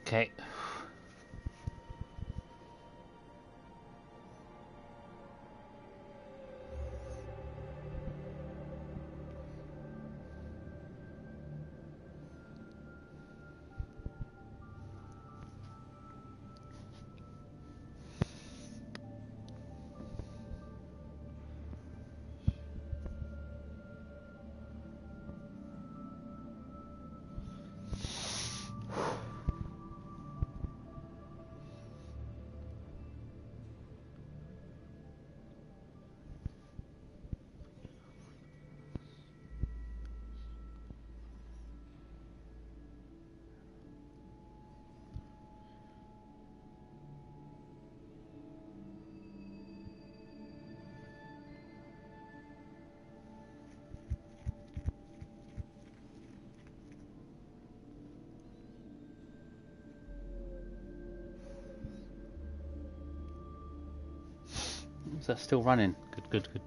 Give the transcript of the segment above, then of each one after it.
Okay. Is that still running? Good, good, good.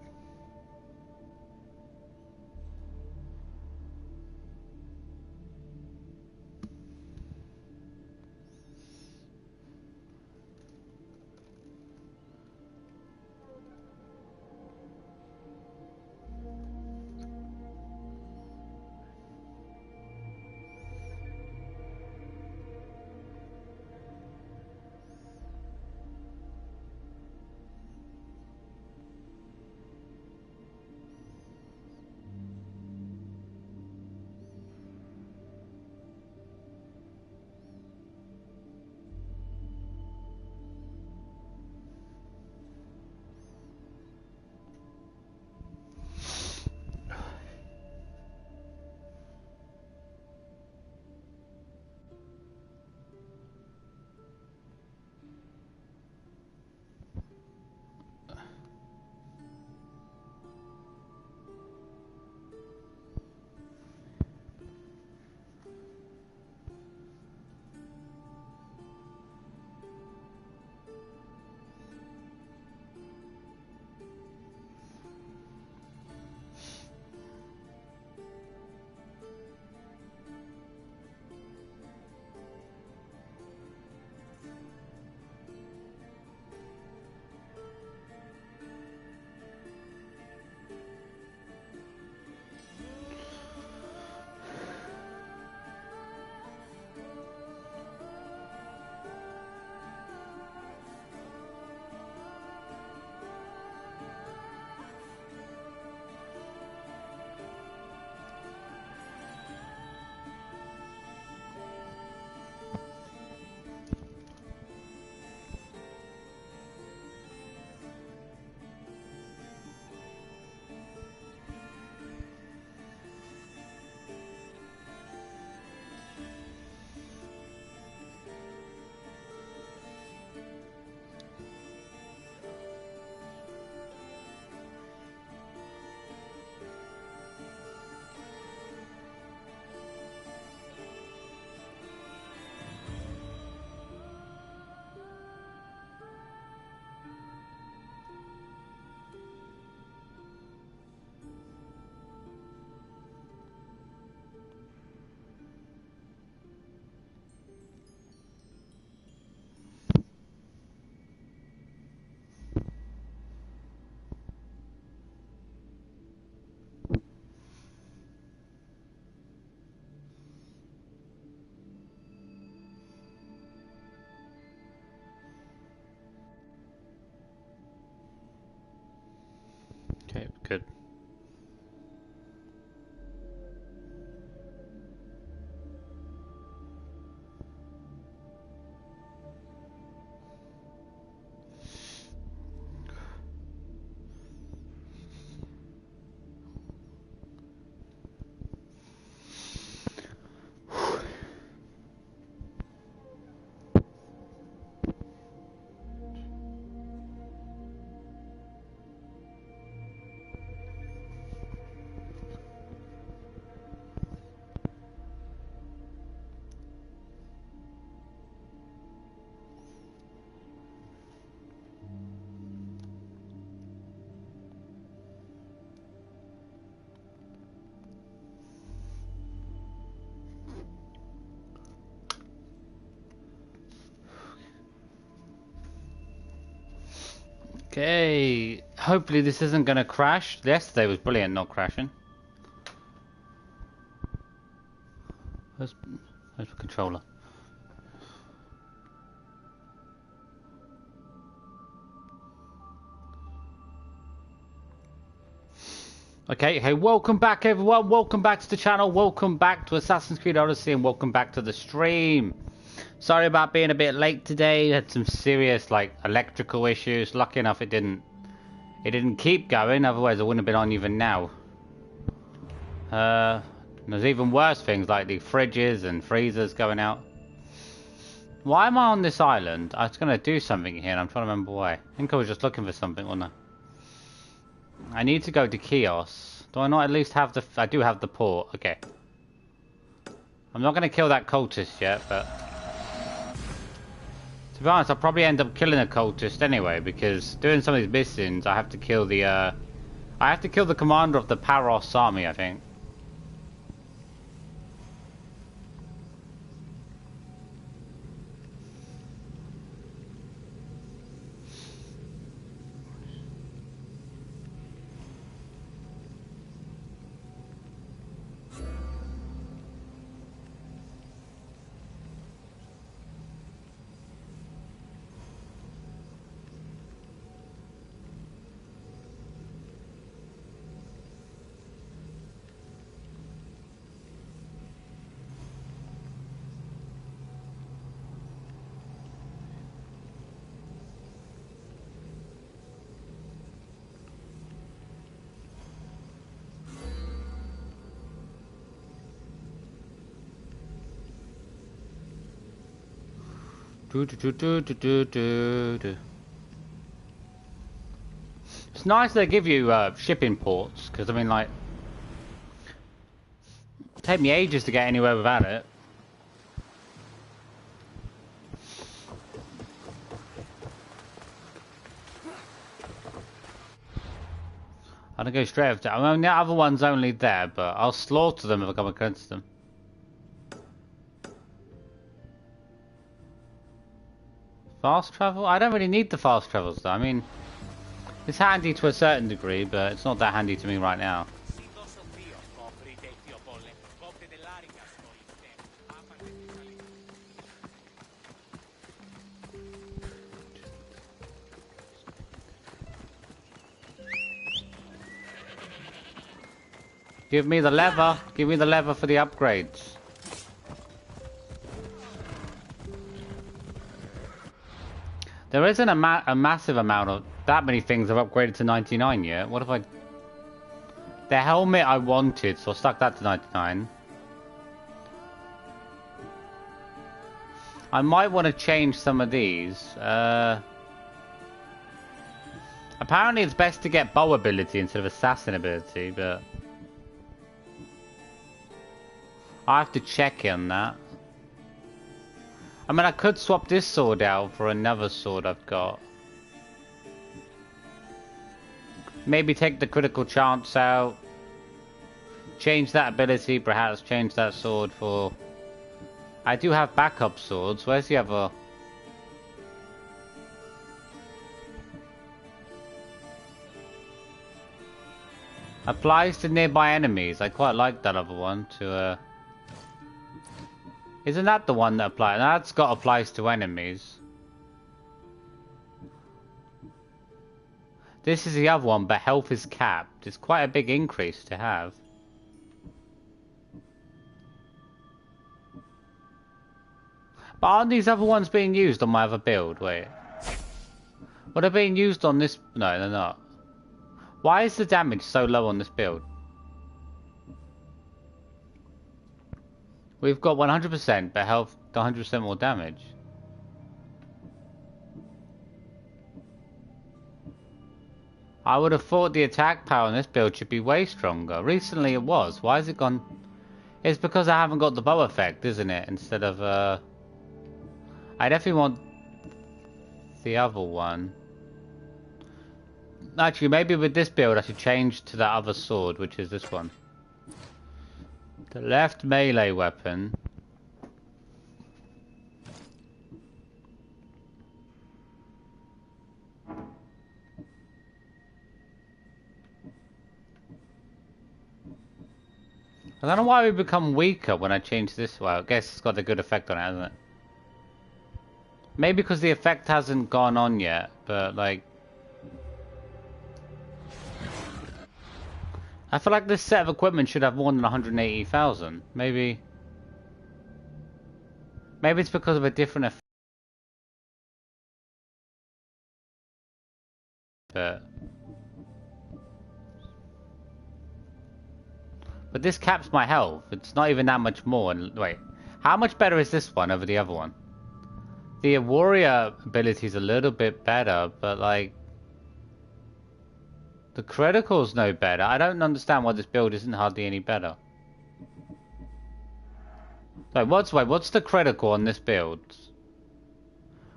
Okay, hopefully this isn't gonna crash. Yesterday was brilliant not crashing. Where's the controller? Okay, hey, welcome back everyone, welcome back to the channel, welcome back to Assassin's Creed Odyssey, and welcome back to the stream. Sorry about being a bit late today, had some serious like electrical issues. Lucky enough it didn't keep going, otherwise I wouldn't have been on even now. There's even worse things like the fridges and freezers going out. Why am I on this island? I was gonna do something here and I'm trying to remember why. I think I was just looking for something, wasn't I? I need to go to Chios. Do I not at least have the... I do have the port. Okay. I'm not going to kill that cultist yet, but... To be honest, I'll probably end up killing a cultist anyway, because doing some of these missions, I have to kill the... I have to kill the commander of the Paros army, I think. It's nice they give you shipping ports, because I mean like... It'd take me ages to get anywhere without it. I'm gonna go straight over to... I mean, the other one's only there, but I'll slaughter them if I come against them. Fast travel? I don't really need the fast travels though. I mean, it's handy to a certain degree, but it's not that handy to me right now. Give me the lever. Give me the lever for the upgrades. There isn't a massive amount of... That many things I've upgraded to 99 yet. What if I... The helmet I wanted, so I stuck that to 99. I might want to change some of these. Apparently it's best to get bow ability instead of assassin ability, but... I have to check on that. I mean, I could swap this sword out for another sword I've got. Maybe take the critical chance out. Change that ability, perhaps change that sword for... I do have backup swords. Where's the other... Applies to nearby enemies. I quite like that other one to... Isn't that the one that applies? That's got applies to enemies. This is the other one, but health is capped. It's quite a big increase to have. But aren't these other ones being used on my other build? Wait. Well, they're being used on this... No, they're not. Why is the damage so low on this build? We've got 100%, but health 100% more damage. I would have thought the attack power on this build should be way stronger. Recently it was. Why has it gone... It's because I haven't got the bow effect, isn't it? Instead of... I definitely want the other one. Actually, maybe with this build I should change to that other sword, which is this one. The left melee weapon. I don't know why we become weaker when I change this. Well, I guess it's got a good effect on it, hasn't it? Maybe because the effect hasn't gone on yet, but like... I feel like this set of equipment should have more than 180,000. Maybe it's because of a different effect. But this caps my health. It's not even that much more. And wait, how much better is this one over the other one? The warrior ability is a little bit better, but like... The critical's no better. I don't understand why this build isn't hardly any better. Wait, what's the critical on this build?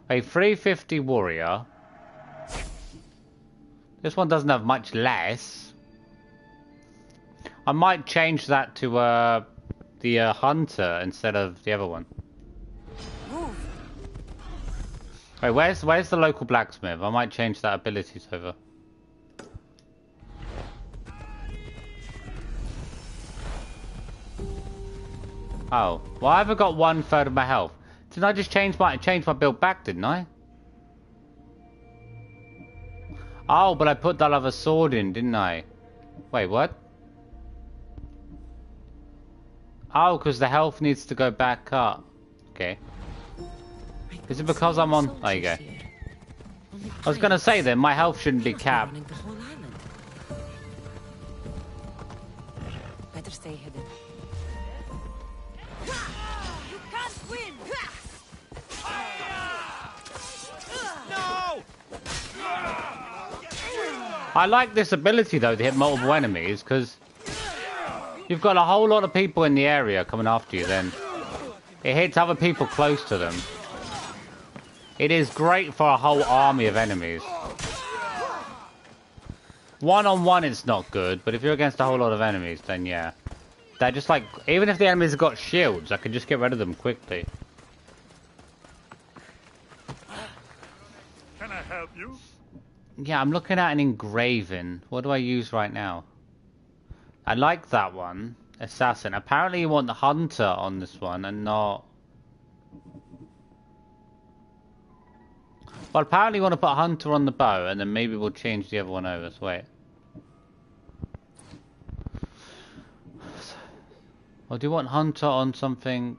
A 350 warrior. This one doesn't have much less. I might change that to the hunter instead of the other one. Wait, where's the local blacksmith? I might change that abilities over. Oh, well, I haven't got 1/3 of my health. Didn't I just change my build back, didn't I? Oh, but I put that other sword in, didn't I? Wait, what? Oh, because the health needs to go back up. Okay. Is it because I'm on... There you go. I was gonna say then, my health shouldn't be capped. Better stay hidden. I like this ability though to hit multiple enemies because you've got a whole lot of people in the area coming after you, then it hits other people close to them. It is great for a whole army of enemies. One-on-one it's not good, but if you're against a whole lot of enemies, then yeah. They're just like, even if the enemies have got shields, I can just get rid of them quickly. Can I help you? Yeah, I'm looking at an engraving. What do I use right now? I like that one. Assassin. Apparently you want the hunter on this one and not... Well, apparently you want to put hunter on the bow and then maybe we'll change the other one over. So wait. Or do you want hunter on something?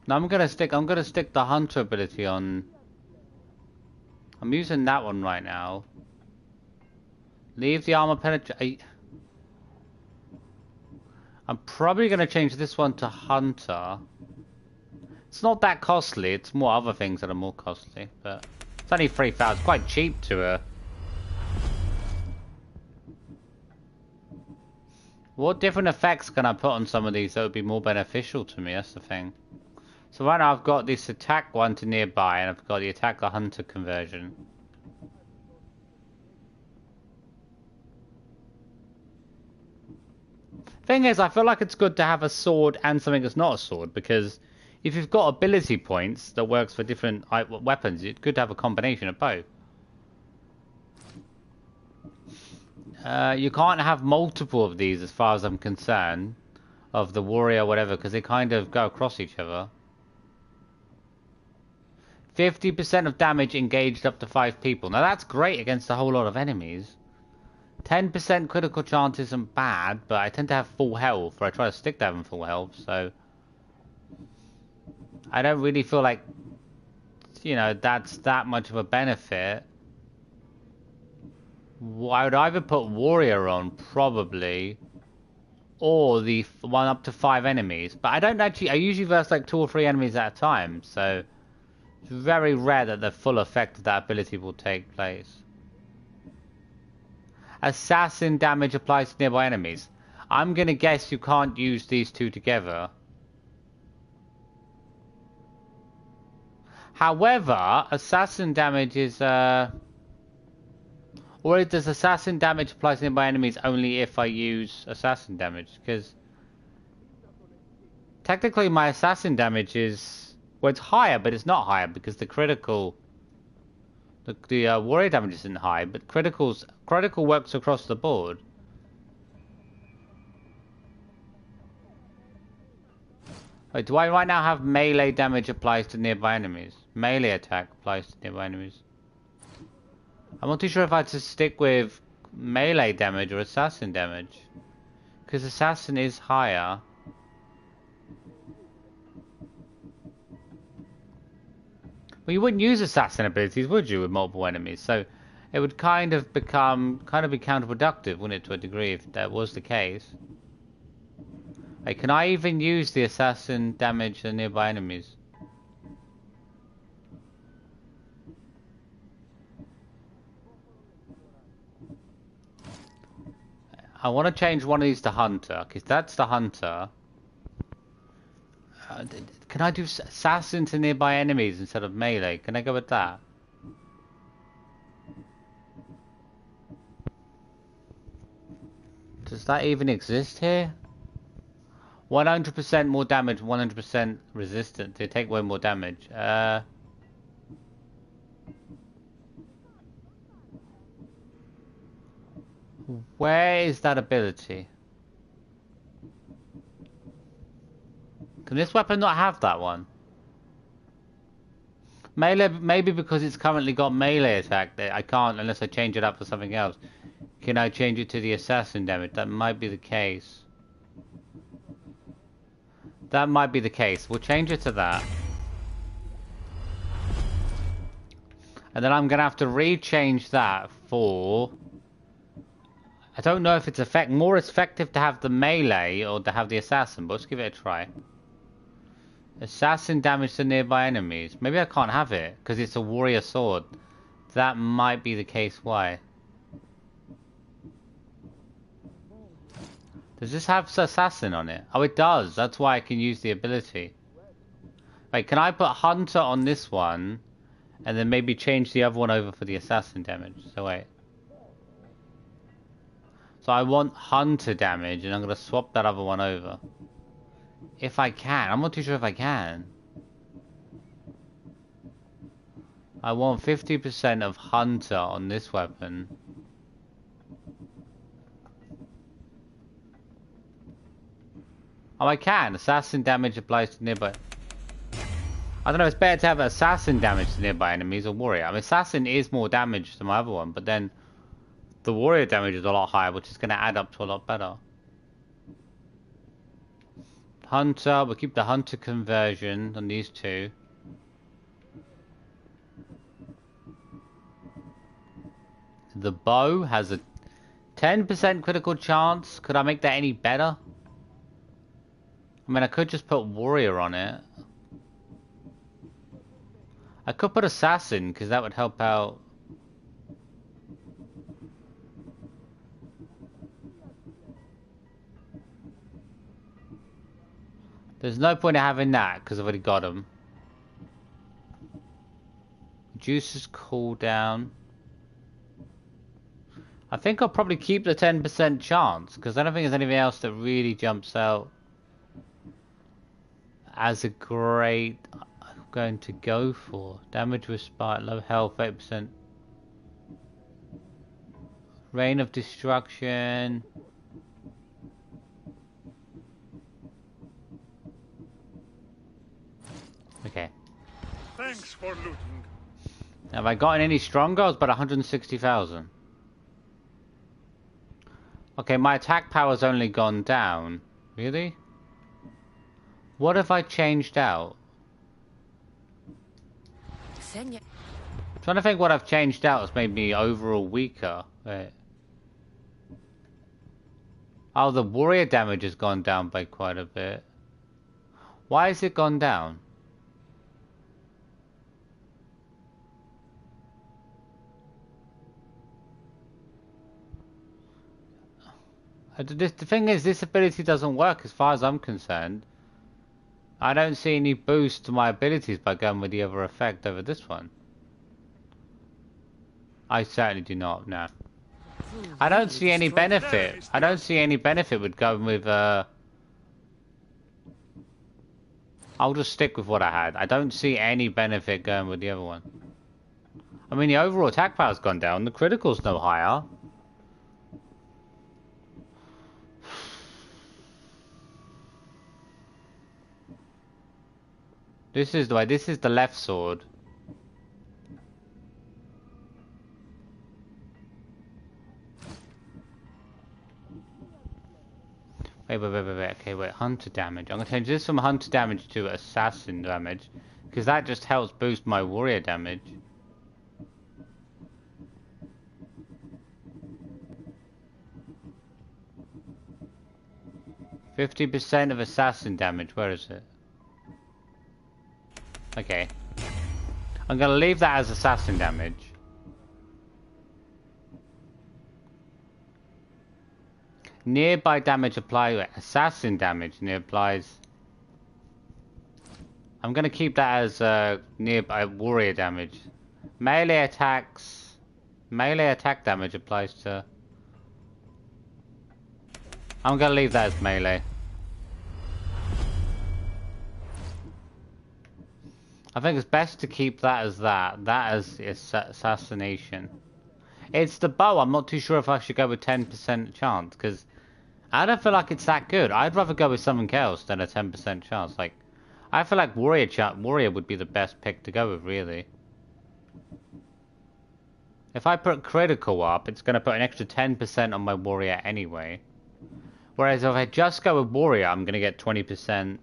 No, I'm gonna stick the hunter ability on... I'm using that one right now. Leave the armor penetrate. I'm probably going to change this one to hunter. It's not that costly. It's more other things that are more costly. But it's only 3,000. It's quite cheap to What different effects can I put on some of these that would be more beneficial to me? That's the thing. So right now I've got this attack one to nearby and I've got the attacker hunter conversion. Thing is, I feel like it's good to have a sword and something that's not a sword because if you've got ability points that works for different weapons, it's good to have a combination of both. You can't have multiple of these as far as I'm concerned, of the warrior or whatever, because they kind of go across each other. 50% of damage engaged up to 5 people. Now that's great against a whole lot of enemies. 10% critical chance isn't bad, but I tend to have full health, or I try to stick to having full health, so... I don't really feel like, you know, that's that much of a benefit. I would either put warrior on, probably, or the one up to 5 enemies. But I don't actually, I usually verse like 2 or 3 enemies at a time, so... It's very rare that the full effect of that ability will take place. Assassin damage applies to nearby enemies. I'm gonna guess you can't use these two together. However, assassin damage is or does assassin damage apply to nearby enemies only if I use assassin damage? Because technically my assassin damage is... Well, it's higher, but it's not higher because the critical... The warrior damage isn't high, but critical works across the board. Wait, do I right now have melee damage applies to nearby enemies? Melee attack applies to nearby enemies. I'm not too sure if I had to stick with melee damage or assassin damage. Because assassin is higher. Well, you wouldn't use assassin abilities, would you, with multiple enemies? So it would kind of be counterproductive, wouldn't it, to a degree, if that was the case. Hey, can I even use the assassin damage to nearby enemies? I want to change one of these to hunter, because that's the hunter. Can I do assassin to nearby enemies instead of melee? Can I go with that? Does that even exist here? 100% more damage, 100% resistant. They take way more damage. Where is that ability? Can this weapon not have that one? Melee, maybe because it's currently got melee attack. I can't unless I change it up for something else. Can I change it to the assassin damage? That might be the case. That might be the case. We'll change it to that. And then I'm going to have to rechange that for... I don't know if it's more effective to have the melee or to have the assassin, but let's give it a try. Assassin damage to nearby enemies. Maybe I can't have it, because it's a warrior sword. That might be the case why. Does this have assassin on it? Oh, it does. That's why I can use the ability. Wait, can I put hunter on this one, and then maybe change the other one over for the assassin damage? So wait. So I want hunter damage, and I'm going to swap that other one over. If I can. I'm not too sure if I can. I want 50% of hunter on this weapon. Oh, I can. Assassin damage applies to nearby... I don't know, it's better to have assassin damage to nearby enemies or warrior. I mean, assassin is more damage than my other one, but then the warrior damage is a lot higher, which is going to add up to a lot better. Hunter, we'll keep the hunter conversion on these two. The bow has a 10% critical chance. Could I make that any better? I mean, I could just put warrior on it. I could put assassin, because that would help out. There's no point in having that, because I've already got them. Reduces cooldown. I think I'll probably keep the 10% chance, because I don't think there's anything else that really jumps out as a great... I'm going to go for. Damage respite, low health, 8%. Reign of Destruction. Okay. Thanks for looting. Have I gotten any stronger? I was about 160,000. Okay, my attack power's only gone down. Really? What have I changed out? I'm trying to think what I've changed out has made me overall weaker. Wait. Oh, the warrior damage has gone down by quite a bit. Why has it gone down? The thing is, this ability doesn't work as far as I'm concerned. I don't see any boost to my abilities by going with the other effect over this one. I certainly do not, no. I don't see any benefit. I don't see any benefit with going with, I'll just stick with what I had. I don't see any benefit going with the other one. I mean, the overall attack power's gone down. The critical's no higher. This is the way. This is the left sword. Wait. Okay, wait. Hunter damage. I'm gonna change this from hunter damage to assassin damage, because that just helps boost my warrior damage. %50 of assassin damage. Where is it? Okay. I'm gonna leave that as assassin damage. Nearby damage applied. Assassin damage near applies. I'm gonna keep that as nearby warrior damage. Melee attacks. Melee attack damage applies to. I'm gonna leave that as melee. I think it's best to keep that as that. That as assassination. It's the bow. I'm not too sure if I should go with 10% chance, because I don't feel like it's that good. I'd rather go with something else than a 10% chance. Like, I feel like warrior would be the best pick to go with, really. If I put critical up, it's going to put an extra 10% on my warrior anyway. Whereas if I just go with warrior, I'm going to get 20%.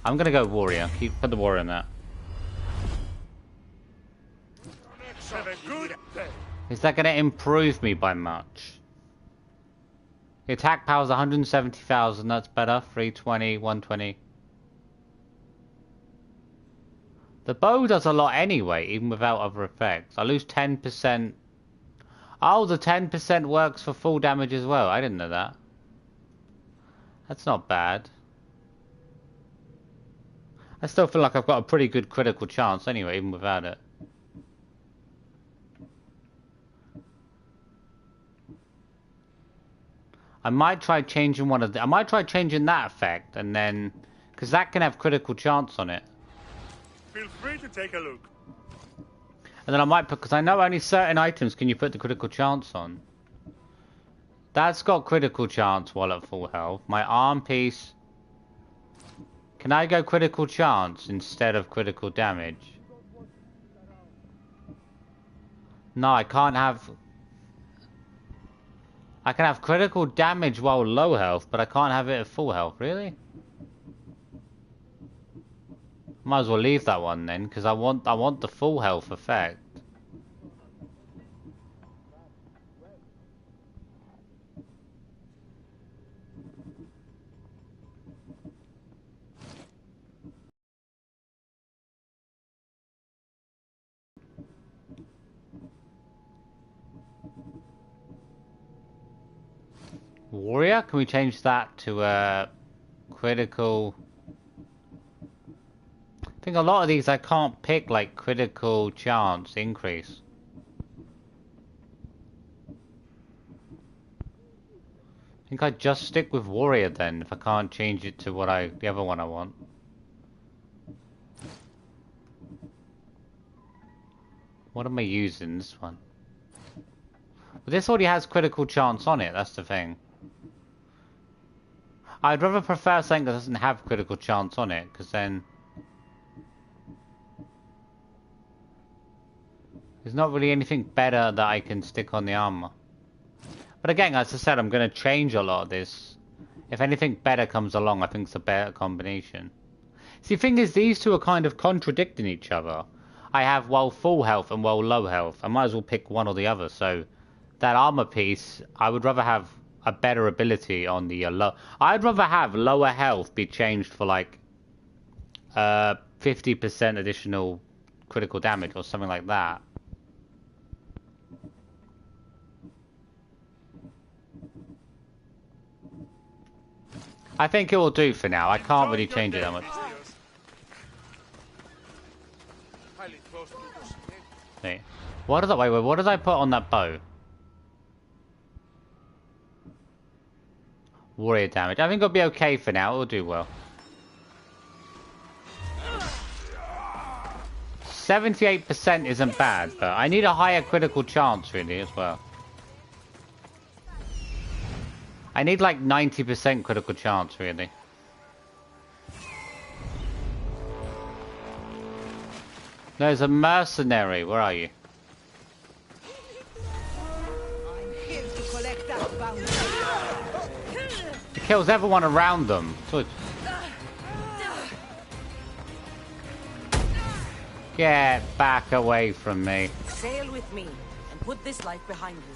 I'm going to go warrior. Put the warrior in that. Is that going to improve me by much? The attack power is 170,000. That's better. 320, 120. The bow does a lot anyway, even without other effects. I lose 10%. Oh, the 10% works for full damage as well. I didn't know that. That's not bad. I still feel like I've got a pretty good critical chance anyway, even without it. I might try changing one of the... I might try changing that effect, and then... because that can have critical chance on it. Feel free to take a look. And then I might put... because I know only certain items can you put the critical chance on. That's got critical chance while at full health. My arm piece... can I go critical chance instead of critical damage? No, I can't have... I can have critical damage while low health, but I can't have it at full health. Really? Might as well leave that one then, because I want the full health effect. Warrior? Can we change that to critical? I think a lot of these I can't pick like critical chance increase. I think I'd just stick with warrior then if I can't change it to what the other one I want. What am I using this one? But this already has critical chance on it, that's the thing. I'd rather prefer something that doesn't have critical chance on it, because then there's not really anything better that I can stick on the armor. But again, as I said, I'm going to change a lot of this. If anything better comes along, I think it's a better combination. See, the thing is, these two are kind of contradicting each other. I have well full health and well low health. I might as well pick one or the other. So that armor piece, I would rather have a better ability on the low. I'd rather have lower health be changed for like 50% additional critical damage or something like that. I think it will do for now. I can't really change it that much. Wait, what did I put on that bow? Warrior damage. I think it'll be okay for now. It'll do well. 78% isn't bad, but I need a higher critical chance really as well. I need like 90% critical chance, really. There's a mercenary. Where are you? I'm here to collect that bounty. It kills everyone around them. Good. Get back away from me. Sail with me and put this life behind you.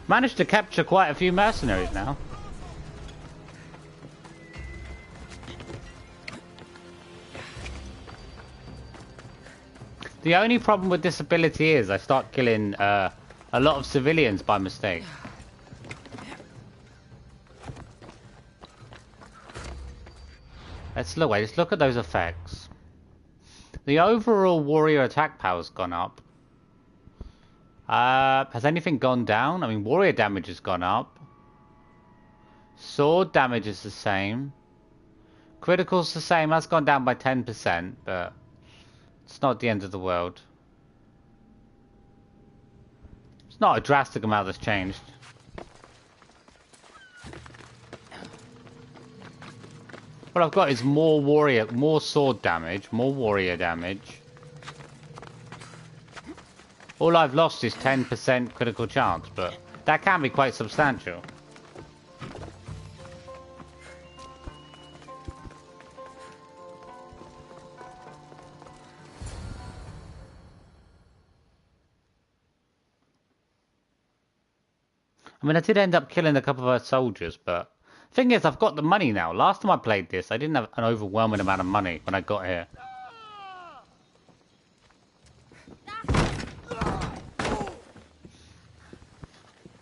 Managed to capture quite a few mercenaries now. The only problem with this ability is I start killing a lot of civilians by mistake. Let's look at those effects. The overall warrior attack power's gone up. Has anything gone down? I mean, warrior damage has gone up. Sword damage is the same. Critical's the same. That's gone down by 10%, but it's not the end of the world. It's not a drastic amount that's changed. What I've got is more sword damage, more warrior damage. All I've lost is 10% critical chance, but that can be quite substantial. I mean, I did end up killing a couple of our soldiers, but the thing is, I've got the money now. Last time I played this, I didn't have an overwhelming amount of money when I got here.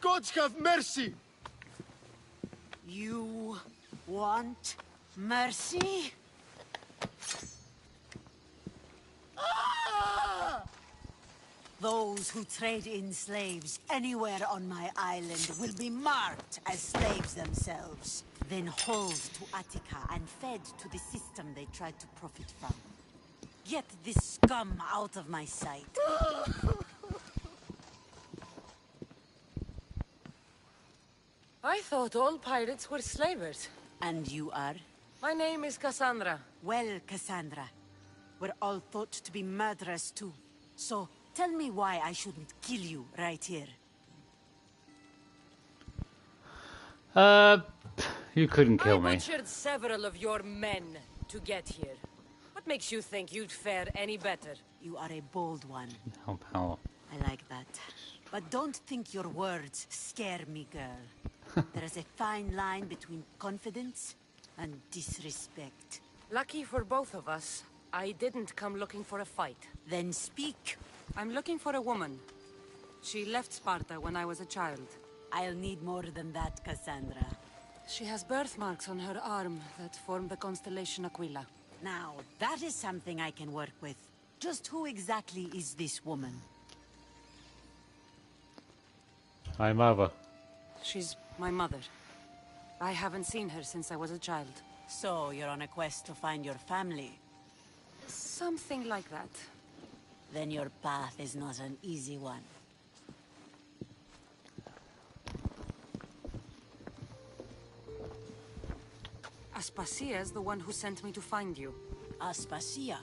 Gods have mercy! You want mercy? Those who trade in slaves anywhere on my island will be marked as slaves themselves, then hauled to Attica and fed to the system they tried to profit from. Get this scum out of my sight. I thought all pirates were slavers. And you are? My name is Kassandra. Well, Kassandra, we're all thought to be murderers too. So, tell me why I shouldn't kill you right here. You couldn't kill I me. butchered several of your men to get here. What makes you think you'd fare any better? You are a bold one. How about... I like that. But don't think your words scare me, girl. There is a fine line between confidence and disrespect. Lucky for both of us, I didn't come looking for a fight. Then speak. I'm looking for a woman. She left Sparta when I was a child. I'll need more than that, Kassandra. She has birthmarks on her arm that form the constellation Aquila. Now, that is something I can work with. Just who exactly is this woman? My mother. She's my mother. I haven't seen her since I was a child. So, you're on a quest to find your family? Something like that. Then your path is not an easy one. Aspasia is the one who sent me to find you. Aspasia?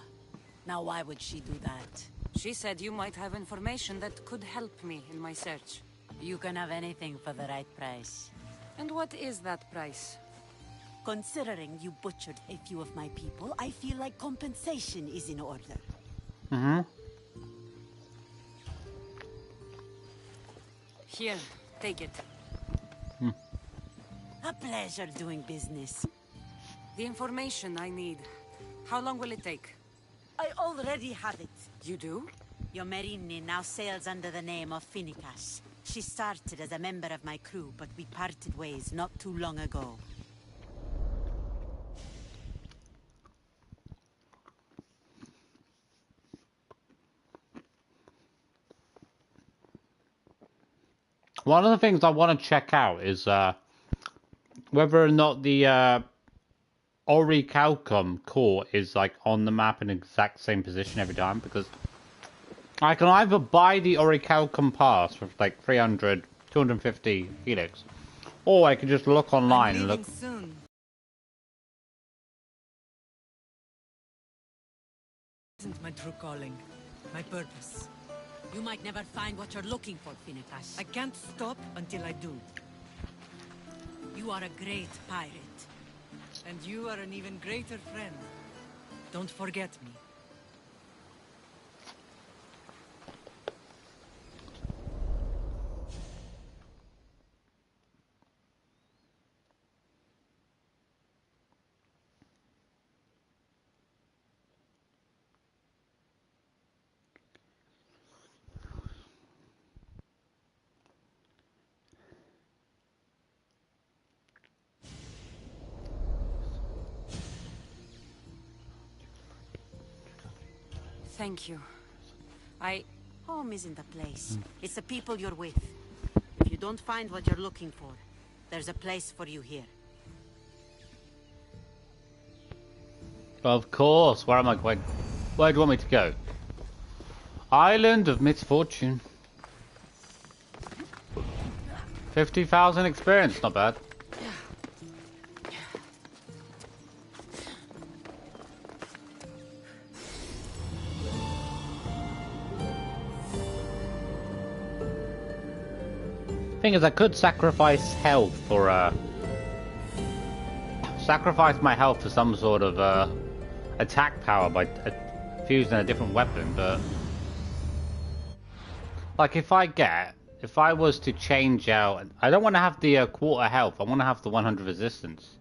Now why would she do that? She said you might have information that could help me in my search. You can have anything for the right price. And what is that price? Considering you butchered a few of my people, I feel like compensation is in order. Mm-hmm. Here, take it. A pleasure doing business. The information I need. How long will it take? I already have it. You do? Your Merini now sails under the name of Finikas. She started as a member of my crew, but we parted ways not too long ago. One of the things I want to check out is whether or not the Orichalcum core is like on the map in the exact same position every time, because I can either buy the Orichalcum pass for like 300, 250 helix, Or I could just look online and I'm look. leaving soon. Isn't my true calling, my purpose. You might never find what you're looking for, Finnegas. I can't stop until I do. You are a great pirate. And you are an even greater friend. Don't forget me. Thank you. Home isn't a place. It's the people you're with. If you don't find what you're looking for, there's a place for you here. Of course. Where am I going? Where do you want me to go? Island of Misfortune. 50,000 experience. Not bad. Thing is, I could sacrifice health for sacrifice my health for some sort of attack power by fusing a different weapon, but like if I was to change out, I don't want to have the quarter health. I want to have the 100 resistance.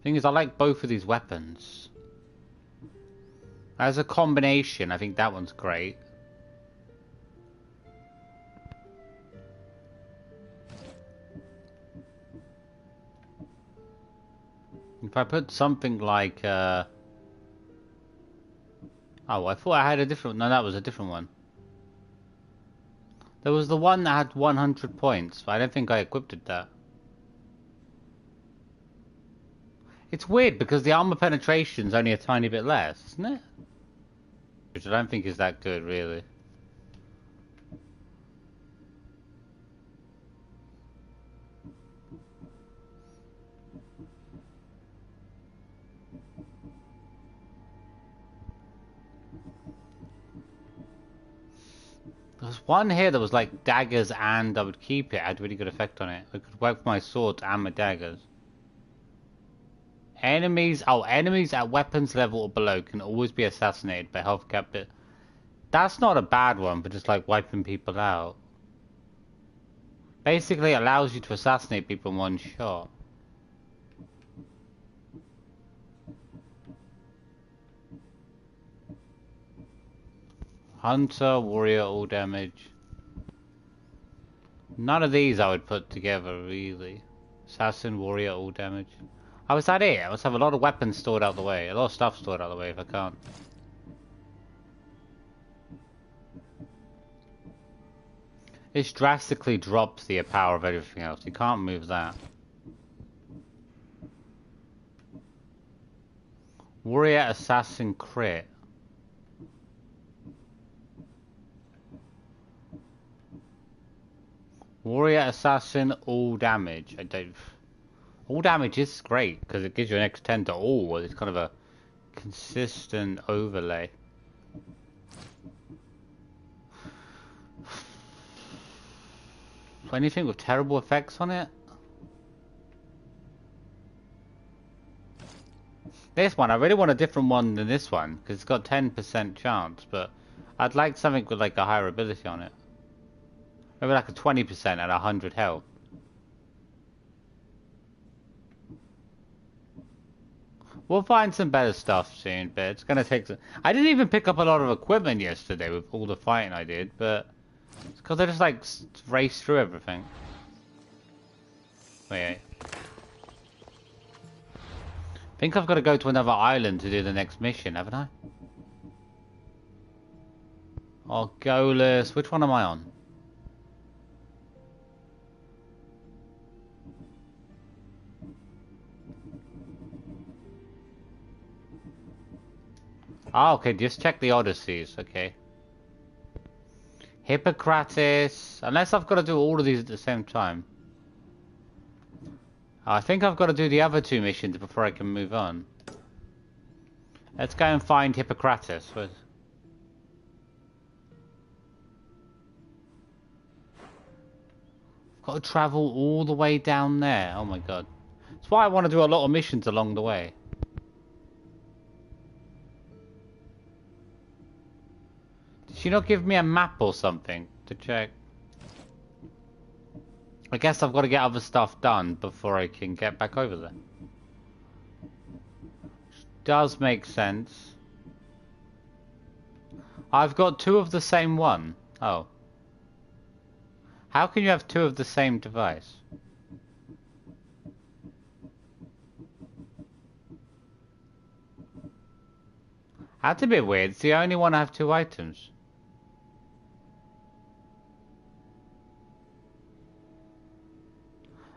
Thing is, I like both of these weapons. As a combination, I think that one's great. If I put something like, oh, I thought I had a different, no, that was a different one. There was the one that had 100 points, but I don't think I equipped it that. It's weird because the armor penetration's only a tiny bit less, isn't it? Which I don't think is that good, really. There's one here that was like daggers and I would keep it. It had really good effect on it. I could work with my swords and my daggers. Enemies at weapons level or below can always be assassinated by health cap. That's not a bad one for just like wiping people out. Basically it allows you to assassinate people in one shot. Hunter, warrior, all damage. None of these I would put together, really. Assassin, warrior, all damage. Oh, is that it? I must have a lot of weapons stored out the way. A lot of stuff stored out the way if I can't. This drastically drops the power of everything else. You can't move that. Warrior, assassin, crit. Warrior, assassin, all damage. I don't. All damage is great because it gives you an extra 10 to all. It's kind of a consistent overlay. Anything with terrible effects on it? This one, I really want a different one than this one because it's got 10% chance, but I'd like something with like a higher ability on it. Maybe like a 20% at 100 health. We'll find some better stuff soon, but it's gonna take some... I didn't even pick up a lot of equipment yesterday with all the fighting I did, but... It's because I just like raced through everything. Wait. I think I've got to go to another island to do the next mission, haven't I? Oh, Golas. Which one am I on? Ah, okay, just check the Odysseys, okay. Hippocrates, unless I've got to do all of these at the same time. I think I've got to do the other 2 missions before I can move on. Let's go and find Hippocrates. I've got to travel all the way down there. Oh my god. That's why I want to do a lot of missions along the way. Did she not give me a map or something to check? I guess I've got to get other stuff done before I can get back over there. Which does make sense. I've got 2 of the same one. Oh. How can you have 2 of the same device? That's a bit weird. It's the only one I have 2 items.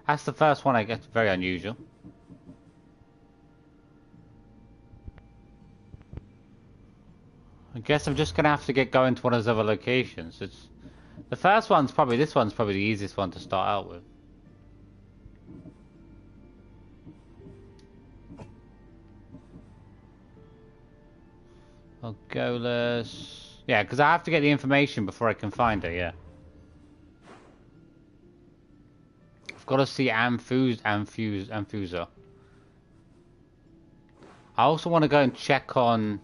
That's the first one I get. Very unusual. I guess I'm just gonna have to get going to one of those other locations. It's the first one's probably this one's probably the easiest one to start out with. Argolis. Yeah, because I have to get the information before I can find her. Yeah. I've got to see Amphusa. I also want to go and check on.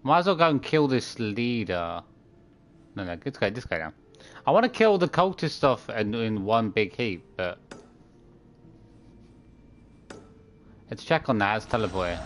Might as well go and kill this leader. No, let's go down. I want to kill the cultist stuff in one big heap, but let's check on that. Let's teleport.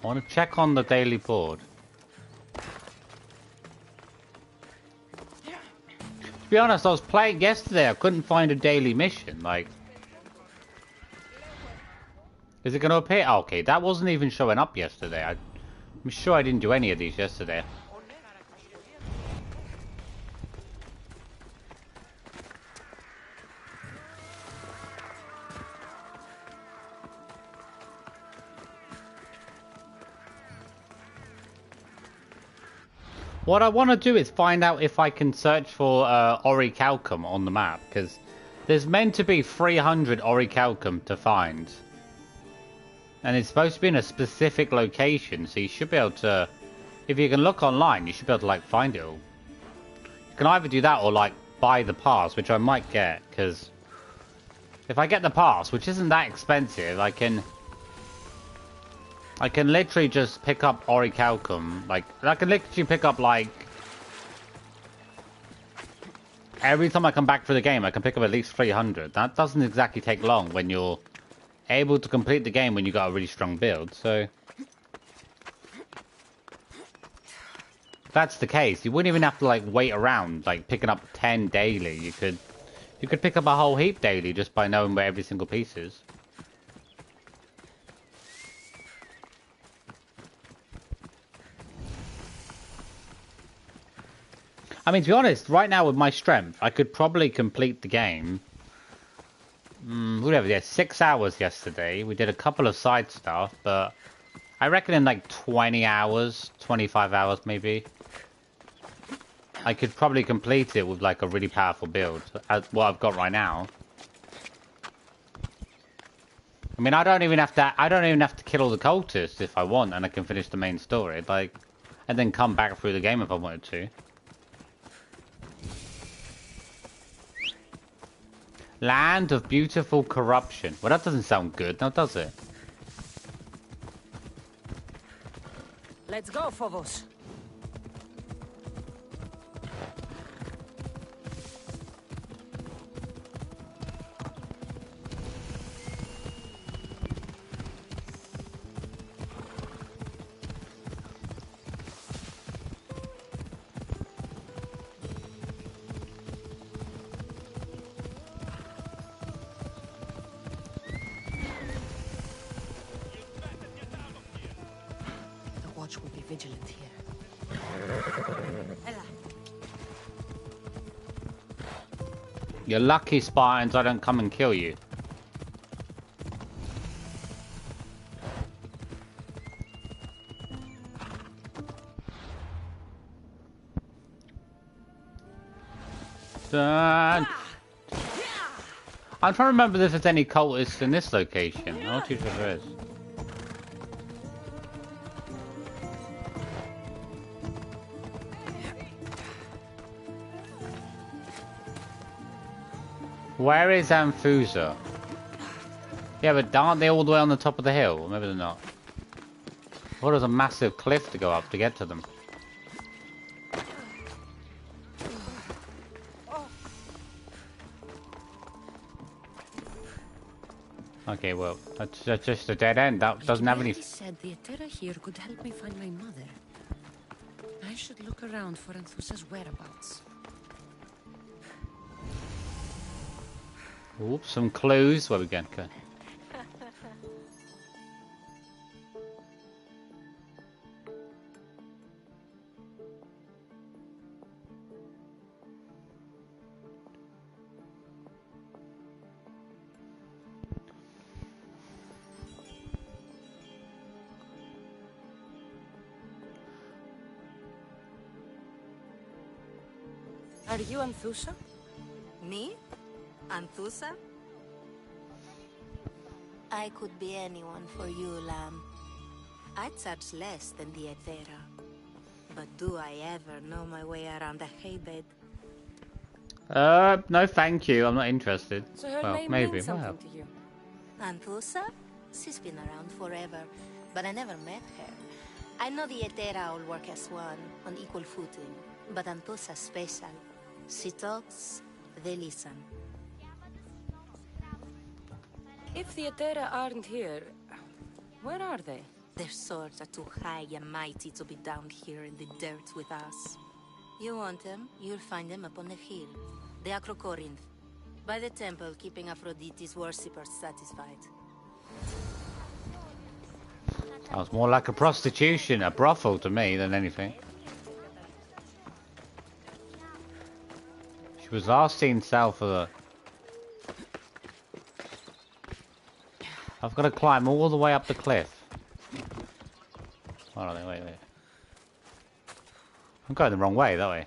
I want to check on the daily board. To be honest, I was playing yesterday. I couldn't find a daily mission. Like, is it going to appear? Oh, okay, that wasn't even showing up yesterday. I'm sure I didn't do any of these yesterday. What I want to do is find out if I can search for orichalcum on the map, because there's meant to be 300 orichalcum to find. And it's supposed to be in a specific location, so you should be able to, if you can look online, you should be able to like find it all. You can either do that or like buy the pass, which I might get, because if I get the pass, which isn't that expensive, I can literally just pick up orichalcum. Like, I can literally pick up, like, every time I come back for the game, I can pick up at least 300. That doesn't exactly take long when you're able to complete the game when you got a really strong build. So, if that's the case, you wouldn't even have to, like, wait around, like, picking up 10 daily. You could pick up a whole heap daily just by knowing where every single piece is. I mean, to be honest, right now with my strength, I could probably complete the game. Whatever, yeah, 6 hours yesterday. We did a couple of side stuff, but I reckon in like 20 hours, 25 hours maybe, I could probably complete it with like a really powerful build, as what I've got right now. I mean, I don't even have to kill all the cultists if I want, and I can finish the main story, like, and then come back through the game if I wanted to. Land of beautiful corruption. Well, that doesn't sound good, now does it? Let's go, Phobos. Will be vigilant here. You're lucky, Spartans, I don't come and kill you. Done. I'm trying to remember if there's any cultists in this location. I'm not too sure if there is. Where is Amphusa? Yeah, but aren't they all the way on the top of the hill? Maybe they're not. Well, there's a massive cliff to go up to get to them. Okay, well, that's just a dead end. That doesn't have any... said the Etera here could help me find my mother. I should look around for Anthusa's whereabouts. Oops, some clues. Where we going? Okay. Are you Anthusa? Me? Anthusa? I could be anyone for you, Lamb. I charge less than the Etera. But do I ever know my way around a haybed? No thank you, I'm not interested. So her Well, name maybe. means something Well. to you. Anthusa? She's been around forever, but I never met her. I know the Etera all work as one, on equal footing. But Anthusa's special. She talks, they listen. If the Etera aren't here, where are they? Their swords are too high and mighty to be down here in the dirt with us. You want them, you'll find them up on the hill. The Acrocorinth. By the temple, keeping Aphrodite's worshippers satisfied. Sounds more like a prostitution, a brothel to me than anything. She was last seen south of the... I've got to climb all the way up the cliff. Hold on, wait. I'm going the wrong way, that way.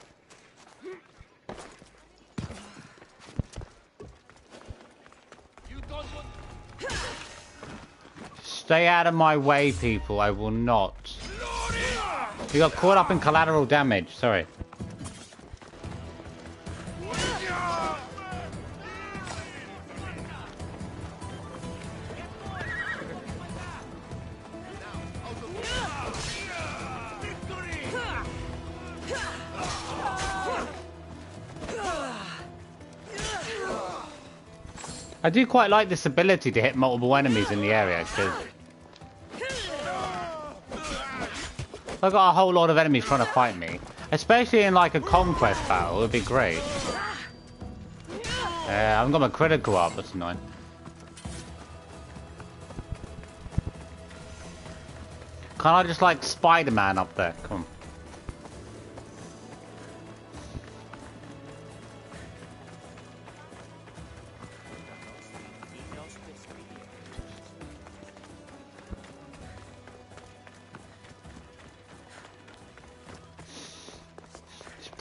Stay out of my way, people. I will not. You got caught up in collateral damage. Sorry. I do quite like this ability to hit multiple enemies in the area, because I've got a whole lot of enemies trying to fight me. Especially in like a conquest battle, it would be great. I haven't got my critical up, that's annoying. Can't I just like Spider-Man up there? Come on.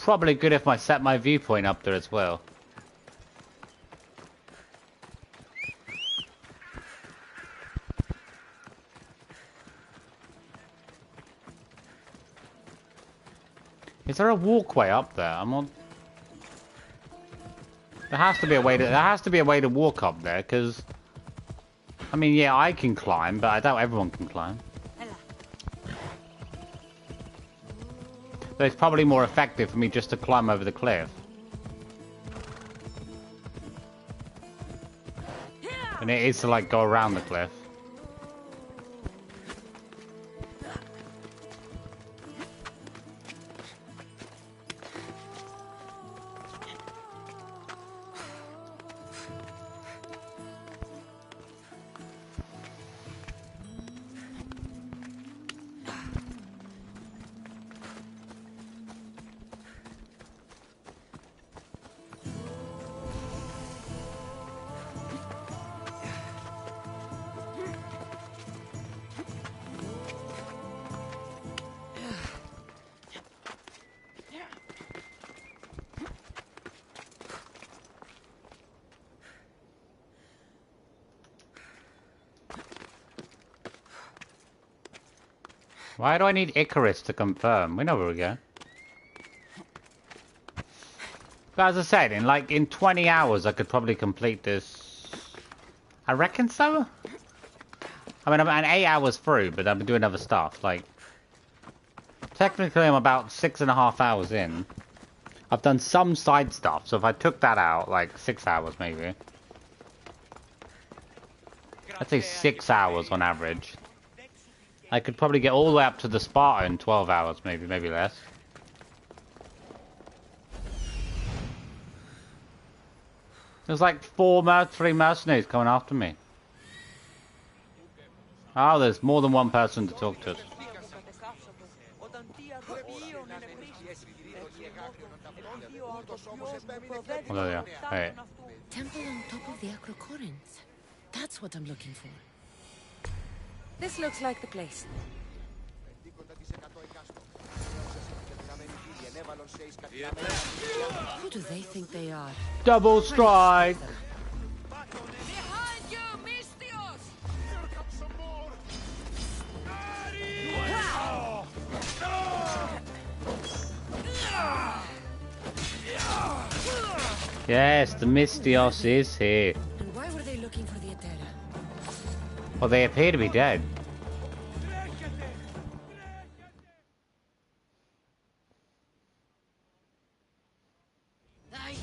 probably good if I set my viewpoint up there as well. Is there a walkway up there? I'm on. There has to be a way to. There has to be a way to walk up there, because. I mean, yeah, I can climb, but I doubt everyone can climb. So it's probably more effective for me just to climb over the cliff. And it is to like go around the cliff. Why do I need Icarus to confirm? We know where we're going. But as I said, in 20 hours I could probably complete this. I reckon so. I mean, I'm 8 hours through, but I've been doing other stuff. Like, technically I'm about 6.5 hours in. I've done some side stuff, so if I took that out, like 6 hours maybe. I'd say 6 hours on average. I could probably get all the way up to the Sparta in 12 hours, maybe less. There's like 3 mercenaries coming after me. Oh, there's more than one person to talk to. Oh, there they are. Hey. Temple on top of the Acrocorinth. That's what I'm looking for. This looks like the place. Who do they think they are? Double strike! Behind you, Mystios! Yes, the Mystios is here. And why were they looking for the Etera? Well, they appear to be dead.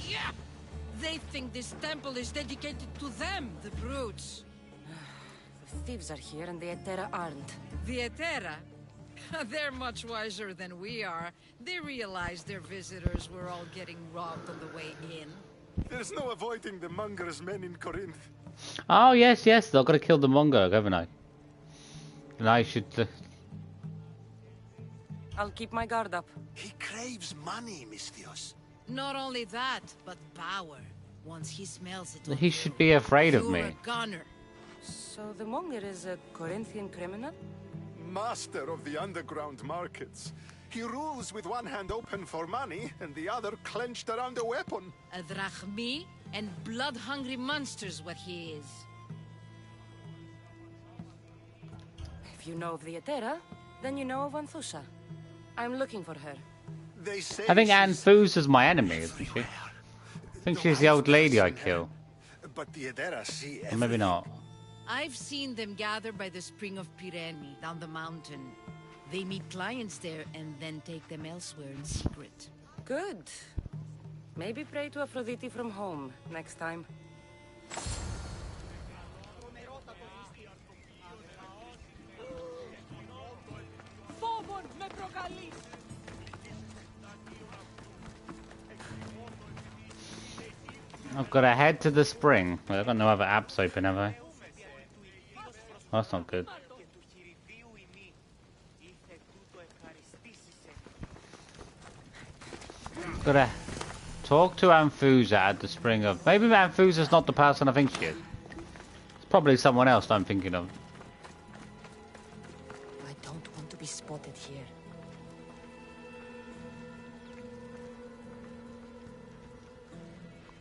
Yeah. They think this temple is dedicated to them, the brutes. The thieves are here and the Etera aren't. The Etera? They're much wiser than we are. They realized their visitors were all getting robbed on the way in. There's no avoiding the monger's men in Corinth. Oh, yes, they've got to kill the Mongo, haven't I? And I should... I'll keep my guard up. He craves money, Mystios. Not only that, but power. Once he smells it, He should be afraid of me. you're a gunner. So the monger is a Corinthian criminal? Master of the underground markets. He rules with one hand open for money and the other clenched around a weapon. A drachmi and blood-hungry monster's what he is. If you know of the Etera, then you know of Anthusa. I'm looking for her. They say I think she's Anthusa's my enemy, isn't she? everywhere. I think she's the old lady I kill. But the Etera see Or maybe not. I've seen them gather by the spring of Pyrene, down the mountain. They meet clients there and then take them elsewhere in secret. Good. Maybe pray to Aphrodite from home next time. I've got to head to the spring. Well, I've got no other apps open, have I? Oh, that's not good. Got to talk to Anthusa at the spring of... Maybe Anthusa's not the person I think she is. It's probably someone else I'm thinking of. I don't want to be spotted here.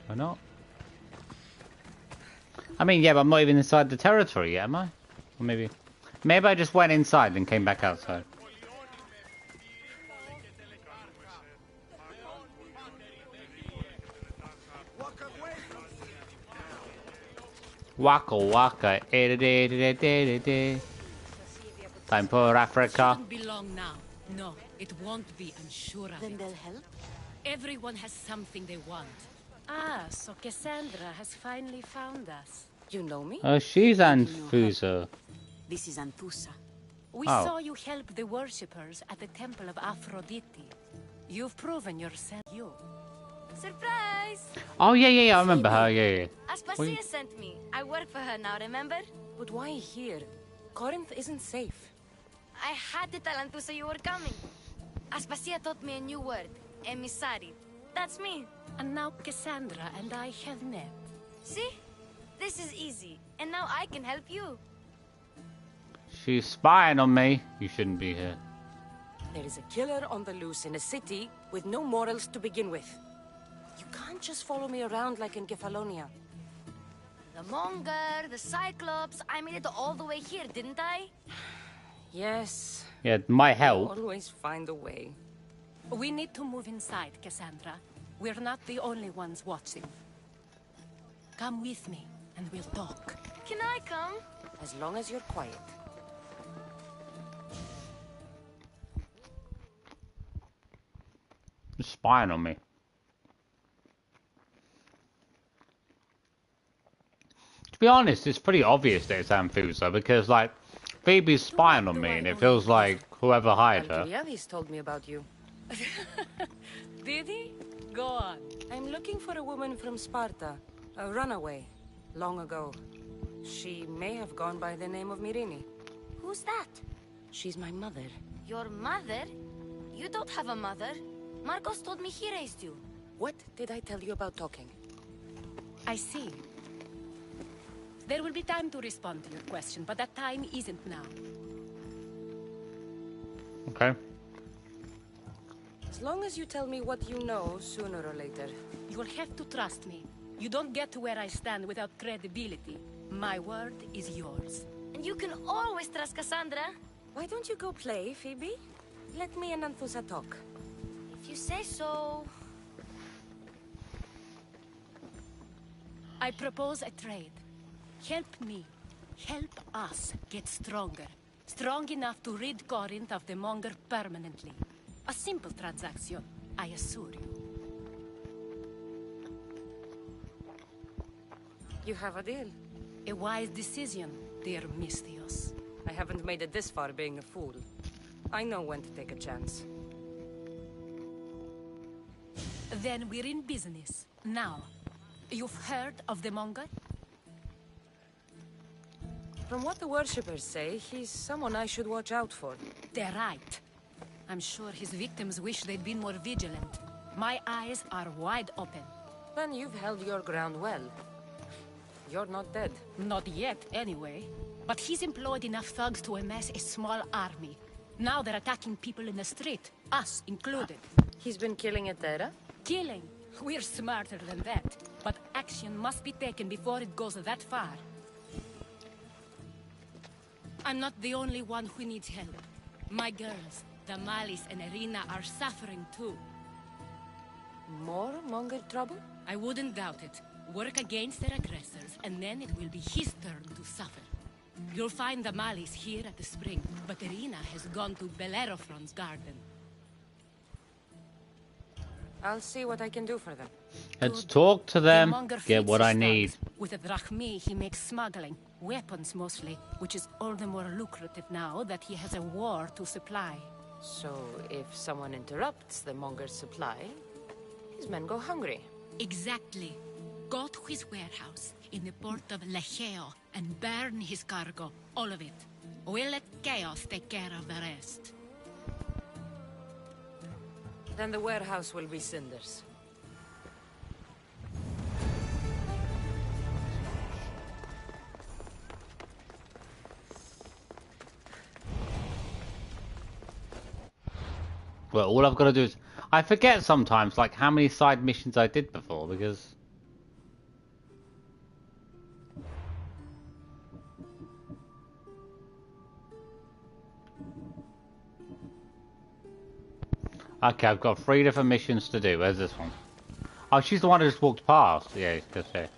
Why not? I mean, yeah, but I'm not even inside the territory yet, am I? Or maybe I just went inside and came back outside. Waka waka, time for Africa. Shouldn't be long now. No, it won't be, I'm sure of Then it. they'll help? Everyone has something they want. Ah, so Kassandra has finally found us. You know me? Oh, she's Anthusa. This is Anthusa. We Oh. saw you help the worshippers at the temple of Aphrodite. You've proven yourself you. Surprise! Oh, yeah, I remember her, yeah. Aspasia sent me. I work for her now, remember? But why here? Corinth isn't safe. I had to tell Anthusa you were coming. Aspasia taught me a new word. Emissary. That's me. And now Kassandra and I have met. See? This is easy. And now I can help you. She's spying on me. You shouldn't be here. There is a killer on the loose in a city with no morals to begin with. You can't just follow me around like in Kefalonia. The Monger, the Cyclops. I made it all the way here, didn't I? Yes. Yeah, it might help. Always find a way. We need to move inside, Kassandra. We're not the only ones watching. Come with me, and we'll talk. Can I come? As long as you're quiet. She's spying on me. To be honest, it's pretty obvious that it's Anthusa because, like, Phoebe's spying on me, and it feels like whoever hired her. Alkiriadis told me about you. Did he? Go on. I'm looking for a woman from Sparta, a runaway, long ago. She may have gone by the name of Myrine. Who's that? She's my mother. Your mother? You don't have a mother. Marcos told me he raised you. What did I tell you about talking? I see. There will be time to respond to your question, but that time isn't now. Okay. As long as you tell me what you know, sooner or later. You will have to trust me. You don't get to where I stand without credibility. My word is yours. And you can always trust Kassandra. Why don't you go play, Phoebe? Let me and Anthusa talk. If you say so. I propose a trade. Help me. Help us get stronger. Strong enough to rid Corinth of the Monger permanently. A simple transaction, I assure you. You have a deal. A wise decision, dear Misthios. I haven't made it this far being a fool. I know when to take a chance. Then we're in business. Now, you've heard of the Monger? From what the worshippers say, he's someone I should watch out for. They're right. I'm sure his victims wish they'd been more vigilant. My eyes are wide open. Then you've held your ground well. You're not dead. Not yet, anyway. But he's employed enough thugs to amass a small army. Now they're attacking people in the street, us included. He's been killing at Terra? Killing? We're smarter than that. But action must be taken before it goes that far. I'm not the only one who needs help. My girls, Damalis and Irina, are suffering too. More Monger trouble? I wouldn't doubt it. Work against their aggressors, and then it will be his turn to suffer. You'll find Damalis here at the spring, but Irina has gone to Bellerophon's garden. I'll see what I can do for them. Let's talk to them, Monger get feeds what his I need. thugs. With a drachmi, he makes smuggling. Weapons, mostly, which is all the more lucrative now that he has a war to supply. So, if someone interrupts the Monger's supply, his men go hungry. Exactly. Go to his warehouse in the port of Lecheo and burn his cargo, all of it. We'll let chaos take care of the rest. Then the warehouse will be cinders. Well, all I've got to do is... I forget sometimes, like, how many side missions I did before, because... Okay, I've got 3 different missions to do. Where's this one? Oh, she's the one who just walked past. Yeah, just there.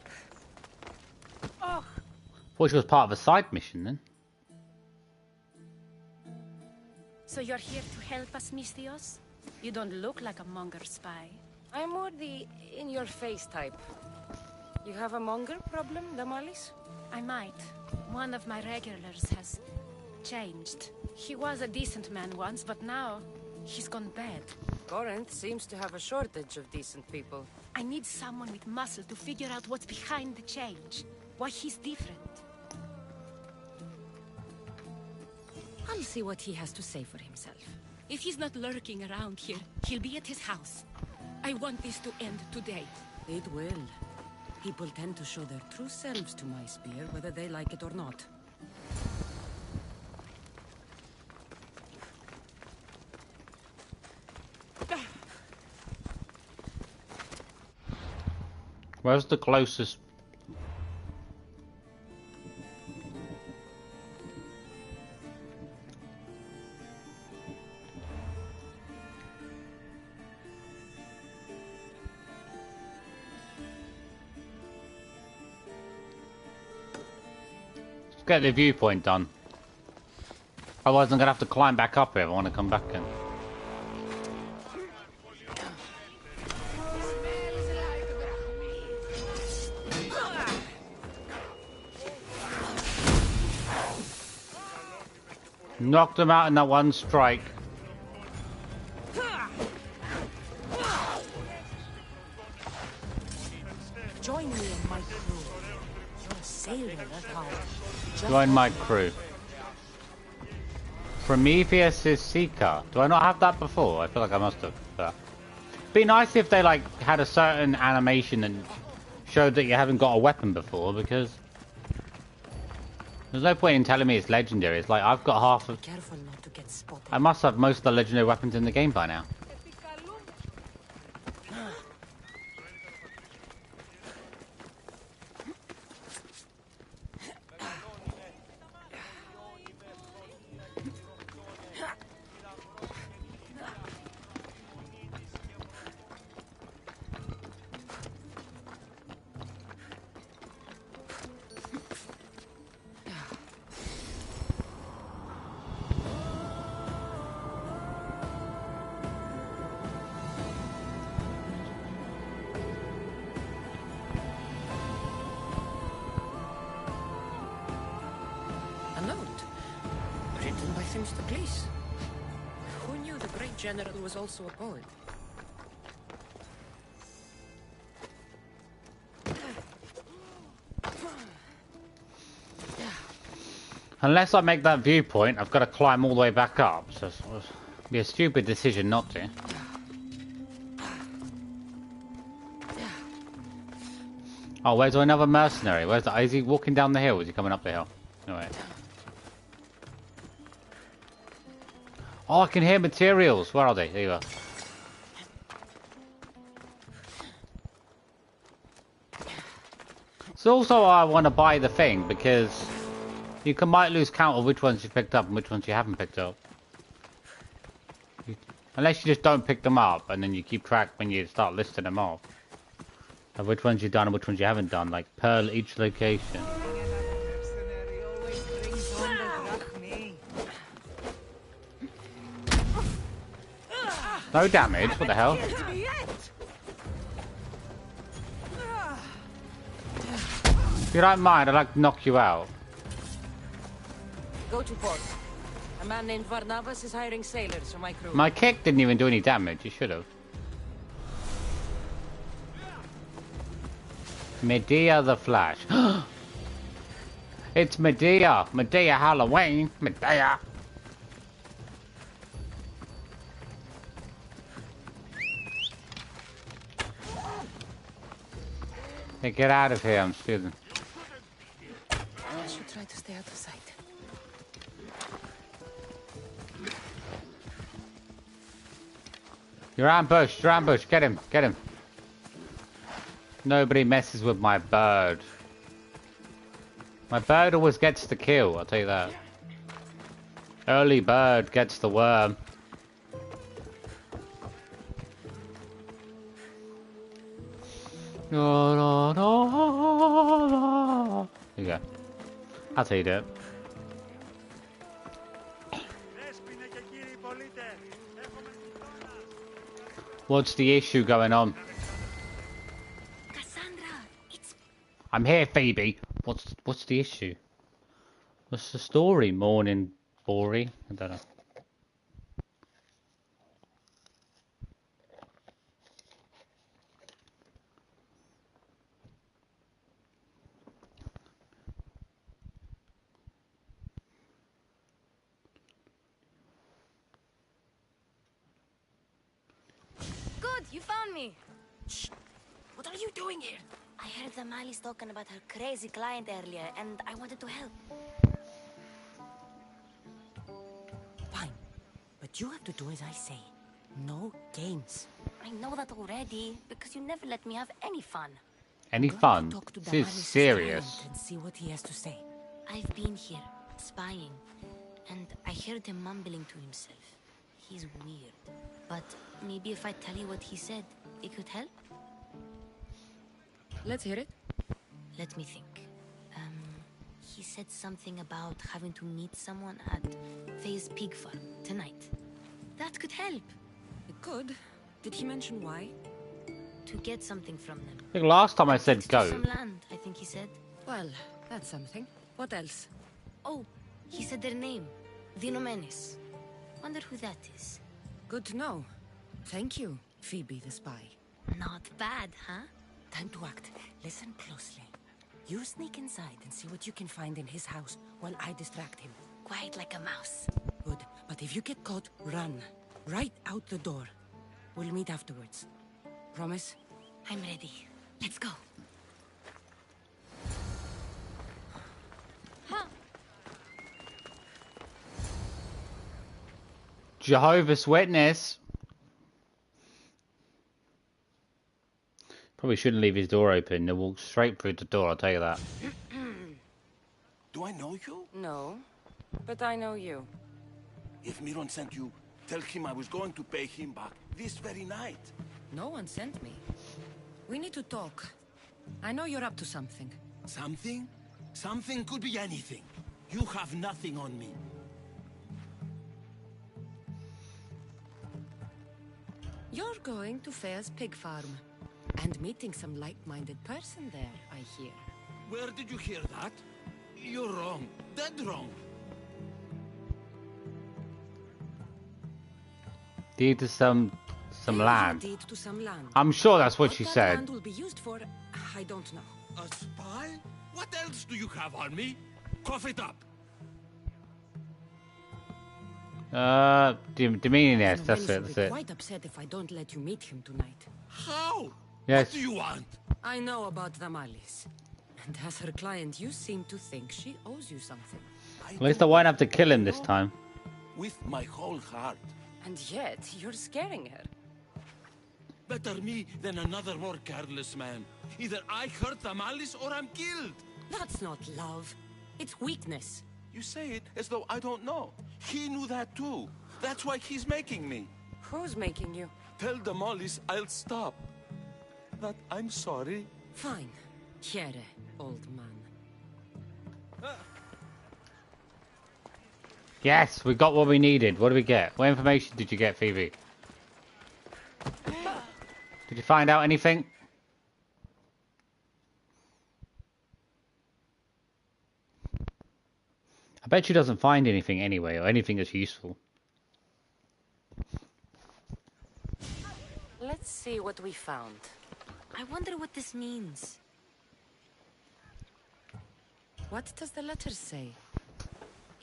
Thought she was part of a side mission then. So you're here to help us, Misthios? You don't look like a monger spy. I'm more the in-your-face type. You have a monger problem, Damalis? I might. One of my regulars has changed. He was a decent man once, but now he's gone bad. Corinth seems to have a shortage of decent people. I need someone with muscle to figure out what's behind the change. Why he's different. I'll see what he has to say for himself. If he's not lurking around here, he'll be at his house. I want this to end today. It will. People tend to show their true selves to my spear, whether they like it or not. Where's the closest? Let's get the viewpoint done. Otherwise I'm gonna have to climb back up here if I want to come back in. Knocked them out in that one strike. Join me in my crew. You're a sailor at heart. Join my crew. Prometheus is Seeker. Do I not have that before? I feel like I must have. Be nice if they like had a certain animation and showed that you haven't got a weapon before, because there's no point in telling me it's legendary. It's like I've got half of. Careful not to get spotted. I must have most of the legendary weapons in the game by now. General was also a poet. Unless I make that viewpoint, I've got to climb all the way back up. So it'd be a stupid decision not to. Oh, where's another mercenary? Where's that? Is he walking down the hill? Or is he coming up the hill? No way. Oh, I can hear materials. Where are they? There you are. So also I want to buy the thing because you might lose count of which ones you picked up and which ones you haven't picked up. Unless you just don't pick them up and then you keep track when you start listing them off of which ones you've done and which ones you haven't done, like per each location. No damage, what the hell? If you don't mind, I'd like to knock you out. Go to port. A man named Varnavas is hiring sailors for my crew. My kick didn't even do any damage, you should have. Medea the Flash. It's Medea! Medea Halloween! Medea! Hey, get out of here, I'm stealing. I should try to stay out of sight. You're ambushed, get him, get him. Nobody messes with my bird. My bird always gets the kill, I'll tell you that. Early bird gets the worm. No, no, no. There you go. That's how you do it. What's the issue going on? Kassandra, it's... I'm here, Phoebe. What's the issue? What's the story? Morning, Bori? I don't know. Good, you found me. Shh! What are you doing here? I heard the Mali's talking about her crazy client earlier, and I wanted to help. Fine. But you have to do as I say. No games. I know that already, because you never let me have any fun. Any fun? This is serious. And see what he has to say. I've been here, spying, and I heard him mumbling to himself. He's weird. But maybe if I tell you what he said, it could help? Let's hear it. Let me think. He said something about having to meet someone at Faye's pig farm tonight. That could help. It could. Did he mention why? To get something from them. I think last time I said It's go. some land, I think he said. Well, that's something. What else? Oh, he said their name. Vinomenes. Wonder who that is. Good to know. Thank you, Phoebe the spy. Not bad, huh? Time to act. Listen closely. You sneak inside and see what you can find in his house while I distract him. Quiet like a mouse. Good. But if you get caught, run. Right out the door. We'll meet afterwards. Promise? I'm ready. Let's go. Huh. Jehovah's Witness. Probably shouldn't leave his door open. They'll walk straight through the door, I'll tell you that. Do I know you? No, but I know you. If Miron sent you, tell him I was going to pay him back this very night. No one sent me. We need to talk. I know you're up to something. Something? Something could be anything. You have nothing on me. You're going to Faye's pig farm. And meeting some like-minded person there, I hear. Where did you hear that? You're wrong. Dead wrong. Deed to some land. Deed to some land. I'm sure that's what she that said. land will be used for, I don't know. A spy? What else do you have on me? Cough it up. Demeaningness, that's it, that's it. Quite upset if I don't let you meet him tonight. How? Yes. What do you want? I know about the Mali's. And as her client, you seem to think she owes you something. At least I won't have to kill him this time. With my whole heart. And yet, you're scaring her. Better me than another more careless man. Either I hurt the Malice or I'm killed. That's not love. It's weakness. You say it as though I don't know. He knew that too. That's why he's making me. Who's making you? Tell the Mollies I'll stop. That I'm sorry. Fine. Chiere, old man. Yes, we got what we needed. What did we get? What information did you get, Phoebe? Did you find out anything? I bet she doesn't find anything anyway, or anything that's useful. Let's see what we found. I wonder what this means. What does the letter say?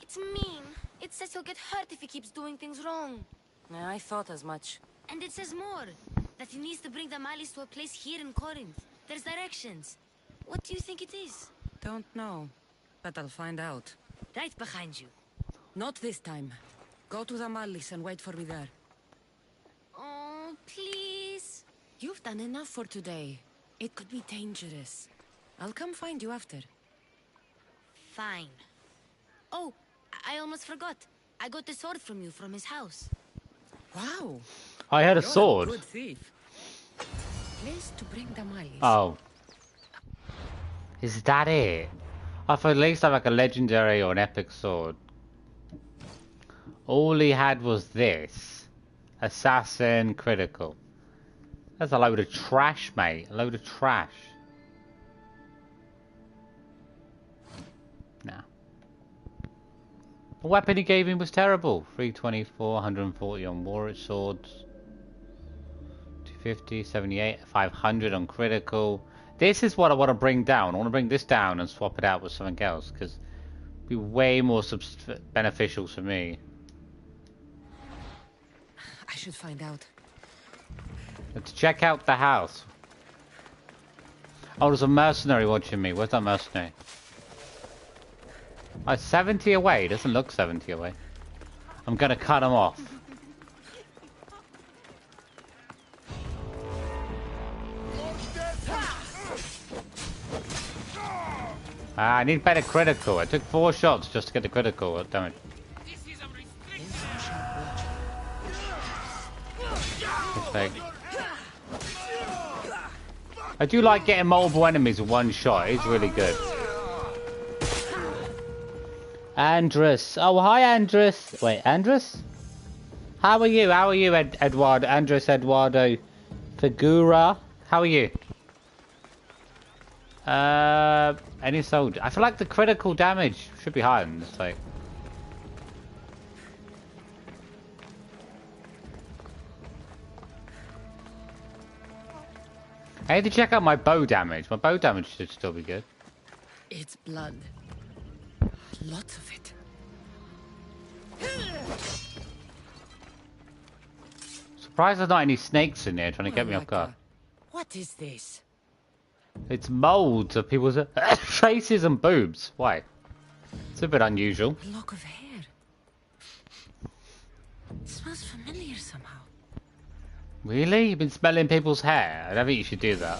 It's mean. It says he'll get hurt if he keeps doing things wrong. I thought as much. And it says more. That he needs to bring the Malice to a place here in Corinth. There's directions. What do you think it is? Don't know. But I'll find out. Right behind you. Not this time. Go to the Malice and wait for me there. Oh, please. You've done enough for today. It could be dangerous. I'll come find you after. Fine. Oh, I almost forgot. I got the sword from you from his house. Wow. I had a You're sword. A good thief. place to bring the malice. Oh. Is that it? I thought at least have like a legendary or an epic sword. All he had was this. Assassin critical. That's a load of trash, mate. A load of trash. Nah. The weapon he gave him was terrible. 324, 140 on war swords. 250, 78, 500 on critical. This is what I want to bring down. I want to bring this down and swap it out with something else, because it'd be way more beneficial for me. I should find out. Let's check out the house. Oh, there's a mercenary watching me. Where's that mercenary? Oh, 70 away. Doesn't look 70 away. I'm gonna cut him off. I need better critical. I took 4 shots just to get the critical damage. I do like getting multiple enemies with one shot. It's really good. Andres. Oh, hi, Andres. Wait, Andres? How are you? How are you, Eduardo? Andres Eduardo Figura. How are you? Any soldier? I feel like the critical damage should be higher than this, like. I need to check out my bow damage. My bow damage should still be good. It's blood. Lots of it. Surprised there's not any snakes in there trying to get me off guard. What is this? It's molds of people's faces and boobs. Why? It's a bit unusual. A lock of hair. It smells familiar somehow. Really? You've been smelling people's hair? I don't think you should do that.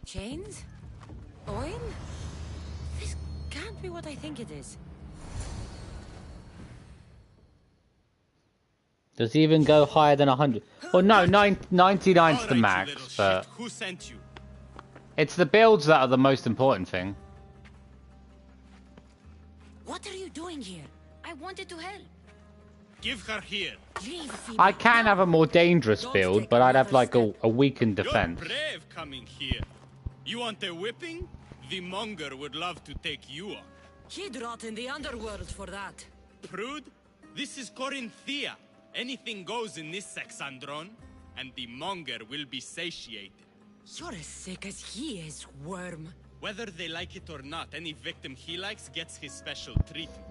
Chains? Oil? This can't be what I think it is. Does he even go higher than 100? Well, no, 99's the max, but Who sent you? it's the builds that are the most important thing. What are you doing here? I wanted to help. Give her here. I can have a more dangerous build, but I'd have like a weakened defense. You're brave coming here. You want a whipping? The monger would love to take you on. He'd rot in the underworld for that. Prude, this is Corinthia. Anything goes in this Kassandra, and the monger will be satiated. You're as sick as he is, worm. Whether they like it or not, any victim he likes gets his special treatment.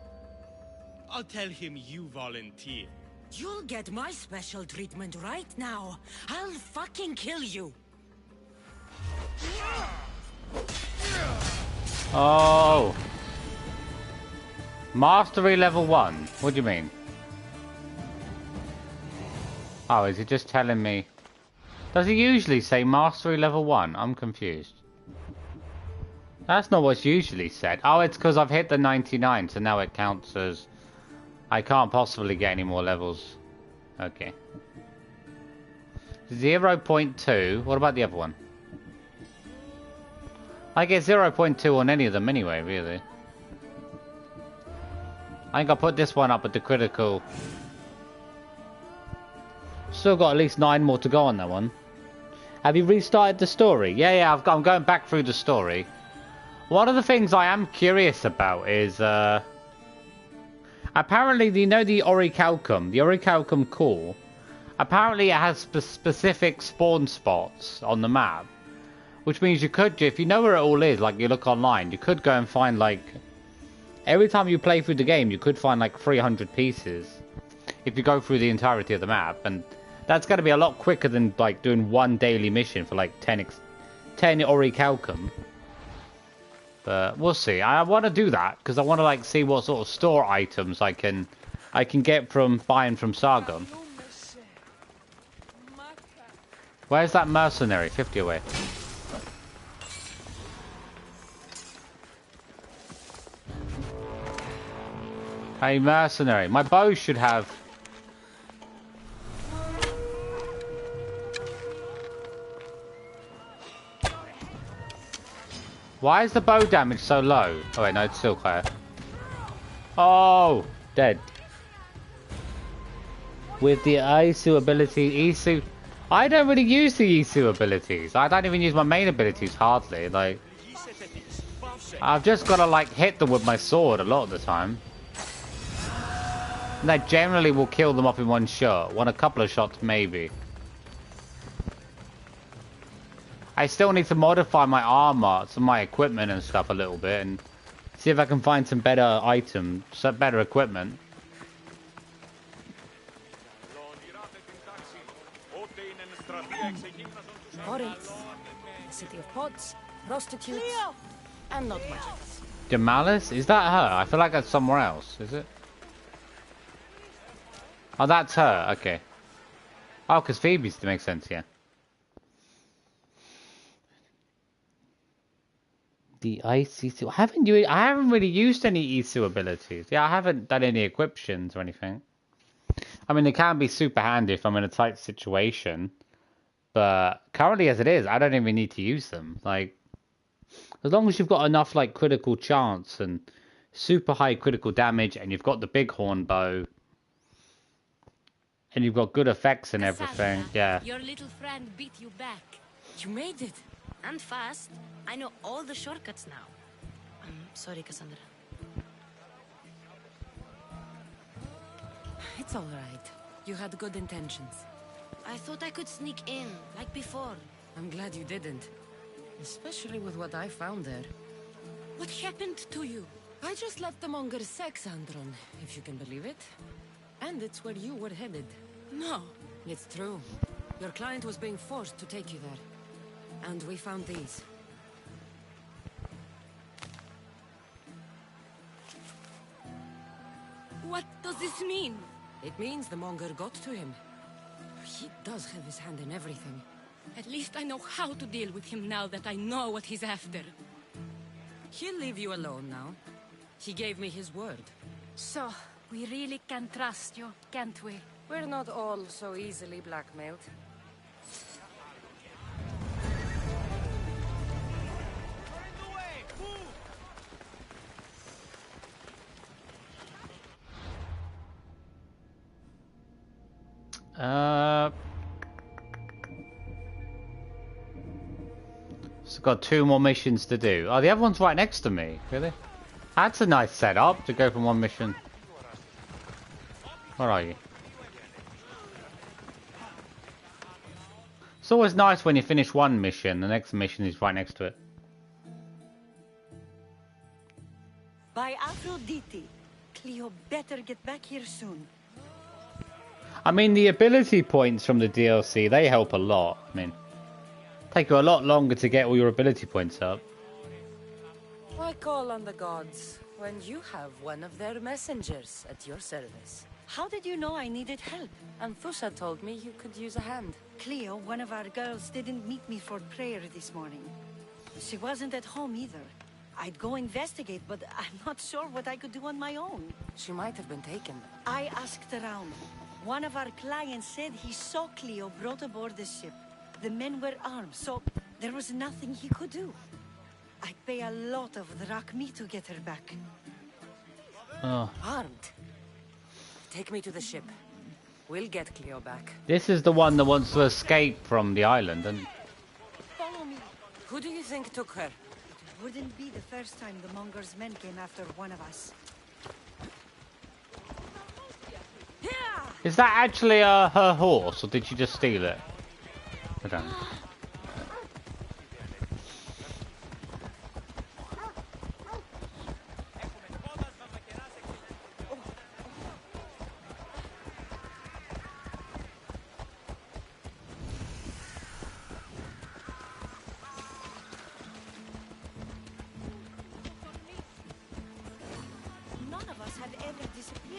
I'll tell him you volunteer. You'll get my special treatment right now. I'll fucking kill you. Oh. Mastery level 1. What do you mean? Oh, is he just telling me? Does he usually say mastery level 1? I'm confused. That's not what's usually said. Oh, it's because I've hit the 99, so now it counts as... I can't possibly get any more levels. Okay. 0.2. What about the other one? I get 0.2 on any of them anyway, really. I think I'll put this one up at the critical. Still got at least 9 more to go on that one. Have you restarted the story? Yeah, I'm going back through the story. One of the things I am curious about is, apparently, you know the Orichalcum core, apparently it has specific spawn spots on the map. Which means you could, if you know where it all is, like you look online, you could go and find like, every time you play through the game, you could find like 300 pieces. If you go through the entirety of the map, and that's going to be a lot quicker than like doing one daily mission for like 10 Orichalcum. But we'll see. I want to do that because I want to like see what sort of store items I can get from buying from Sargon. Where's that mercenary? 50 away. Hey, mercenary. My bow should have... Why is the bow damage so low? Oh wait, no, it's still clear. Oh, dead. With the Isu ability, Isu... I don't really use the Isu abilities. I don't even use my main abilities, hardly. Like, I've just got to, like, hit them with my sword a lot of the time. And that generally will kill them off in one shot. A couple of shots, maybe. I still need to modify my armor, some of my equipment and stuff a little bit, and see if I can find some better items, some better equipment. Corinth, a city of pots, prostitutes, and not much else. Demalis? Is that her? I feel like that's somewhere else, is it? Oh, that's her, okay. Oh, because Phoebe's to make sense, yeah. The Isu. I haven't really used any Isu abilities. Yeah, I haven't done any equiptions or anything. I mean, they can be super handy if I'm in a tight situation. But currently as it is, I don't even need to use them. Like, as long as you've got enough, like, critical chance and super high critical damage, and you've got the bighorn bow, and you've got good effects and everything, Kassandra, yeah. Your little friend beat you back. You made it. And fast. I know all the shortcuts now. I'm sorry, Kassandra. It's all right. You had good intentions. I thought I could sneak in, like before. I'm glad you didn't. Especially with what I found there. What happened to you? I just left the monger's Sexandron, if you can believe it. And it's where you were headed. No. It's true. Your client was being forced to take you there. And we found these. What does this mean? It means the monger got to him. He does have his hand in everything. At least I know how to deal with him now that I know what he's after. He'll leave you alone now. He gave me his word. So, we really can trust you, can't we? We're not all so easily blackmailed. So got 2 more missions to do. Oh, the other one's right next to me. Really? That's a nice setup to go from one mission. Where are you? It's always nice when you finish one mission, the next mission is right next to it. By Aphrodite, Cleo better get back here soon. I mean, the ability points from the DLC, they help a lot. I mean, take you a lot longer to get all your ability points up. Why call on the gods when you have one of their messengers at your service? How did you know I needed help? Anthusha told me you could use a hand. Cleo, one of our girls, didn't meet me for prayer this morning. She wasn't at home either. I'd go investigate, but I'm not sure what I could do on my own. She might have been taken. I asked around. One of our clients said he saw Cleo brought aboard the ship. The men were armed, so there was nothing he could do. I'd pay a lot of drachmi to get her back. Oh. Armed? Take me to the ship. We'll get Cleo back. This is the one that wants to escape from the island, and Follow me. Who do you think took her? It wouldn't be the first time the Monger's men came after one of us. is that actually her horse, or did she just steal it? I don't know. None of us had ever disappeared.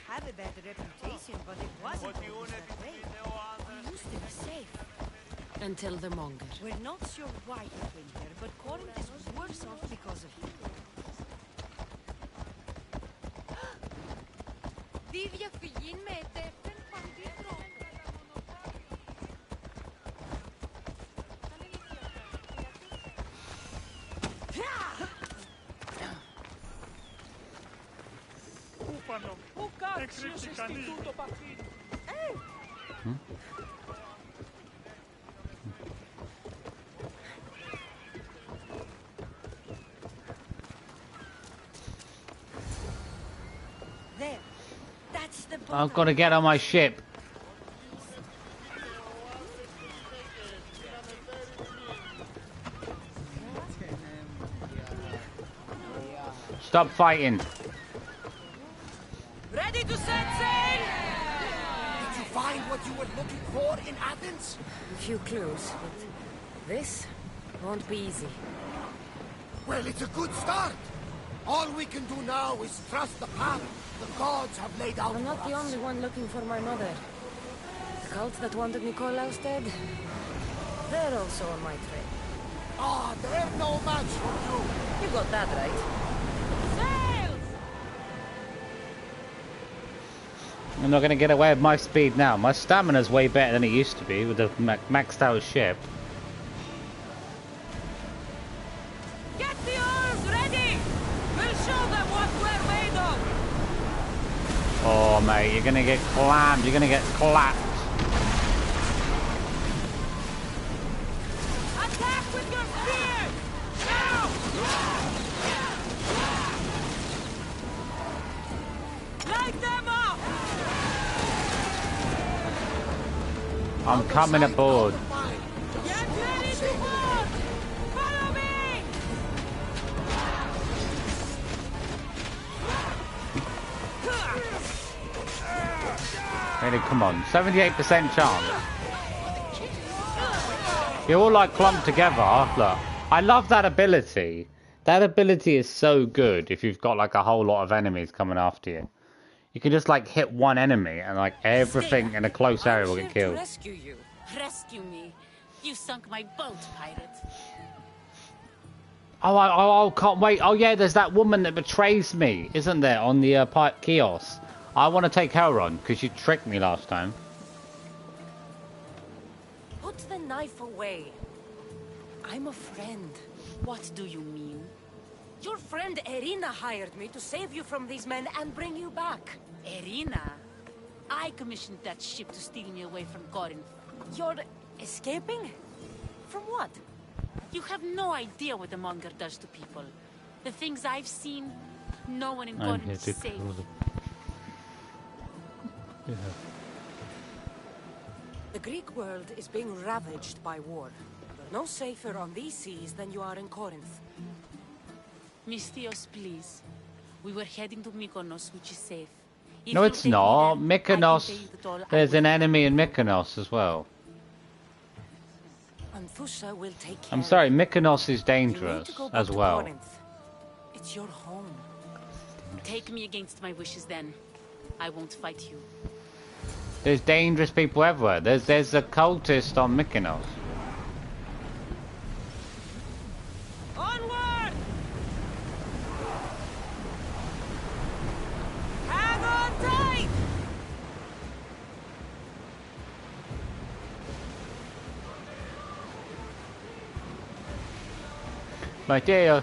had a bad reputation, but it wasn't always that way. We used to be safe. Until the monger. We're not sure why he came here, but Corinth is worse off because of him. Die διαφυγή με ετέφερ παντή τρόπο. Ufano. O Alexios istituto partito. There. That's the boat. I've got to get on my ship. Stop fighting. Ready to set sail! Did you find what you were looking for in Athens? A few clues, but this won't be easy. Well, it's a good start. All we can do now is trust the path the gods have laid out I'm not for the us. only one looking for my mother. The cult that wanted Nikolaos dead, they're also on my trail. Ah, they're no match for you. You got that right. I'm not going to get away with my speed now. My stamina's way better than it used to be with the maxed out ship. Get the oars ready! We'll show them what we're made of! Oh, mate, you're going to get clammed. You're going to get clapped. Attack with your spear! Now! Light them up! I'm coming aboard. Get ready to board! Follow me! Really, come on. 78% chance. You're all like clumped together. Look, I love that ability. That ability is so good if you've got like a whole lot of enemies coming after you. You can just like hit one enemy and like everything in a close area will get killed. Rescue you. Rescue me. You sunk my boat, pirate. Oh, I can't wait. Oh yeah, there's that woman that betrays me, isn't there, on the kiosk? I want to take her on because she tricked me last time. Put the knife away. I'm a friend. What do you mean? Your friend Erina hired me to save you from these men and bring you back. Erina? I commissioned that ship to steal me away from Corinth. You're escaping? From what? You have no idea what the monger does to people. The things I've seen, no one in Corinth is safe. Yeah. The Greek world is being ravaged by war. You're no safer on these seas than you are in Corinth. Misthios, please. We were heading to Mykonos, which is safe. If No, you it's take me not. there, I can Mykonos. pay you the toll I There's will. an enemy in Mykonos as well. Anfusha will take care. I'm sorry, Mykonos is You need dangerous to go back as to well. Corinth. It's your home. Take me against my wishes then. I won't fight you. There's dangerous people everywhere. There's a cultist on Mykonos. Onward! Hang on tight! My dear,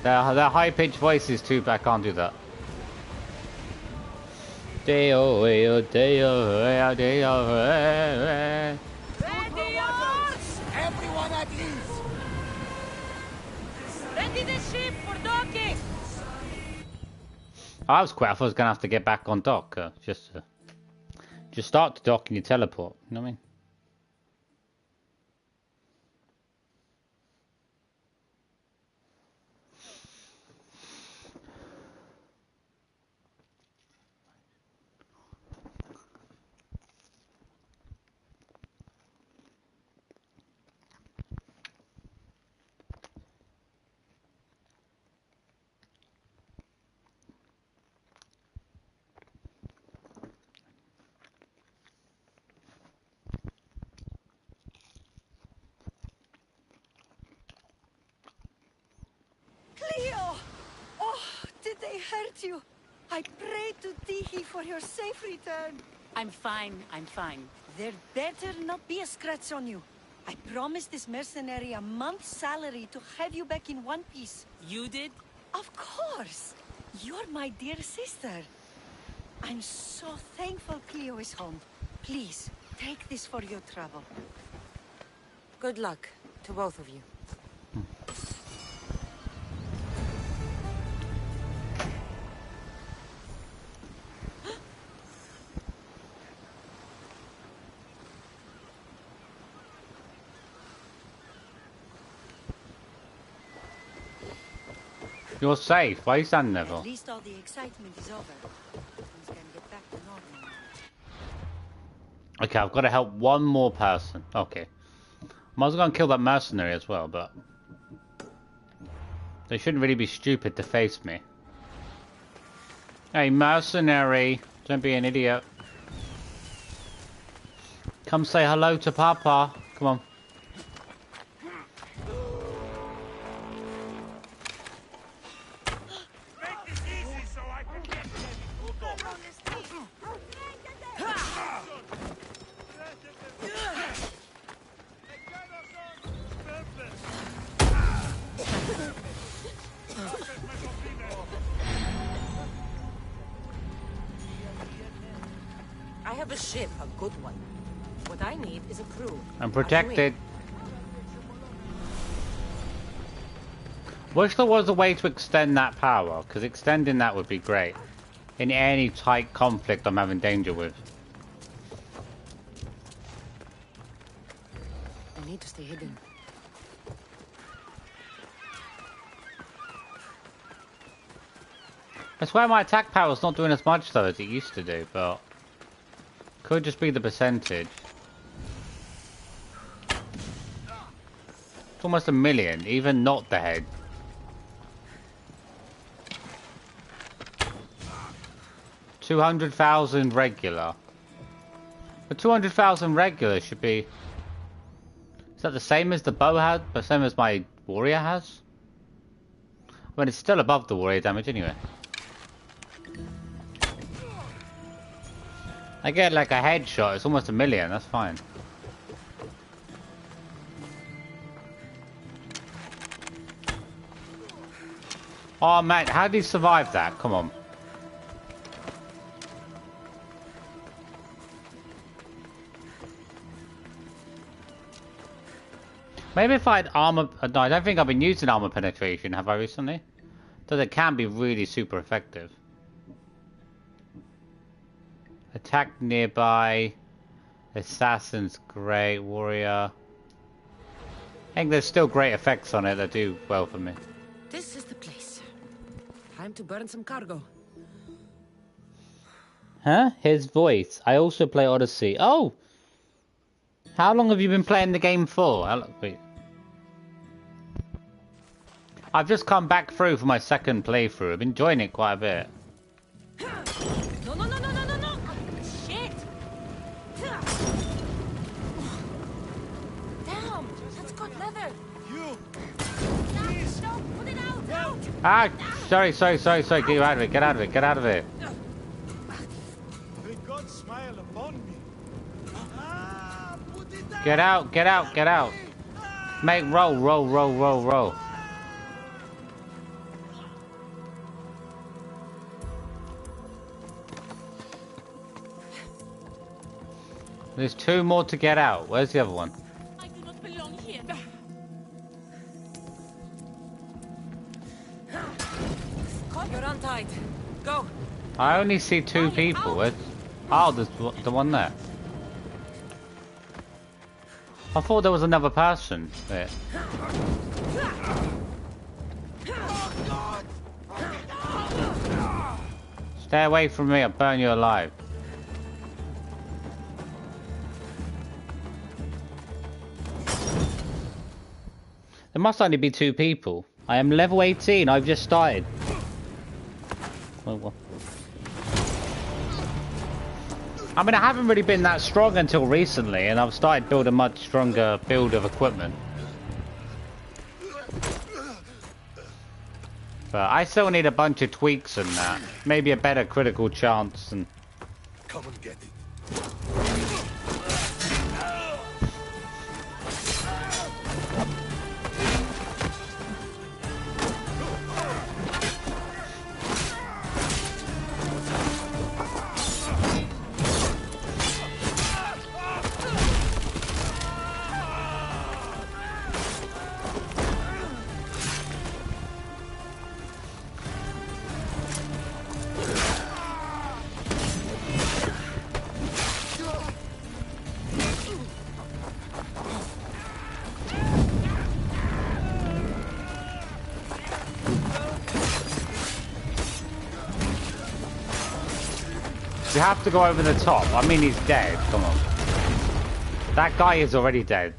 the high-pitched voice is too bad. I can't do that. Deo, deo, deo, Ready yours! Everyone at ease. Ready the ship for docking! I was quite. I thought I was gonna have to get back on dock. Just start to dock and you teleport. You know what I mean? hurt you. I pray to Tihi for your safe return. I'm fine, I'm fine. There better not be a scratch on you. I promised this mercenary a month's salary to have you back in one piece. You did? Of course! You're my dear sister. I'm so thankful Cleo is home. Please, take this for your trouble. Good luck to both of you. You're safe. Why are you standing there for? At least all the excitement is over. Things can get back to normal. Okay, I've got to help one more person. Okay. Might as well go and kill that mercenary as well, but... they shouldn't really be stupid to face me. Hey, mercenary! Don't be an idiot. Come say hello to Papa. Come on. I have a ship, a good one. What I need is a crew. I'm protected. Wish there was a way to extend that power, because extending that would be great. In any tight conflict I'm having danger with. I need to stay hidden. I swear my attack power's not doing as much though as it used to do, but... could just be the percentage. It's almost 1 million, even not the head. 200,000 regular. But 200,000 regular should be... is that the same as the bow had? The same as my warrior has? I mean, it's still above the warrior damage anyway. I get like a headshot, it's almost 1 million, that's fine. Oh man, how did he survive that? Come on. Maybe if I had armor... no, I don't think I've been using armor penetration, have I recently? Though it can be really super effective. Attack nearby. Assassins, great. Warrior. I think there's still great effects on it that do well for me. This is the place. Time to burn some cargo. Huh? His voice. I also play Odyssey. Oh! How long have you been playing the game for? Wait. I've just come back through for my second playthrough. I've been enjoying it quite a bit. No, no, no, no, no, no, no! Shit! Damn! That's good leather! You! Please! Don't put it out! Ah! Sorry. Get you out of it. Get out of it. Get out of it. May God smile upon me. Ah, put it down. Get out. Make roll. There's 2 more to get out. Where's the other one? I do not belong here. You're untied. Go! I only see 2 people. Where's... oh, there's the one there. I thought there was another person there. Stay away from me, I'll burn you alive. There must only be 2 people. I am level 18, I've just started. Oh, well. I mean, I haven't really been that strong until recently, and I've started building a much stronger build of equipment. But I still need a bunch of tweaks and that. Maybe a better critical chance and... Come and get it. You have to go over the top. I mean, he's dead. Come on. That guy is already dead.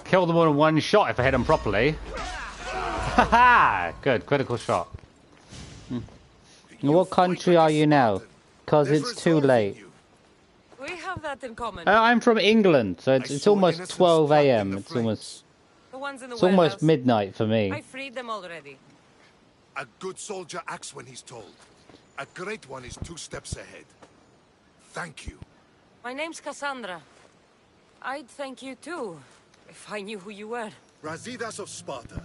Kill them all in one shot if I hit them properly. Haha! Good, critical shot. What country are you now? Because it's too late. We have that in common. I'm from England, so it's almost 12 a.m. It's almost The ones in the it's almost warehouse. midnight for me. I freed them already. A good soldier acts when he's told. A great one is 2 steps ahead. Thank you. My name's Kassandra. I'd thank you too, if I knew who you were. Razidas of Sparta.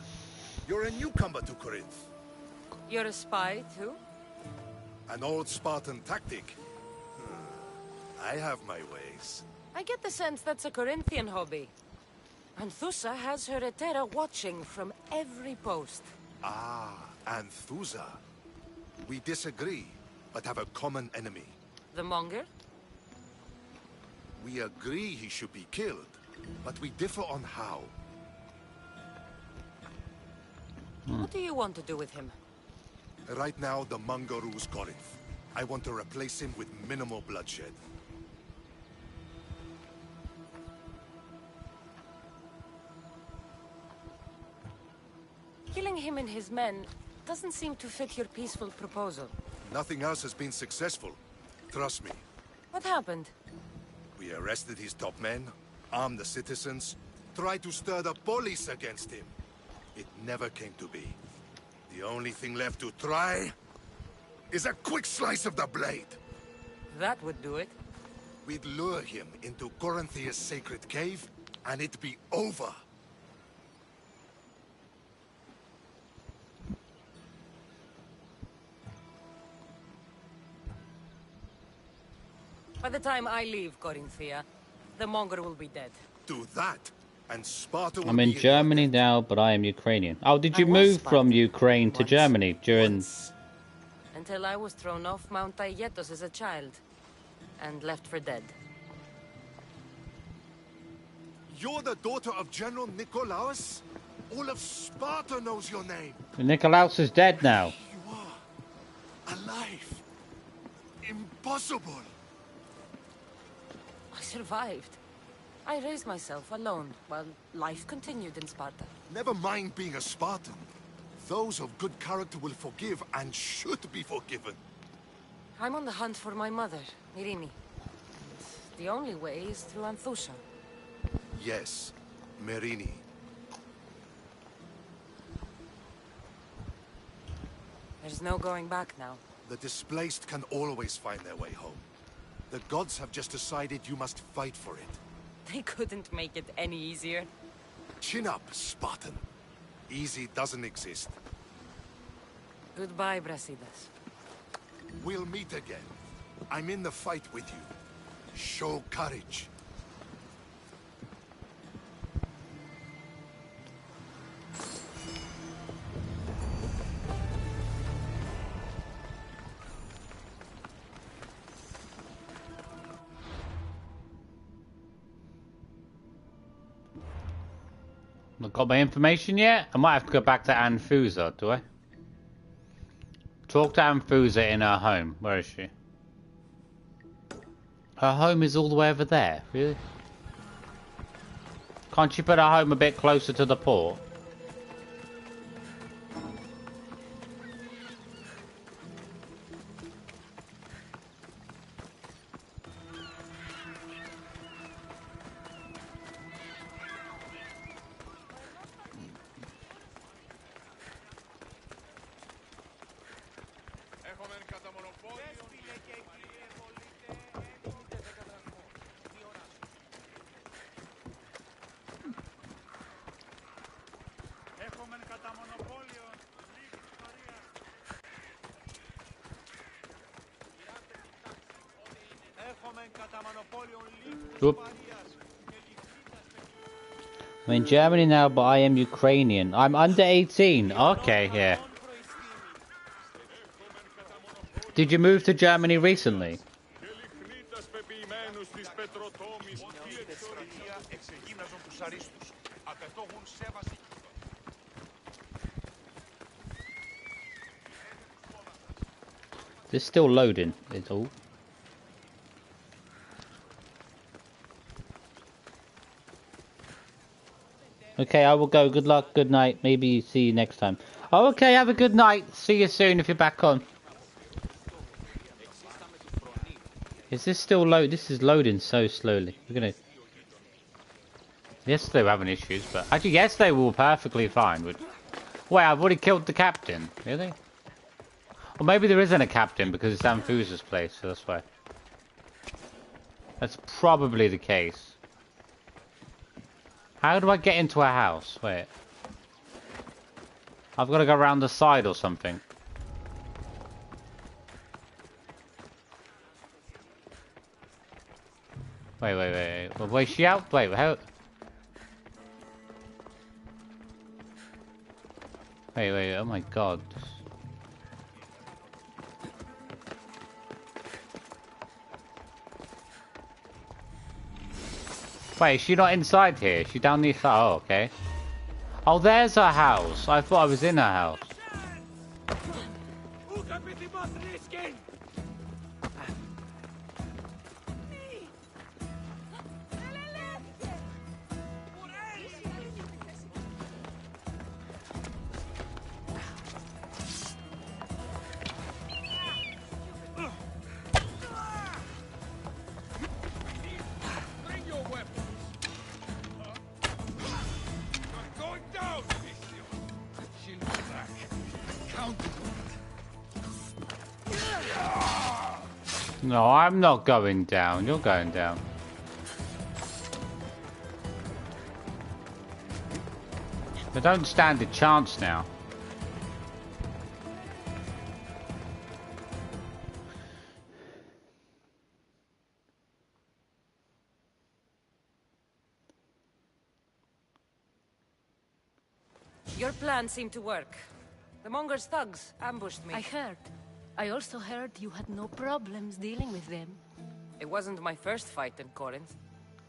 You're a newcomer to Corinth. You're a spy too? An old Spartan tactic. I have my ways. I get the sense that's a Corinthian hobby. Anthusa has her Etera watching from every post. Ah, Anthusa. We disagree, but have a common enemy. The Monger? We agree he should be killed, but we differ on how. What do you want to do with him? Right now, the Monger rules Corinth. I want to replace him with minimal bloodshed. Killing him and his men doesn't seem to fit your peaceful proposal. Nothing else has been successful. Trust me. What happened? We arrested his top men, armed the citizens, tried to stir the police against him. It never came to be. The only thing left to try is a quick slice of the blade. That would do it. We'd lure him into Corinthia's sacred cave, and it'd be over. By the time I leave Corinthia, the Monger will be dead. Do that, and Sparta will I'm in be Germany now, but I am Ukrainian. Oh, did you I was move from Spartan Ukraine to once. Germany during... Until I was thrown off Mount Aietos as a child, and left for dead. You're the daughter of General Nikolaos? All of Sparta knows your name. Nikolaos is dead now. You are alive. Impossible. I survived. I raised myself alone, while life continued in Sparta. Never mind being a Spartan. Those of good character will forgive and should be forgiven. I'm on the hunt for my mother, Myrini. The only way is through Anthusa. Yes, Merini. There's no going back now. The displaced can always find their way home. The gods have just decided you must fight for it. They couldn't make it any easier. Chin up, Spartan. Easy doesn't exist. Goodbye, Brasidas. We'll meet again. I'm in the fight with you. Show courage. Not got my information yet? I might have to go back to Anthusa, do I? Talk to Anthusa in her home. Where is she? Her home is all the way over there, really? Can't she put her home a bit closer to the port? Oop. I'm in Germany now, but I am Ukrainian. I'm under 18. Okay, yeah. Did you move to Germany recently? It's still loading, it's all. Okay, I will go. Good luck, good night. Maybe see you next time. Oh, okay, have a good night. See you soon if you're back on. Is this still load? This is loading so slowly. We're gonna... Yesterday we were having issues, but... Actually, yesterday we were perfectly fine. Wait, I've already killed the captain. Really? Or maybe there isn't a captain because it's Amphusa's place, so that's why. That's probably the case. How do I get into a house? Wait. I've got to go around the side or something. Wait. Well, wait, she out? Wait, how? Wait, oh my god. Wait, is she not inside here? Is she down the side? Oh, okay. Oh, there's her house. I thought I was in her house. No, I'm not going down. You're going down. They don't stand a chance now. Your plan seemed to work. The Monger's thugs ambushed me. I heard. I also heard you had no problems dealing with them. It wasn't my first fight in Corinth.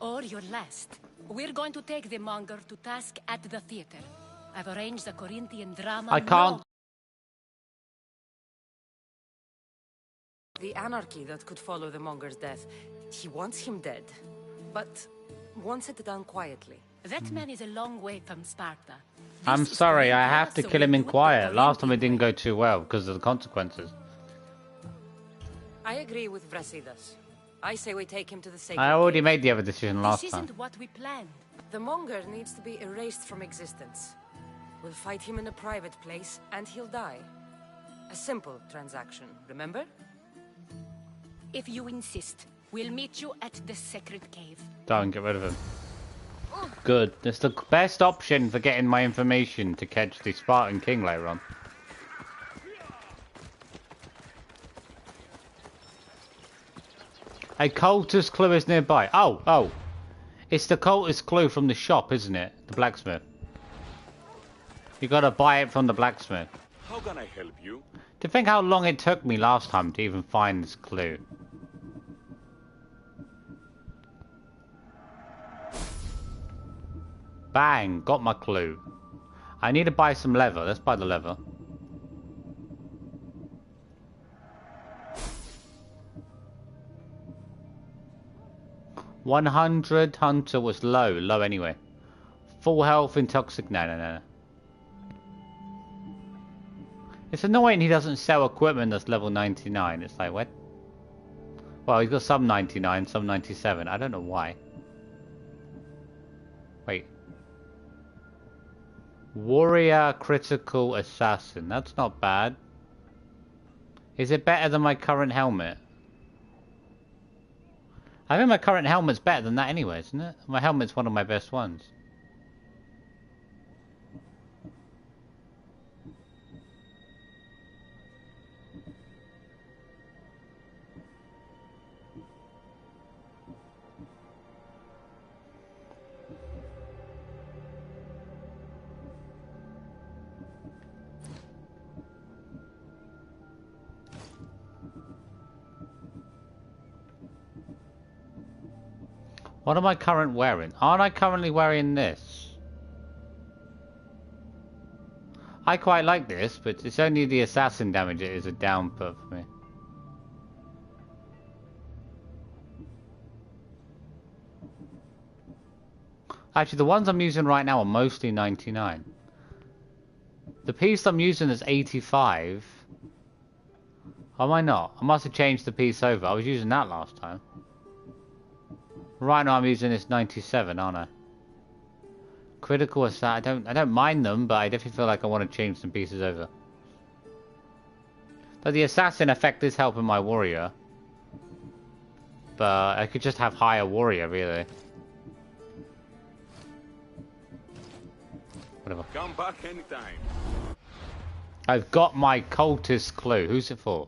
Or your last. We're going to take the Monger to task at the theater. I've arranged a Corinthian drama. I can't. The anarchy that could follow the Monger's death. He wants him dead. But wants it done quietly. That man is a long way from Sparta. I'm sorry, I have to kill him in quiet. Last time it didn't go too well because of the consequences. I agree with Brasidas. I say we take him to the sacred I already cave. made the other decision last This time. isn't what we planned. The Monger needs to be erased from existence. We'll fight him in a private place, and he'll die. A simple transaction, remember? If you insist, we'll meet you at the sacred cave. Don't get rid of him. Good. That's the best option for getting my information to catch the Spartan king later on. A cultist clue is nearby. Oh. It's the cultist clue from the shop, isn't it? The blacksmith. You gotta buy it from the blacksmith. How can I help you? Do you think how long it took me last time to even find this clue? Bang, got my clue. I need to buy some leather. Let's buy the leather. $100 hunter was low anyway. Full health intoxic. No. It's annoying he doesn't sell equipment that's level 99. It's like, what? Well, he's got some 99, some 97. I don't know why. Wait. Warrior critical assassin. That's not bad. Is it better than my current helmet? I think my current helmet's better than that anyway, isn't it? My helmet's one of my best ones. What am I currently wearing? Aren't I currently wearing this? I quite like this, but it's only the assassin damage that is a down put for me. Actually, the ones I'm using right now are mostly 99. The piece I'm using is 85. Am I not? I must have changed the piece over. I was using that last time. Right now I'm using this 97, aren't I? Critical assassin. I don't mind them, but I definitely feel like I want to change some pieces over. But the assassin effect is helping my warrior. But I could just have higher warrior, really. Whatever. Come back anytime. I've got my cultist clue. Who's it for?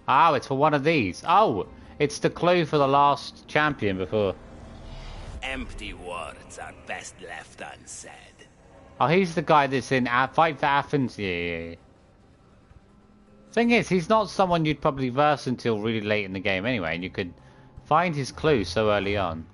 Oh, it's for one of these. Oh! It's the clue for the last champion before. Empty words are best left unsaid. Oh, he's the guy that's in Fight for Athens. Yeah. Thing is, he's not someone you'd probably verse until really late in the game anyway, and you could find his clue so early on.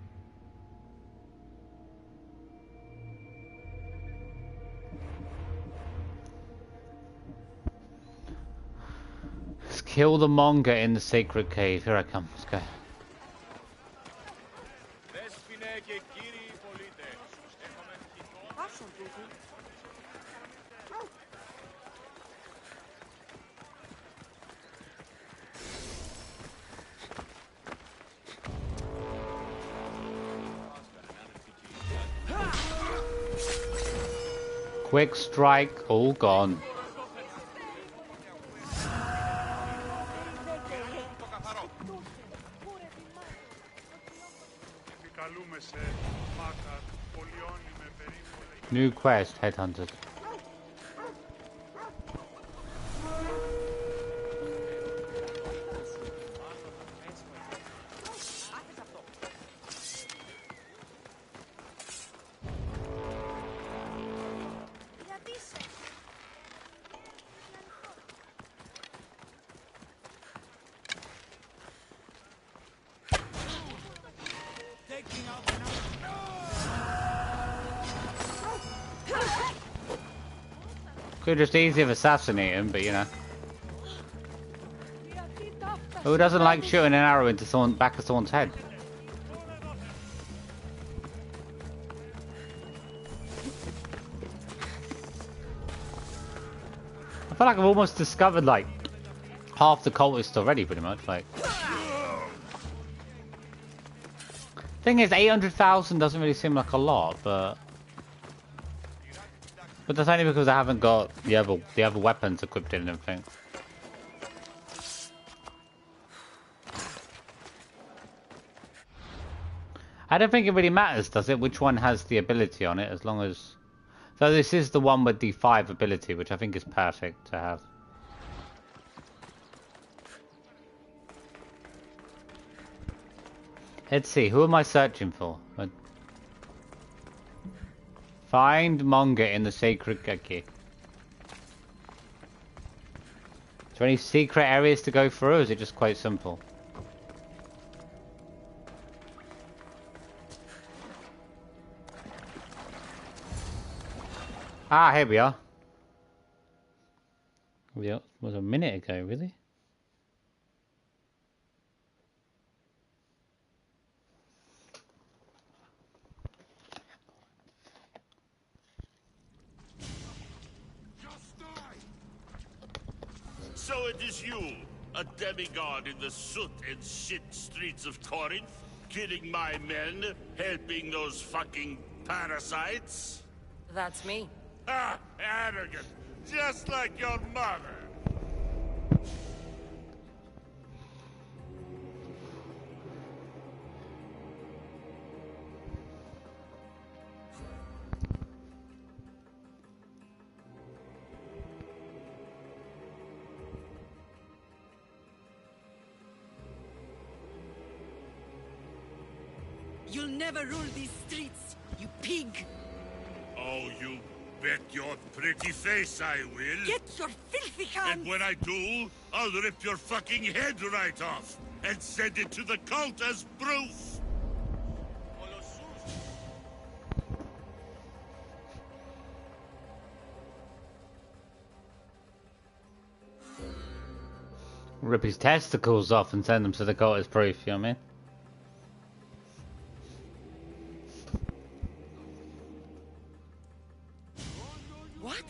Let's kill the monger in the sacred cave. Here I come. Let's go. Quick strike, all gone. New quest, headhunters. Could just easy have assassinated him, but you know. Who doesn't like shooting an arrow into someone back of someone's head? I feel like I've almost discovered like half the cultists already, pretty much. Like, thing is, 800,000 doesn't really seem like a lot, but that's only because I haven't got the other weapons equipped in and everything. I don't think it really matters, does it, which one has the ability on it, as long as... So this is the one with the 5 ability, which I think is perfect to have. Let's see, who am I searching for? Find Monger in the sacred cave. Is there any secret areas to go through, or is it just quite simple? Ah, here we are. Yeah, it was a minute ago, really? So it is you, a demigod in the soot and shit streets of Corinth, killing my men, helping those fucking parasites? That's me. Ah, arrogant, just like your mother. You'll never rule these streets, you pig! Oh, you bet your pretty face I will. Get your filthy hands! And when I do, I'll rip your fucking head right off and send it to the cult as proof. Rip his testicles off and send them to the cult as proof, you know what I mean? What?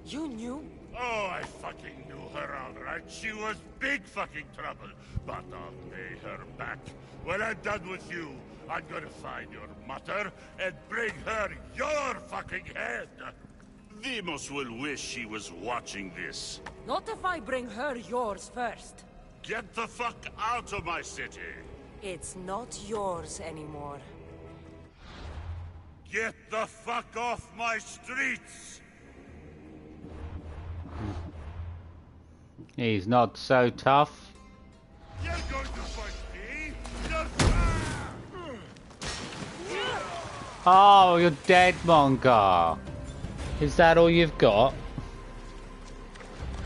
You knew? Oh, I fucking knew her alright. She was big fucking trouble. But I'll pay her back. When I'm done with you, I'm gonna find your mother and bring her your fucking head. Demos will wish she was watching this. Not if I bring her yours first. Get the fuck out of my city. It's not yours anymore. Get the fuck off my streets. He's not so tough. You're going to fight me? Oh, you're dead, Monka. Is that all you've got?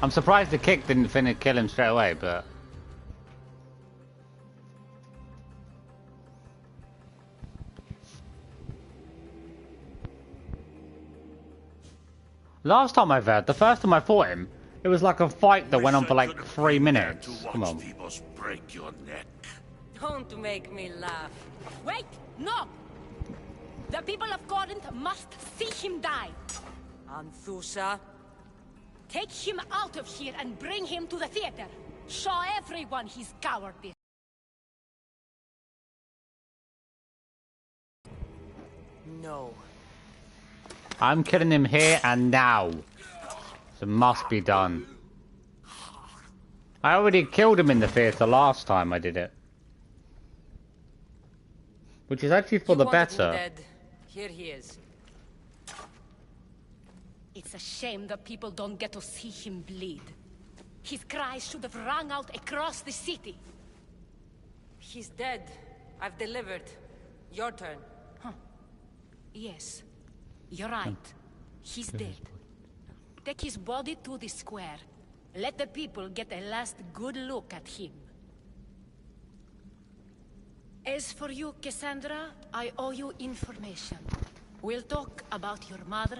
I'm surprised the kick didn't kill him straight away, but... Last time I've heard, the first time I fought him, it was like a fight that went on for like 3 minutes. Come on. Break your neck. Don't make me laugh. Wait! No! The people of Corinth must see him die. Anthusa, take him out of here and bring him to the theater. Show everyone he's cowardice. No. I'm killing him here and now. So it must be done. I already killed him in the theater last time I did it. Which is actually for the better. Dead. Here he is. It's a shame that people don't get to see him bleed. His cries should have rung out across the city. He's dead. I've delivered. Your turn. Huh. Yes. You're right. He's dead. Take his body to the square. Let the people get a last good look at him. As for you, Kassandra, I owe you information. We'll talk about your mother,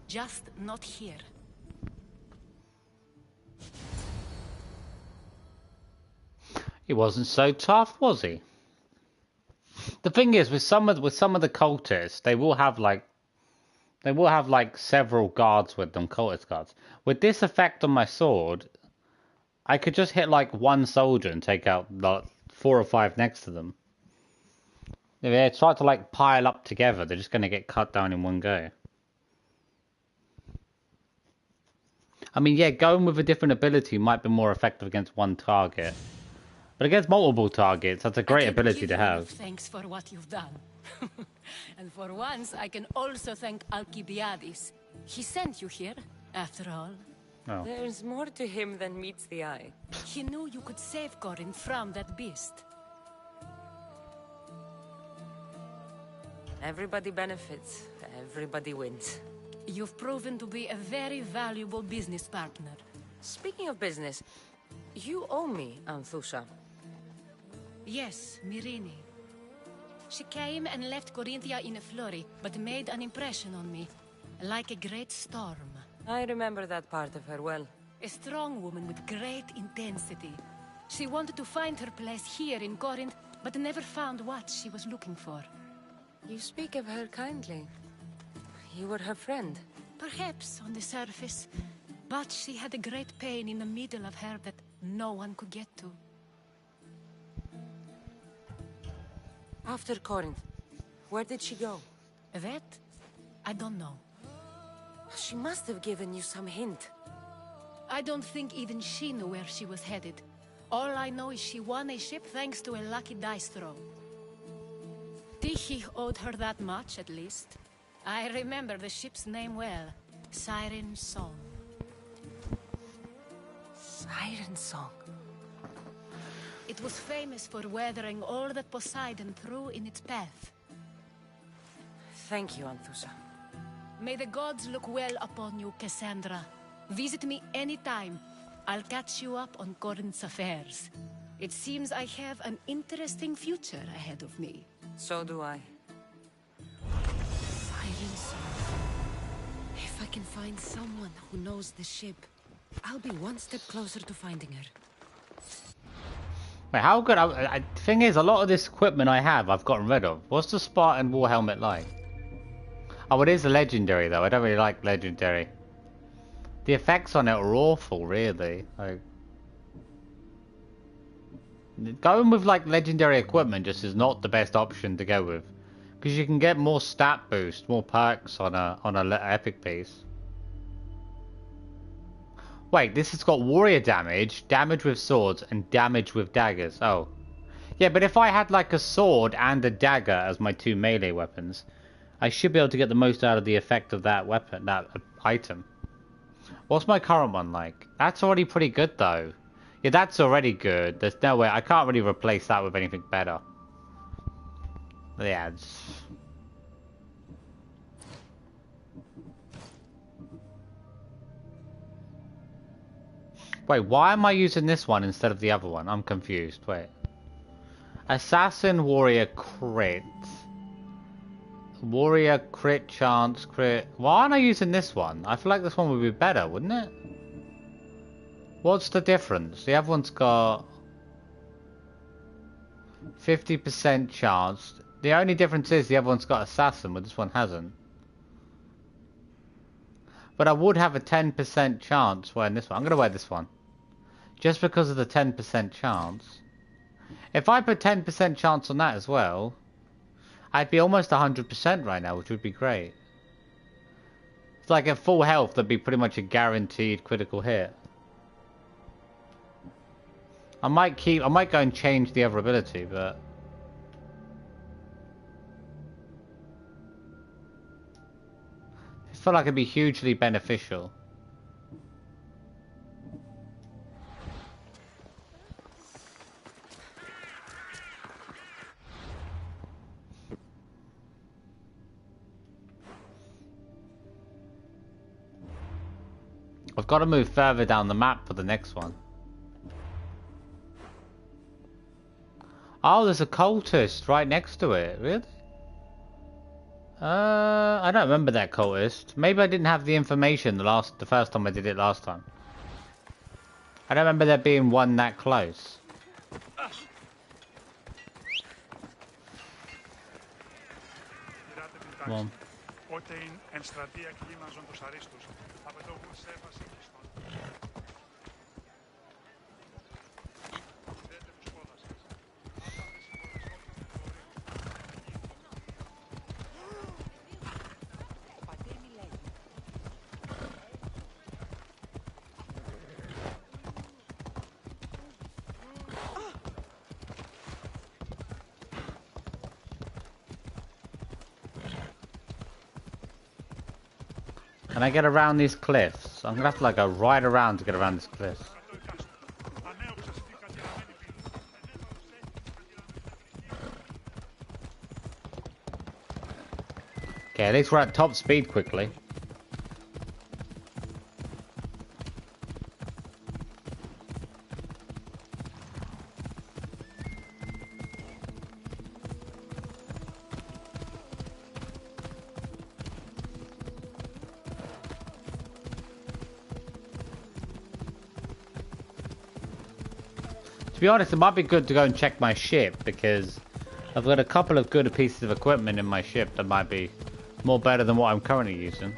just not here. He wasn't so tough, was he? The thing is, with some of the cultists, they will have like several guards with them, cultist guards. With this effect on my sword, I could just hit like one soldier and take out like 4 or 5 next to them. If they try to like pile up together, they're just going to get cut down in one go. I mean, yeah, going with a different ability might be more effective against one target. But against multiple targets, that's a great ability to have. Thanks for what you've done. And for once, I can also thank Alcibiades. He sent you here, after all. Oh. There's more to him than meets the eye. He knew you could save Corinth from that beast. Everybody benefits. Everybody wins. You've proven to be a very valuable business partner. Speaking of business, you owe me, Anthusa. Yes, Myrine. She came and left Corinthia in a flurry, but made an impression on me. Like a great storm. I remember that part of her well. A strong woman with great intensity. She wanted to find her place here in Corinth, but never found what she was looking for. You speak of her kindly. You were her friend. Perhaps on the surface, but she had a great pain in the middle of her that no one could get to. After Corinth, where did she go? That? I don't know. She must have given you some hint. I don't think even she knew where she was headed. All I know is she won a ship thanks to a lucky dice throw. Tyche owed her that much, at least. I remember the ship's name well. Siren Song. Siren Song. It was famous for weathering all that Poseidon threw in its path. Thank you, Anthusa. May the gods look well upon you, Kassandra. Visit me anytime. I'll catch you up on Corinth's affairs. It seems I have an interesting future ahead of me. So do I. Silence. If I can find someone who knows the ship, I'll be one step closer to finding her. Wait, how good? Thing is, a lot of this equipment I have, I've gotten rid of. What's the Spartan war helmet like? Oh, it is a legendary though. I don't really like legendary. The effects on it are awful, really. Like, going with like legendary equipment just is not the best option to go with, because you can get more stat boost, more perks on a epic piece. Wait, this has got warrior damage, damage with swords, and damage with daggers. Oh, yeah, but if I had like a sword and a dagger as my two melee weapons, I should be able to get the most out of the effect of that weapon, that item. What's my current one like? That's already pretty good though. Yeah, that's already good. There's no way. I can't really replace that with anything better. Yeah. Wait, why am I using this one instead of the other one? I'm confused. Wait. Assassin Warrior Crit. Warrior Crit Chance Crit. Why aren't I using this one? I feel like this one would be better, wouldn't it? What's the difference? The other one's got 50% chance. The only difference is the other one's got Assassin, but this one hasn't. But I would have a 10% chance wearing this one. I'm going to wear this one. Just because of the 10% chance. If I put 10% chance on that as well, I'd be almost 100% right now, which would be great. It's like at full health, that'd be pretty much a guaranteed critical hit. I might go and change the other ability, but I feel like it'd be hugely beneficial. I've got to move further down the map for the next one. Oh, there's a cultist right next to it. Really? I don't remember that cultist. Maybe I didn't have the information the first time I did it last time. I don't remember there being one that close. Come on. Can I get around these cliffs? I'm gonna have to like go right around to get around this cliff. Okay, at least we're at top speed quickly. To be honest, it might be good to go and check my ship, because I've got a couple of good pieces of equipment in my ship that might be more better than what I'm currently using.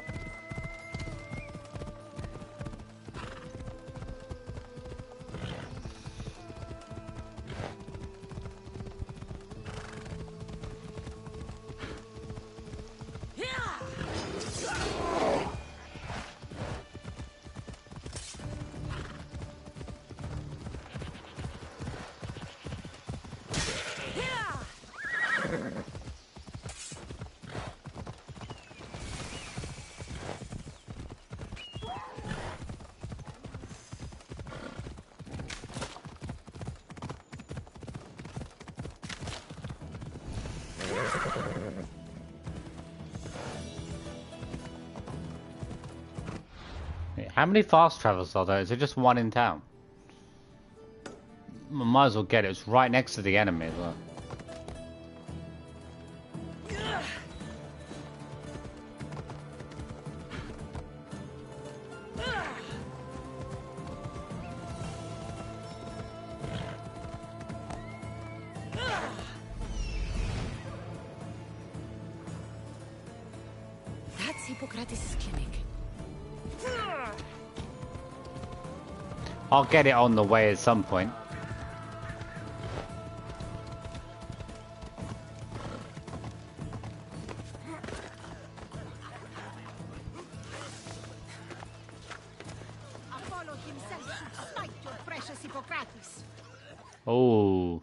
How many fast travels are there? Is it just one in town? Might as well get it. It's right next to the enemy as well. That's Hippocrates' clinic. I'll get it on the way at some point. Apollo himself should smite your precious Hippocrates. Oh.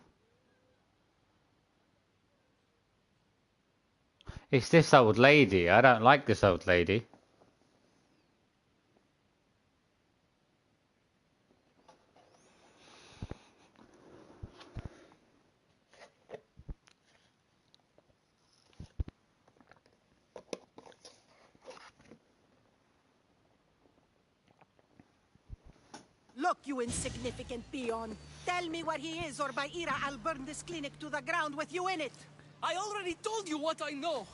It's this old lady. I don't like this old lady. Look, you insignificant peon. Tell me where he is, or by Ira, I'll burn this clinic to the ground with you in it. I already told you what I know.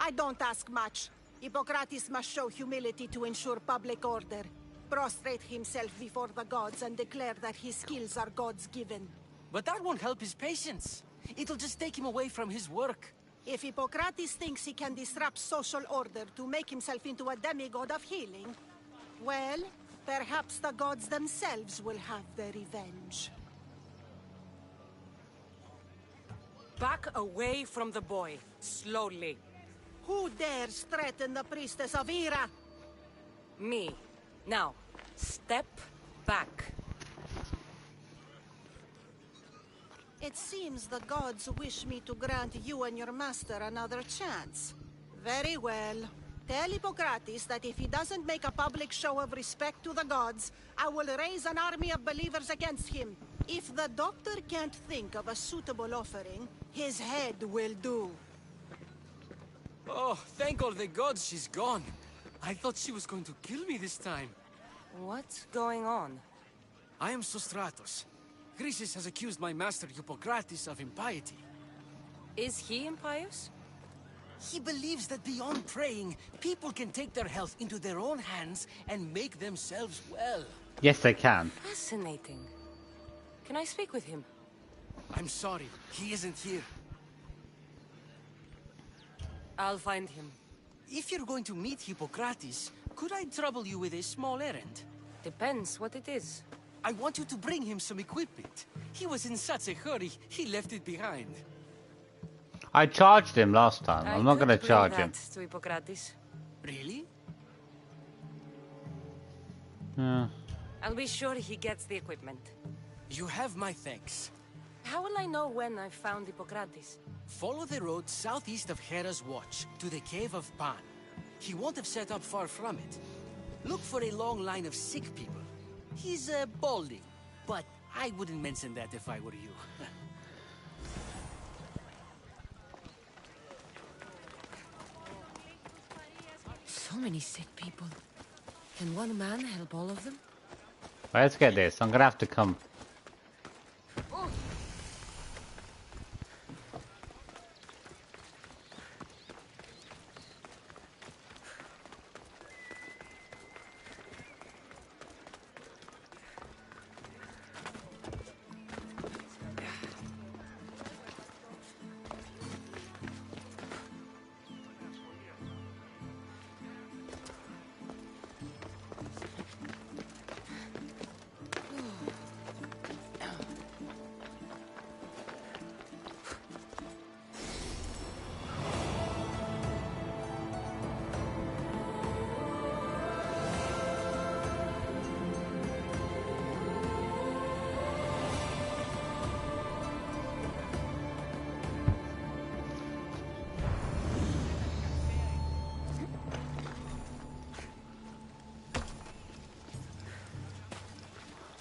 I don't ask much. Hippocrates must show humility to ensure public order. Prostrate himself before the gods and declare that his skills are gods-given. But that won't help his patience. It'll just take him away from his work. If Hippocrates thinks he can disrupt social order to make himself into a demigod of healing, well, perhaps the gods themselves will have their revenge. Back away from the boy, slowly. Who dares threaten the priestess of Ira? Me. Now, step back. It seems the gods wish me to grant you and your master another chance. Very well. Tell Hippocrates that if he doesn't make a public show of respect to the gods, I will raise an army of believers against him. If the doctor can't think of a suitable offering, his head will do. Oh, thank all the gods she's gone. I thought she was going to kill me this time. What's going on? I am Sostratos. Chrysis has accused my master Hippocrates of impiety. Is he impious? He believes that beyond praying, people can take their health into their own hands and make themselves well. Yes, they can. Fascinating. Can I speak with him? I'm sorry, he isn't here. I'll find him. If you're going to meet Hippocrates, could I trouble you with a small errand? Depends what it is. I want you to bring him some equipment. He was in such a hurry, he left it behind. I charged him last time. I'm not going to charge him. To Hippocrates. Really? Yeah. I'll be sure he gets the equipment. You have my thanks. How will I know when I've found Hippocrates? Follow the road southeast of Hera's Watch to the Cave of Pan. He won't have set up far from it. Look for a long line of sick people. He's balding, but I wouldn't mention that if I were you. So many sick people. Can one man help all of them? Well, let's get this. I'm going to have to come.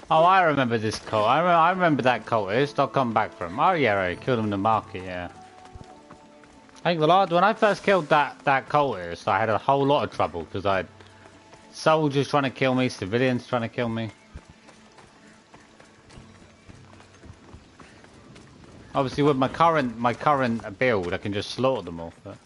Oh, I remember this cult. I remember that cultist. I'll come back from. Oh yeah, I killed him in the market. Yeah. I think when I first killed that cultist, I had a whole lot of trouble because Soldiers trying to kill me, civilians trying to kill me. Obviously with my current build I can just slaughter them all, but...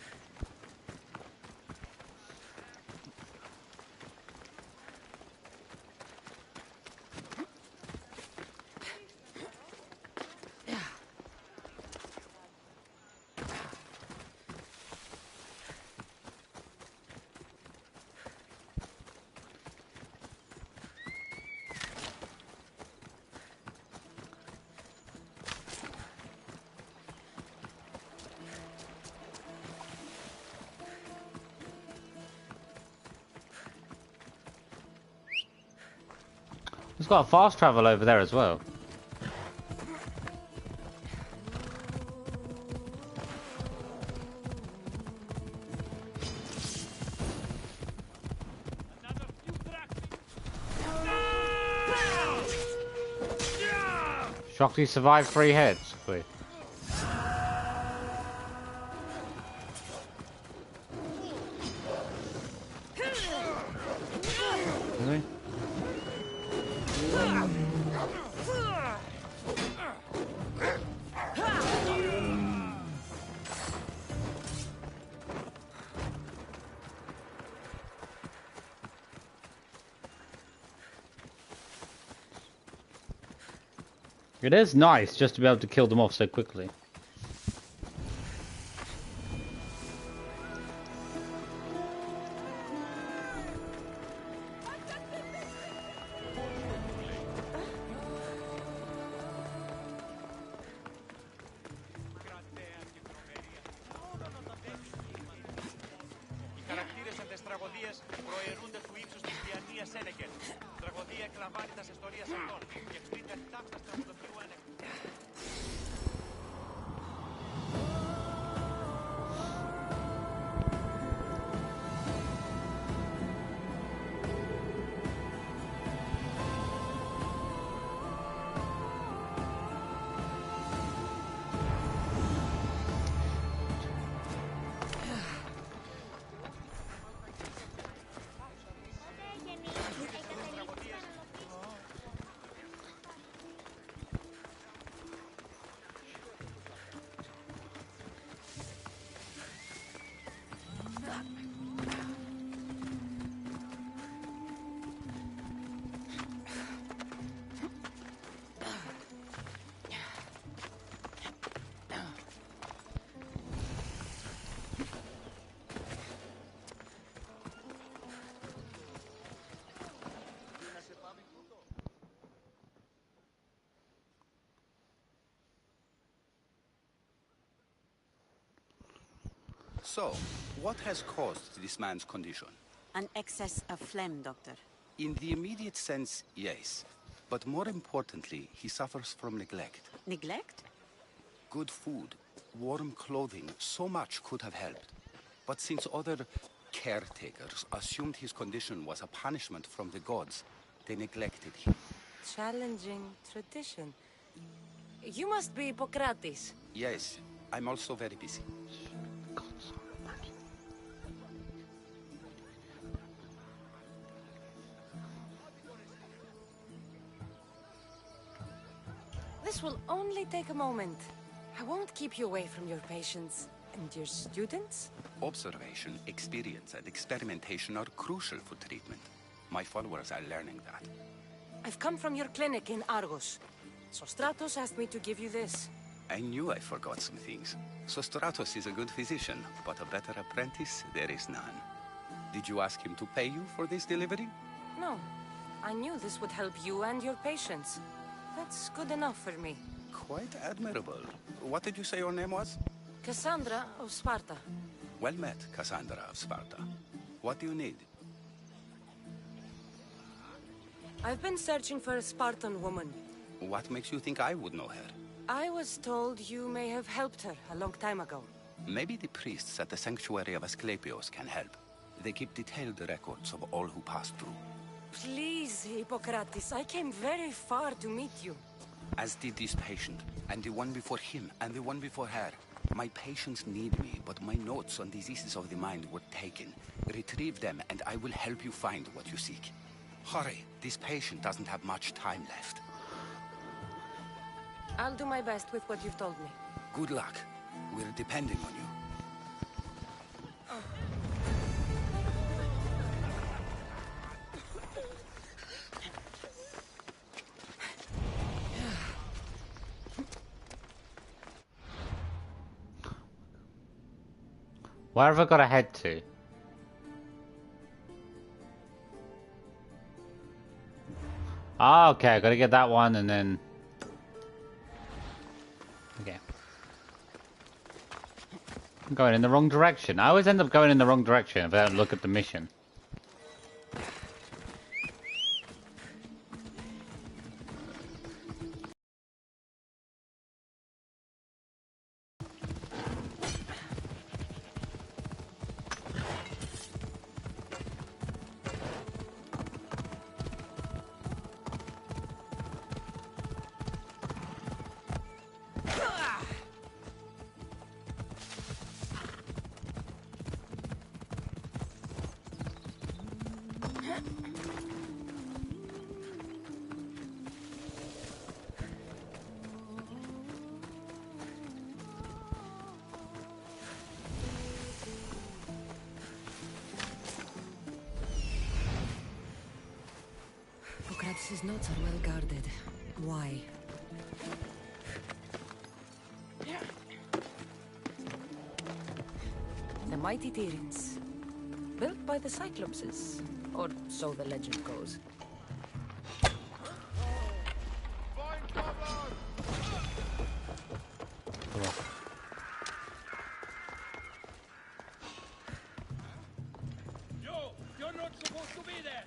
It's got a fast travel over there as well. Shocked he survived 3 hits. Wait. Really? It is nice just to be able to kill them off so quickly. So, what has caused this man's condition? An excess of phlegm, Doctor. In the immediate sense, yes. But more importantly, he suffers from neglect. Neglect? Good food, warm clothing, so much could have helped. But since other caretakers assumed his condition was a punishment from the gods, they neglected him. Challenging tradition. You must be Hippocrates. Yes, I'm also very busy. This will only take a moment. I won't keep you away from your patients. And your students? Observation, experience, and experimentation are crucial for treatment. My followers are learning that. I've come from your clinic in Argos. Sostratos asked me to give you this. I knew I forgot some things. Sostratos is a good physician, but a better apprentice there is none. Did you ask him to pay you for this delivery? No. I knew this would help you and your patients. That's good enough for me. Quite admirable. What did you say your name was? Kassandra of Sparta. Well met, Kassandra of Sparta. What do you need? I've been searching for a Spartan woman. What makes you think I would know her? I was told you may have helped her a long time ago. Maybe the priests at the sanctuary of Asclepios can help. They keep detailed records of all who passed through. Please, Hippocrates, I came very far to meet you. As did this patient, and the one before him, and the one before her. My patients need me, but my notes on diseases of the mind were taken. Retrieve them, and I will help you find what you seek. Hurry, this patient doesn't have much time left. I'll do my best with what you've told me. Good luck. We're depending on you. Where have I got to head to? Ah, okay, I gotta get that one and then... Okay. I'm going in the wrong direction. I always end up going in the wrong direction if I don't look at the mission. Hippocrates' notes are well guarded. Why? The mighty Tyrants. Built by the Cyclopses. Or so the legend goes. You're not supposed to be there!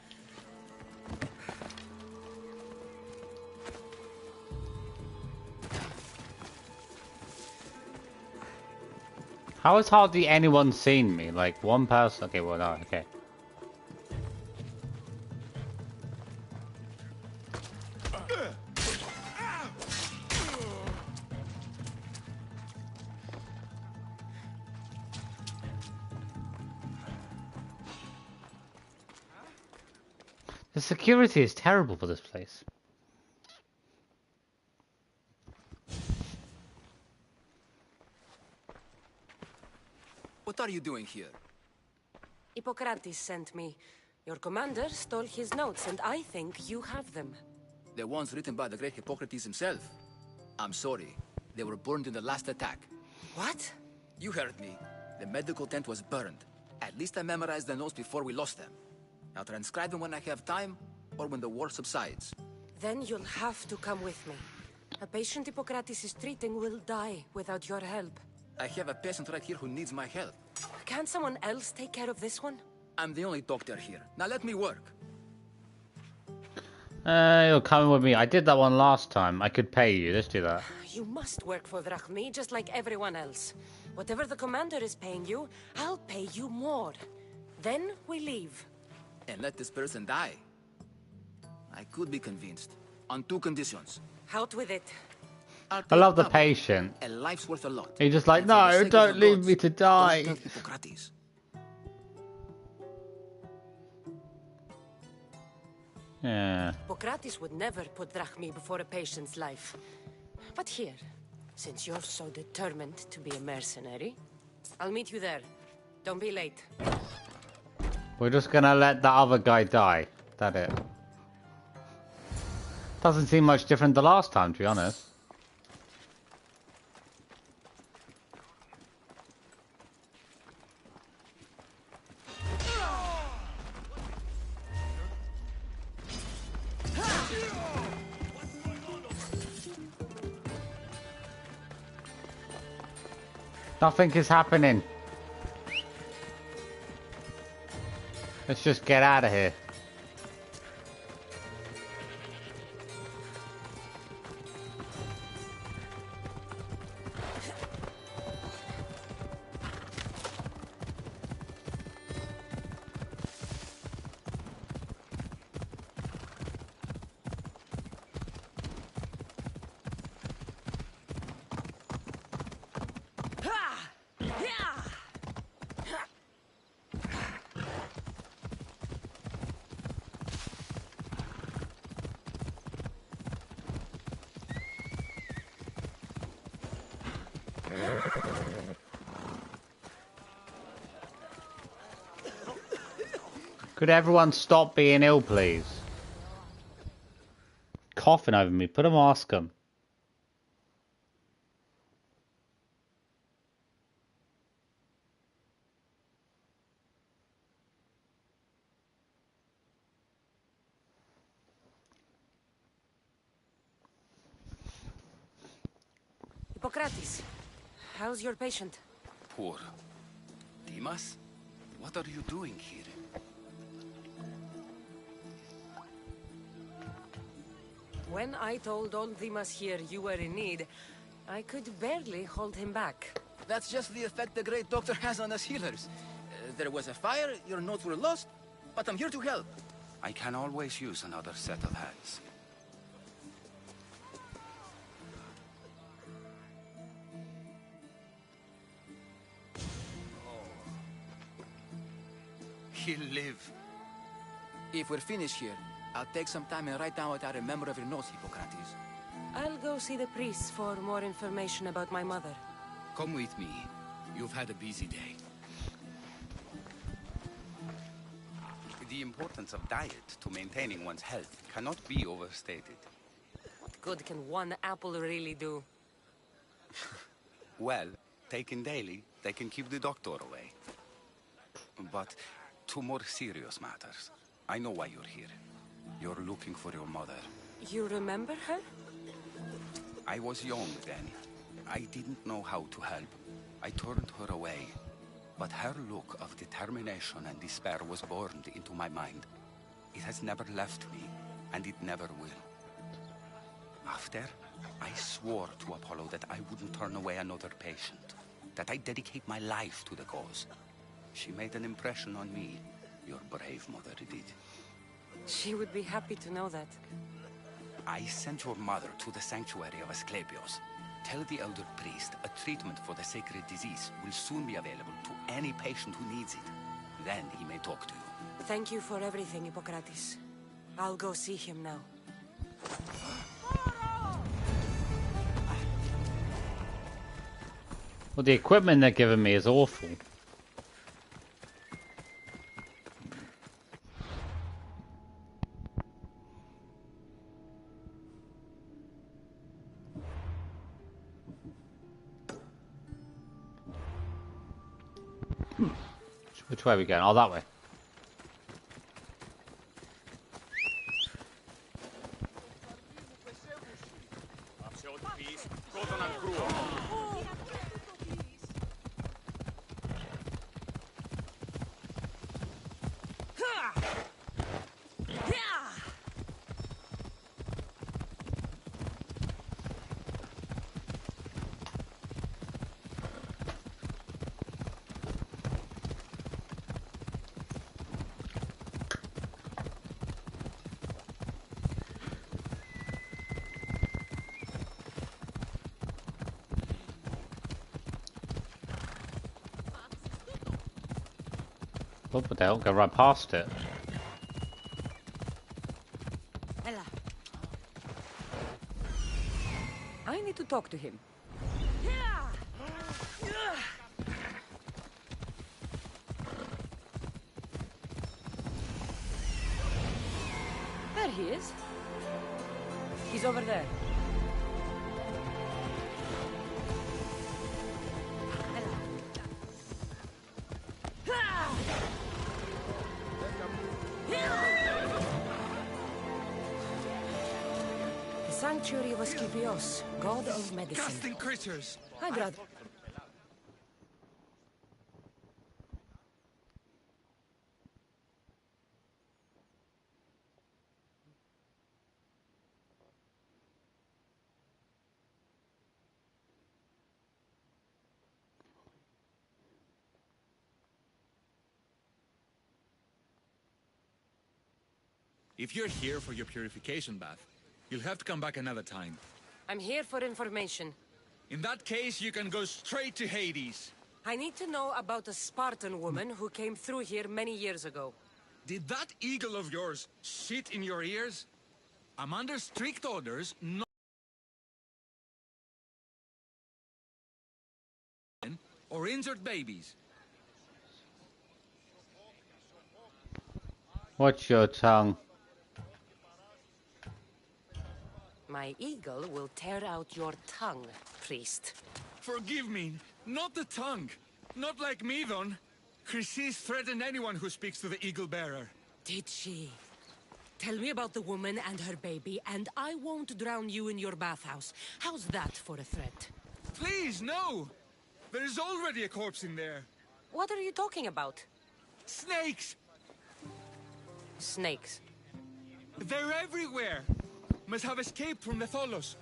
How has hardly anyone seen me? Like one person? Okay, well, no, okay. The security is terrible for this place. What are you doing here? Hippocrates sent me. Your commander stole his notes, and I think you have them. The ones written by the great Hippocrates himself. I'm sorry. They were burned in the last attack. What? You heard me. The medical tent was burned. At least I memorized the notes before we lost them. I'll transcribe them when I have time, or when the war subsides. Then you'll have to come with me. A patient Hippocrates is treating will die without your help. I have a patient right here who needs my help. Can't someone else take care of this one? I'm the only doctor here. Now let me work. You're coming with me. I did that one last time. I could pay you. Let's do that. You must work for Drachmi just like everyone else. Whatever the commander is paying you, I'll pay you more. Then we leave. And let this person die. I could be convinced. On two conditions. Out with it. I love the patient. A life's worth a lot. He's just like, no, don't leave me to die. Don't hurt Hippocrates. Yeah. Hippocrates would never put Drachmi before a patient's life. But here, since you're so determined to be a mercenary, I'll meet you there. Don't be late. We're just gonna let the other guy die. That it. Doesn't seem much different the last time, to be honest. Nothing is happening. Let's just get out of here. Could everyone stop being ill, please? Coughing over me. Put a mask on. Hippocrates, how's your patient? Poor. Dimas? What are you doing here? When I told old Dimas here you were in need, I could barely hold him back. That's just the effect the great doctor has on us healers. There was a fire, your notes were lost, but I'm here to help. I can always use another set of hands. He'll live. If we're finished here, I'll take some time and write down what I remember of your notes, Hippocrates. I'll go see the priest for more information about my mother. Come with me. You've had a busy day. The importance of diet to maintaining one's health cannot be overstated. What good can one apple really do? Well, taken daily, they can keep the doctor away. But to more serious matters, I know why you're here. You're looking for your mother. You remember her? I was young then. I didn't know how to help. I turned her away. But her look of determination and despair was burned into my mind. It has never left me, and it never will. After, I swore to Apollo that I wouldn't turn away another patient, that I'd dedicate my life to the cause. She made an impression on me. Your brave mother did. She would be happy to know that. I sent your mother to the sanctuary of Asclepios. Tell the elder priest a treatment for the sacred disease will soon be available to any patient who needs it. Then he may talk to you. Thank you for everything, Hippocrates. I'll go see him now. Well, the equipment they're giving me is awful. Which way are we going? Oh, that way. Oh, but they'll go right past it. Ella. I need to talk to him. There he is. He's over there. Sanctuary of Asclepios, god of medicine. Disgusting creatures! Hi, brother. If you're here for your purification bath, you'll have to come back another time. I'm here for information. In that case, you can go straight to Hades. I need to know about a Spartan woman who came through here many years ago. Did that eagle of yours shit in your ears? I'm under strict orders not or injured babies. Watch your tongue. My eagle will tear out your tongue, priest. Forgive me, not the tongue. Not like me, Don. Chrysis threatened anyone who speaks to the eagle bearer. Did she? Tell me about the woman and her baby, and I won't drown you in your bathhouse. How's that for a threat? Please, no! There is already a corpse in there. What are you talking about? Snakes! Snakes? They're everywhere! Must have escaped from the Tholos.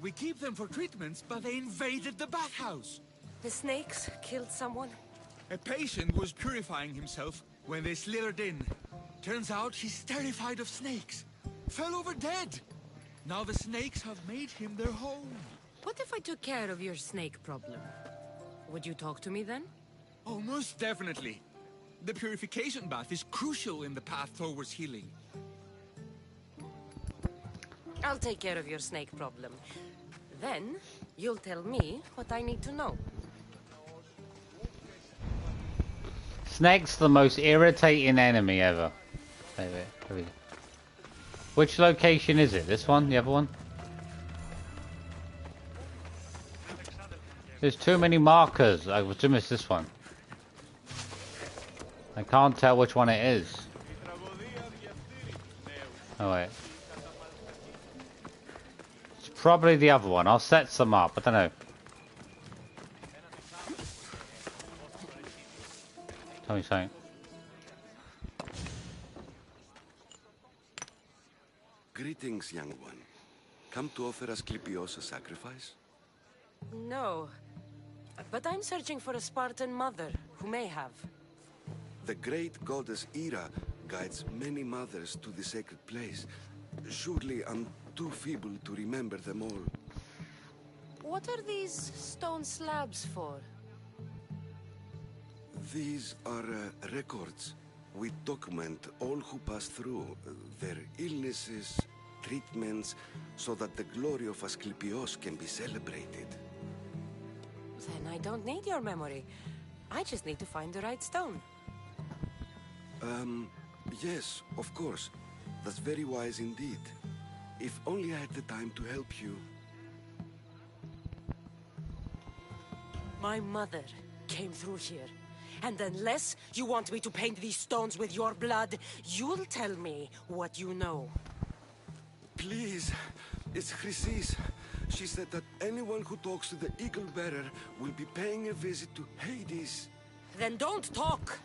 We keep them for treatments, but they invaded the bathhouse. The snakes killed someone? A patient was purifying himself when they slithered in. Turns out he's terrified of snakes. Fell over dead. Now the snakes have made him their home. What if I took care of your snake problem? Would you talk to me then? Oh, most definitely. The purification bath is crucial in the path towards healing. I'll take care of your snake problem. Then, you'll tell me what I need to know. Snake's the most irritating enemy ever. Wait. Which location is it? This one? The other one? There's too many markers. I was to miss this one. I can't tell which one it is. Oh wait. It's probably the other one. I'll set some up. I don't know. Tell me something. Greetings, young one. Come to offer Asclepios a sacrifice? No. But I'm searching for a Spartan mother who may have. The great goddess Hera guides many mothers to the sacred place. Surely I'm too feeble to remember them all. What are these stone slabs for? These are records. We document all who pass through, their illnesses, treatments, so that the glory of Asclepios can be celebrated. Then I don't need your memory. I just need to find the right stone. Yes, of course. That's very wise indeed. If only I had the time to help you. My mother came through here. And unless you want me to paint these stones with your blood, you'll tell me what you know. Please, it's Chrysis. She said that anyone who talks to the Eagle Bearer will be paying a visit to Hades. Then don't talk!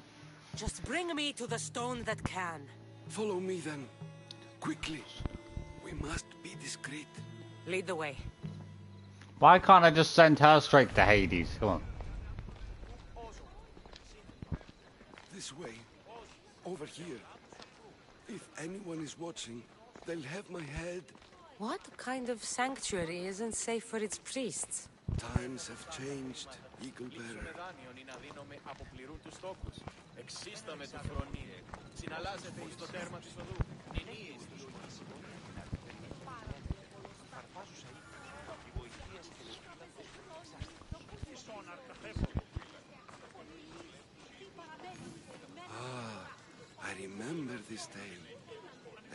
Just bring me to the stone that can. Follow me then. Quickly. We must be discreet. Lead the way. Why can't I just send her straight to Hades? Come on. This way. Over here. If anyone is watching, they'll have my head. What kind of sanctuary isn't safe for its priests? Times have changed, Eagle Bearer. I remember this tale.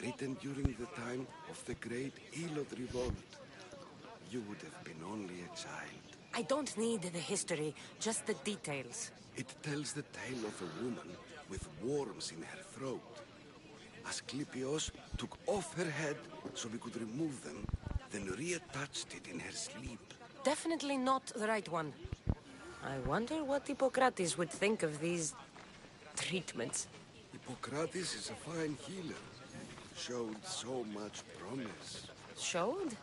Written during the time of the Great Elot Revolt. You would have been only a child. I don't need the history, just the details. It tells the tale of a woman with worms in her throat. Asclepios took off her head so we could remove them, then reattached it in her sleep. Definitely not the right one. I wonder what Hippocrates would think of these treatments. Hippocrates is a fine healer. Showed so much promise. Showed?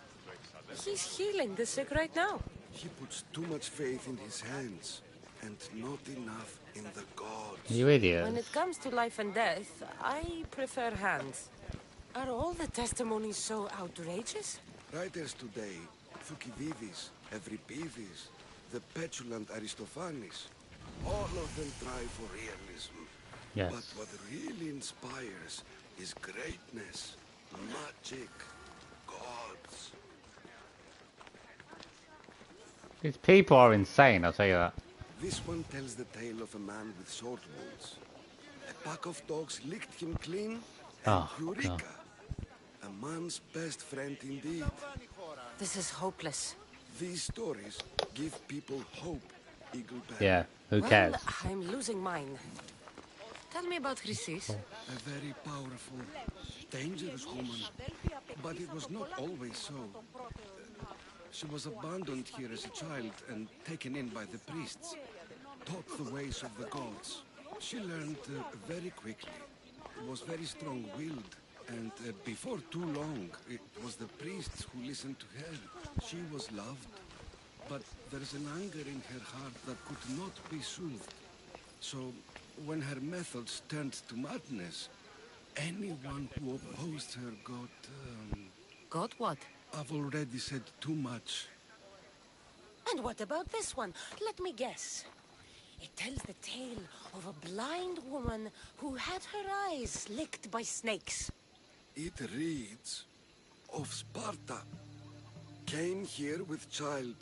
He's healing the sick right now. He puts too much faith in his hands, and not enough in the gods. You idiot. When it comes to life and death, I prefer hands. Are all the testimonies so outrageous? Writers today, Thucydides, Euripides, the petulant Aristophanes, all of them try for realism. Yes. But what really inspires is greatness, magic, gods. These people are insane, I'll tell you that. This one tells the tale of a man with sword wounds. A pack of dogs licked him clean, and Eureka! God. A man's best friend indeed. This is hopeless. These stories give people hope, Eaglebearer. Yeah, who cares? Well, I'm losing mine. Tell me about Chrysis. A very powerful, dangerous woman. But it was not always so. She was abandoned here as a child and taken in by the priests. Taught the ways of the gods. She learned very quickly. Was very strong-willed. And before too long, it was the priests who listened to her. She was loved. But there's an anger in her heart that could not be soothed. So, when her methods turned to madness, anyone who opposed her got... Got what? I've already said too much. And what about this one? Let me guess. It tells the tale of a blind woman who had her eyes licked by snakes. It reads of Sparta. Came here with child.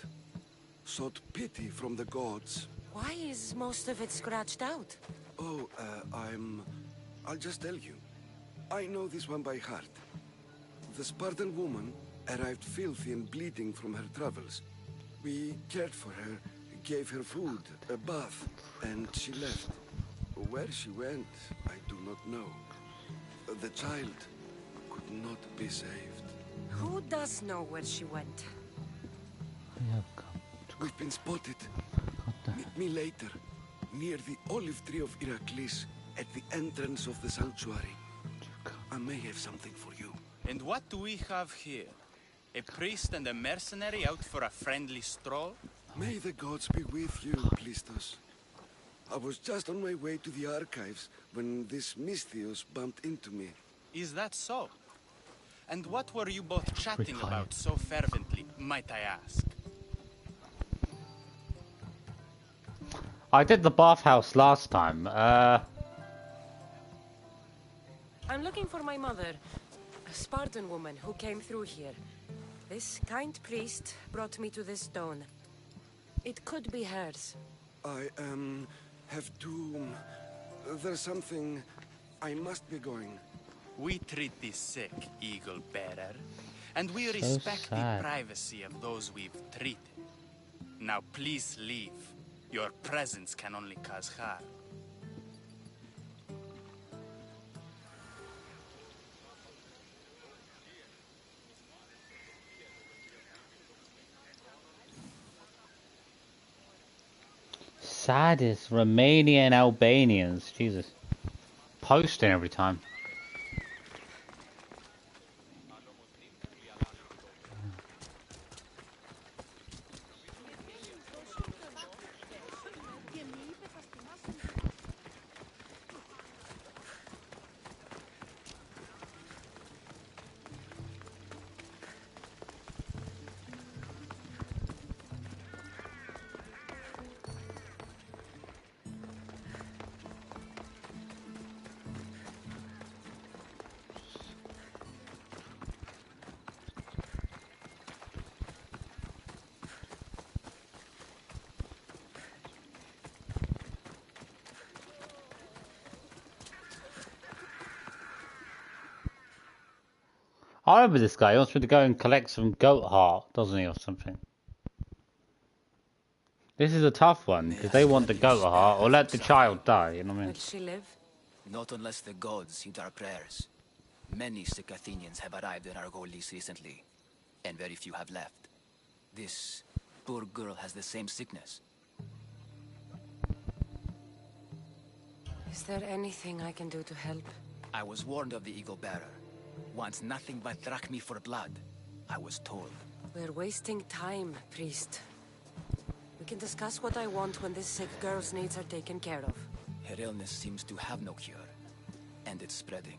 Sought pity from the gods. Why is most of it scratched out? Oh, I'll just tell you. I know this one by heart. The Spartan woman arrived filthy and bleeding from her travels. We cared for her, gave her food, a bath, and she left. Where she went, I do not know. The child could not be saved. Who does know where she went? We've been spotted. Meet me later, near the olive tree of Heracles, at the entrance of the sanctuary. I may have something for you. And what do we have here? A priest and a mercenary out for a friendly stroll? May the gods be with you, Plistos. I was just on my way to the archives when this Misthios bumped into me. Is that so? And what were you both chatting about so fervently, might I ask? I did the bathhouse last time. I'm looking for my mother, a Spartan woman who came through here. This kind priest brought me to this stone. It could be hers. I, have to... There's something... I must be going. We treat the sick, Eagle Bearer, and we respect the privacy of those we've treated. Now please leave. Your presence can only cause harm. Saddest Romanian Albanians. Jesus. Posting every time. I remember this guy. He wants me to go and collect some goat heart, doesn't he, or something? This is a tough one, because they want the goat heart, or let the child die, you know what I mean? Will she live? Not unless the gods heed our prayers. Many sick Athenians have arrived in our Golis recently, and very few have left. This poor girl has the same sickness. Is there anything I can do to help? I was warned of the Eagle Bearer. Wants nothing but drachmi for blood, I was told. We're wasting time, priest. We can discuss what I want when this sick girl's needs are taken care of. Her illness seems to have no cure, and it's spreading.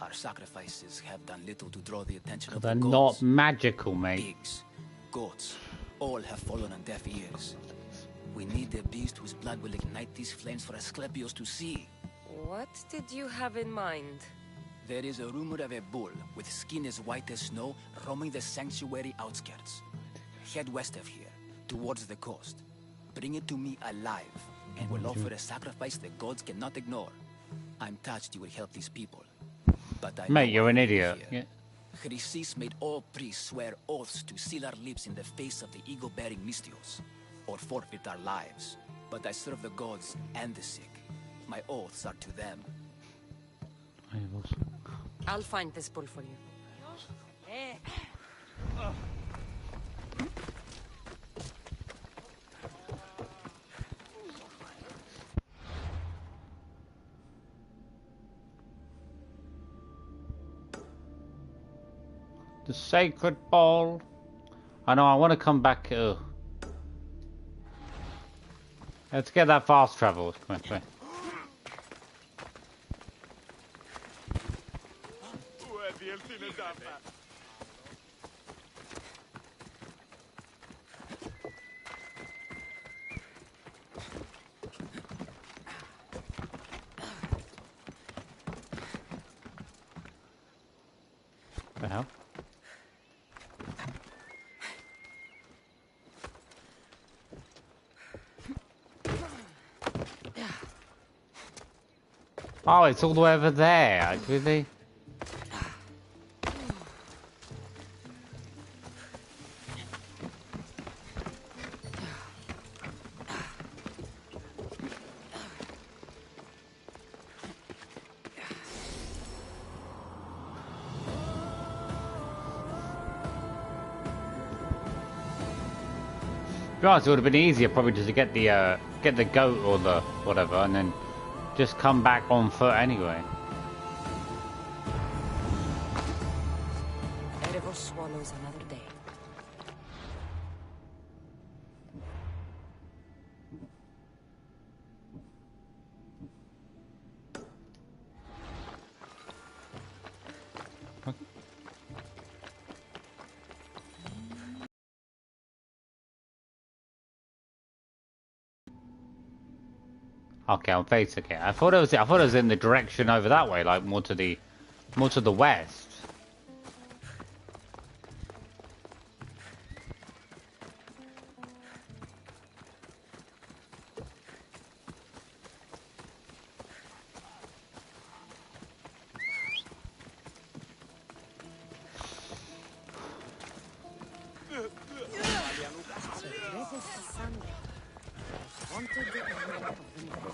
Our sacrifices have done little to draw the attention of the They're gods. not magical, mate. Pigs, goats, all have fallen on deaf ears. We need a beast whose blood will ignite these flames for Asclepios to see. What did you have in mind? There is a rumor of a bull with skin as white as snow roaming the sanctuary outskirts. Head west of here, towards the coast. bring it to me alive, and will offer a sacrifice the gods cannot ignore. I'm touched you will help these people. But I Mate, know you're an why idiot. you're here. Chrysis made all priests swear oaths to seal our lips in the face of the ego-bearing Mystios, or forfeit our lives. But I serve the gods and the sick. My oaths are to them. I'll find this bull for you. The sacred ball. I know, I want to come back. Let's get that fast travel. Come on, come on. The hell? Oh, it's all the way over there. Really? To be honest, it would have been easier probably just to get the goat or the whatever, and then just come back on foot anyway. Erebus swallows another day. Okay, I'm facing it. I thought it was in the direction over that way, like more to the west. Cassandra. Wanted the honor of the Lord.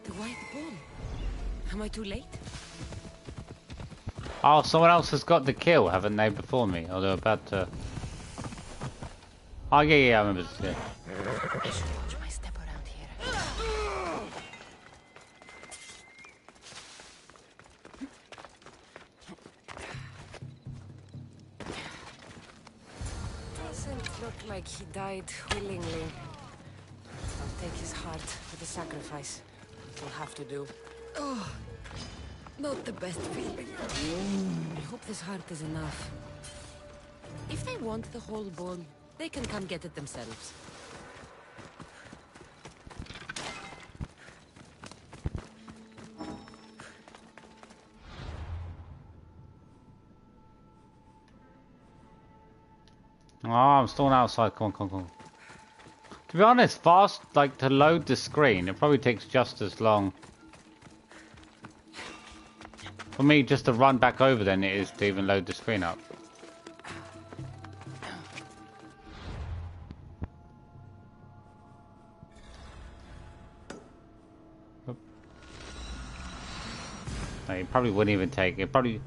The white bull. Am I too late? Oh, someone else has got the kill, haven't they, before me? Or they're about to... Oh, yeah, I remember this, yeah. I should watch my step around here. Doesn't look like he died willingly. I'll take his heart for the sacrifice. We'll have to do. Oh, not the best feeling. I hope this heart is enough. If they want the whole bull, they can come get it themselves. Oh, I'm still outside. Come on. To be honest, fast, like, to load the screen, it probably takes just as long for me just to run back over than it is to even load the screen up. No, it probably wouldn't even take it. Probably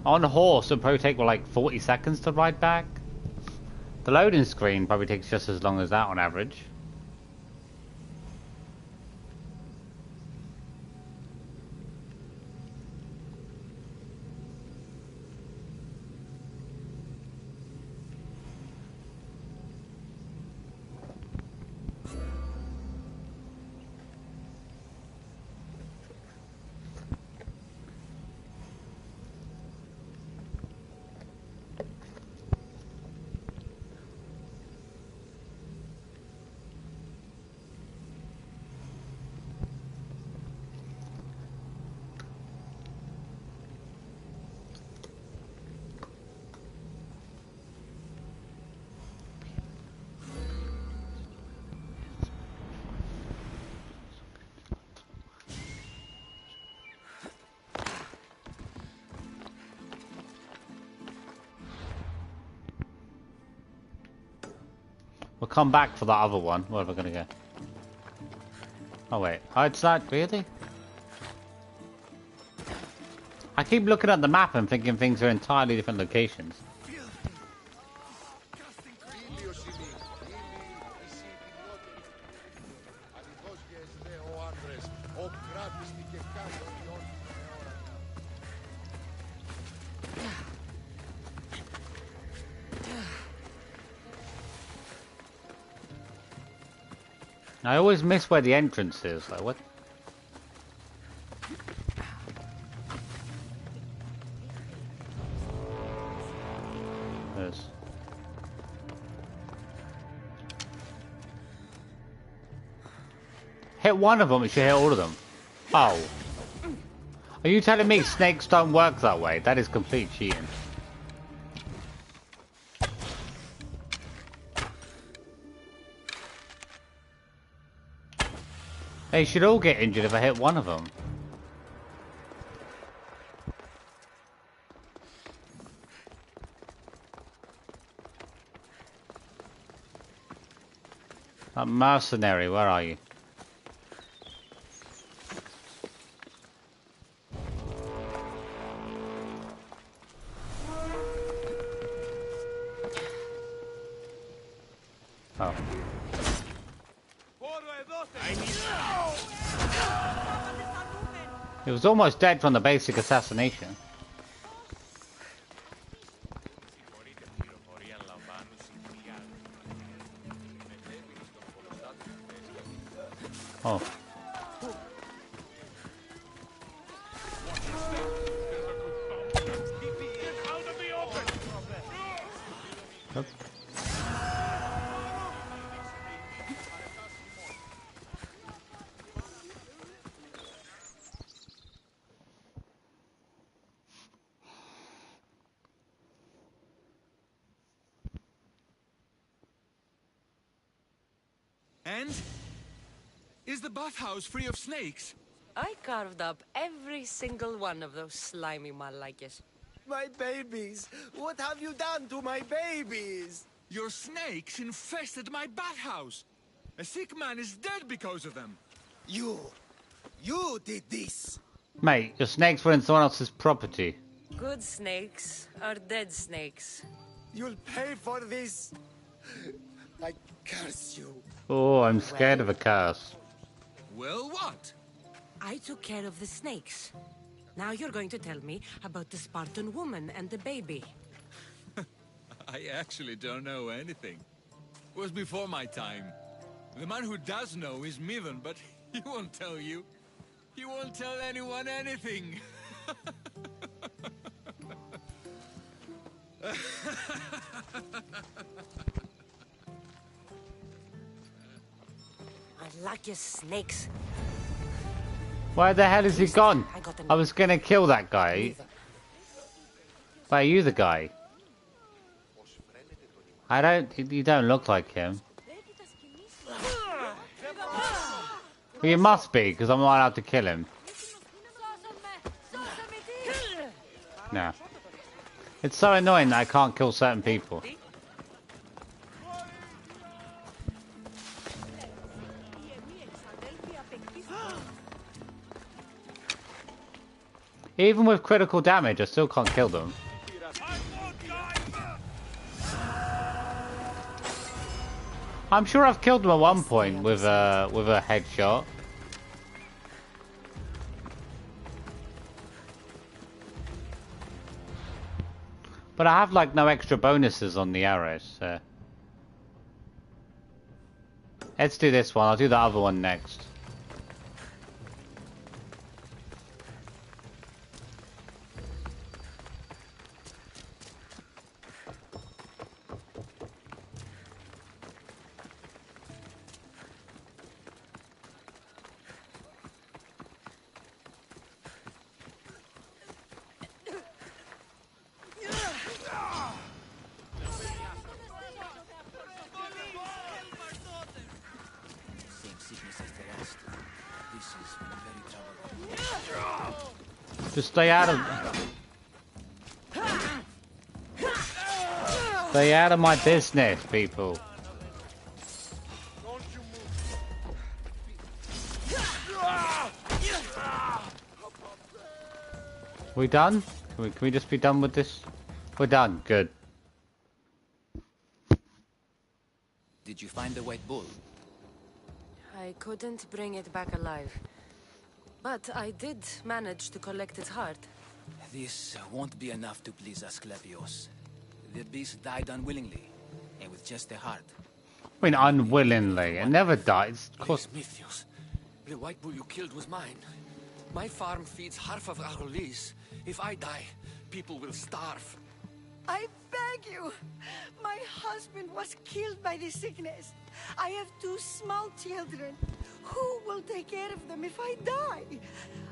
on a horse, it would probably take like 40 seconds to ride back. The loading screen probably takes just as long as that on average. We'll come back for that other one. Where are we gonna go? Oh wait, it's that really? I keep looking at the map and thinking things are entirely different locations. I always miss where the entrance is. Like what? Hit one of them, it should hit all of them. Oh. Are you telling me snakes don't work that way? That is complete cheating. They should all get injured if I hit one of them. That mercenary, where are you? Oh. It was almost dead from the basic assassination. Oh. Yep. And? Is the bathhouse free of snakes? I carved up every single one of those slimy malakes. My babies! What have you done to my babies? Your snakes infested my bathhouse! A sick man is dead because of them! You did this! Mate, your snakes were in someone else's property. Good snakes are dead snakes. You'll pay for this! I curse you. Oh, I'm scared of a curse. Well, what? I took care of the snakes. Now you're going to tell me about the Spartan woman and the baby. I actually don't know anything. It was before my time. The man who does know is Mivan, but he won't tell you. He won't tell anyone anything. I like your snakes. Where the hell is he gone? I was gonna kill that guy. Wait, are you the guy? You don't look like him. Well, you must be, because I'm not allowed to kill him. No. It's so annoying that I can't kill certain people. Even with critical damage, I still can't kill them. I'm sure I've killed them at one point with a headshot. But I have like no extra bonuses on the arrows, so. Let's do this one, I'll do the other one next. Just stay out of my business, people. We done? Can we just be done with this? We're done. Good. Did you find the white bull? I couldn't bring it back alive. But I did manage to collect its heart. This won't be enough to please Asclepios. The beast died unwillingly, and with just the heart. I mean, unwillingly. It never dies. Of course. Mythios, the white bull you killed was mine. My farm feeds half of Argolis. If I die, people will starve. I beg you! My husband was killed by this sickness. I have 2 small children. Who will take care of them if I die?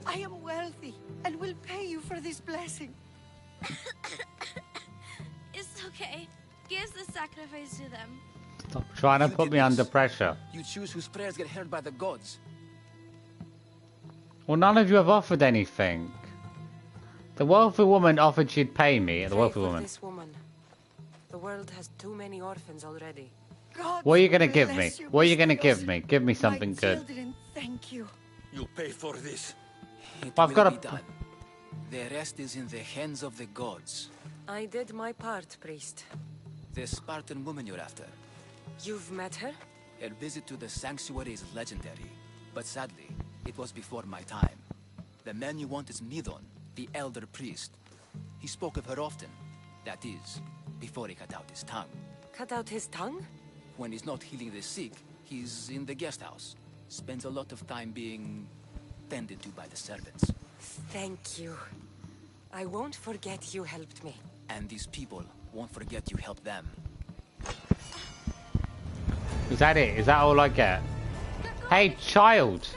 I am wealthy and will pay you for this blessing. It's okay. Give the sacrifice to them. Stop trying to put me under pressure. You choose whose prayers get heard by the gods. Well, none of you have offered anything. The wealthy woman offered she'd pay me. The wealthy woman. This woman. The world has too many orphans already. God What are you gonna give me? bless you, What are you gonna Mythios. give me? Give me something My good. children, thank you. You'll pay for this. It I've will got be a- done. The rest is in the hands of the gods. I did my part, priest. The Spartan woman you're after. You've met her? Her visit to the sanctuary is legendary, but sadly, it was before my time. The man you want is Midon, the elder priest. He spoke of her often. That is, before he cut out his tongue. Cut out his tongue? When he's not healing the sick, he's in the guest house. Spends a lot of time being tended to by the servants. Thank you. I won't forget you helped me. And these people won't forget you helped them. Is that it? Is that all I get? Hey, child!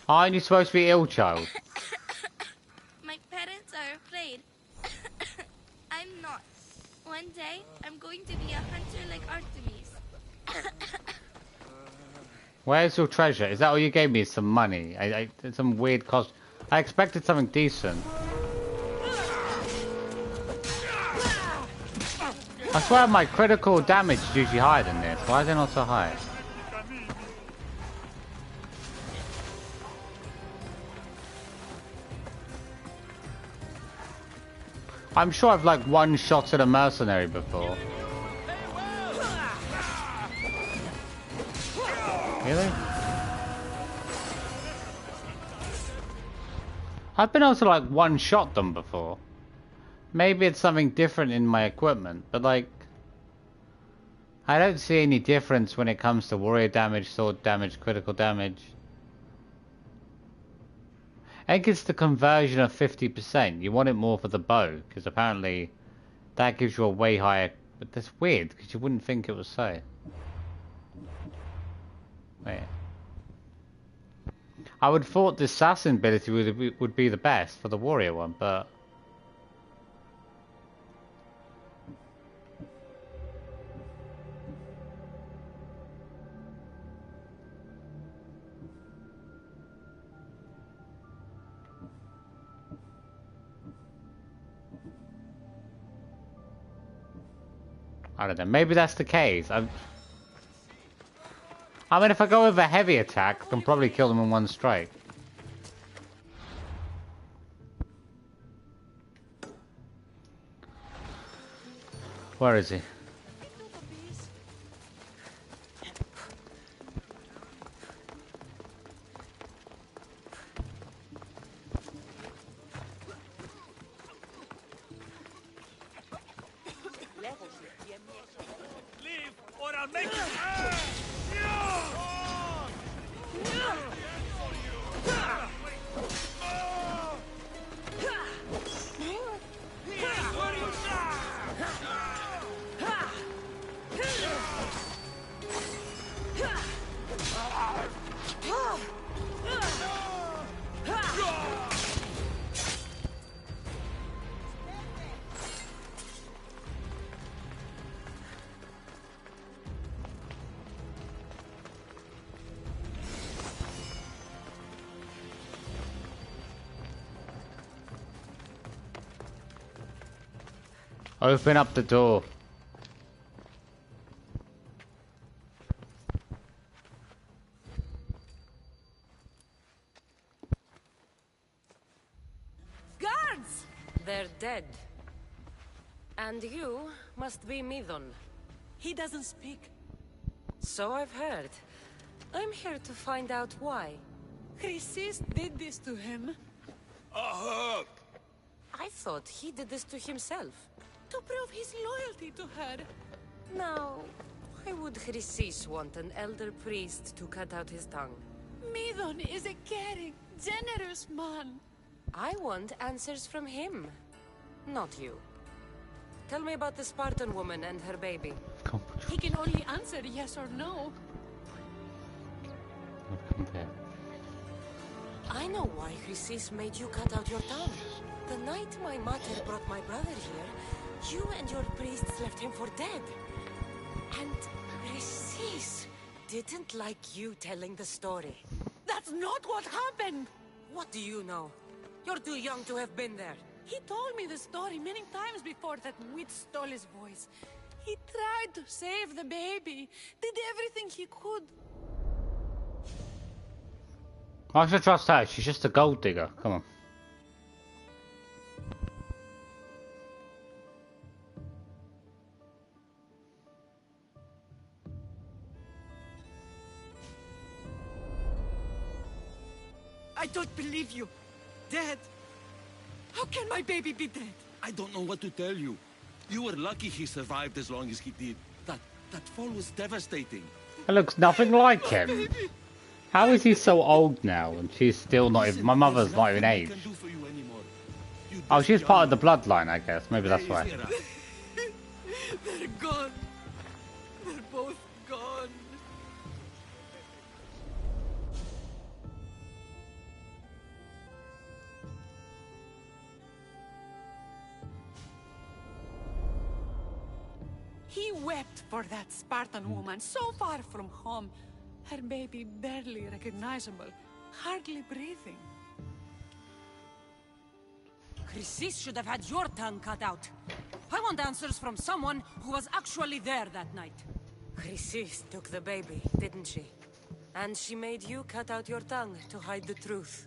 Aren't you supposed to be ill, child? My parents are afraid. I'm not. One day, I'm going to be a hunter like Artemis. Where's your treasure? Is that all you gave me? Is some money? Some weird cost. I expected something decent. I swear my critical damage is usually higher than this. Why is it not so high? I'm sure I've like one-shotted a mercenary before. Really? I've been able to like one-shot them before. Maybe it's something different in my equipment, but like I don't see any difference when it comes to warrior damage, sword damage, critical damage. I think it's the conversion of 50%. You want it more for the bow, because apparently that gives you a way higher... But that's weird, because you wouldn't think it was so. Wait. I would have thought the assassin ability would be the best for the warrior one, but... I don't know, maybe that's the case. I mean, if I go with a heavy attack, I can probably kill them in one strike. Where is he? Leave, or I'll make you... Open up the door. They're dead. And you must be Midon. He doesn't speak. So I've heard. I'm here to find out why. Chrysis did this to him. I thought he did this to himself. To prove his loyalty to her. Now, why would Chrysis want an elder priest to cut out his tongue? Midon is a caring, generous man. I want answers from him, not you. Tell me about the Spartan woman and her baby. He can only answer yes or no. I know why Chrysis made you cut out your tongue. The night my mother brought my brother here, you and your priests left him for dead. And Chrysis didn't like you telling the story. That's not what happened! What do you know? You're too young to have been there. He told me the story many times before that witch stole his voice. He tried to save the baby, did everything he could. I should trust her, she's just a gold digger, come on. I don't believe you. Dead. How can my baby be dead? I don't know what to tell you. You were lucky he survived as long as he did. That fall was devastating. It looks nothing like him. How is he so old now and she's still not even... My mother's not even aged. Oh, she's part of the bloodline, I guess. Maybe that's why. They're gone. They're both gone. He wept for that Spartan woman, so far from home. Her baby barely recognizable, hardly breathing. Chrysis should have had your tongue cut out. I want answers from someone who was actually there that night. Chrysis took the baby, didn't she? And she made you cut out your tongue to hide the truth.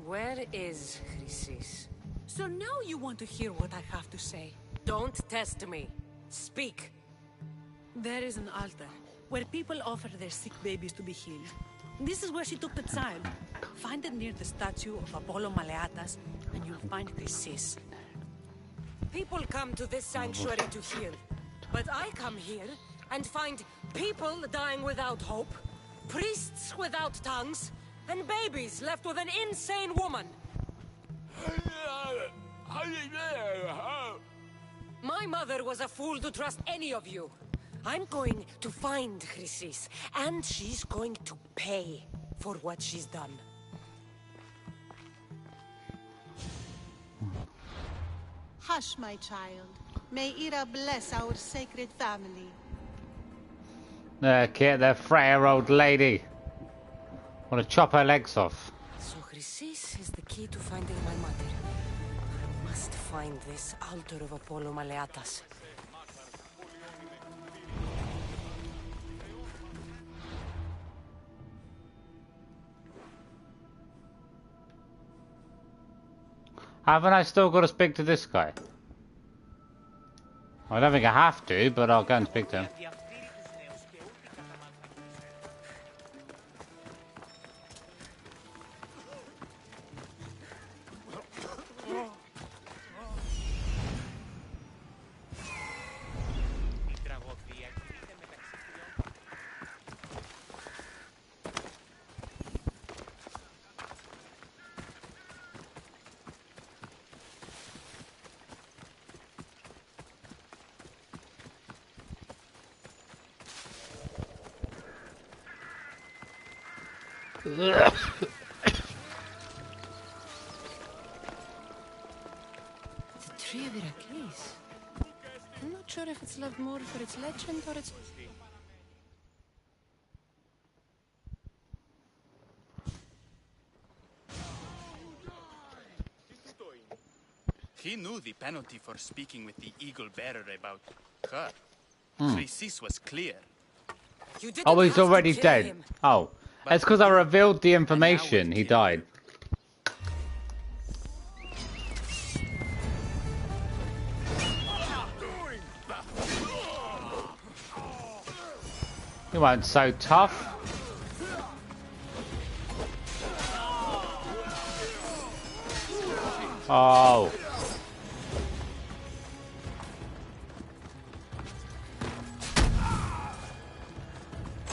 Where is Chrysis? So now you want to hear what I have to say. Don't test me. Speak. There is an altar where people offer their sick babies to be healed. This is where she took the child. Find it near the statue of Apollo Maleatas, and you'll find Chrysis. People come to this sanctuary to heal, but I come here and find people dying without hope, priests without tongues, and babies left with an insane woman. My mother was a fool to trust any of you. I'm going to find Chrysis, and she's going to pay for what she's done. Hush, my child. May Ira bless our sacred family. That frail old lady. Want to chop her legs off. So Chrysis is the key to finding my mother. I must find this altar of Apollo Maleatas. Haven't I still got to speak to this guy? I don't think I have to, but I'll go and speak to him. The tree of Heracles. I'm not sure if it's loved more for its legend or its... He knew the penalty for speaking with the Eagle Bearer about her. Hmm. Chrysis was clear. Oh, he's already dead. him. Oh, that's because I revealed the information. He died. You weren't so tough. Oh.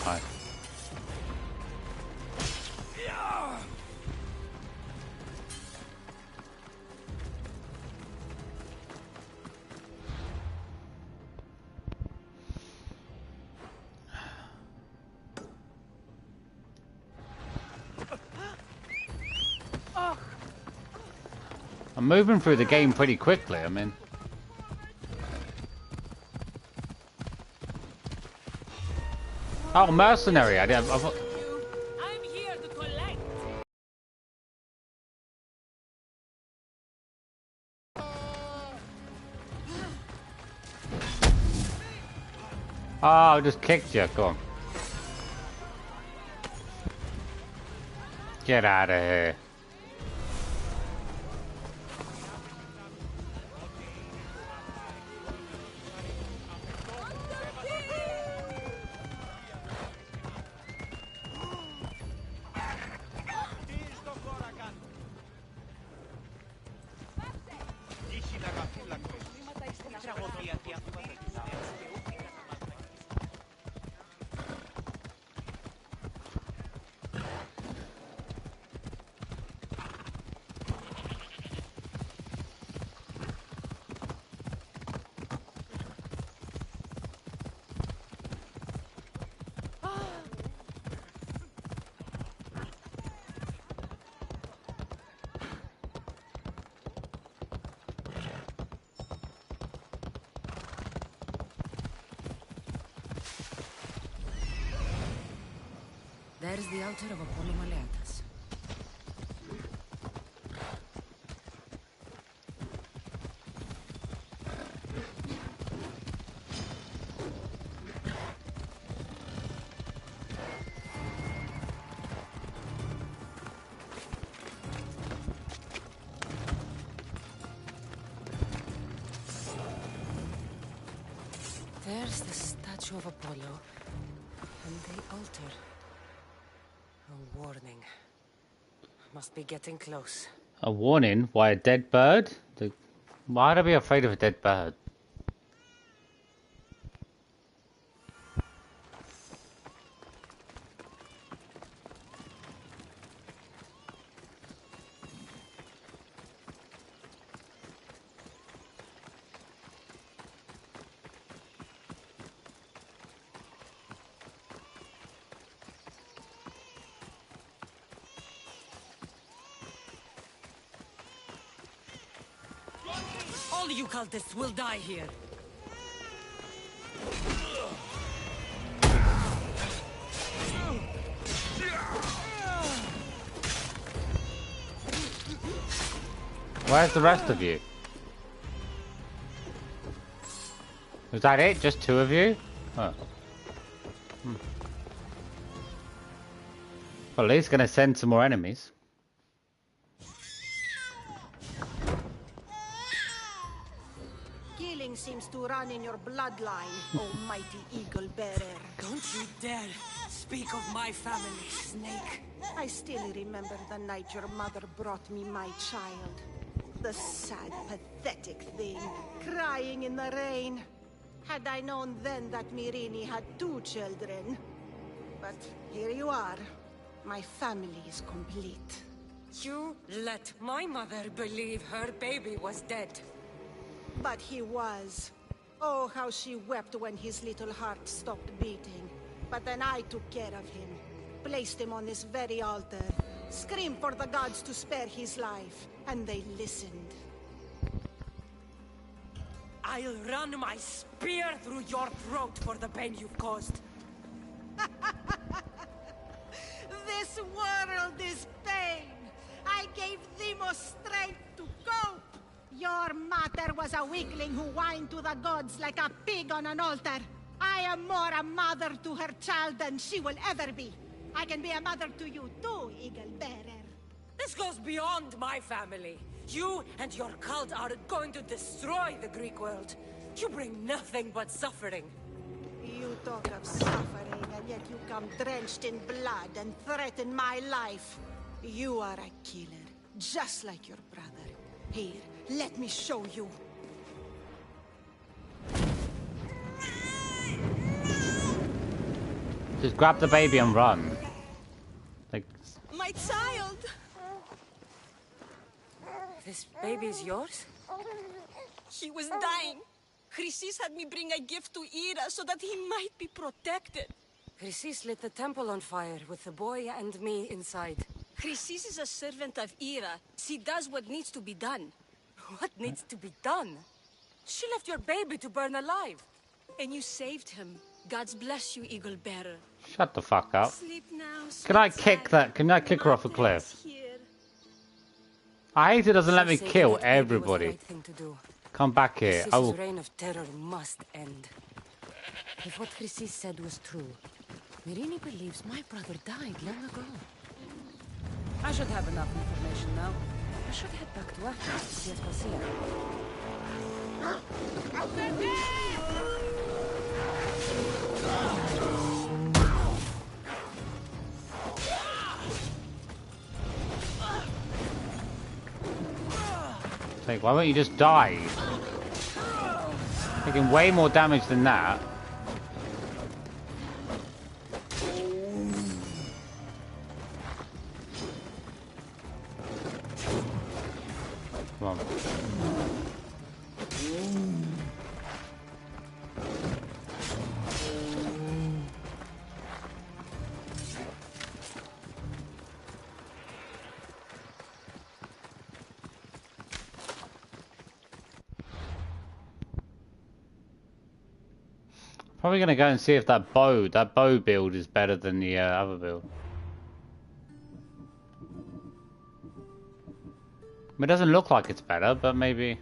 Right. I'm moving through the game pretty quickly, I mean. Oh, mercenary, I'm here to collect. Oh, I just kicked you, go on. Get out of here. There's the altar of Apollo Maleatus. There's the statue of Apollo, and the altar. A warning. Must be getting close. A warning? Why, a dead bird? Why'd I be afraid of a dead bird? All you cultists will die here. Where's the rest of you? Was that it? Just two of you? Oh. Well, at least gonna send some more enemies. Killing seems to run in your bloodline, almighty eagle bearer. Don't you dare speak of my family, Snake. I still remember the night your mother brought me my child. The sad, pathetic thing, crying in the rain. Had I known then that Myrrine had 2 children. But here you are. My family is complete. You let my mother believe her baby was dead. But he was. Oh, how she wept when his little heart stopped beating. But then I took care of him. Placed him on this very altar. Screamed for the gods to spare his life. And they listened. I'll run my spear through your throat for the pain you've caused. This world is pain. I gave Demos strength to cope. Your mother was a weakling who whined to the gods like a pig on an altar. I am more a mother to her child than she will ever be. I can be a mother to you too, Eagle Bearer. This goes beyond my family. You and your cult are going to destroy the Greek world. You bring nothing but suffering. You talk of suffering, and yet let you come drenched in blood and threaten my life. You are a killer, just like your brother. Here, let me show you. Just grab the baby and run. Like... My child! This baby is yours? He was dying. Chrysis had me bring a gift to Ira so that he might be protected. Chrysis lit the temple on fire with the boy and me inside. Chrysis is a servant of Ira. She does what needs to be done. What needs to be done? She left your baby to burn alive. And you saved him. God's bless you, Eagle Bearer. Shut the fuck up. Sleep now, Can I kick that? Can I kick her off a cliff? I hate it doesn't let me kill everybody. Come back here. I will. This reign of terror must end. If what Chrysis said was true, Myrrine believes my brother died long ago. I should have enough information now. I should head back to Athens to see Assassins. Like, why won't you just die? Taking way more damage than that. Come on. Probably gonna go and see if that bow build is better than the other build. It doesn't look like it's better, but maybe.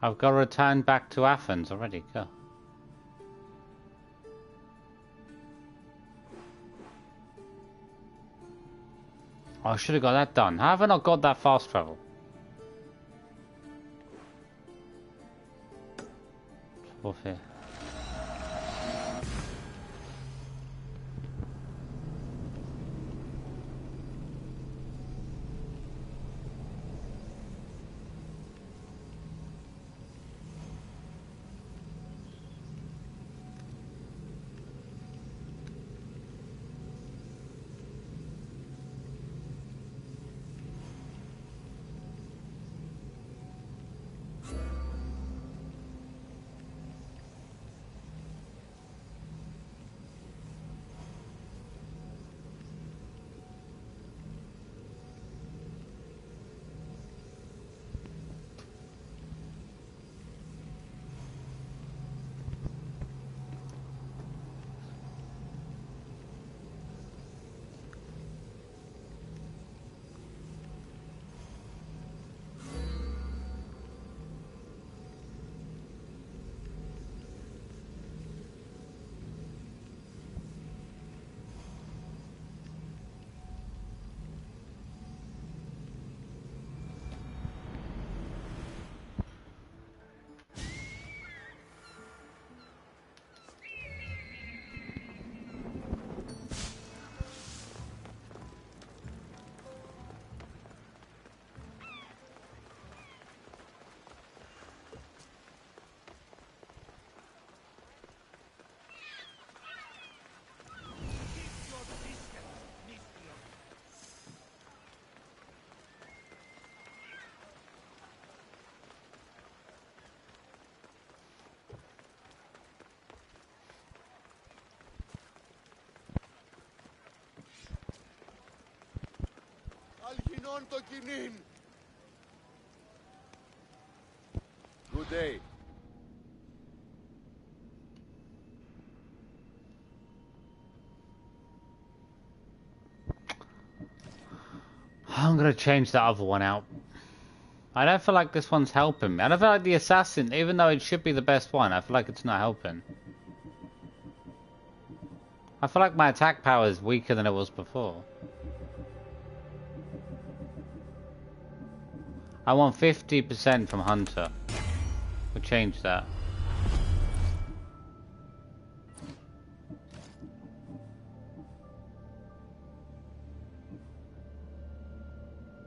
I've got to return back to Athens already. Go. Oh, I should have got that done. How have I not got that fast travel? Off here. Good day. I'm gonna change that other one out. I don't feel like this one's helping me. I don't feel like the assassin, even though it should be the best one, I feel like it's not helping. I feel like my attack power is weaker than it was before. I want 50% from Hunter. We'll change that.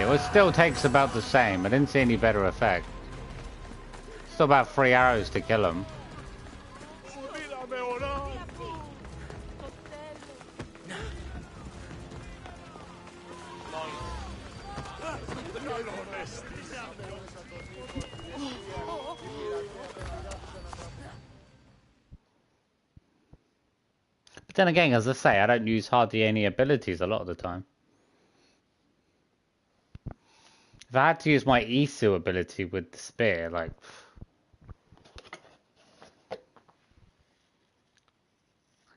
It still takes about the same. I didn't see any better effect. Still about 3 arrows to kill him. But then again, as I say, I don't use hardly any abilities a lot of the time. If I had to use my Isu ability with the spear, like...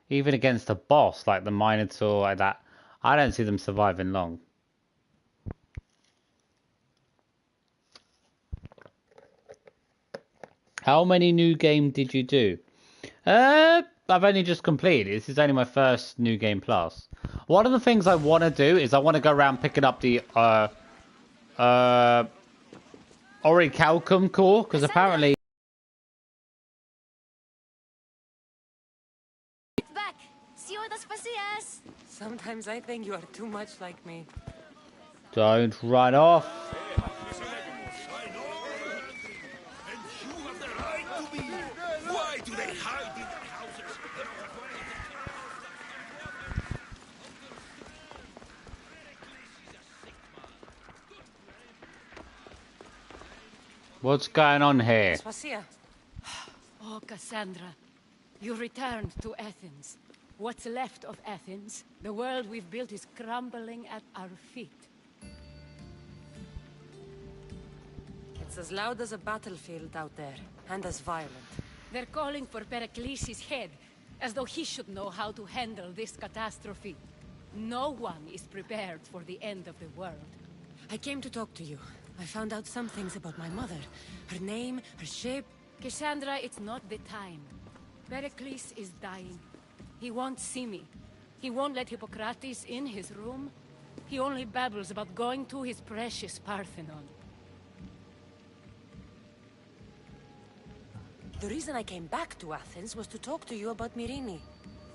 Even against a boss like the Minotaur, like that, I don't see them surviving long. How many new game did you do? I've only just completed. This is only my first new game plus. One of the things I want to do is I want to go around picking up the Orichalcum core, because apparently... Back! Sometimes I think you are too much like me. Don't run off. Why do they hide in their houses? What's going on here? Spacia. Oh, Kassandra, you returned to Athens. What's left of Athens? The world we've built is crumbling at our feet. It's as loud as a battlefield out there, and as violent. They're calling for Pericles' head, as though he should know how to handle this catastrophe. No one is prepared for the end of the world. I came to talk to you. I found out some things about my mother. Her name, her shape... Kassandra, it's not the time. Pericles is dying. He won't see me. He won't let Hippocrates in his room. He only babbles about going to his precious Parthenon. The reason I came back to Athens was to talk to you about Myrine.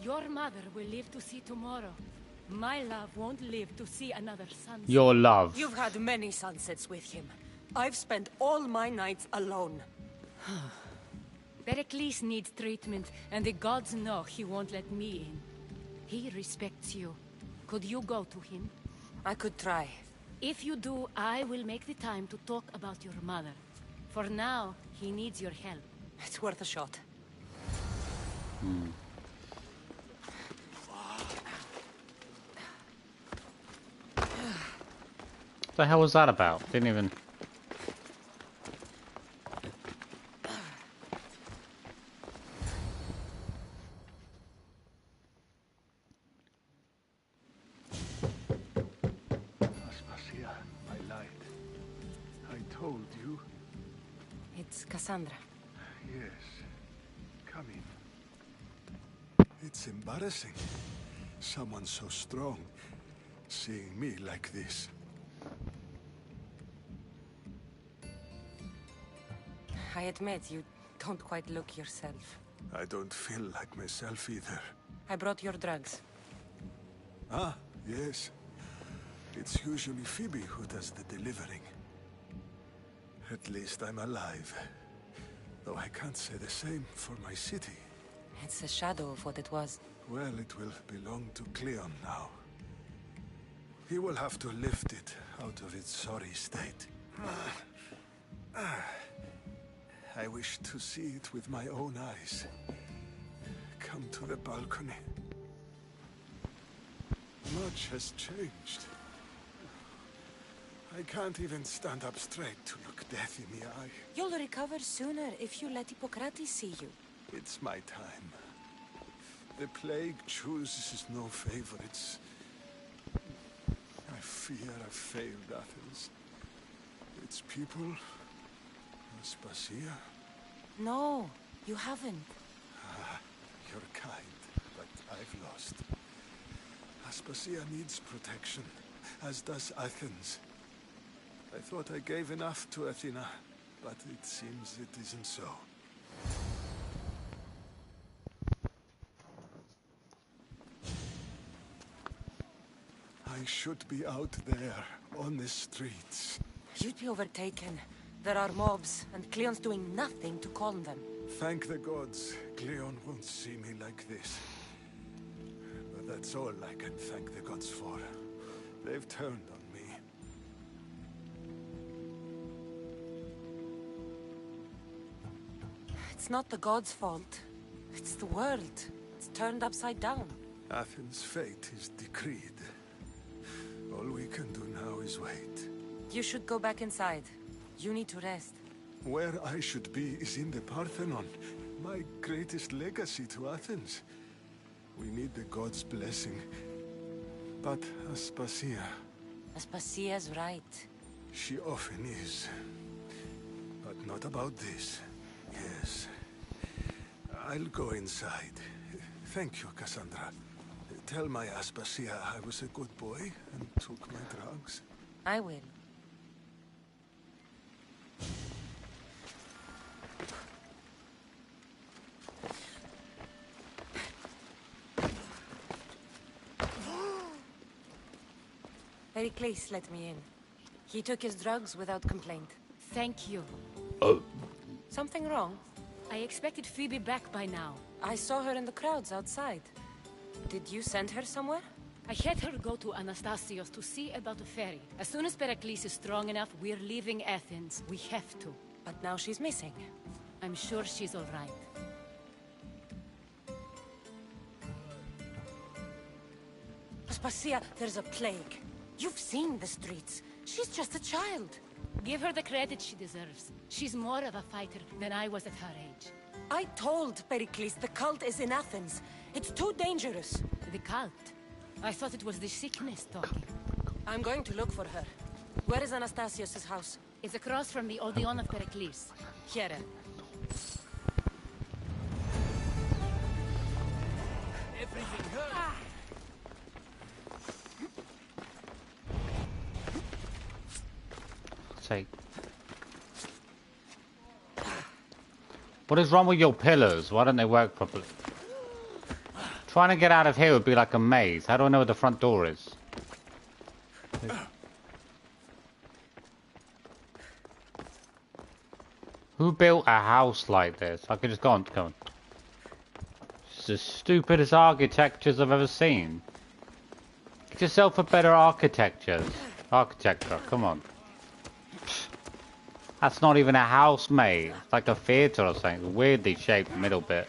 Your mother will live to see tomorrow. My love won't live to see another sunset. Your love. You've had many sunsets with him. I've spent all my nights alone. Pericles needs treatment, and the gods know he won't let me in. He respects you. Could you go to him? I could try. If you do, I will make the time to talk about your mother. For now, he needs your help. It's worth a shot. What the hell was that about? Didn't even... Aspasia, my light. I told you. It's Kassandra. Yes. Come in. It's embarrassing. Someone so strong, seeing me like this. I admit, you don't quite look yourself. I don't feel like myself either. I brought your drugs. Ah, yes. It's usually Phoebe who does the delivering. At least I'm alive. Though I can't say the same for my city. It's a shadow of what it was. Well, it will belong to Cleon now. He will have to lift it out of its sorry state. I wish to see it with my own eyes. Come to the balcony. Much has changed. I can't even stand up straight to look death in the eye. You'll recover sooner if you let Hippocrates see you. It's my time. The plague chooses no favorites. I fear I've failed Athens. Its people... Aspasia? No, you haven't. Ah, you're kind, but I've lost. Aspasia needs protection, as does Athens. I thought I gave enough to Athena, but it seems it isn't so. I should be out there, on the streets. You'd be overtaken. There are mobs, and Cleon's doing nothing to calm them. Thank the gods, Cleon won't see me like this. But that's all I can thank the gods for. They've turned on me. It's not the gods' fault. It's the world. It's turned upside down. Athens' fate is decreed. All we can do now is wait. You should go back inside. You need to rest. Where I should be is in the Parthenon, my greatest legacy to Athens. We need the gods' blessing. But Aspasia... Aspasia's right. She often is. But not about this. Yes. I'll go inside. Thank you, Kassandra. Tell my Aspasia I was a good boy and took my drugs. I will. Pericles let me in. He took his drugs without complaint. Thank you. Oh. Something wrong? I expected Phoebe back by now. I saw her in the crowds outside. Did you send her somewhere? I had her go to Anastasios to see about a ferry. As soon as Pericles is strong enough, we're leaving Athens. We have to. But now she's missing. I'm sure she's all right. Aspasia, there's a plague. You've seen the streets. She's just a child. Give her the credit she deserves. She's more of a fighter than I was at her age. I told Pericles the cult is in Athens. It's too dangerous. The cult? I thought it was the sickness talking. I'm going to look for her. Where is Anastasios' house? It's across from the Odeon of Pericles. Here. Everything hurt. Take. What is wrong with your pillars? Why don't they work properly? Trying to get out of here would be like a maze. How do I know where the front door is? Who built a house like this? I could just go on. It's the stupidest architectures I've ever seen. Get yourself a better architecture, come on. That's not even a house, mate. It's like a theatre or something. Weirdly shaped middle bit.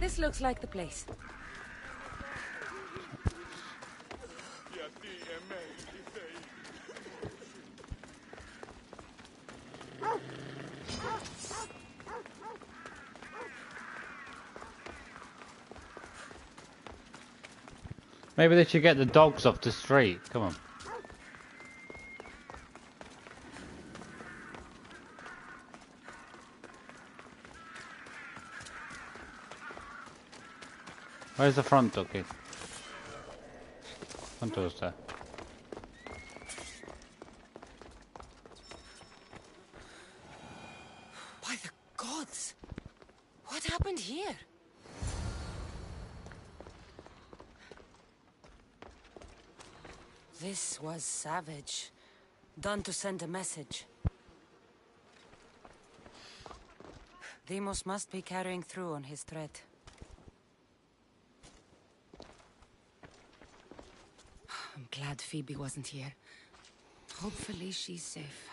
This looks like the place. Maybe they should get the dogs off the street. Come on. Where's the front door, kid? Front door's there. By the gods! What happened here? This was savage. Done to send a message. Deimos must be carrying through on his threat. I'm glad Phoebe wasn't here. Hopefully she's safe.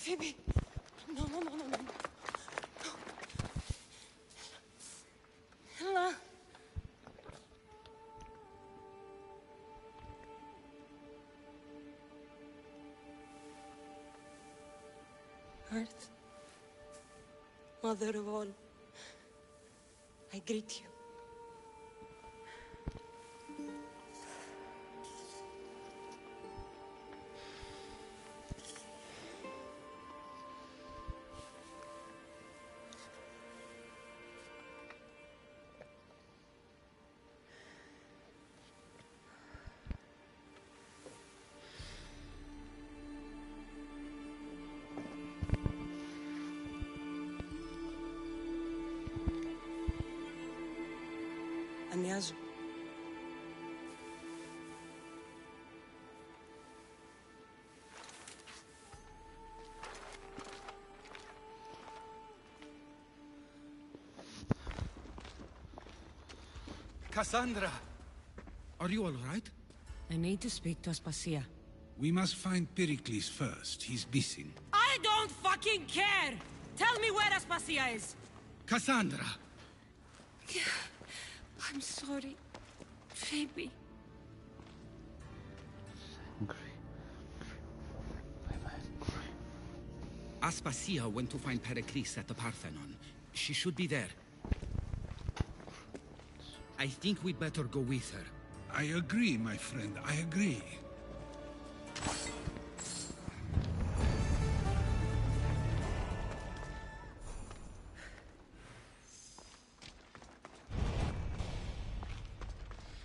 Phoebe! No, no, no, no, no. Ella. Earth, Mother of all, I greet you. Ανιάζω. Kassandra! Are you all right? I need to speak to Aspasia. We must find Pericles first. He's missing. I don't fucking care! Tell me where Aspasia is! Kassandra! I'm sorry, Phoebe. Aspasia went to find Pericles at the Parthenon. She should be there. I think we'd better go with her. I agree, my friend. I agree.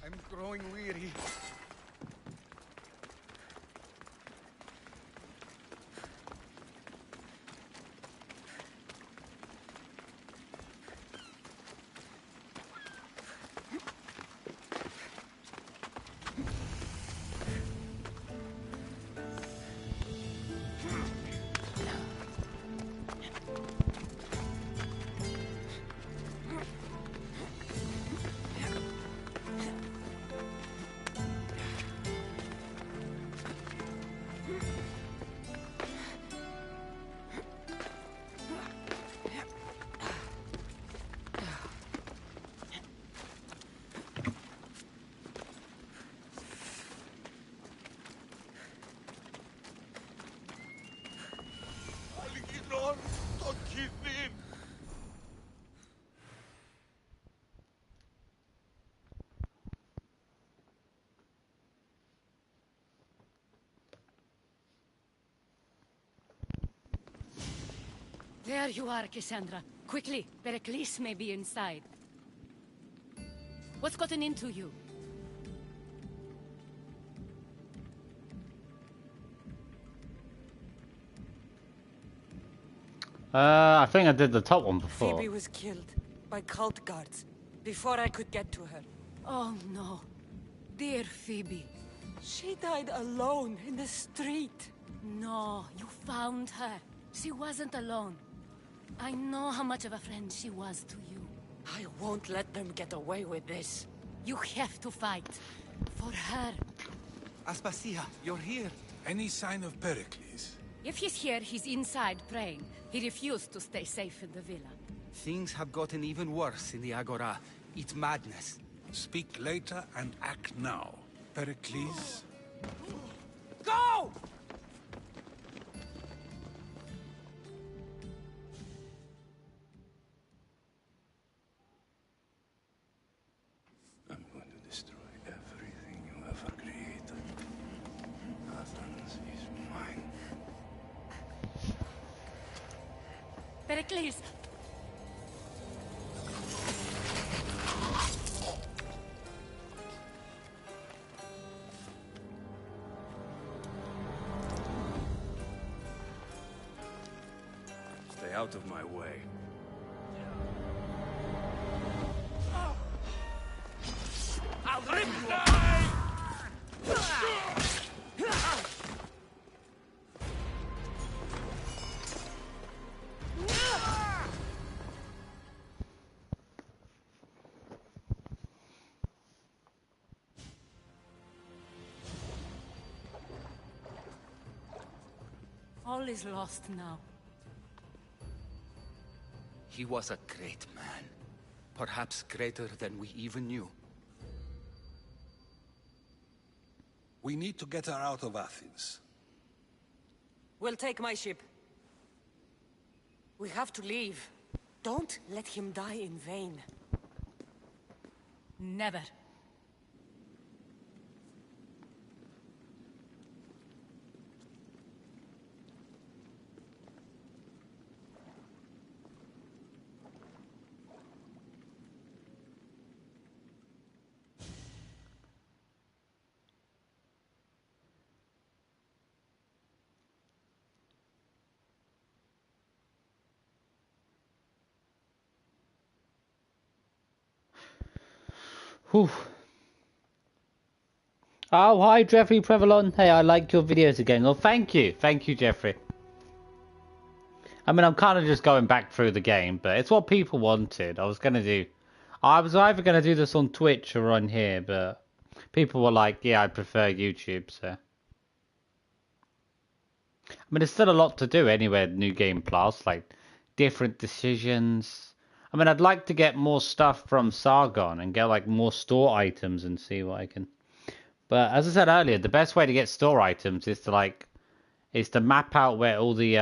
I'm growing weary. There you are, Kassandra. Quickly, Pericles may be inside. What's gotten into you? I think I did the top one before. Phoebe was killed by cult guards before I could get to her. Oh no. Dear Phoebe. She died alone in the street. No, you found her. She wasn't alone. I know how much of a friend she was to you. I won't let them get away with this. You have to fight. For her. Aspasia, you're here. Any sign of Pericles? If he's here, he's inside praying. He refused to stay safe in the villa. Things have gotten even worse in the Agora. It's madness. Speak later and act now. Pericles? Go! I'm going to destroy everything you ever created. Athens is mine. Pericles! Stay out of my way. I'll rip you All is lost now. He was a great man. Perhaps greater than we even knew. We need to get her out of Athens. We'll take my ship. We have to leave. Don't let him die in vain. Never. Whew. Oh, hi, Jeffrey Prevalon. Hey, I like your videos again. Well, thank you. Thank you, Jeffrey. I mean, I'm kind of just going back through the game, but it's what people wanted. I was either going to do this on Twitch or on here, but people were like, yeah, I prefer YouTube, so. I mean, there's still a lot to do anyway, New Game Plus, like different decisions. I mean, I'd like to get more stuff from Sargon and get like more store items and see what I can. But as I said earlier, the best way to get store items is to map out where all the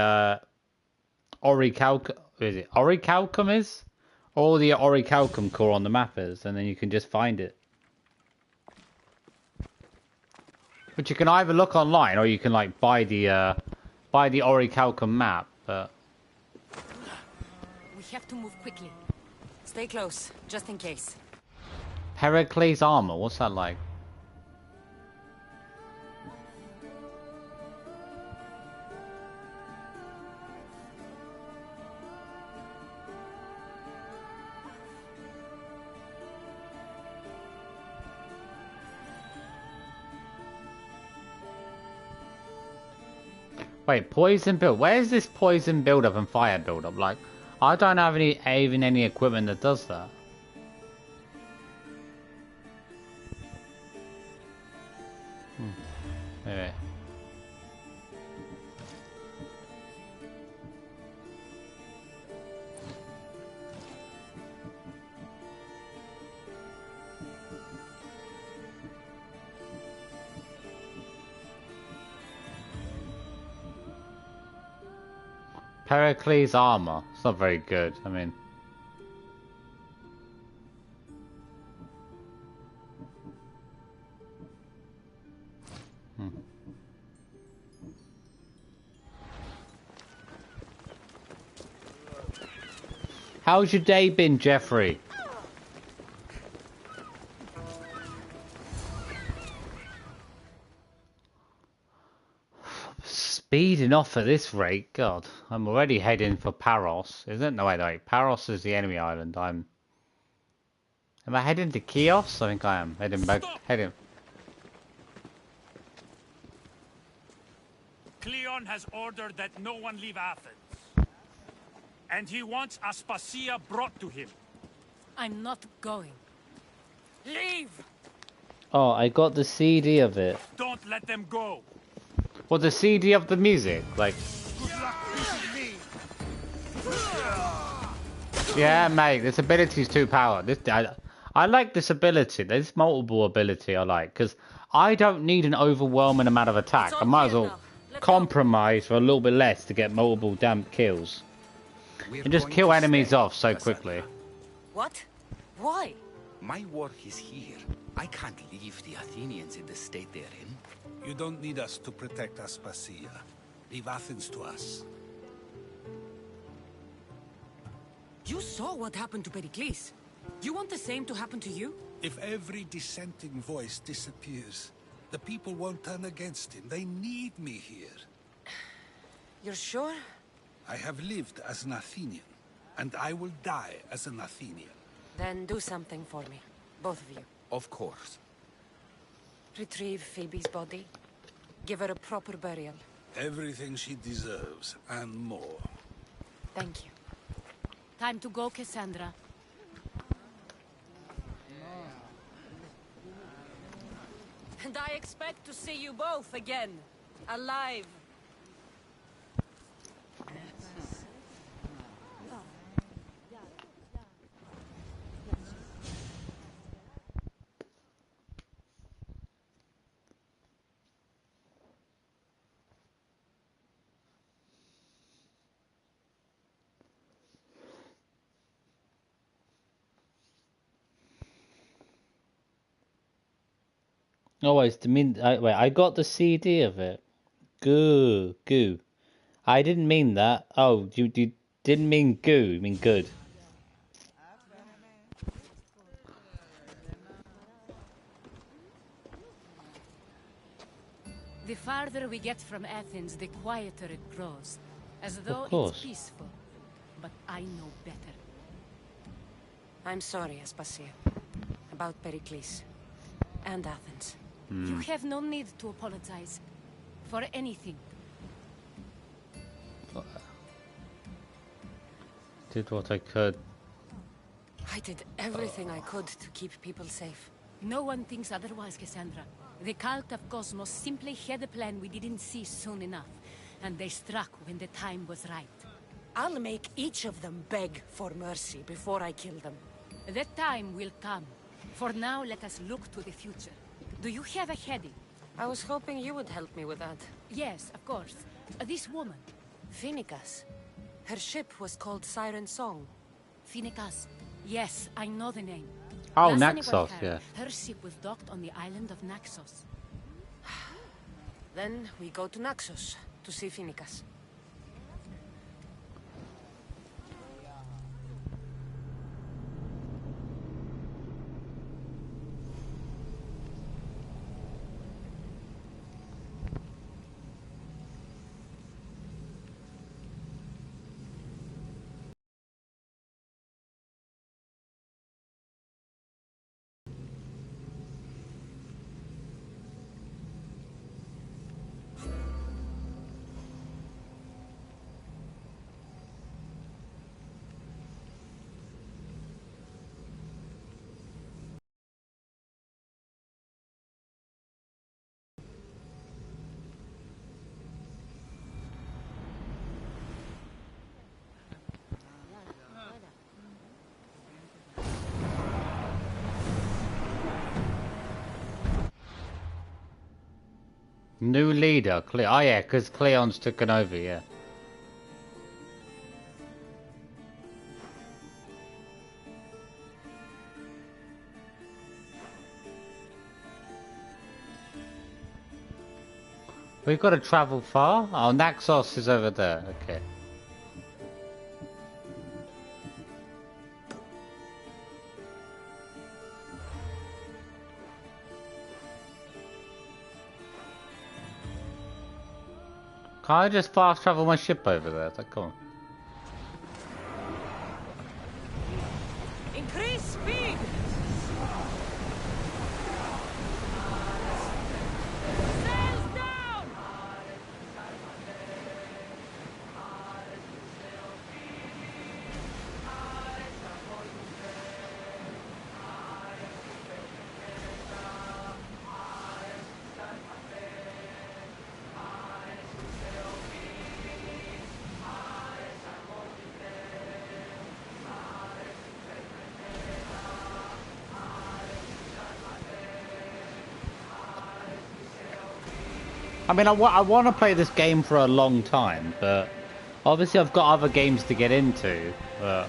orichalcum is? All the orichalcum core on the map is, and then you can just find it. Which you can either look online or you can like buy the orichalcum map, but We have to move quickly. Stay close, just in case. Heracles armor, what's that like? Wait, poison build. Where's this poison build up and fire build up? Like, I don't have even any equipment that does that. Maybe. Heracles armor. It's not very good. I mean. How's your day been, Jeffrey? Speeding off at this rate, God, I'm already heading for Paros, isn't it? No, wait, Paros is the enemy island. Am I heading to Chios? I think I am. Heading. Cleon has ordered that no one leave Athens. And he wants Aspasia brought to him. I'm not going. Leave! Oh, I got the CD of it. Don't let them go. Well, the CD of the music, like. Good luck beating me. Yeah, mate, this ability's too powerful. I like this ability. This multiple ability I like, because I don't need an overwhelming amount of attack. I might as well compromise for a little bit less to get multiple damn kills. And just kill enemies off so quickly. What? Why? My work is here. I can't leave the Athenians in the state they're in. You don't need us to protect Aspasia. Leave Athens to us. You saw what happened to Pericles. You want the same to happen to you? If every dissenting voice disappears, the people won't turn against him. They need me here. You're sure? I have lived as an Athenian, and I will die as an Athenian. Then do something for me. Both of you. Of course. Retrieve Phoebe's body. Give her a proper burial. Everything she deserves, and more. Thank you. Time to go, Kassandra. And I expect to see you both again. Alive. Oh, it's the mean. Wait, I got the CD of it. Goo, goo. I didn't mean that. Oh, you didn't mean goo. You mean good. The farther we get from Athens, the quieter it grows. As though course. it's peaceful. But I know better. I'm sorry, Aspasia. About Pericles. And Athens. You have no need to apologize. For anything. Did what I could. I did everything I could to keep people safe. No one thinks otherwise, Kassandra. The Cult of Kosmos simply had a plan we didn't see soon enough. And they struck when the time was right. I'll make each of them beg for mercy before I kill them. That time will come. For now, let us look to the future. Do you have a heading? I was hoping you would help me with that. Yes, of course. This woman. Phoenicas. Her ship was called Siren Song. Phoenicas. Yes, I know the name. Oh, Last Naxos, heard, yeah. Her ship was docked on the island of Naxos. Then we go to Naxos to see Phoenicas. New leader, Cle. Oh yeah, because Cleon's taken over, yeah. We've got to travel far? Oh, Naxos is over there, okay. Can't I just fast travel my ship over there? It's like, come on. Increase speed! Sails down! I mean, I want to play this game for a long time, but obviously I've got other games to get into, but...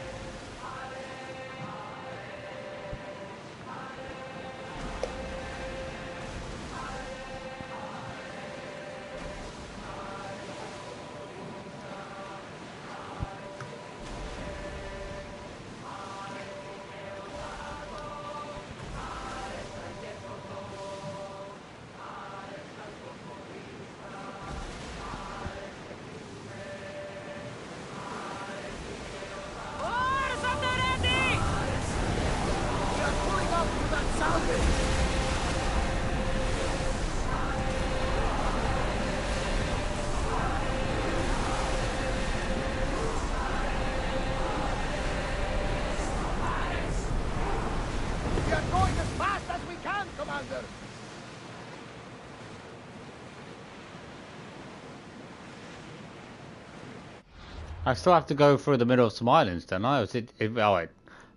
I still have to go through the middle of some islands, don't I? Oh, it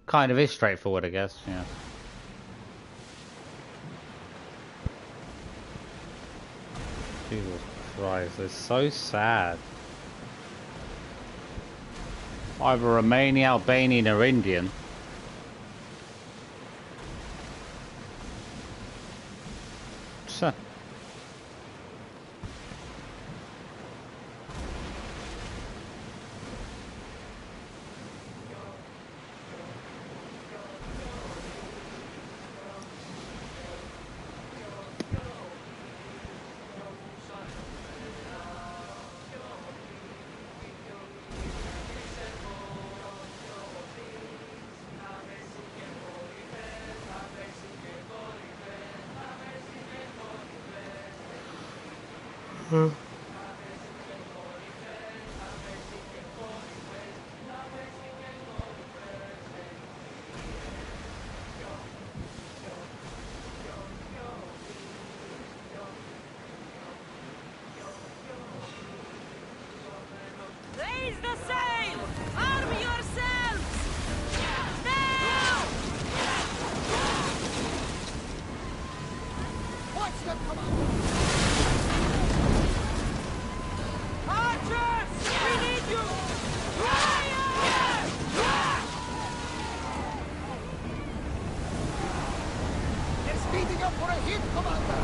kind of is straightforward, I guess, yeah. Jesus Christ, it's so sad. Either Romanian, Albanian or Indian. Raise the sail! Arm yourselves! Now! What's the command? Archers! We need you! They're speeding up for a hit, Commander!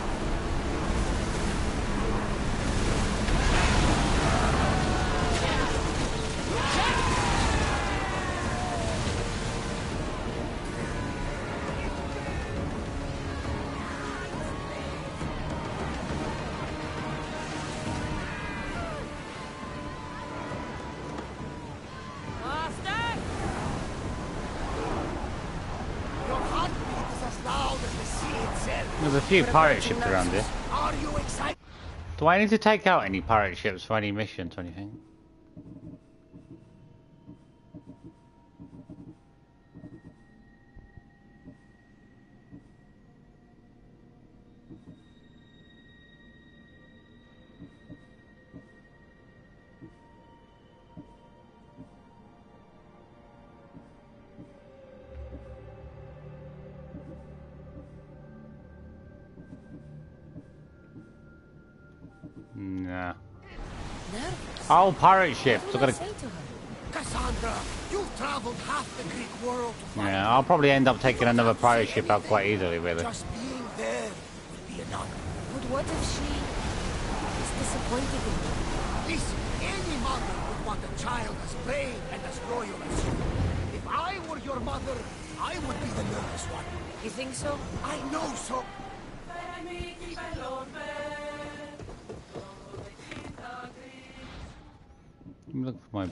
There's a few pirate ships around here. Are you excited? Do I need to take out any pirate ships for any missions or anything? Nah. Oh, pirate ships. I gotta... Kassandra, you've traveled half the Greek world to find Yeah, I'll probably end up taking another pirate ship out quite easily, really. Just being there will be enough. But what if she is disappointed in me? Listen, any mother would want a child as brave and as loyal as you. If I were your mother, I would be the nervous one. You think so? I know so. Let me look for my...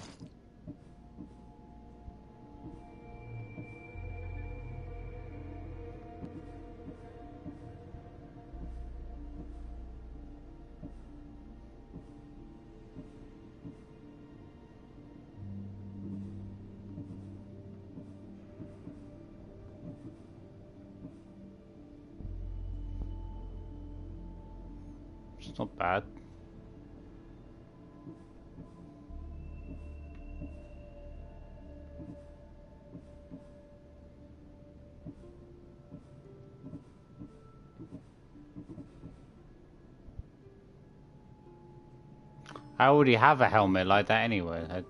It's not bad. I already have a helmet like that anyway. I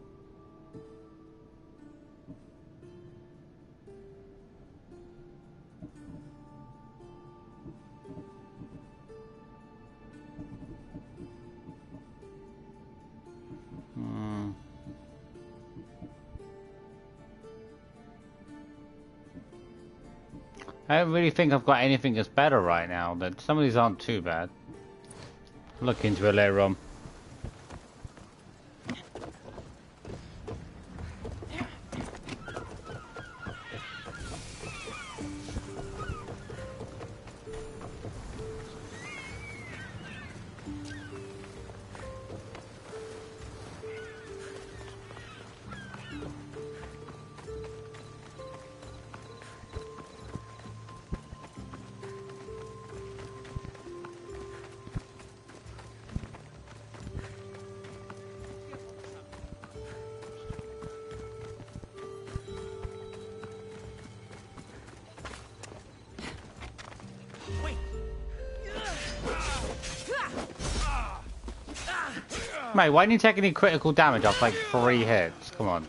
don't really think I've got anything that's better right now. That some of these aren't too bad. I'll look into it later on. Mate, why didn't you take any critical damage off like 3 hits? Come on.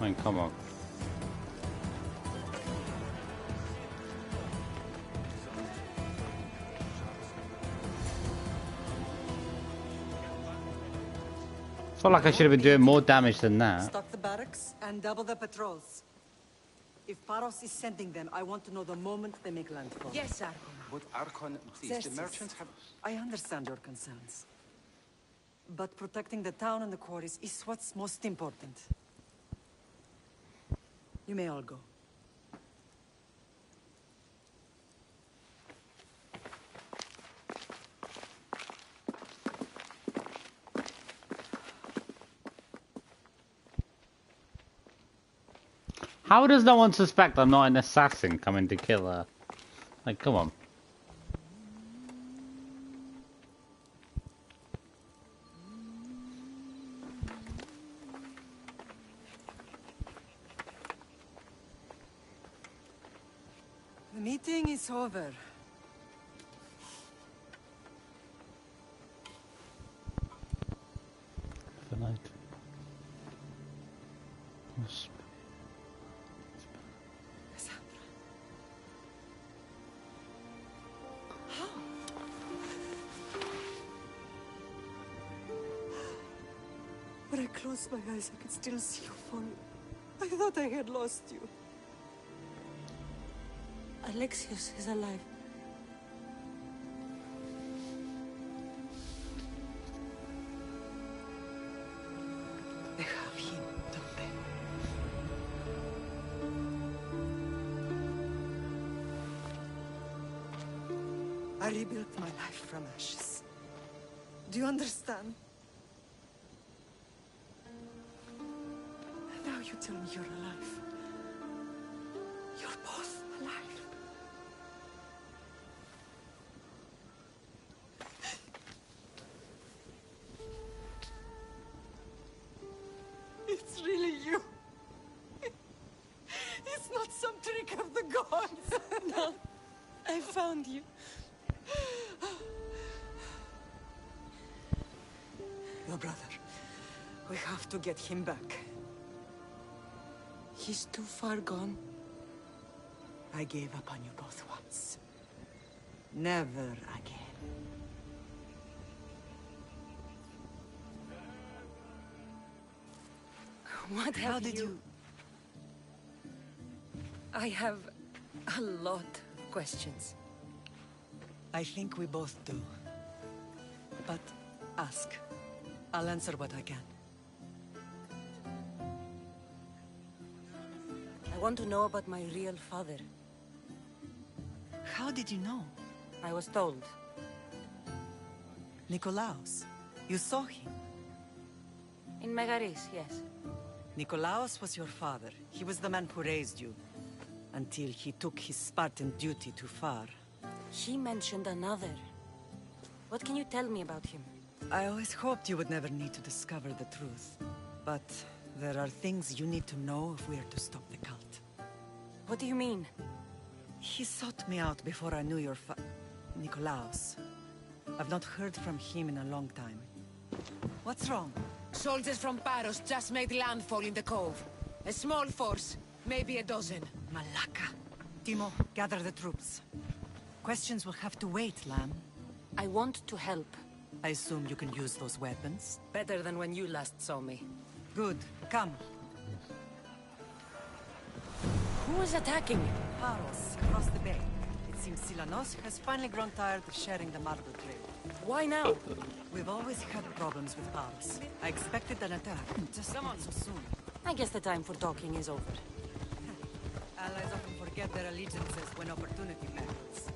I mean, come on. I feel like I should have been doing more damage than that. Stock the barracks and double the patrols. If Paros is sending them, I want to know the moment they make landfall. Yes, Archon. But Archon, please, the merchants have... I understand your concerns. But protecting the town and the quarries is what's most important. You may all go. How does no one suspect I'm not an assassin coming to kill her? Like, come on. The meeting is over. For night. When I closed my eyes, I could still see you falling. I thought I had lost you. Alexios is alive. They have him, don't they? I rebuilt my life from ashes. Do you understand? Now you tell me you're alive. You're both alive. It's really you. It's not some trick of the gods. No, I found you. Your brother. We have to get him back. He's too far gone. I gave up on you both once. Never again. What How have did you... I have a lot of questions. I think we both do. But ask. I'll answer what I can. I want to know about my real father. How did you know? I was told. Nikolaos. You saw him. In Megaris, yes. Nikolaos was your father. He was the man who raised you. Until he took his Spartan duty too far. He mentioned another. What can you tell me about him? I always hoped you would never need to discover the truth. But there are things you need to know if we are to stop the cult. What do you mean? He sought me out before I knew your Nikolaos. I've not heard from him in a long time. What's wrong? Soldiers from Paros just made landfall in the cove. A small force, maybe a dozen. Malaka. Timo, gather the troops. Questions will have to wait, Lamb. I want to help. I assume you can use those weapons? Better than when you last saw me. Good. Come. Who is attacking? Paros, across the bay. It seems Silanos has finally grown tired of sharing the Marble Trail. Why now? We've always had problems with Paros. I expected an attack, just not so soon. I guess the time for talking is over. Allies often forget their allegiances when opportunity matters.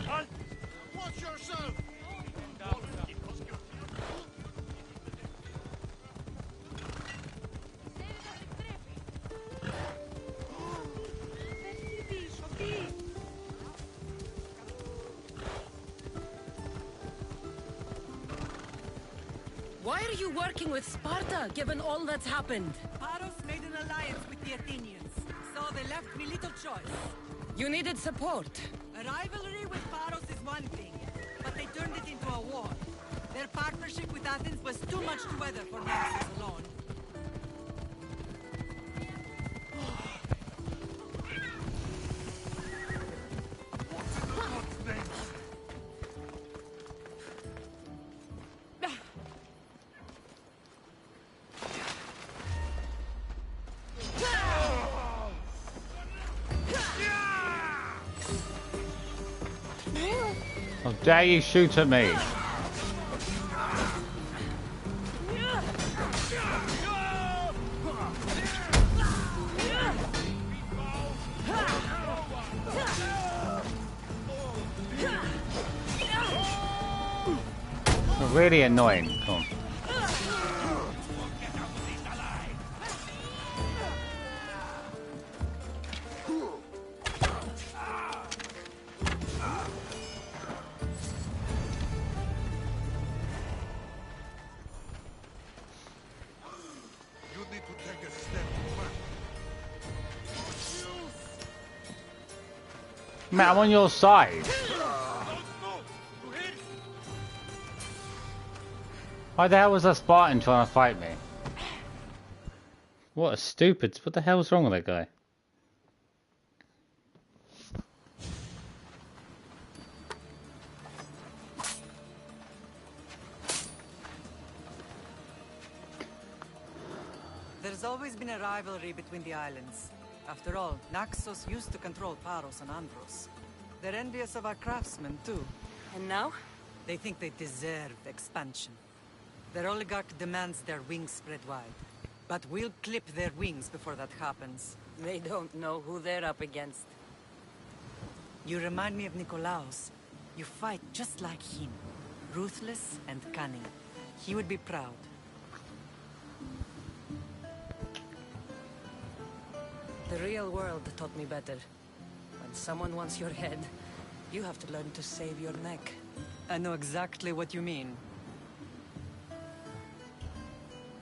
Halt! Watch yourself! Why are you working with Sparta, given all that's happened? Paros made an alliance with the Athenians, so they left me little choice. You needed support. A rivalry with Paros is one thing, but they turned it into a war. Their partnership with Athens was too much to weather for Nemesis alone. How dare you shoot at me? Really annoying. Come on. Man, I'm on your side. Why the hell was a Spartan trying to fight me? What a stupid... What the hell's wrong with that guy? There's always been a rivalry between the islands. After all, Naxos used to control Paros and Andros. They're envious of our craftsmen, too. And now? They think they deserve expansion. Their oligarch demands their wings spread wide. But we'll clip their wings before that happens. They don't know who they're up against. You remind me of Nikolaos. You fight just like him. Ruthless and cunning. He would be proud. The real world taught me better. When someone wants your head, you have to learn to save your neck. I know exactly what you mean.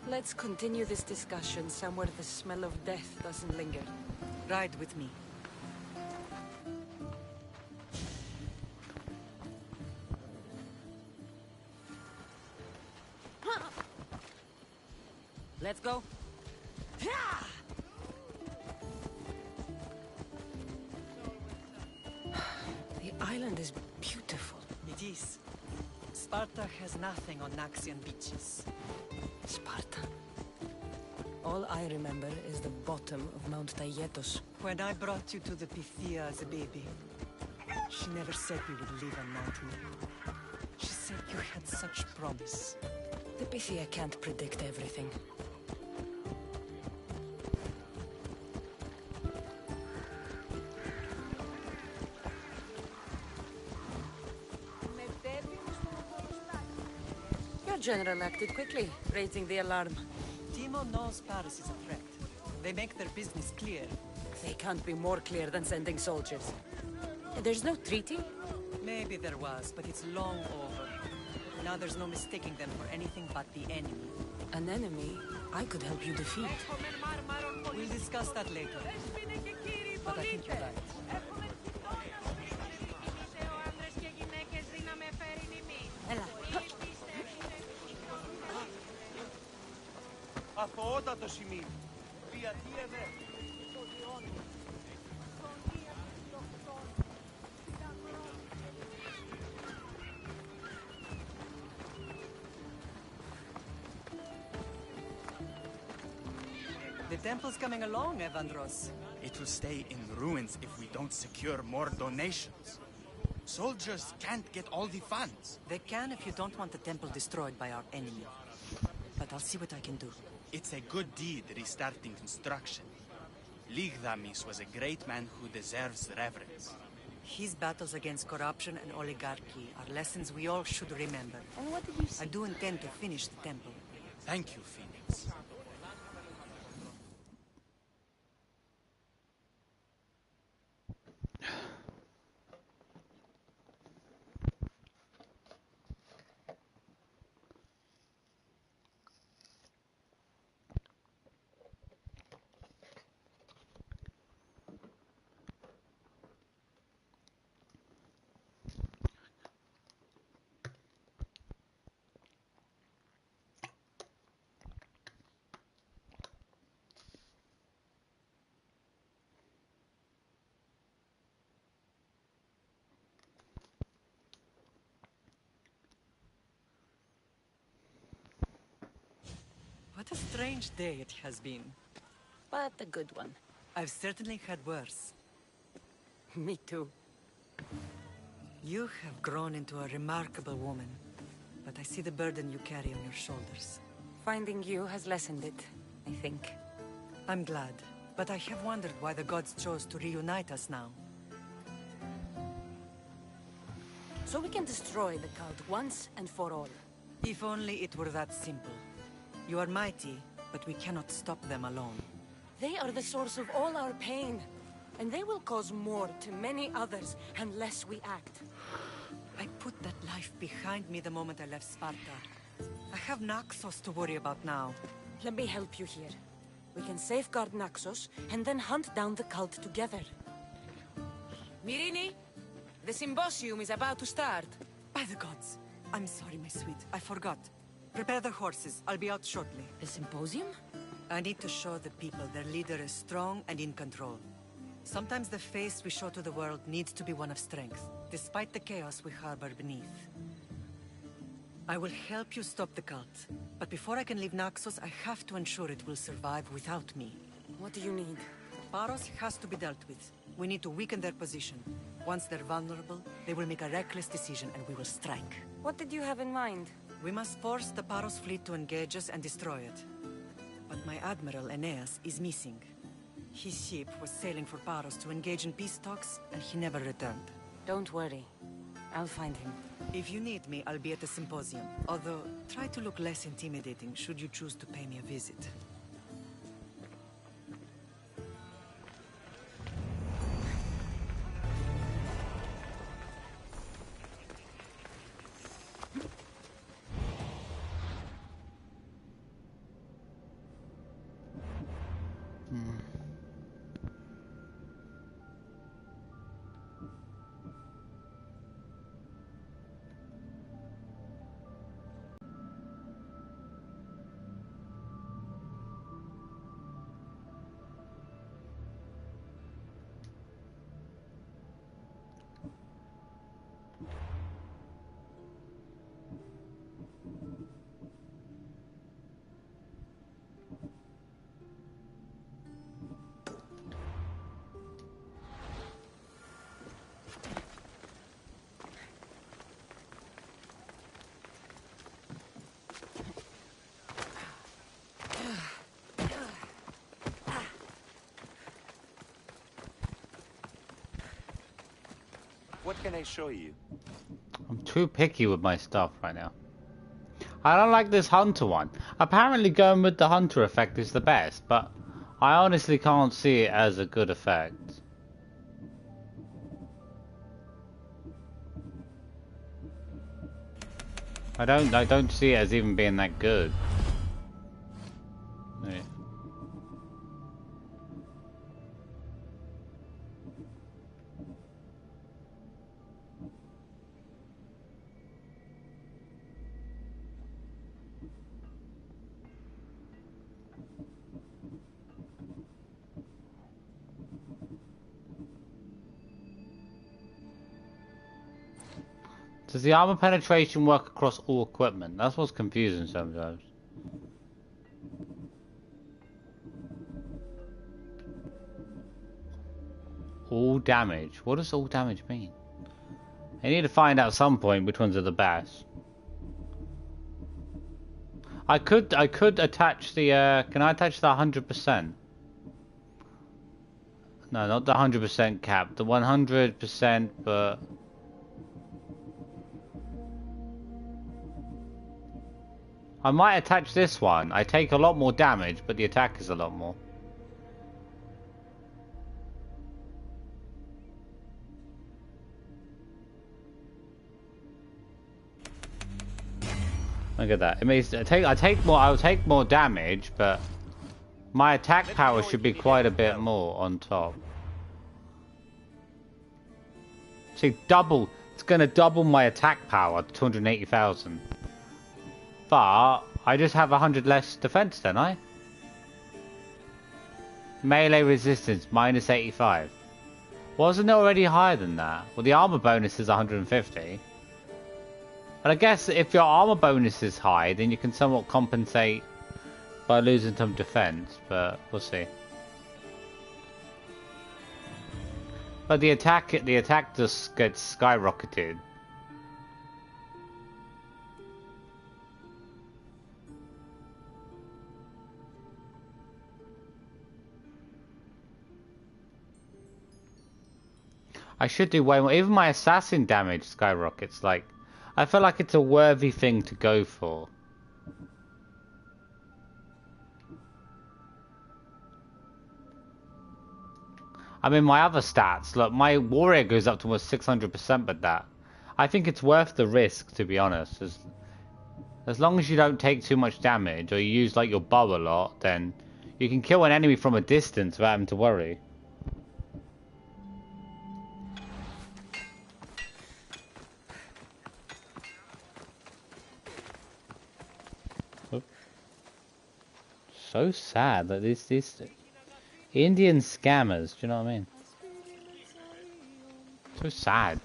Let's continue this discussion somewhere the smell of death doesn't linger. Ride with me. Let's go. The island is beautiful. It is. Sparta has nothing on Naxian beaches. Sparta. All I remember is the bottom of Mount Taygetos. When I brought you to the Pythia as a baby, she never said we would live on Mount Moon. She said you had such promise. The Pythia can't predict everything. Your general acted quickly, raising the alarm. Timo knows Paris is a threat. They make their business clear. They can't be more clear than sending soldiers. There's no treaty? Maybe there was, but it's long over. Now there's no mistaking them for anything but the enemy. An enemy I could help you defeat. We'll discuss that later. But I think you're right. Αθωότατο σημείο. Ποιατή εμέ. The temple's coming along, Evandros. It will stay in ruins if we don't secure more donations. Soldiers can't get all the funds. They can if you don't want the temple destroyed by our enemy. But I'll see what I can do. It's a good deed restarting construction. Ligdamis was a great man who deserves reverence. His battles against corruption and oligarchy are lessons we all should remember. And what did you say? I do intend to finish the temple. Thank you, Phoenix. What a strange day it has been. But a good one. I've certainly had worse. Me too. You have grown into a remarkable woman, but I see the burden you carry on your shoulders. Finding you has lessened it, I think. I'm glad, but I have wondered why the gods chose to reunite us now. So we can destroy the cult once and for all. If only it were that simple. You are mighty, but we cannot stop them alone. They are the source of all our pain, and they will cause more to many others unless we act. I put that life behind me the moment I left Sparta. I have Naxos to worry about now. Let me help you here. We can safeguard Naxos, and then hunt down the cult together. Myrine, the symposium is about to start. By the gods. I'm sorry, my sweet. I forgot. Prepare the horses. I'll be out shortly. The symposium? I need to show the people their leader is strong and in control. Sometimes the face we show to the world needs to be one of strength, despite the chaos we harbor beneath. I will help you stop the cult, but before I can leave Naxos, I have to ensure it will survive without me. What do you need? Paros has to be dealt with. We need to weaken their position. Once they're vulnerable, they will make a reckless decision and we will strike. What did you have in mind? We must force the Paros fleet to engage us and destroy it. But my admiral, Aeneas, is missing. His ship was sailing for Paros to engage in peace talks, and he never returned. Don't worry. I'll find him. If you need me, I'll be at the symposium. Although, try to look less intimidating should you choose to pay me a visit. What can I show you? I'm too picky with my stuff right now. I don't like this hunter one. Apparently going with the hunter effect is the best, but I honestly can't see it as a good effect. I don't see it as even being that good. Yeah. Does the armor penetration work across all equipment? That's what's confusing sometimes. All damage? What does all damage mean? I need to find out at some point which ones are the best. I could attach the can I attach the 100%? No, not the 100% cap, the 100%, but I might attach this one. I take a lot more damage, but the attack is a lot more. Look at that. It means I'll take more damage, but my attack power should be quite a bit more on top. See, double. It's gonna double my attack power to 280,000. But I just have 100 less defense, don't I? Melee resistance minus 85. Wasn't it already higher than that? Well, the armor bonus is 150. But I guess if your armor bonus is high, then you can somewhat compensate by losing some defense. But we'll see. But the attack just gets skyrocketed. I should do way more. Even my assassin damage skyrockets. Like, I feel like it's a worthy thing to go for. I mean, my other stats. Look, my warrior goes up to almost 600% with that. I think it's worth the risk, to be honest. As long as you don't take too much damage, or you use like your bow a lot, then you can kill an enemy from a distance without having to worry. So sad that these Indian scammers, do you know what I mean? So sad.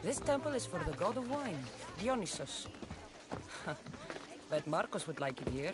This temple is for the god of wine, Dionysos. Bet Marcos would like it here.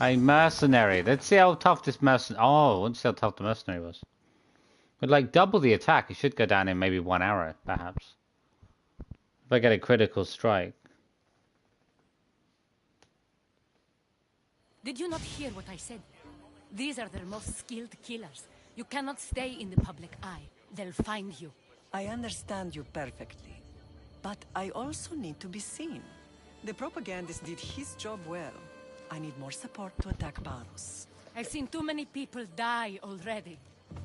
A mercenary. Let's see how tough this mercenary... Oh, I want to see how tough the mercenary was. With like double the attack, it should go down in maybe 1 arrow, perhaps. If I get a critical strike. Did you not hear what I said? These are their most skilled killers. You cannot stay in the public eye. They'll find you. I understand you perfectly. But I also need to be seen. The propagandist did his job well. I need more support to attack Paros. I've seen too many people die already.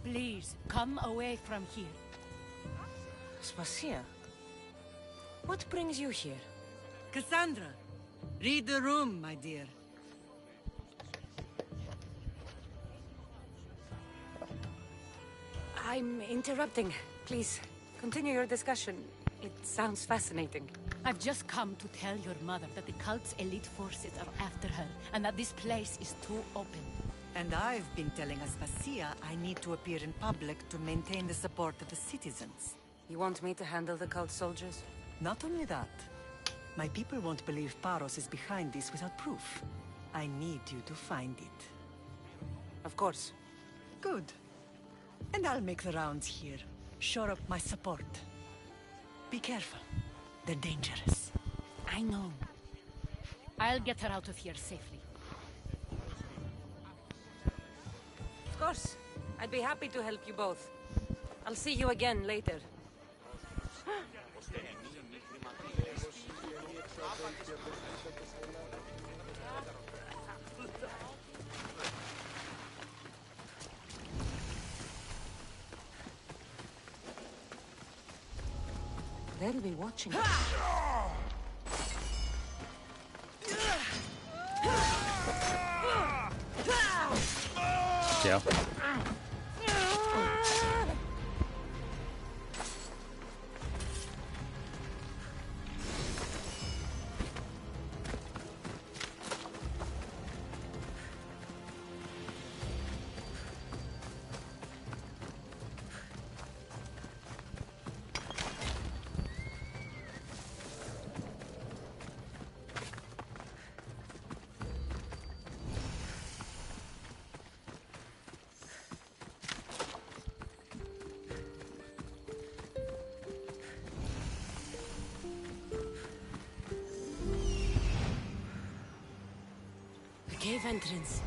Please, come away from here. Spacia, what brings you here? Kassandra, read the room, my dear. I'm interrupting. Please, continue your discussion. It sounds fascinating. I've just come to tell your mother that the cult's elite forces are after her, and that this place is too open. And I've been telling Aspasia I need to appear in public to maintain the support of the citizens. You want me to handle the cult soldiers? Not only that, my people won't believe Paros is behind this without proof. I need you to find it. Of course. Good. And I'll make the rounds here. Shore up my support. Be careful. They're dangerous. I know. I'll get her out of here safely. Of course. I'd be happy to help you both. I'll see you again later. They'll be watching. Yeah. Cave entrance.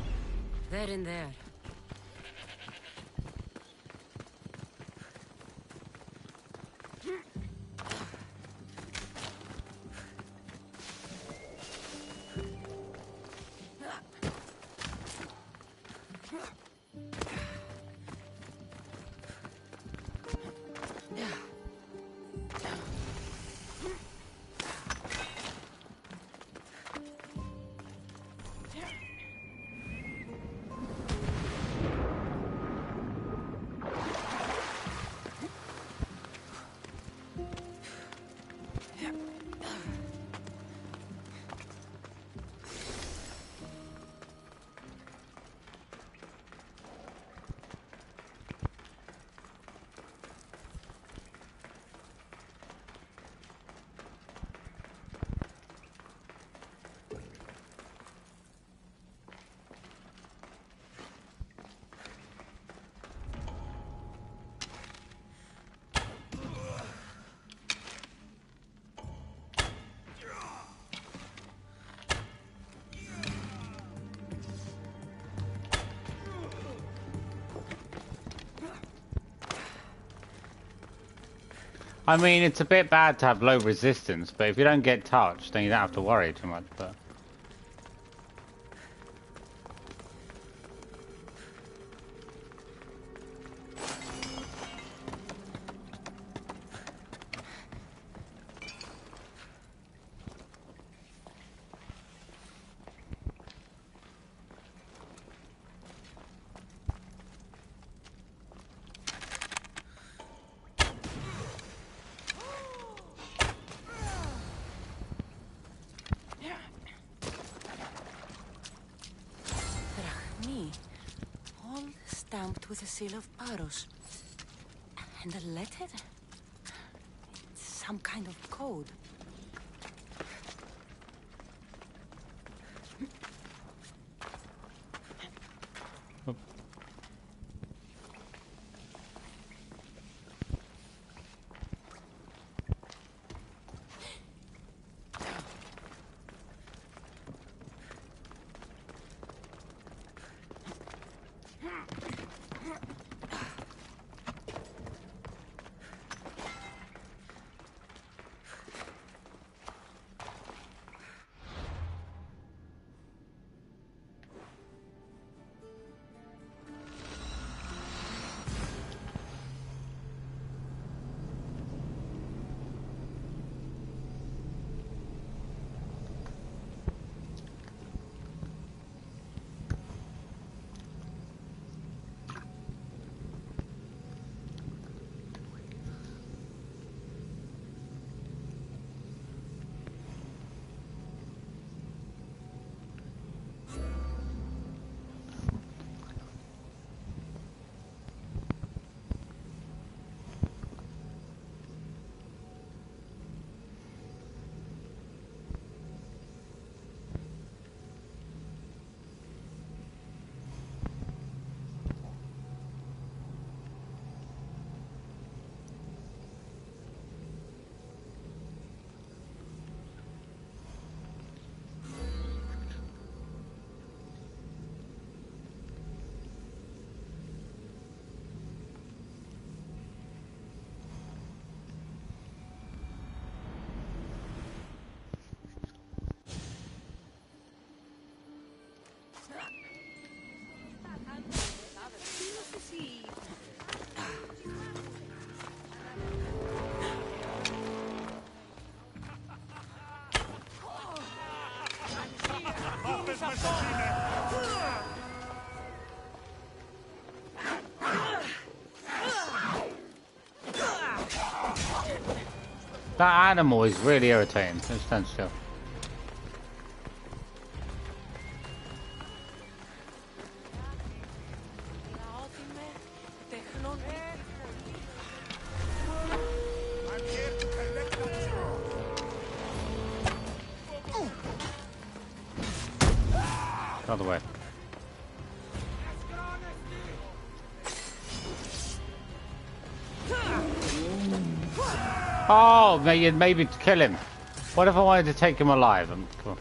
They're in there. I mean, it's a bit bad to have low resistance, but if you don't get touched, then you don't have to worry too much. But all stamped with the seal of Paros. And a letter? It's some kind of code. that animal is really irritating. Just stand still. Other way. Oh, maybe to kill him. What if I wanted to take him alive? Cool.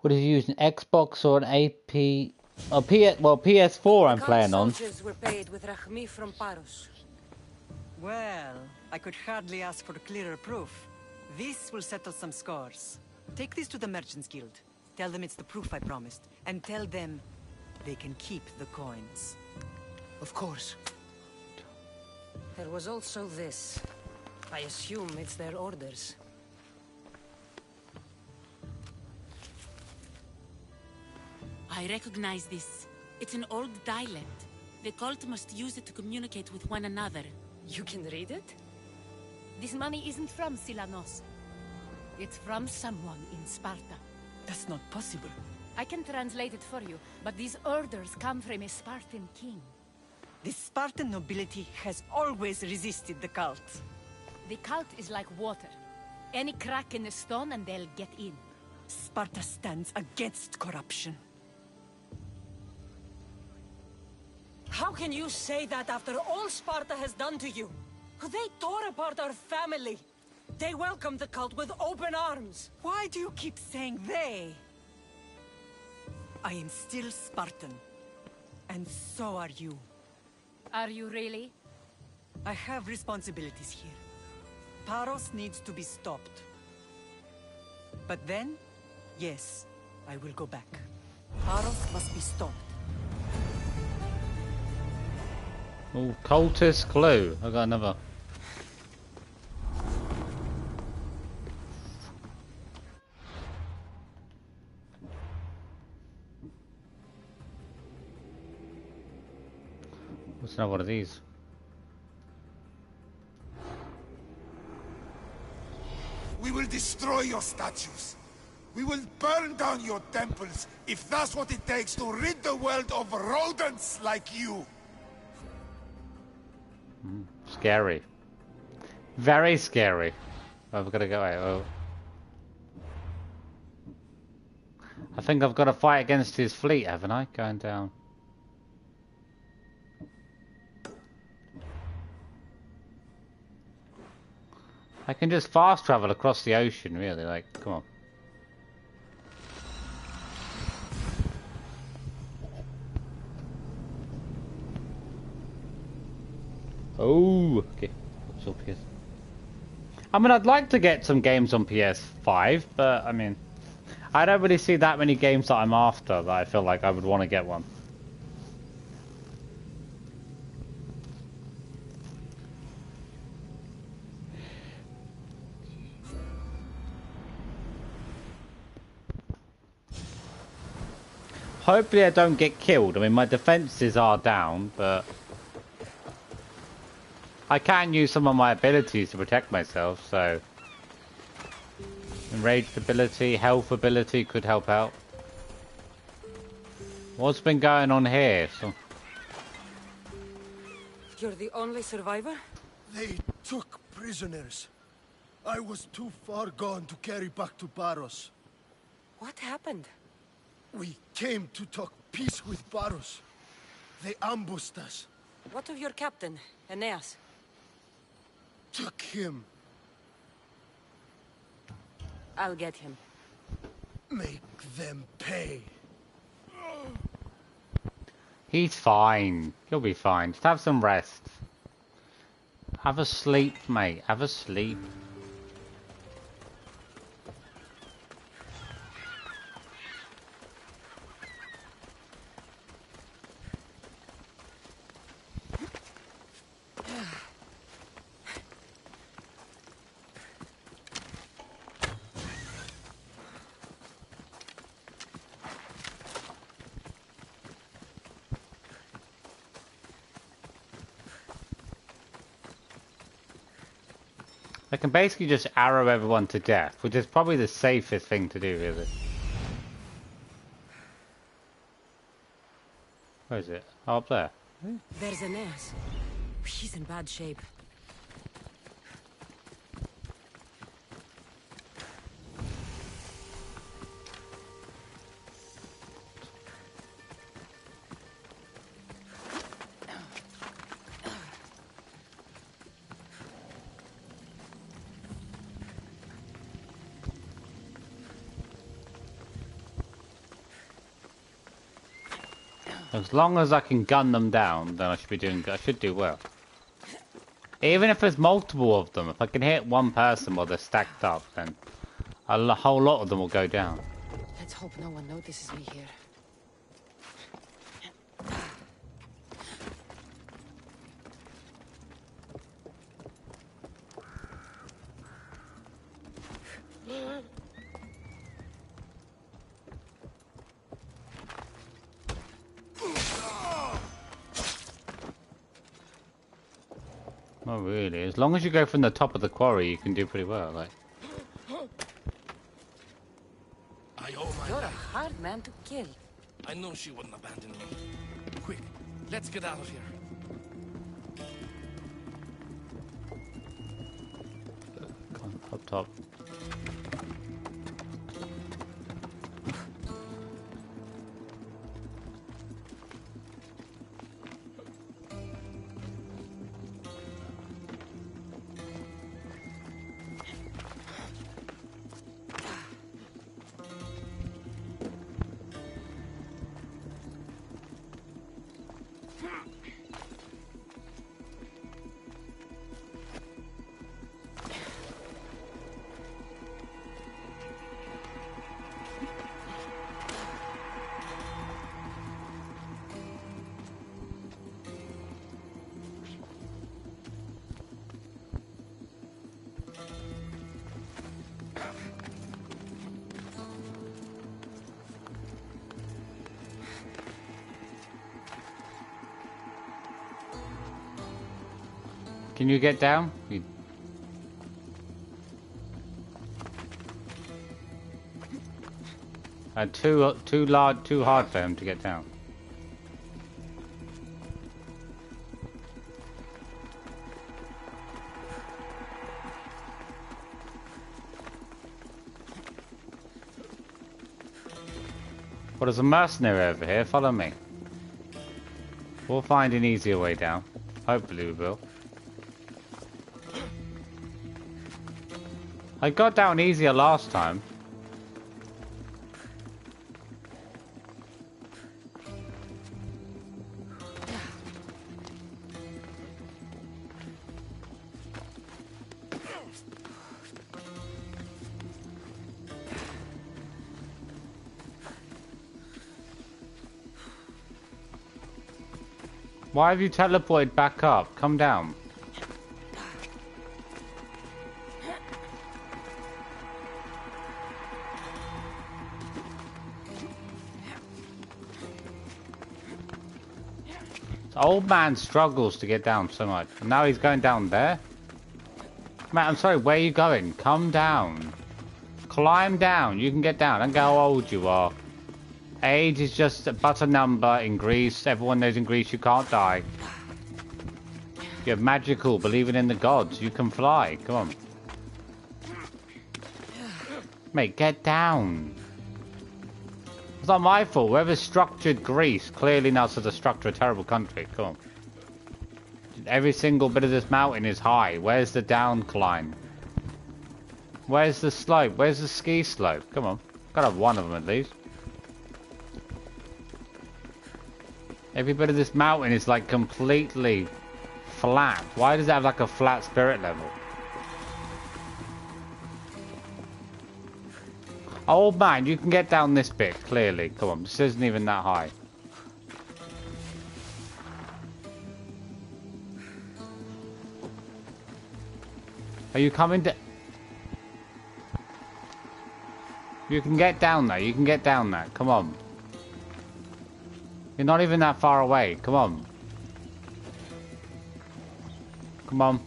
What is you using, Xbox or an AP? Oh, PS4 I'm playing on. Soldiers were paid with Rahmi from Paros. Well, I could hardly ask for clearer proof. This will settle some scores. Take this to the Merchants Guild. Tell them it's the proof I promised. And tell them they can keep the coins. Of course. There was also this. I assume it's their orders. I recognize this. It's an old dialect. The cult must use it to communicate with one another. You can read it? This money isn't from Silanos. It's from someone in Sparta. That's not possible. I can translate it for you, but these orders come from a Spartan king. The Spartan nobility has always resisted the cult. The cult is like water. Any crack in the stone and they'll get in. Sparta stands against corruption. How can you say that after all Sparta has done to you? They tore apart our family. They welcomed the cult with open arms. Why do you keep saying they? I am still Spartan. And so are you. Are you really? I have responsibilities here. Paros needs to be stopped. But then, yes, I will go back. Paros must be stopped. Oh, cultist clue. I got another. What's another one of these? We will destroy your statues. We will burn down your temples if that's what it takes to rid the world of rodents like you. Scary. Very scary. Oh, I've got to go away. Oh. I think I've got to fight against his fleet, haven't I? Going down. I can just fast travel across the ocean, really. Like, come on. Oh, okay. What's up here? I mean, I'd like to get some games on PS5, but I mean, I don't really see that many games that I'm after that I feel like I would want to get one. Hopefully I don't get killed. I mean, my defenses are down, but I can use some of my abilities to protect myself, so enraged ability, health ability could help out. What's been going on here? You're the only survivor? They took prisoners. I was too far gone to carry back to Paros. What happened? We came to talk peace with Paros. They ambushed us. What of your captain, Aeneas? Took him. I'll get him. Make them pay. He's fine. He'll be fine. Just have some rest. Have a sleep, mate. Have a sleep. I can basically just arrow everyone to death, which is probably the safest thing to do, really. Where is it? Oh, up there. There's Aeneas. He's in bad shape. As long as I can gun them down, then I should be doing. I should do well. Even if there's multiple of them, if I can hit one person while they're stacked up, then a whole lot of them will go down. Let's hope no one notices me here. Not really. As long as you go from the top of the quarry, you can do pretty well. Like. You're a hard man to kill. I knew she wouldn't abandon me. Quick, let's get out of here. Come on, up top. Can you get down? Too hard for him to get down. Well, there's a mercenary over here. Follow me. We'll find an easier way down. Hopefully we will. I got down easier last time. Why have you teleported back up? Come down. The old man struggles to get down so much. And now he's going down there? Matt, I'm sorry, where are you going? Come down. Climb down. You can get down. I don't care how old you are. Age is just but a number in Greece. Everyone knows in Greece you can't die. You're magical, believing in the gods. You can fly. Come on. Mate, get down. It's not my fault. Whoever structured Greece clearly knows how to structure a terrible country. Come on. Every single bit of this mountain is high. Where's the down climb? Where's the slope? Where's the ski slope? Come on. Gotta have one of them at least. Every bit of this mountain is like completely flat. Why does it have like a flat spirit level? Oh man, you can get down this bit, clearly. Come on, this isn't even that high. Are you coming down? You can get down there, you can get down there. Come on. You're not even that far away. Come on. Come on.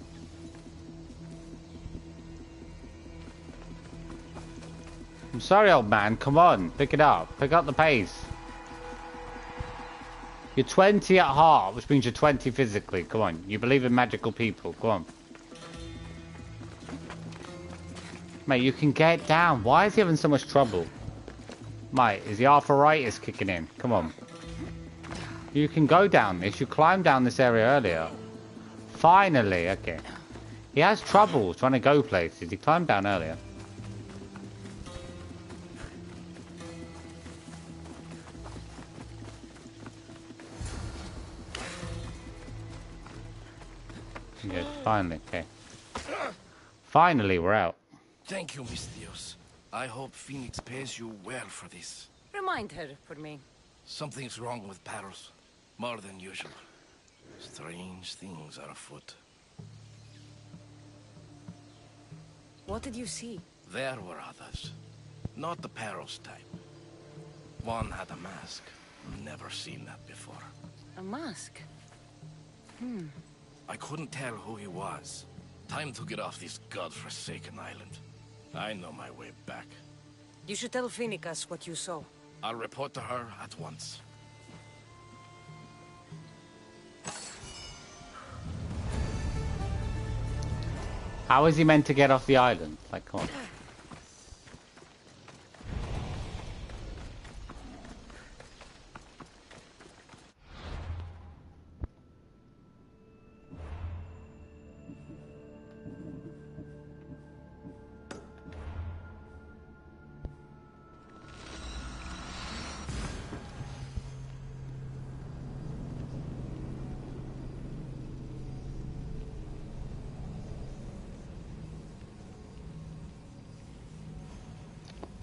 I'm sorry, old man. Come on. Pick it up. Pick up the pace. You're 20 at heart, which means you're 20 physically. Come on. You believe in magical people. Come on. Mate, you can get down. Why is he having so much trouble? Mate, is the arthritis kicking in? Come on. You can go down this. You climbed down this area earlier. Finally. Okay. He has trouble trying to go places. He climbed down earlier. Good. Finally. Okay. Finally, we're out. Thank you, Mistios. I hope Phoenix pays you well for this. Remind her for me. Something's wrong with Paros. More than usual. Strange things are afoot. What did you see? There were others. Not the Paros type. One had a mask. Never seen that before. A mask? I couldn't tell who he was. Time to get off this godforsaken island. I know my way back. You should tell Phoenicus what you saw. I'll report to her at once. How is he meant to get off the island? Like, come on.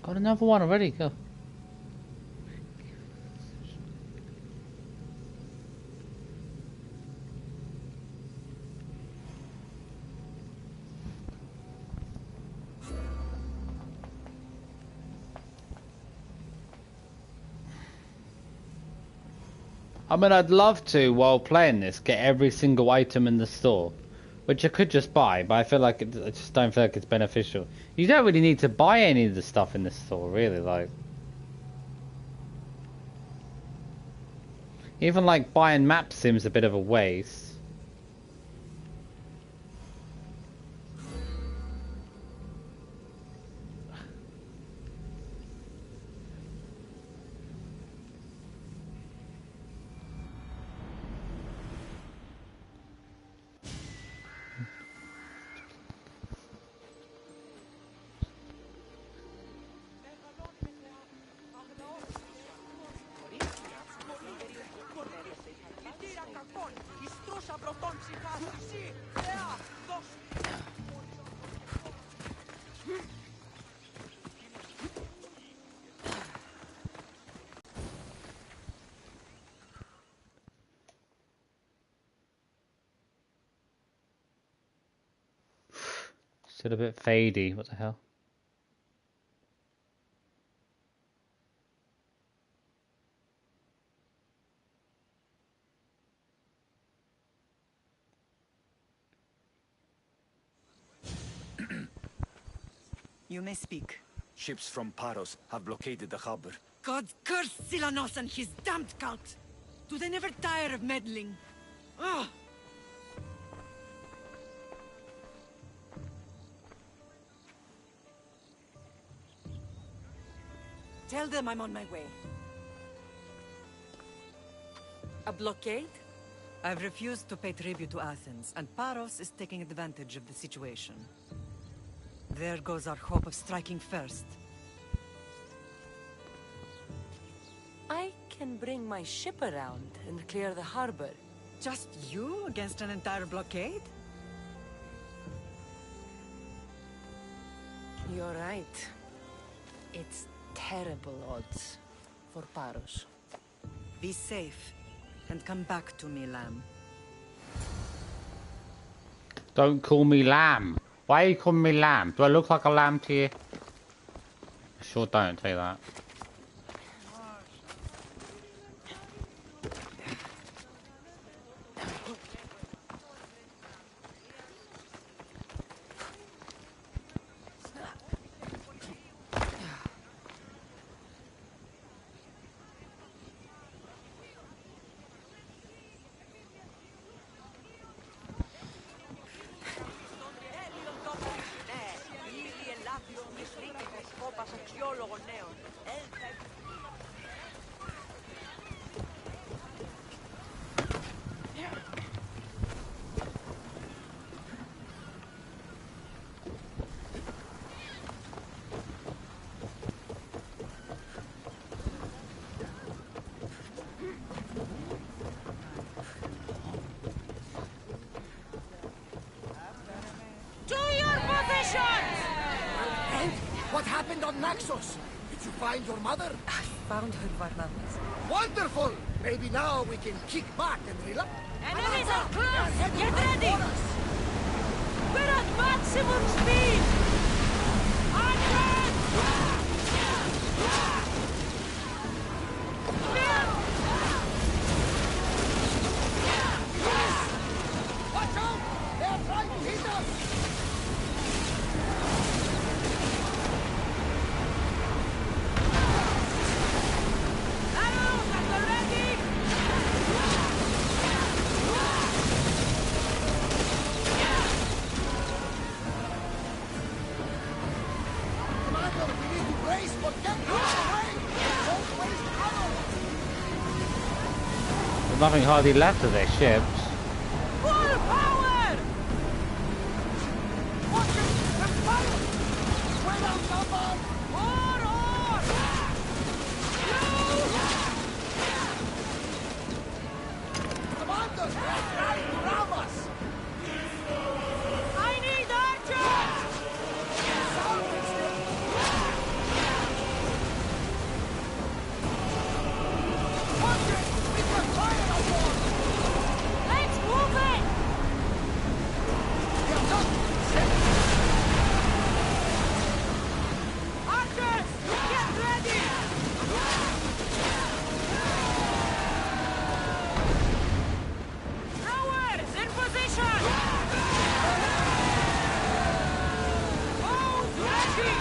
Got another one already, go. I mean, I'd love to, while playing this, get every single item in the store. Which I could just buy, but I feel like I just don't feel like it's beneficial. You don't really need to buy any of the stuff in the store, really, like. Even like buying maps seems a bit of a waste. Still a bit fadey, what the hell? You may speak. Ships from Paros have blockaded the harbor. God curse Silanos and his damned cult! Do they never tire of meddling? Ugh! Tell them I'm on my way. A blockade? I've refused to pay tribute to Athens, and Paros is taking advantage of the situation. There goes our hope of striking first. I can bring my ship around and clear the harbor. Just you against an entire blockade? You're right. It's terrible odds for Paros. Be safe, and come back to me, lamb. Don't call me lamb. Why are you calling me lamb? Do I look like a lamb to you? I sure don't, tell you that. What happened on Naxos? Did you find your mother? I found her, Varnavas. Wonderful! Maybe now we can kick back and relax. Enemies are close! Get ready! We're at maximum speed! Watch nothing hardly left of their ships. Full power! Watch it! There's fire! Way down, someone! More! Commander! They're trying to ram us! I need archers! Watch it! We can fire on board! Let's move it! Yeah, look! Archers! Get ready! Throwers in position! Bows ready!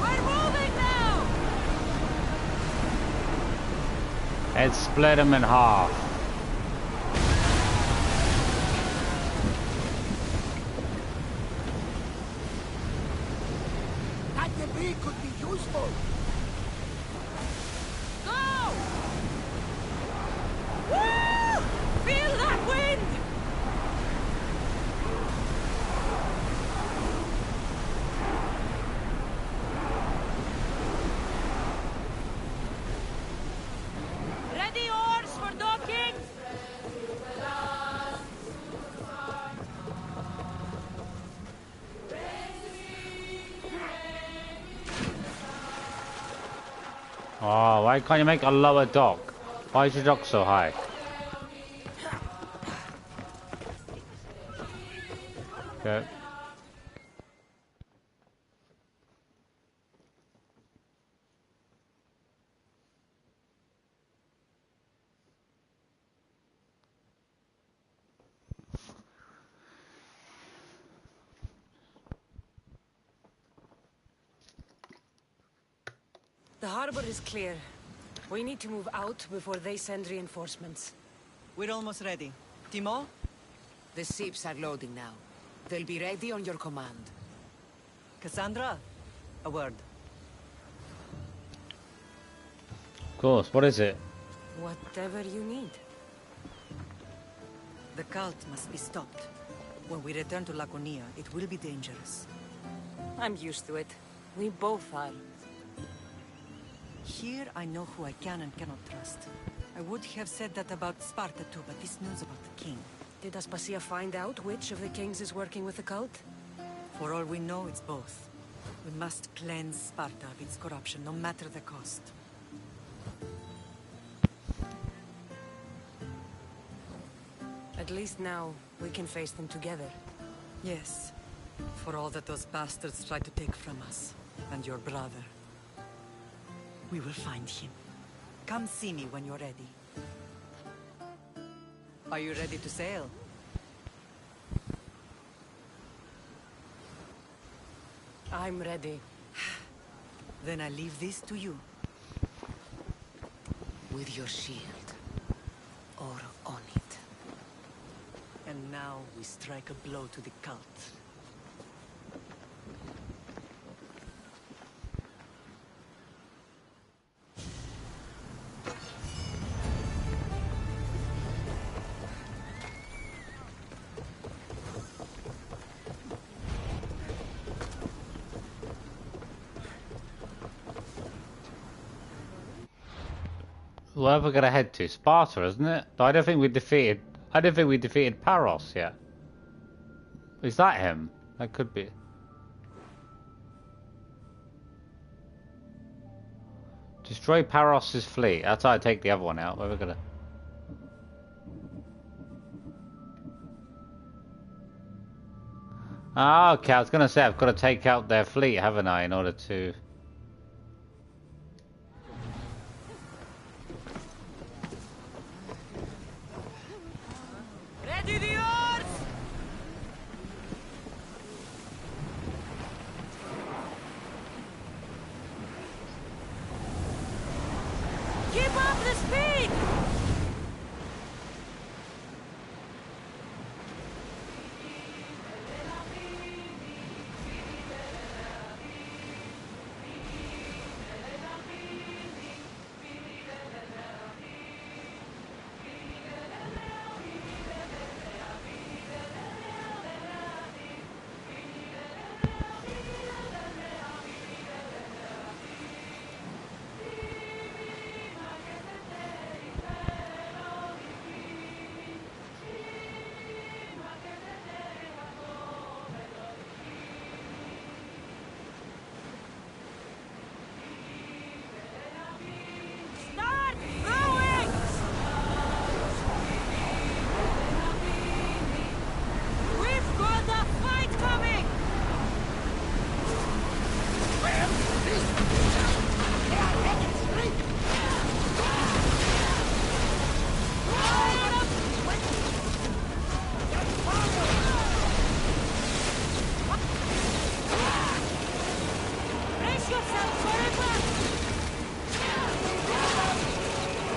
We're moving now! It split them in half. That debris could be useful. Go! Woo! Feel that wind! Ready oars for docking? Oh, why can't you make a lower dock? Why is your dock so high? Okay. The harbor is clear. We need to move out before they send reinforcements. We're almost ready. Timo? The ships are loading now. They'll be ready on your command. Kassandra? A word. Of course, what is it? Whatever you need. The cult must be stopped. When we return to Laconia, it will be dangerous. I'm used to it. We both are. Here I know who I can and cannot trust. I would have said that about Sparta too, but this news about the king. Did Aspasia find out which of the kings is working with the cult? For all we know, it's both. We must cleanse Sparta of its corruption, no matter the cost. At least now, we can face them together. Yes. For all that those bastards tried to take from us. And your brother. We will find him. Come see me when you're ready. Are you ready to sail? I'm ready. Then I leave this to you. With your shield. Or on it. And now we strike a blow to the cult. Where are we gonna head to? Sparta, isn't it? But I don't think we defeated Paros yet. Is that him? That could be. Destroy Paros's fleet. That's how I take the other one out. Where are we gonna? Ah, okay. I was gonna say I've got to take out their fleet, haven't I, in order to. Ready the oars! Keep up the speed!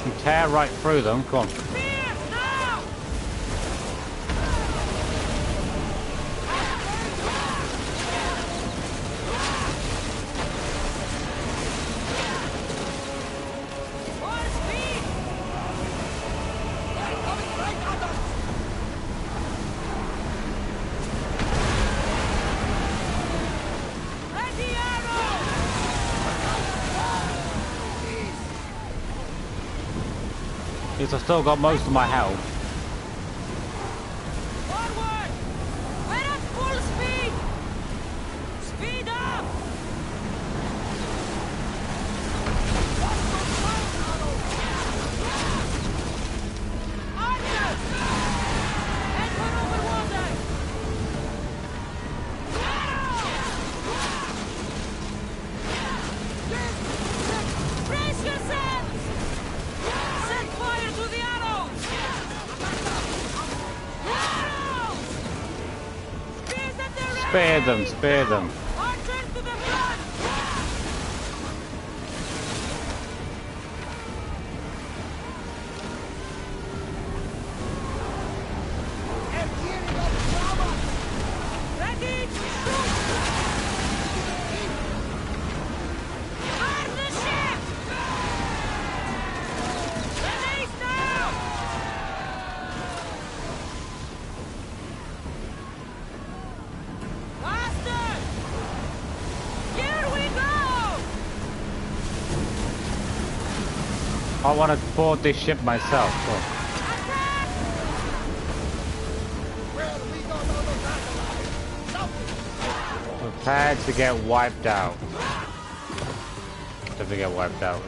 You tear right through them. Come on. I've still got most of my health. Forward! We're at full speed! Speed up! Archers! Head for over water! Brace yourselves! Set fire to the arrows! Spears at the rear! Spare them, spare them. Archers to the front! Ready to shoot! Burn the ship! Release now! Faster! Here we go! I want to board this ship myself. Come. Prepare to get wiped out. Definitely get wiped out.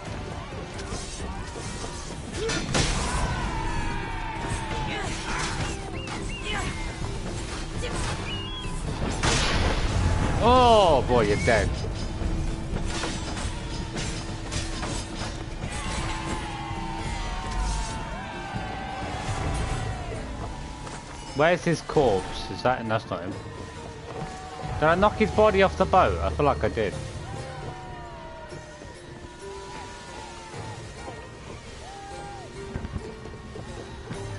Oh boy, you're dead. Where's his corpse? Is that? That's not him. Did I knock his body off the boat? I feel like I did.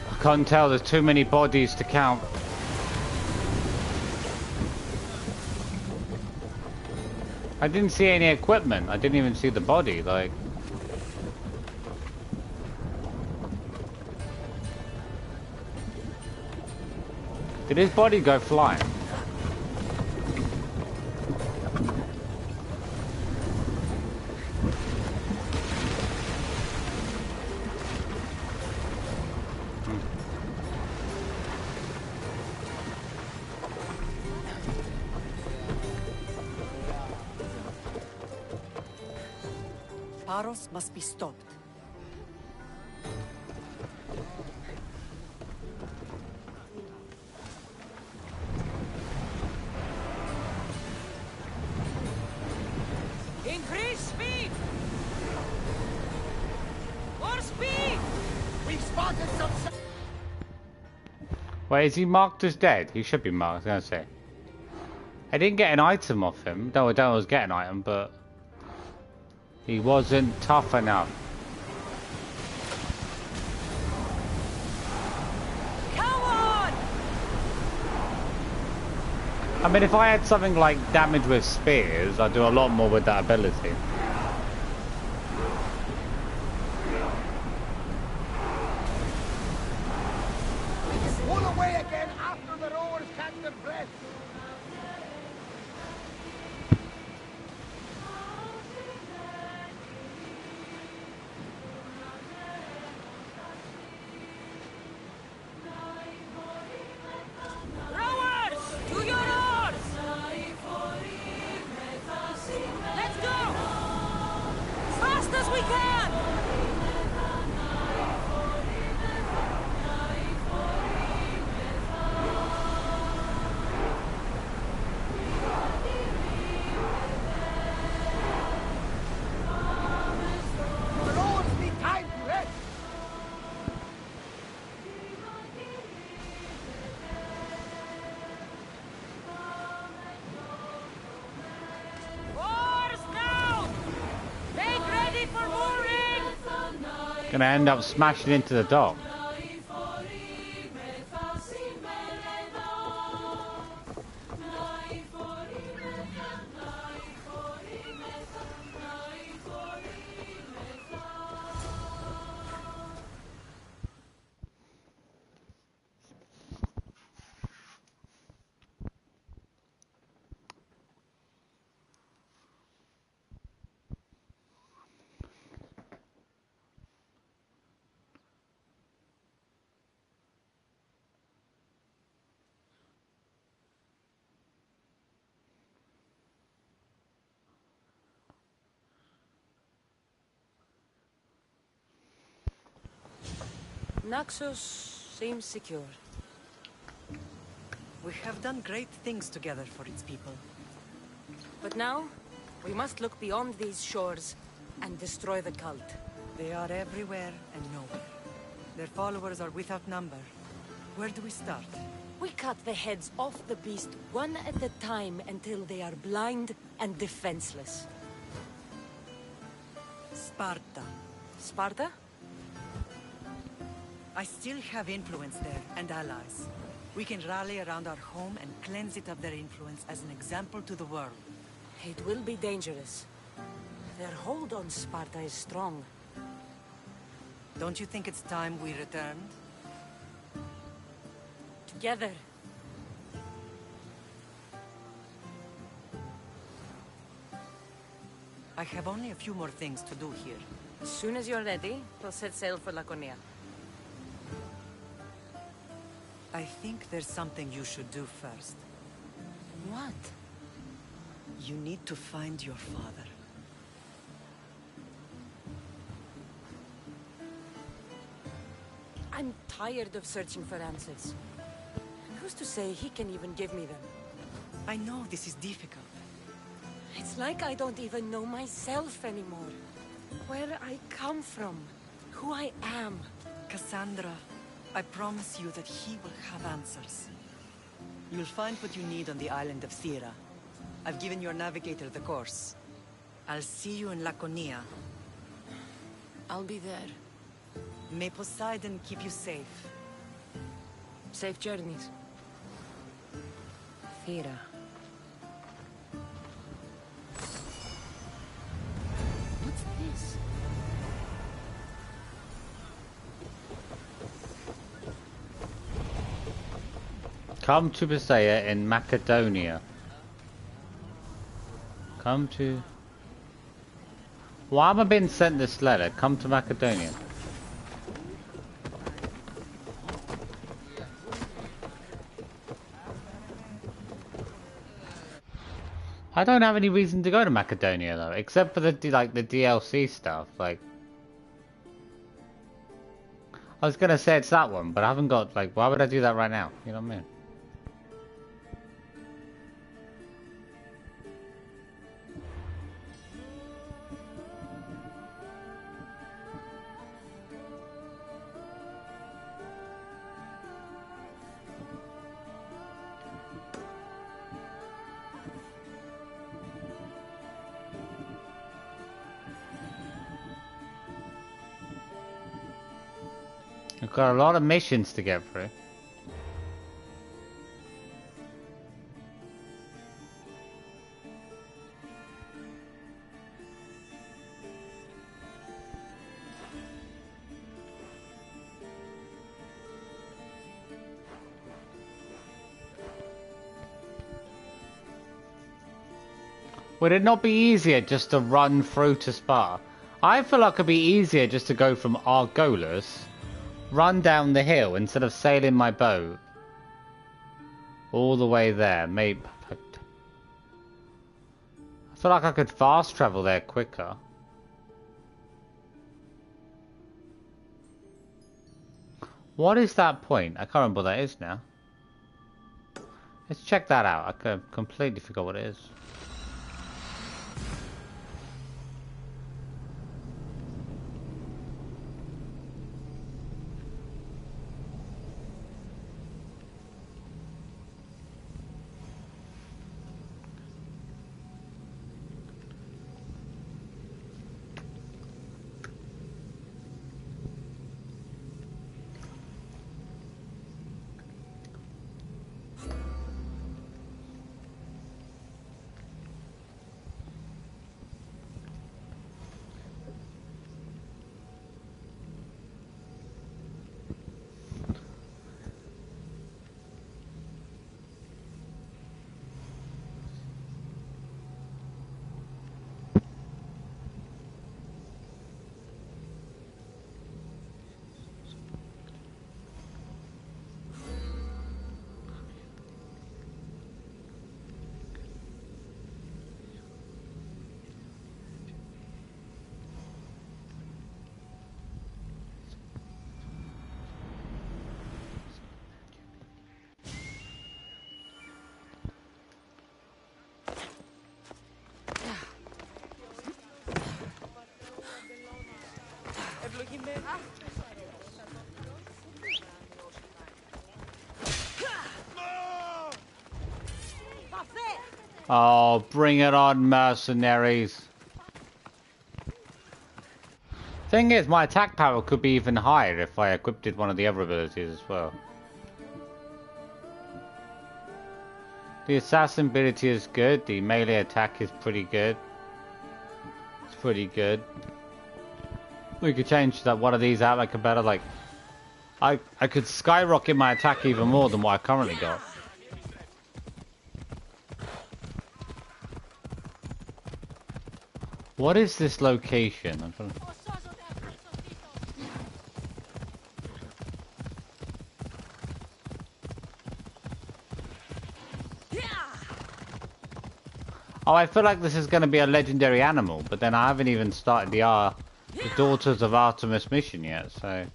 I can't tell. There's too many bodies to count. I didn't see any equipment. I didn't even see the body. Like. Did his body go flying? Paros must be stopped. Increase speed! More speed! We've spotted some... Wait, is he marked as dead? He should be marked, I was gonna say. I didn't get an item off him. No, I don't was get an item, but he wasn't tough enough. Come on! I mean, if I had something like damage with spears, I'd do a lot more with that ability. Pull away again after the rowers catch their breath. Rowers! To your oars! Let's go! Gonna end up smashing into the dock. Naxos seems secure. We have done great things together for its people. But now, we must look beyond these shores and destroy the cult. They are everywhere and nowhere. Their followers are without number. Where do we start? We cut the heads off the beast one at a time until they are blind and defenseless. Sparta. Sparta? I still have influence there, and allies. We can rally around our home and cleanse it of their influence as an example to the world. It will be dangerous. Their hold on Sparta is strong. Don't you think it's time we returned? Together. I have only a few more things to do here. As soon as you're ready, we'll set sail for Laconia. I think there's something you should do first. What? You need to find your father. I'm tired of searching for answers. Who's to say he can even give me them? I know this is difficult. It's like I don't even know myself anymore. Where I come from. Who I am. Kassandra, I promise you that he will have answers. You'll find what you need on the island of Thera. I've given your navigator the course. I'll see you in Laconia. I'll be there. May Poseidon keep you safe. Safe journeys. Thera. What's this? Come to Bisaya in Macedonia. Come to... Why am I being sent this letter? Come to Macedonia. I don't have any reason to go to Macedonia though, except for the the DLC stuff. Like, I was gonna say it's that one, but I haven't got like. Why would I do that right now? You know what I mean? We've got a lot of missions to get through. Would it not be easier just to run through to Sparta? I feel like it'd be easier just to go from Argolis, run down the hill instead of sailing my boat all the way there. Maybe I feel like I could fast travel there quicker. What is that point? I can't remember what that is now. Let's check that out. I completely forgot what it is. Oh, bring it on, mercenaries. Thing is, my attack power could be even higher if I equipped one of the other abilities as well. The assassin ability is good. The melee attack is pretty good. It's pretty good. We could change that one of these out like a better like. I could skyrocket my attack even more than what I currently got. What is this location? I'm trying to... Oh, I feel like this is going to be a legendary animal, but then I haven't even started the Daughters of Artemis mission yet, so...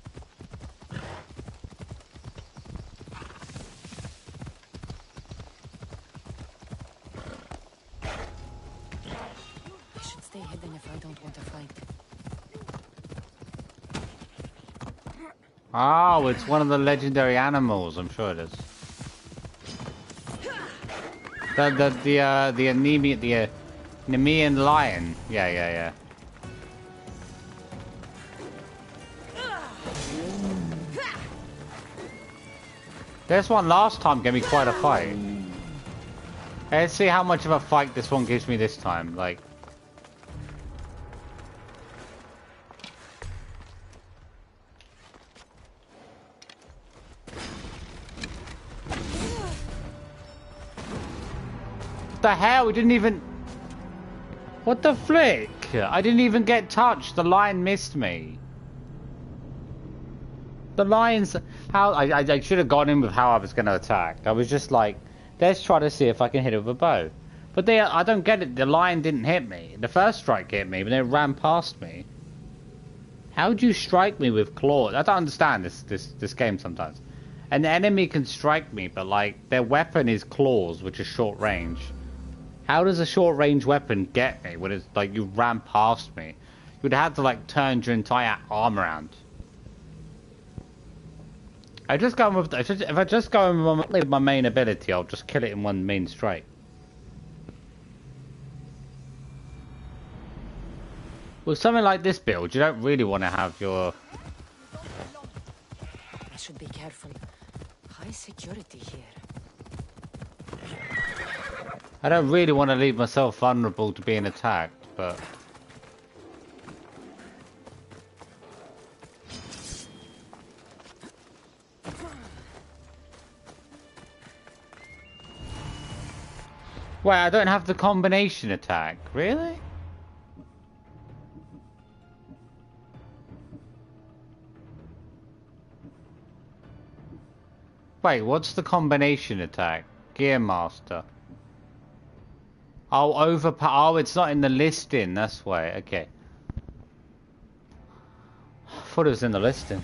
I should stay hidden if I don't want to fight. Oh, it's one of the legendary animals, I'm sure it is. The Nemean lion. Yeah. This one last time gave me quite a fight. Let's see how much of a fight this one gives me this time. Like, what the hell? We didn't even... What the flick? I didn't even get touched. The lion missed me. The lion's... How... I should have gone in with how I was going to attack. I was just like, let's try to see if I can hit it with a bow. But I don't get it. The lion didn't hit me. The first strike hit me, but then it ran past me. How do you strike me with claws? I don't understand this game sometimes. An enemy can strike me, but like, their weapon is claws, which is short range. How does a short range weapon get me when it's like you ran past me? You would have to like turn your entire arm around. If I just go with my main ability, I'll just kill it in one main strike. With something like this build, you don't really want to have your... I should be careful. High security here. I don't really want to leave myself vulnerable to being attacked, but... Wait, I don't have the combination attack, really? Wait, what's the combination attack? Gearmaster. Oh, oh, it's not in the listing, that's why. Okay. I thought it was in the listing.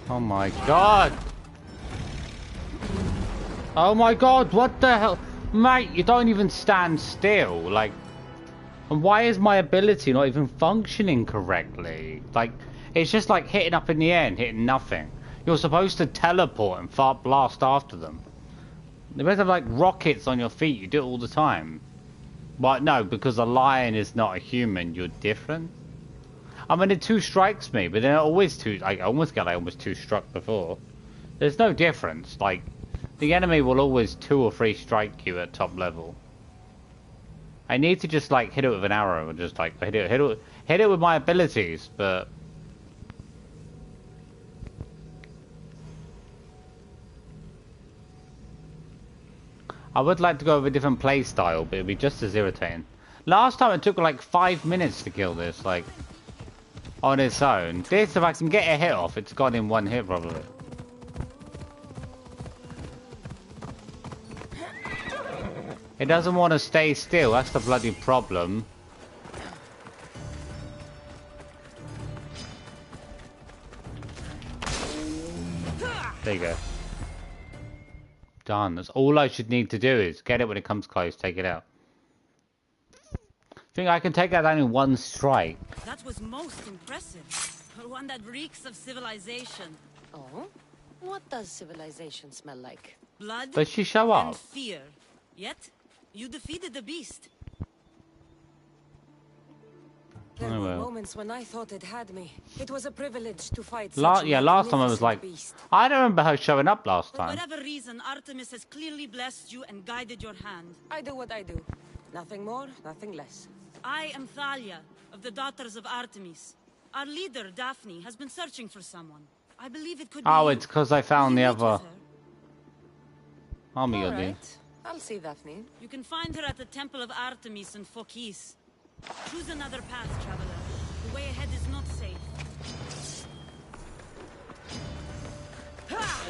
Oh my god! Oh my god, what the hell? Mate, you don't even stand still, like... And why is my ability not even functioning correctly? Like, it's just like hitting up in the air and hitting nothing. You're supposed to teleport and fart blast after them. They better have like rockets on your feet, you do it all the time. But no, because a lion is not a human, you're different. I mean, it two strikes me, but they're always two... I almost got like almost two struck before. There's no difference, like... The enemy will always 2 or 3 strike you at top level. I need to just like hit it with an arrow and just like hit it with my abilities, but I would like to go with a different play style, but it'd be just as irritating. Last time it took like 5 minutes to kill this, like on its own. This, if I can get a hit off, it's gone in 1 hit probably. It doesn't want to stay still, that's the bloody problem. There you go. Done. That's all I should need to do is get it when it comes close, take it out. I think I can take that down in one strike. That was most impressive. One that reeks of civilization. Oh? What does civilization smell like? Blood Does she show up? and fear. Yet, you defeated the beast. There Oh, were well. moments when I thought it had me. It was a privilege to fight Yeah, last time I was like, beast. I don't remember her showing up last For time. whatever reason, Artemis has clearly blessed you and guided your hand. I do what I do. Nothing more, nothing less. I am Thalia, of the Daughters of Artemis. Our leader, Daphne, has been searching for someone. I believe it could be Oh, you. it's because I found the other. I'll meet All you. right. I'll see Daphne. You can find her at the Temple of Artemis in Phokis. Choose another path, traveler. The way ahead is not safe.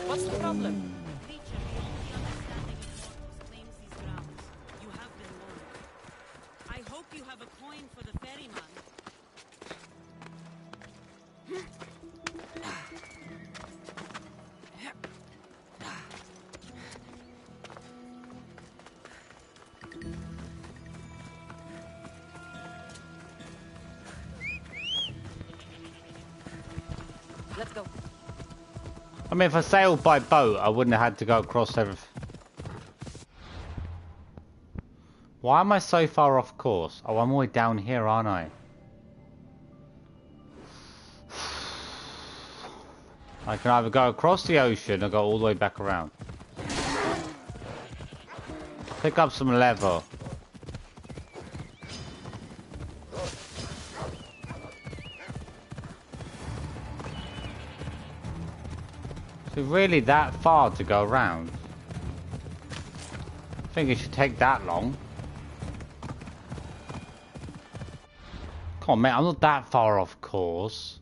What's the problem? Creature beyond the understanding of mortals claims these grounds. You have been warned. I hope you have a coin for the ferryman. Let's go. I mean, if I sailed by boat, I wouldn't have had to go across everything. Why am I so far off course? Oh, I'm all the way down here, aren't I? I can either go across the ocean or go all the way back around. Pick up some leather. Is it really that far to go around? I think it should take that long. Come on, mate, I'm not that far off course.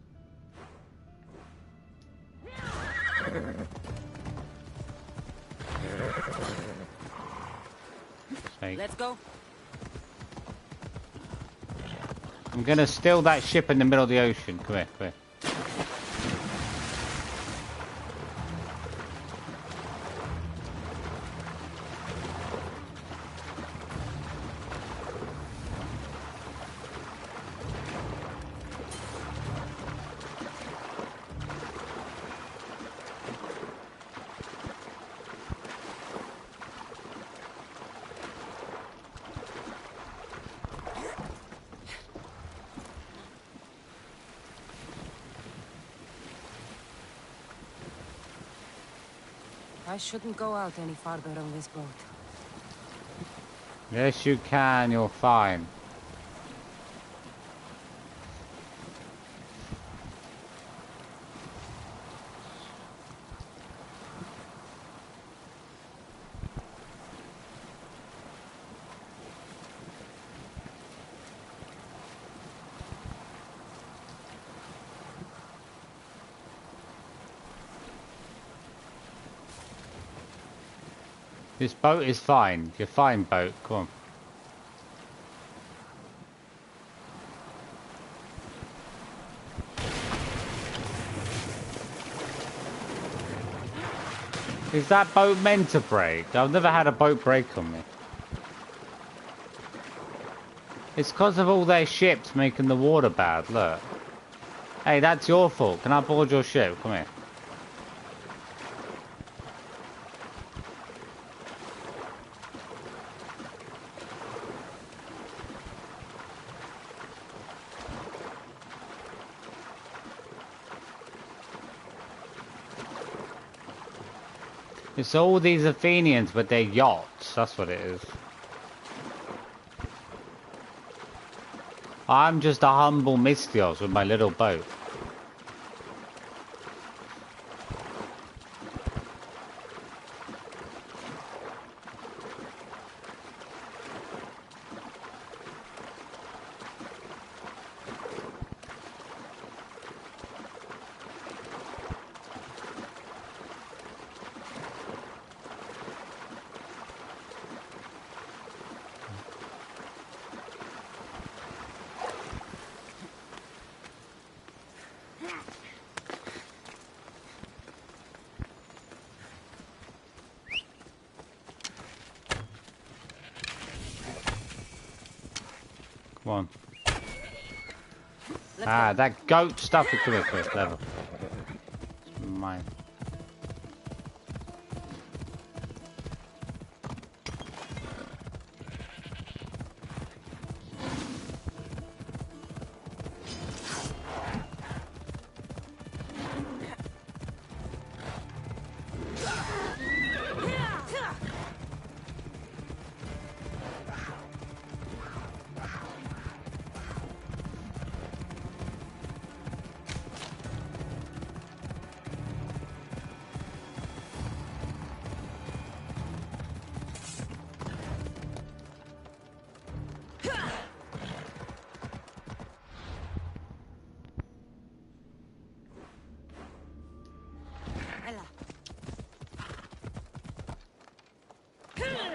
Let's go. I'm gonna steal that ship in the middle of the ocean. Come here, come here. I shouldn't go out any farther on this boat. Yes, you can. You're fine. This boat is fine. You're fine, boat. Come on. Is that boat meant to break? I've never had a boat break on me. It's because of all their ships making the water bad, look. Hey, that's your fault. Can I board your ship? Come here. It's all these Athenians with their yachts, that's what it is. I'm just a humble Mystios with my little boat. Come on. Ah, that goat stuff is good at first level. It's mine.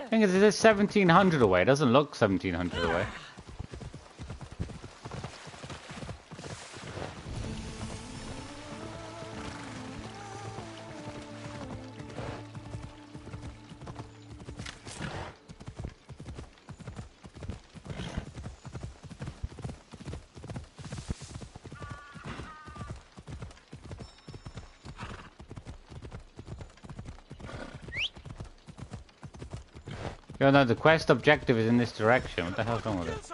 Thing is, it is 1700 away. It doesn't look 1700 away. Yo, no, the quest objective is in this direction. What the hell's wrong with it?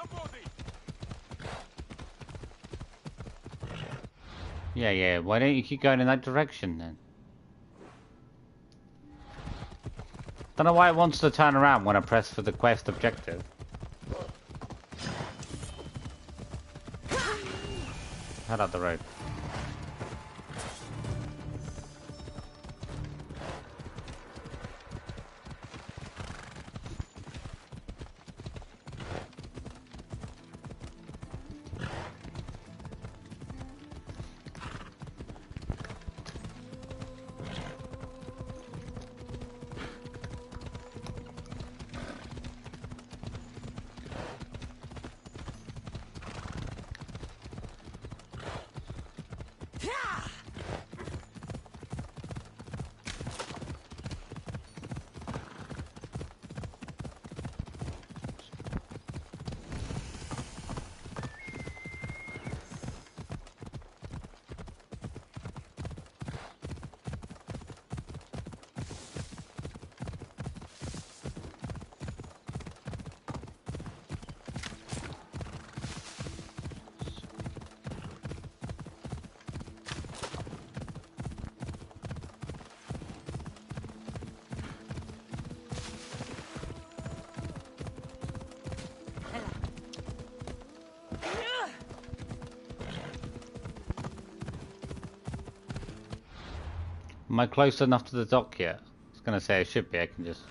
Yeah, why don't you keep going in that direction then? Don't know why it wants to turn around when I press for the quest objective. Head out the road. Am I close enough to the dock yet? I was gonna say I should be, I can just...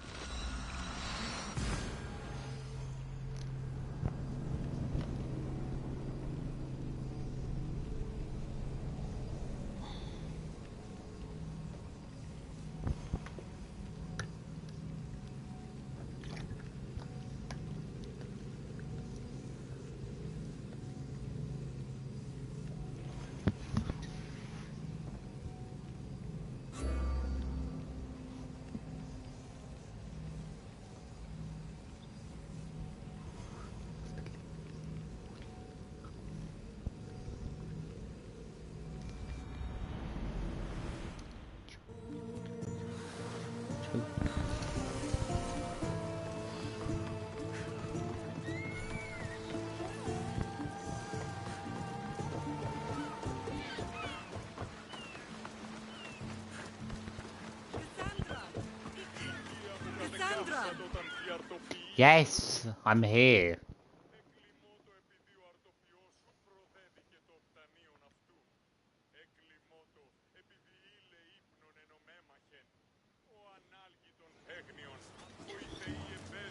Yes, I'm here.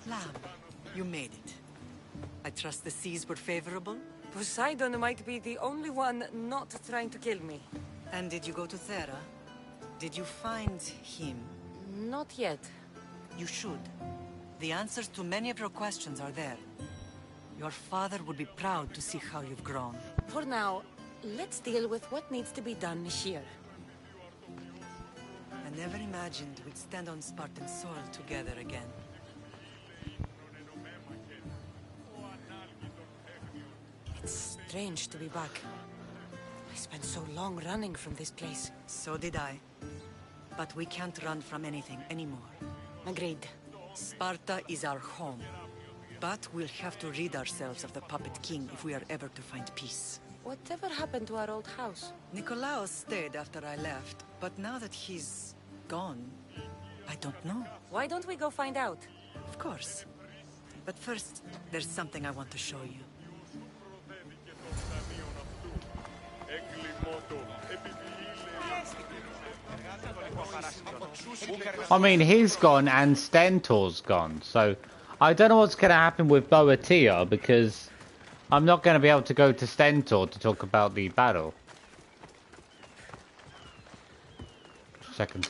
Lamb, you made it. I trust the seas were favorable? Poseidon might be the only one not trying to kill me. And did you go to Thera? Did you find him? Not yet. You should. The answers to many of your questions are there. Your father would be proud to see how you've grown. For now, let's deal with what needs to be done here. I never imagined we'd stand on Spartan soil together again. strange to be back. I spent so long running from this place. So did I. But we can't run from anything anymore. Agreed. Sparta is our home. But we'll have to rid ourselves of the puppet king if we are ever to find peace. Whatever happened to our old house? Nikolaos stayed after I left, but now that he's gone, I don't know. Why don't we go find out? Of course. But first, there's something I want to show you. I mean, he's gone and Stentor's gone, so I don't know what's going to happen with Boeotia because I'm not going to be able to go to Stentor to talk about the battle. Second.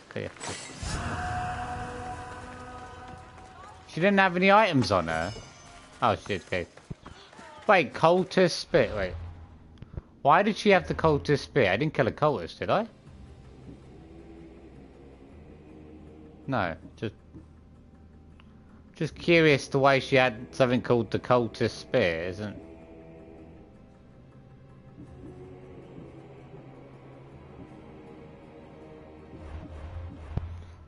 Clear. She didn't have any items on her. Oh, she did. Okay. Wait, cultist spit. Wait. Why did she have the cultist spit? I didn't kill a cultist, did I? No, just curious the way she had something called the cultist spear, isn't?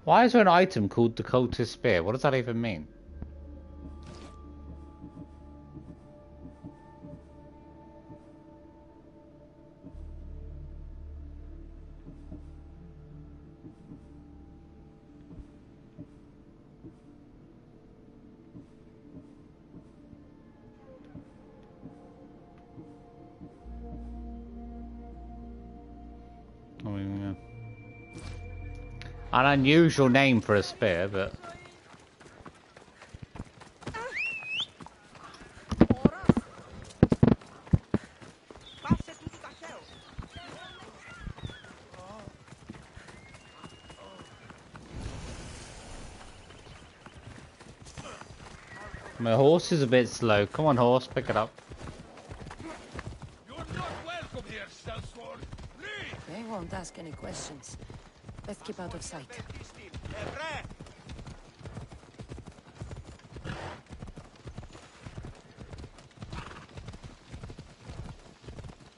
Why is there an item called the cultist spear? What does that even mean? An unusual name for a spear, but... My horse is a bit slow. Come on, horse, pick it up. You're not welcome here, sellsword. They won't ask any questions. Let's keep out of sight.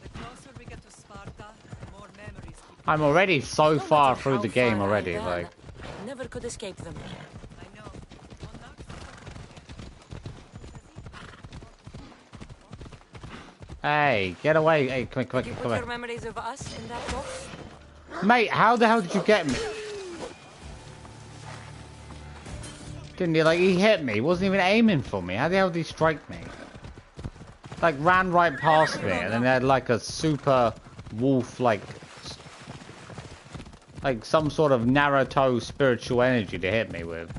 The closer we get to Sparta, the more memories keep... I'm already so far through the game already, like... Never could escape them. I know. Hey, get away. Hey, come You put on. your memories of us in that box? Mate, how the hell did you get me? Didn't he? Like, he hit me. He wasn't even aiming for me. How the hell did he strike me? Like, ran right past me, and then they had like a super wolf, like some sort of Naruto spiritual energy to hit me with.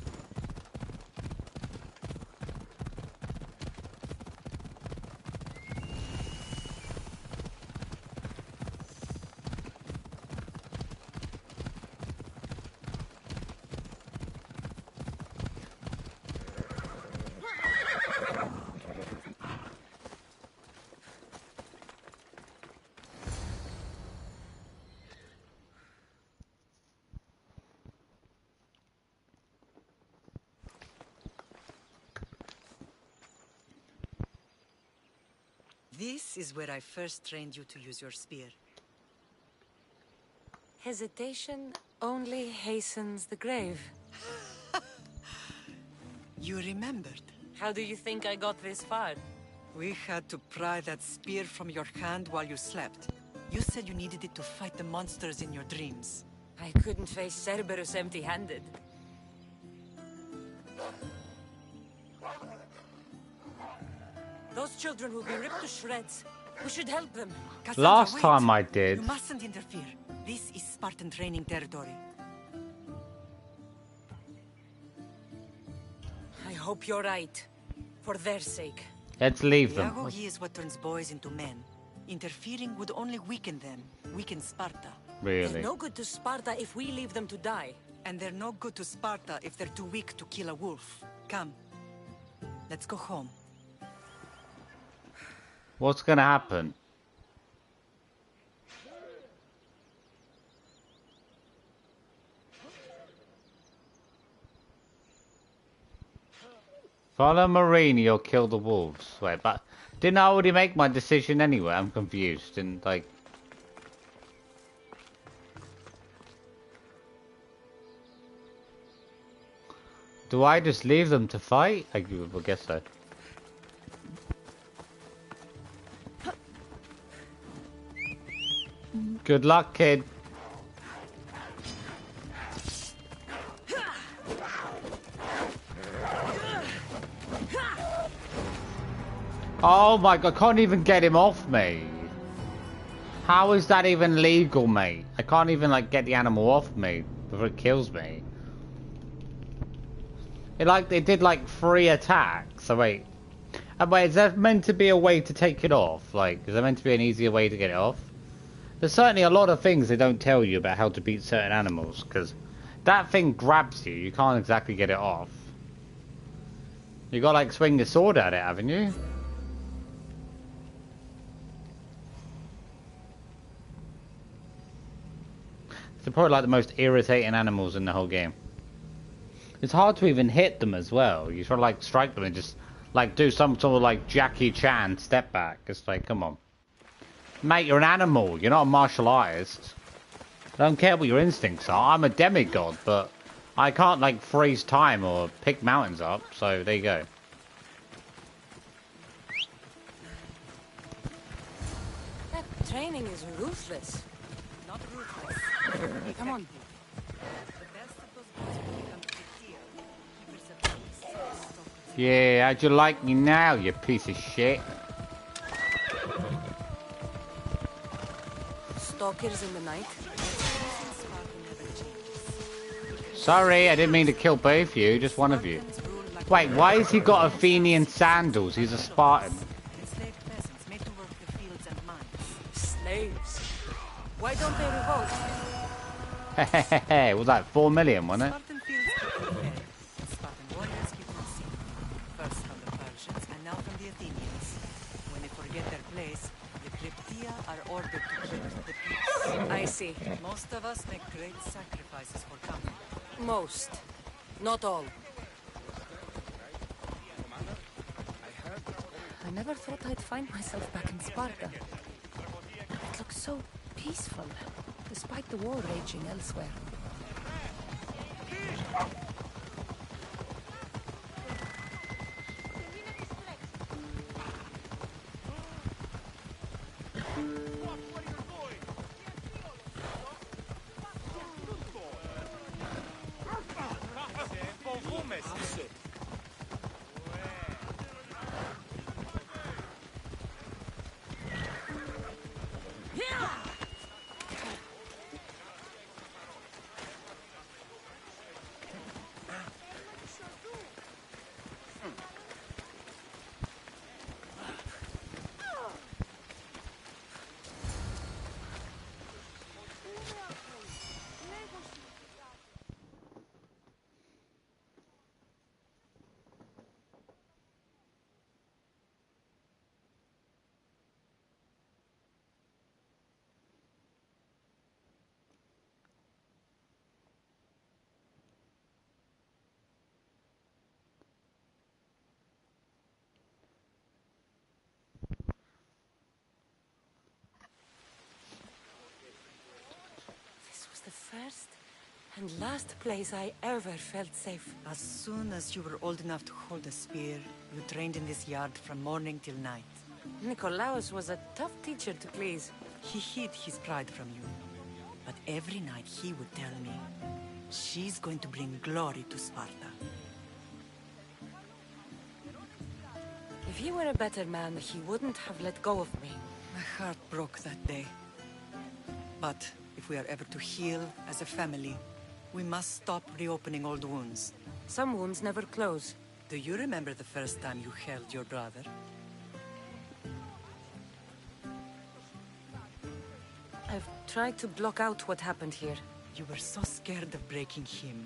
This is where I first trained you to use your spear. Hesitation only hastens the grave. You remembered. How do you think I got this far? We had to pry that spear from your hand while you slept. You said you needed it to fight the monsters in your dreams. I couldn't face Cerberus empty-handed. Those children will be ripped to shreds. We should help them. Kassandra, Last wait. time I did. You mustn't interfere. This is Spartan training territory. I hope you're right. For their sake. Let's leave them. Iagogi is what turns boys into men. Interfering would only weaken them. Weaken Sparta. Really? They're no good to Sparta if we leave them to die. And they're no good to Sparta if they're too weak to kill a wolf. Come. Let's go home. What's gonna happen? Follow Marini or kill the wolves. Wait, but didn't I already make my decision anyway? I'm confused. Didn't like. Do I just leave them to fight? I guess so. Good luck, kid. Oh my god, I can't even get him off me. How is that even legal, mate? I can't even like get the animal off me before it kills me. It did like 3 attacks. So wait. Wait, is there meant to be a way to take it off? Like, is there meant to be an easier way to get it off? There's certainly a lot of things they don't tell you about how to beat certain animals, because that thing grabs you, you can't exactly get it off. You gotta like swing your sword at it, haven't you? They're probably like the most irritating animals in the whole game. It's hard to even hit them as well. You try to like strike them and just like do some sort of like Jackie Chan step back. It's like, come on. Mate, you're an animal. You're not a martial artist. I don't care what your instincts are. I'm a demigod, but I can't like freeze time or pick mountains up. So there you go. That training is ruthless. Not ruthless. Come on. Yeah, how'd you like me now, you piece of shit? Stalkers in the night. Sorry, I didn't mean to kill both of you, just one of you. Wait, why has he got Athenian sandals? He's a Spartan. Slaves. Why don't they revolt? Hehehe, was that 4 million, wasn't it? First from the Persians and now from the Athenians. When they forget their place, the Cryptia are ordered to kill the peace. I see. Most of us make great sacrifices for comfort. Most. Not all. I never thought I'd find myself back in Sparta. It looks so peaceful, despite the war raging elsewhere. The first and last place I ever felt safe. As soon as you were old enough to hold a spear, you trained in this yard from morning till night. Nikolaos was a tough teacher to please. He hid his pride from you. But every night he would tell me, she's going to bring glory to Sparta. If he were a better man, he wouldn't have let go of me. My heart broke that day. But if we are ever to heal as a family, we must stop reopening old wounds. Some wounds never close. Do you remember the first time you held your brother? I've tried to block out what happened here. You were so scared of breaking him.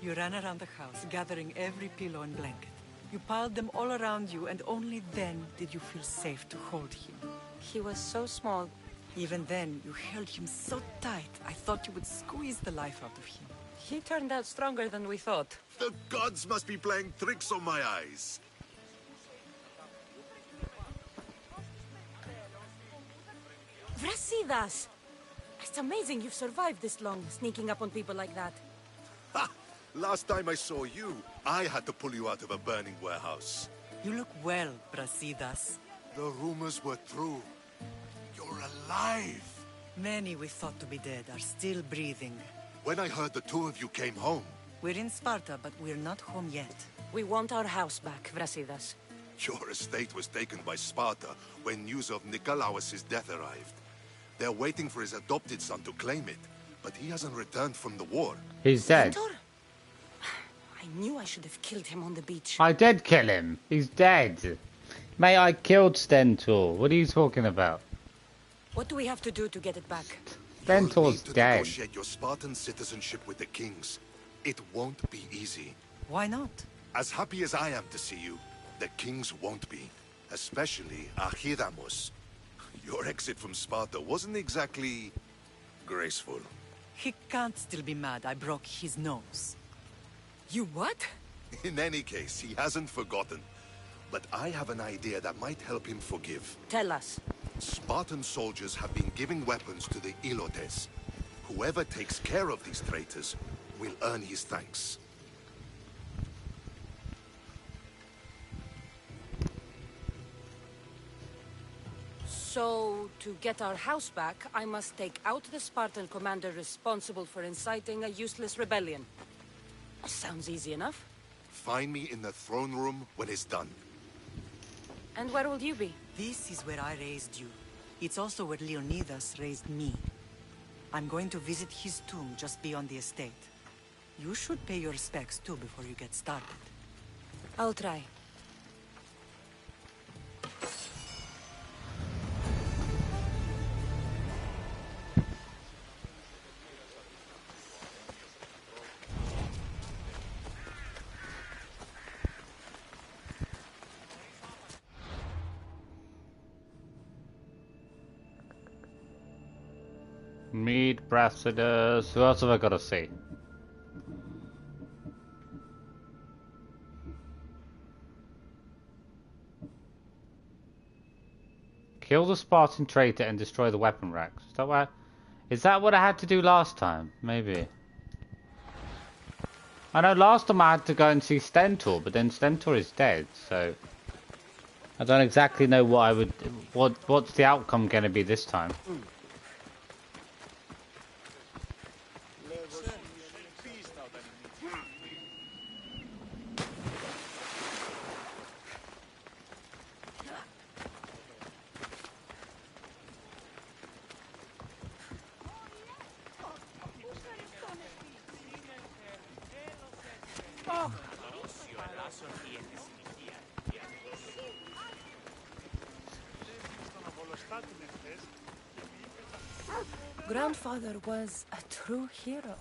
You ran around the house, gathering every pillow and blanket. You piled them all around you, and only then did you feel safe to hold him. He was so small. Even then, you held him so tight, I thought you would squeeze the life out of him. He turned out stronger than we thought. The gods must be playing tricks on my eyes. Brasidas! It's amazing you've survived this long, sneaking up on people like that. Ha! Last time I saw you, I had to pull you out of a burning warehouse. You look well, Brasidas. The rumors were true. You're alive! Many we thought to be dead are still breathing. When I heard the two of you came home... We're in Sparta, but we're not home yet. We want our house back, Brasidas. Your estate was taken by Sparta when news of Nikolaos' death arrived. They're waiting for his adopted son to claim it, but he hasn't returned from the war. He's dead. Stentor? I knew I should have killed him on the beach. I did kill him. He's dead. Mate, I killed Stentor. What are you talking about? What do we have to do to get it back? Stentor's dead. Negotiate your Spartan citizenship with the kings. It won't be easy. Why not? As happy as I am to see you, the kings won't be. Especially Archidamos. Your exit from Sparta wasn't exactly... graceful. He can't still be mad I broke his nose. You what? In any case, he hasn't forgotten. But I have an idea that might help him forgive. Tell us. Spartan soldiers have been giving weapons to the Ilotes. Whoever takes care of these traitors will earn his thanks. So, to get our house back, I must take out the Spartan commander responsible for inciting a useless rebellion. Sounds easy enough. Find me in the throne room when it's done. And where will you be? This is where I raised you. It's also where Leonidas raised me. I'm going to visit his tomb just beyond the estate. You should pay your respects too before you get started. I'll try. Meet Brasidas. Who else have I got to see? Kill the Spartan traitor and destroy the weapon racks. Is that what I had to do last time? Maybe. I know last time I had to go and see Stentor, but then Stentor is dead, so I don't exactly know what I would. What's the outcome going to be this time? Grandfather was a true hero.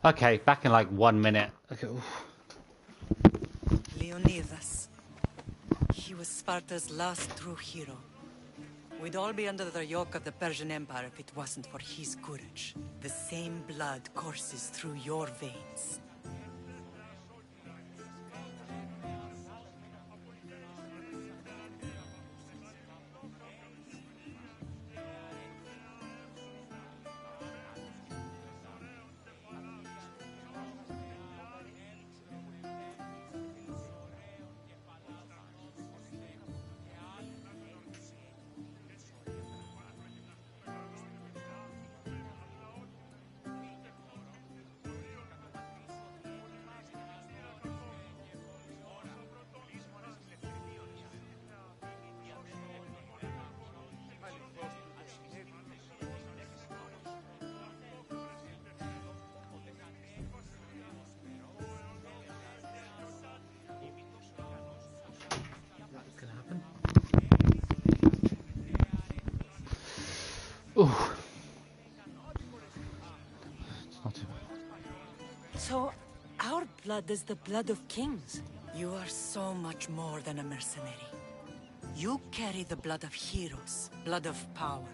Okay, back in like 1 minute. Okay. Leonidas. He was Sparta's last true hero. We'd all be under the yoke of the Persian Empire if it wasn't for his courage. The same blood courses through your veins. So, our blood is the blood of kings. You are so much more than a mercenary. You carry the blood of heroes, blood of power.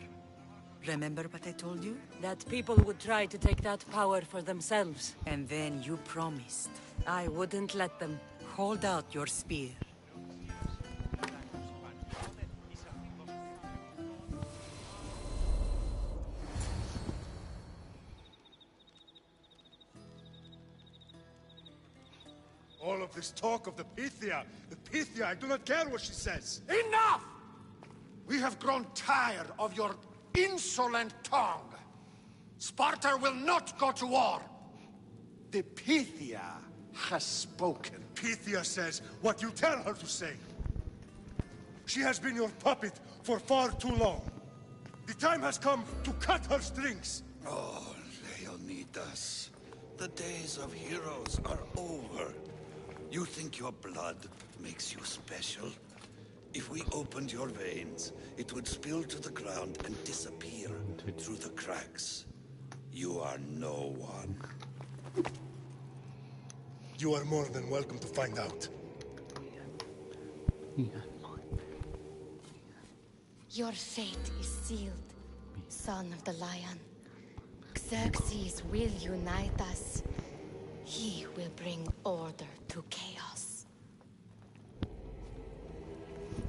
Remember what I told you? That people would try to take that power for themselves. And then you promised. I wouldn't let them. Hold out your spear. All of this talk of the Pythia, I do not care what she says. Enough! We have grown tired of your insolent tongue. Sparta will not go to war. The Pythia has spoken. Pythia says what you tell her to say. She has been your puppet for far too long. The time has come to cut her strings. Oh, Leonidas. The days of heroes are over. You think your blood makes you special? If we opened your veins, it would spill to the ground and disappear through the cracks. You are no one. You are more than welcome to find out. Your fate is sealed, son of the lion. Xerxes will unite us. He will bring order to chaos.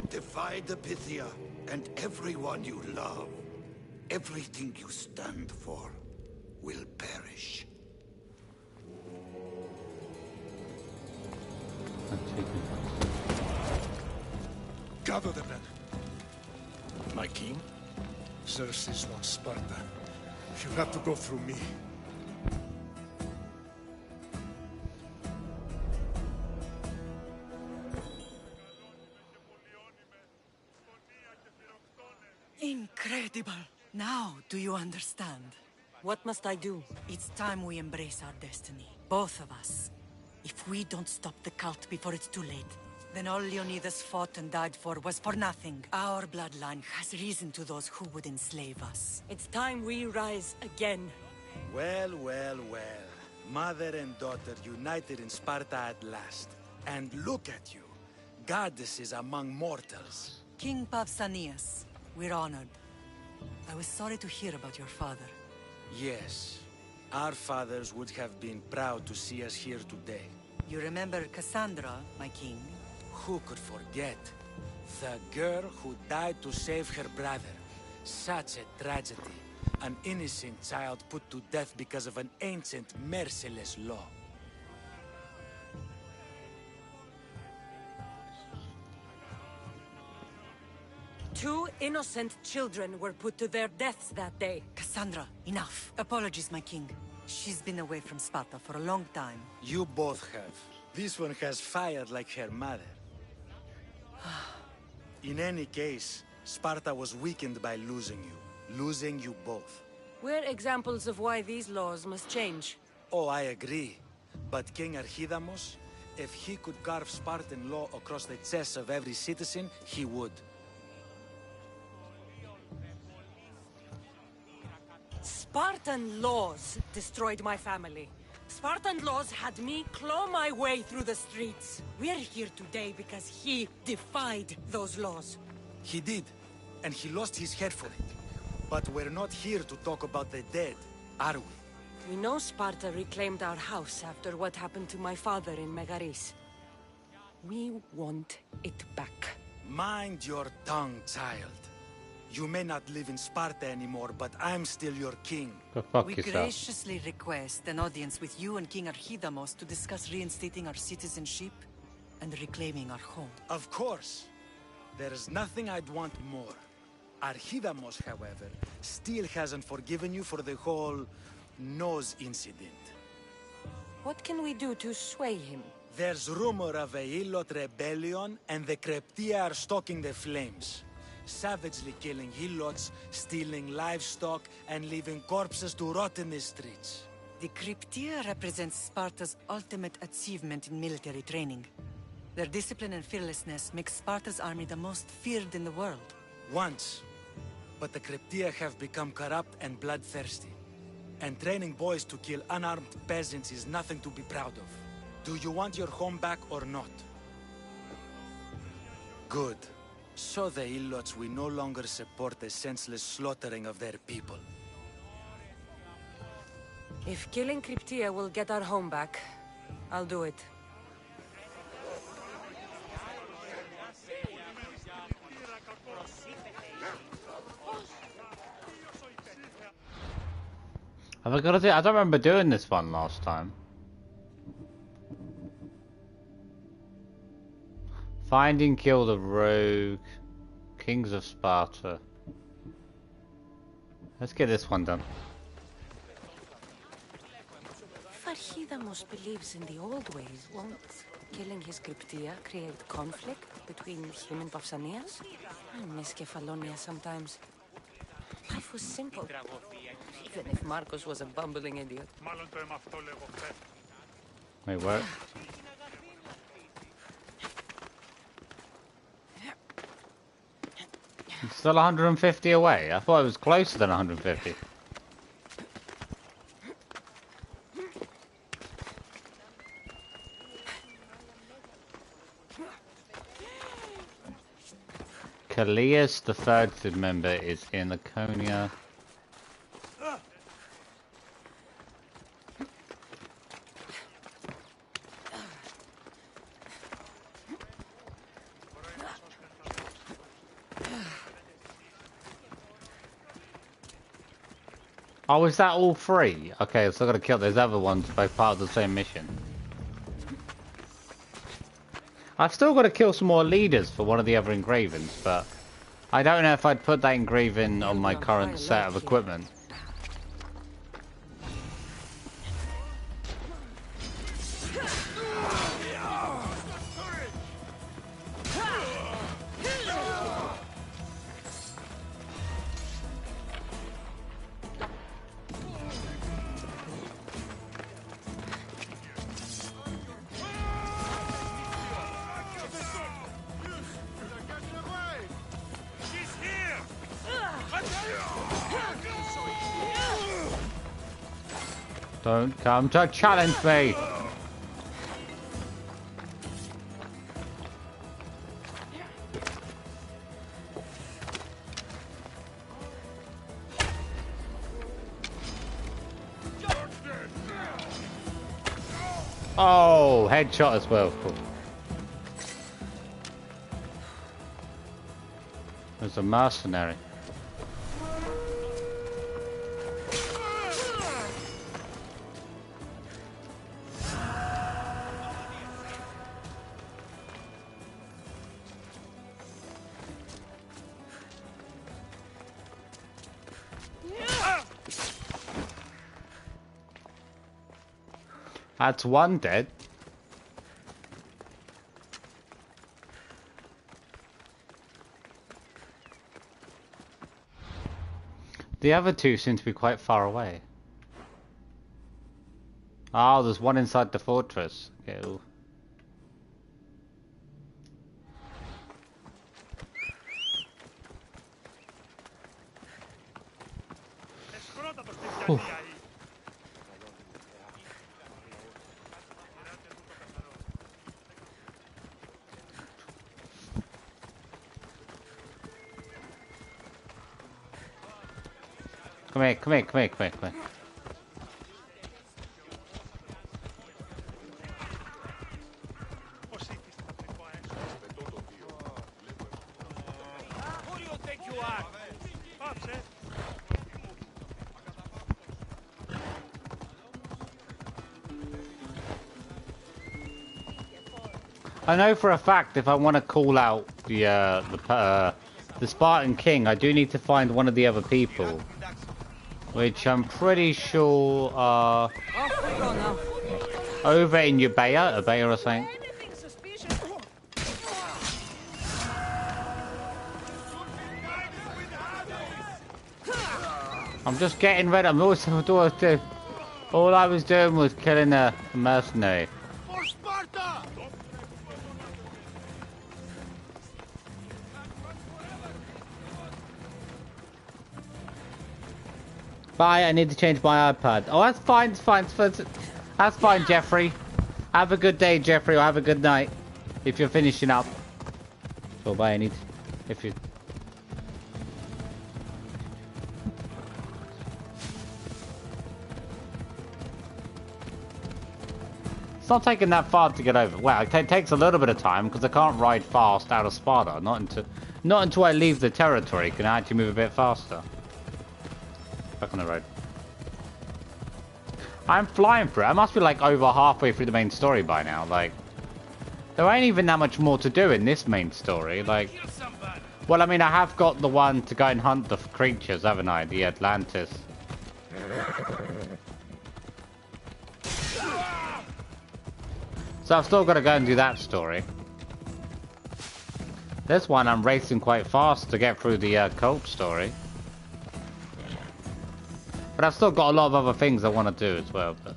Defy the Pythia and everyone you love. Everything you stand for will perish. Gather the men. My king? Xerxes wants Sparta. You have to go through me. Incredible! Now, do you understand? What must I do? It's time we embrace our destiny. Both of us. If we don't stop the cult before it's too late, then all Leonidas fought and died for was for nothing. Our bloodline has reason to those who would enslave us. It's time we rise again. Well, well, well. Mother and daughter united in Sparta at last. And look at you. Goddesses among mortals. King Pausanias, we're honored. I was sorry to hear about your father. Yes. Our fathers would have been proud to see us here today. You remember Kassandra, my king? Who could forget? The girl who died to save her brother. Such a tragedy. An innocent child put to death because of an ancient, merciless law. Two innocent children were put to their deaths that day. Kassandra, enough. Apologies, my king. She's been away from Sparta for a long time. You both have. This one has fired like her mother. In any case, Sparta was weakened by losing you both. We're examples of why these laws must change. Oh, I agree. But King Archidamos, if he could carve Spartan law across the chests of every citizen, he would. Spartan laws destroyed my family. Spartan laws had me claw my way through the streets. We're here today because he defied those laws. He did, and he lost his head for it. But we're not here to talk about the dead, are we? We know Sparta reclaimed our house after what happened to my father in Megaris. We want it back. Mind your tongue, child. You may not live in Sparta anymore, but I'm still your king. We graciously request an audience with you and King Archidamos to discuss reinstating our citizenship and reclaiming our home. Of course. There's nothing I'd want more. Archidamos, however, still hasn't forgiven you for the whole nose incident. What can we do to sway him? There's rumor of a Hilot rebellion, and the Kryptia are stalking the flames. Savagely killing Helots, stealing livestock, and leaving corpses to rot in the streets. The Kryptia represents Sparta's ultimate achievement in military training. Their discipline and fearlessness make Sparta's army the most feared in the world. Once. But the Kryptia have become corrupt and bloodthirsty. And training boys to kill unarmed peasants is nothing to be proud of. Do you want your home back or not? Good. Show the Ilots we no longer support the senseless slaughtering of their people. If killing Cryptia will get our home back, I'll do it. Have I got to do? I don't remember doing this one last time. Find and kill the rogue kings of Sparta. Let's get this one done. If Archidamos believes in the old ways, won't killing his Cryptia create conflict between him and Pausanias? I miss Kefalonia sometimes. Life was simple. Even if Marcos was a bumbling idiot. Wait, what? It's still 150 away. I thought it was closer than 150. Callias, the third member, is in Laconia. Oh, is that all three? Okay, so I gotta kill those other ones, both part of the same mission. I've still got to kill some more leaders for one of the other engravings, but I don't know if I'd put that engraving on my current set of equipment. Don't come to challenge me! Oh, headshot as well. Cool. There's a mercenary. That's one dead. The other two seem to be quite far away. Oh, there's one inside the fortress. Okay. Ooh. Ooh. Come here, come here, come here, come here, come here. I know for a fact if I want to call out the Spartan King, I do need to find one of the other people. Which I'm pretty sure are over in Euboea or something. I'm just getting ready. I'm also all I was doing was killing a mercenary. For Sparta! Bye, I need to change my iPad. Oh, that's fine, it's fine, that's fine, Jeffrey. Have a good day, Jeffrey, or have a good night. If you're finishing up. So bye, I need... If you... It's not taking that far to get over. Well, it takes a little bit of time because I can't ride fast out of Sparta. Not until I leave the territory can I actually move a bit faster. Back on the road. I'm flying through it. I must be like over halfway through the main story by now. Like, there ain't even that much more to do in this main story. Like, well, I mean, I have got the one to go and hunt the creatures, haven't I? The Atlantis. So I've still got to go and do that story. This one I'm racing quite fast to get through the cult story. But I've still got a lot of other things I want to do as well. But...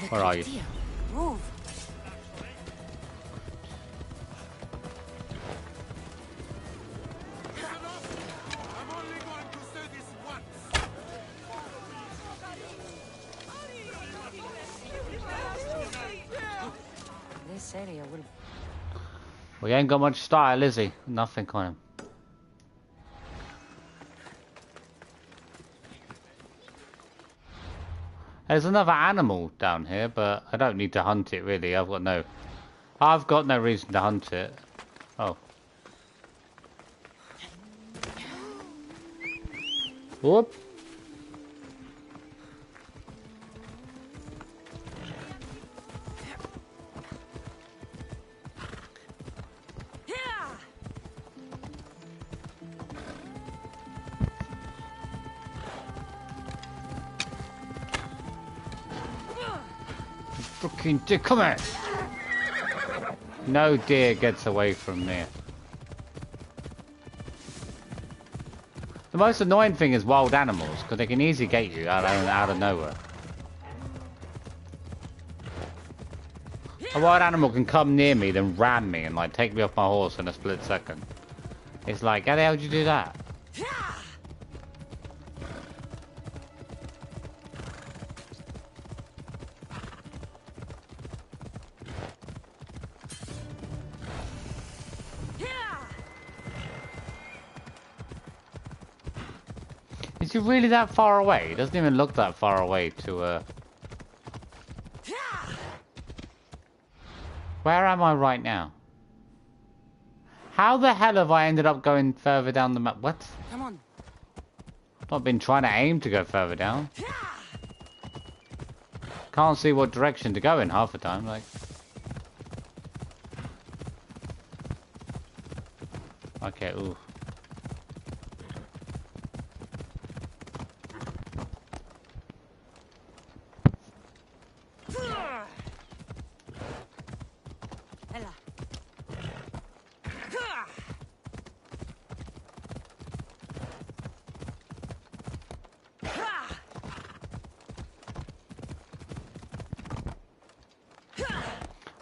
Where are you? Move. This area will... Well, he ain't got much style, is he? Nothing on him. There's another animal down here, but I don't need to hunt it really. I've got no reason to hunt it. Oh. Whoop. Fucking deer, come here! No deer gets away from me. The most annoying thing is wild animals, because they can easily get you out of nowhere. A wild animal can come near me, then ram me, and like take me off my horse in a split second. It's like, how the hell did you do that? Is he really that far away? He doesn't even look that far away to Where am I right now? How the hell have I ended up going further down the map? What? Come on. I've not been trying to aim to go further down. Can't see what direction to go in half the time, like. Okay, ooh.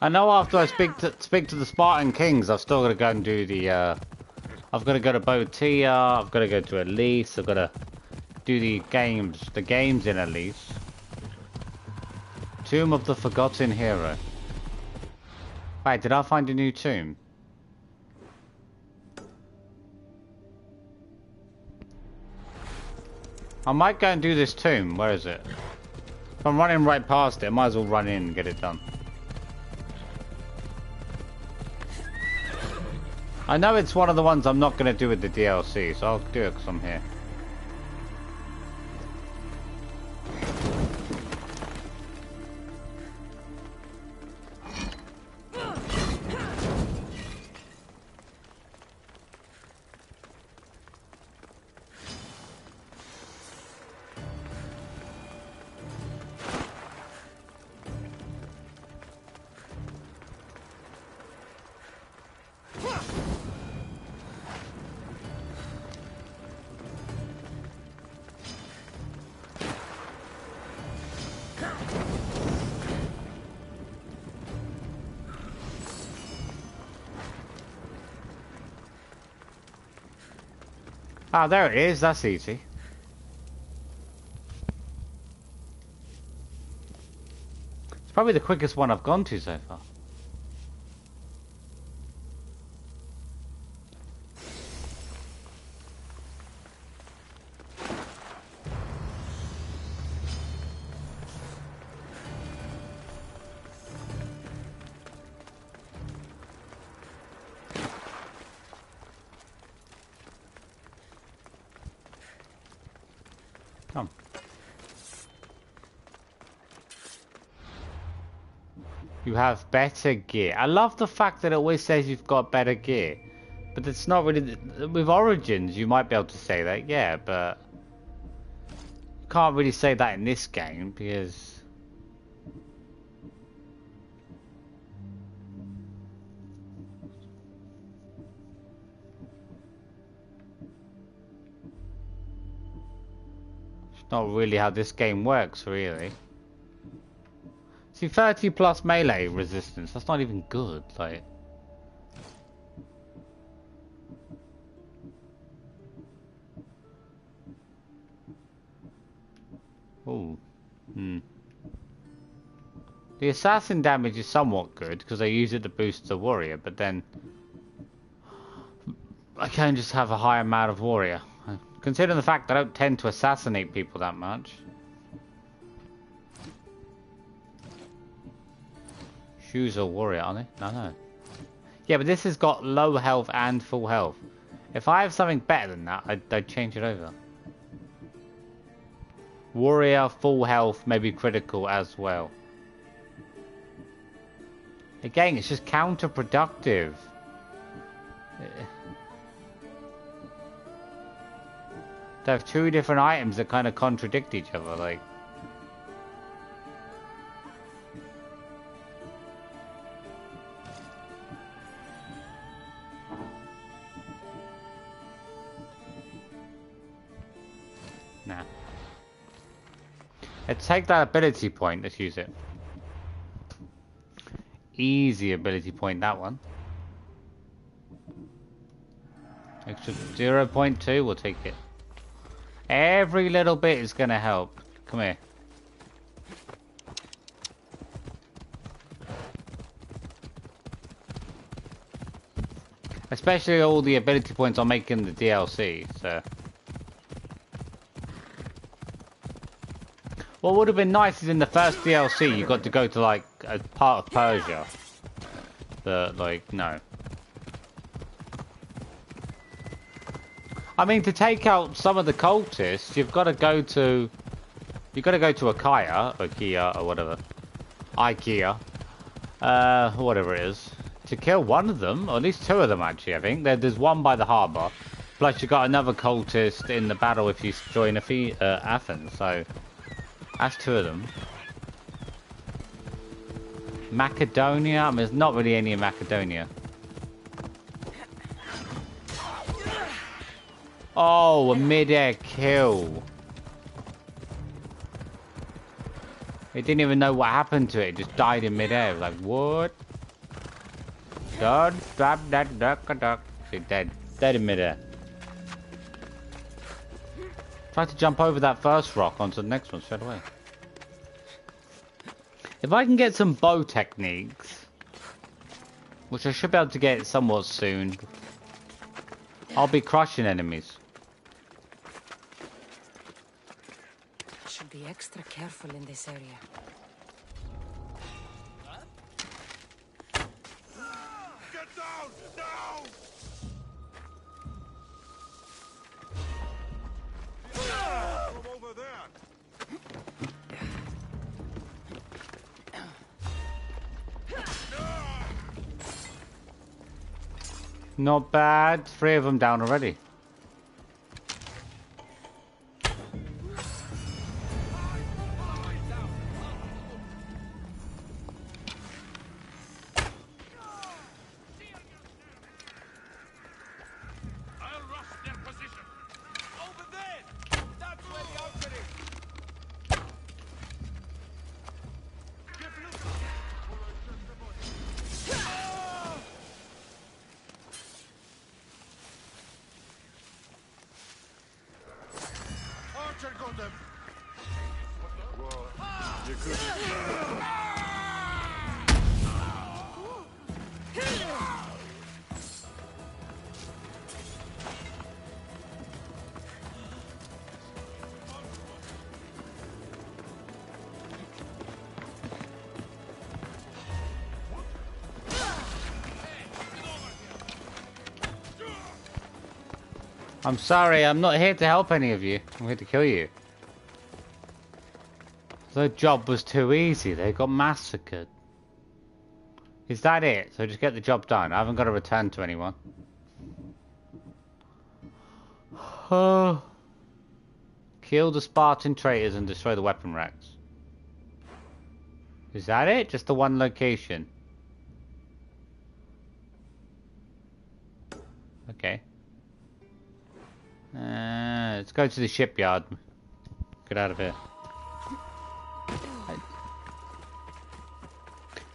I know after I speak to the Spartan kings, I've still got to go and do the. I've got to go to Botia. I've got to go to Elise. I've got to do the games in Elise. Tomb of the Forgotten Hero. Wait, did I find a new tomb? I might go and do this tomb. Where is it? If I'm running right past it, I might as well run in and get it done. I know it's one of the ones I'm not going to do with the DLC, so I'll do it because I'm here. Ah, there it is. That's easy. It's probably the quickest one I've gone to so far. Come. You have better gear. I love the fact that it always says you've got better gear. But it's not really... With Origins, you might be able to say that, yeah, but... You can't really say that in this game, because... It's not really how this game works, really. See, 30 plus melee resistance, that's not even good, like... Oh, The assassin damage is somewhat good because I use it to boost the warrior, but then I can just have a high amount of warrior. Considering the fact that I don't tend to assassinate people that much. Shoes are warrior, aren't they? No. Yeah, but this has got low health and full health. If I have something better than that, I'd change it over. Warrior, full health, maybe critical as well. Again, it's just counterproductive. To have two different items that kind of contradict each other, like... Nah. Let's take that ability point, let's use it. Easy ability point, that one. Extra 0.2, we'll take it. Every little bit is gonna help. Come here. Especially all the ability points I'm making the DLC, so... What would have been nice is in the first DLC you got to go to like a part of Persia. But like, no. I mean, to take out some of the cultists, you've got to go to... You've got to go to Ikea, or whatever. Ikea. Whatever it is. To kill one of them, or at least two of them actually, I think. There's one by the harbour. Plus you got another cultist in the battle if you join Athens, so... That's two of them. Macedonia? I mean, there's not really any in Macedonia. Oh, a mid-air kill. It didn't even know what happened to it. It just died in mid-air. It was like, what? Don't stop that duck. It's dead. Dead in mid-air. Try to jump over that first rock onto the next one straight away. If I can get some bow techniques, which I should be able to get somewhat soon, I'll be crushing enemies. Should be extra careful in this area. Get down! Down! From over there. Not bad. 3 of them down already. I'm sorry, I'm not here to help any of you. I'm here to kill you. The job was too easy. They got massacred. Is that it? So just get the job done. I haven't got to return to anyone. Oh. Kill the Spartan traitors and destroy the weapon racks. Is that it? Just the one location? Okay. Let's go to the shipyard. Get out of here.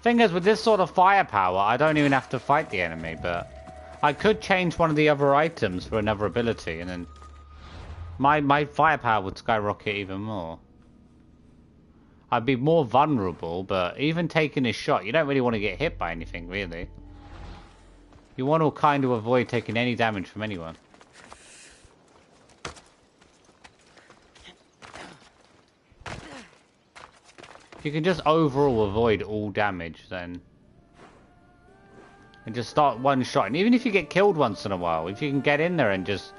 Thing is, with this sort of firepower, I don't even have to fight the enemy, but I could change one of the other items for another ability, and then my firepower would skyrocket even more. I'd be more vulnerable, but even taking a shot, you don't really want to get hit by anything, really. You want to kind of avoid taking any damage from anyone. If you can just overall avoid all damage, then... And just start one shot. And even if you get killed once in a while, if you can get in there and just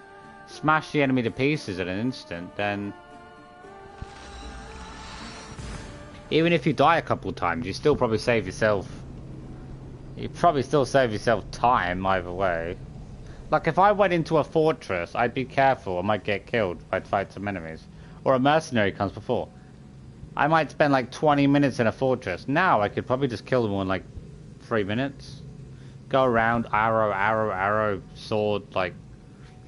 smash the enemy to pieces at an instant, then... Even if you die a couple times, you still probably save yourself... You probably still save yourself time either way. Like if I went into a fortress, I'd be careful, I might get killed if I'd fight some enemies. Or a mercenary comes before. I might spend like 20 minutes in a fortress. Now I could probably just kill them in like 3 minutes. Go around, arrow, arrow, arrow, sword, like...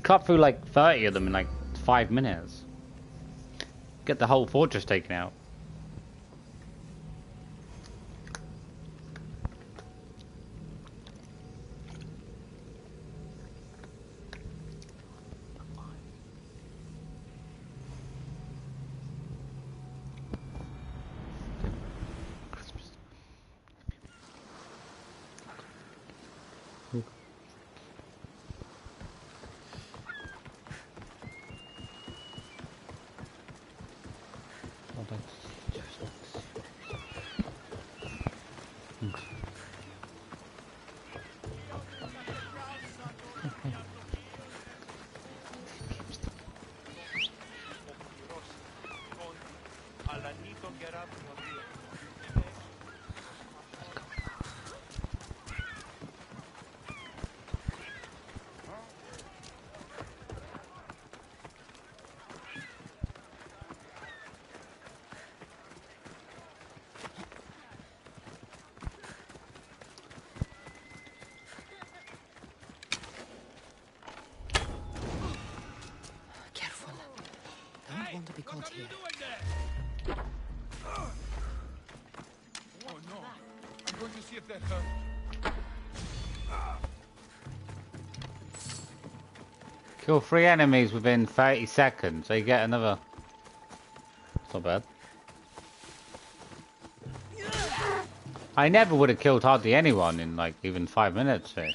Cut through like 30 of them in like 5 minutes. Get the whole fortress taken out. To be caught here. Oh no! I'm going to see if that hurt. Kill 3 enemies within 30 seconds, so you get another... It's not bad. I never would have killed hardly anyone in like even 5 minutes here.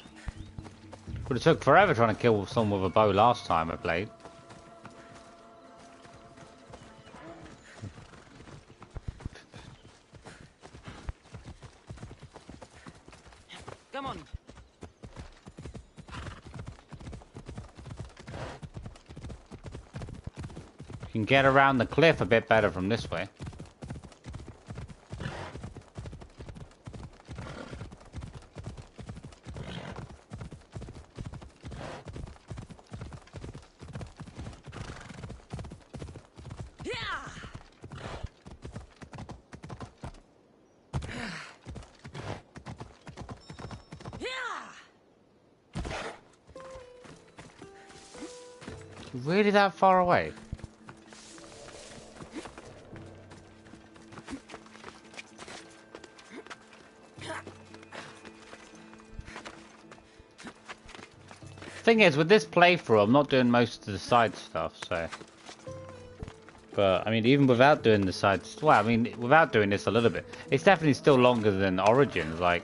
Would have took forever trying to kill someone with a bow last time I played. Come on. You can get around the cliff a bit better from this way. Really that far away? Thing is, with this playthrough, I'm not doing most of the side stuff, so... But, I mean, even without doing the side... Well, I mean, without doing this a little bit, it's definitely still longer than Origins, like...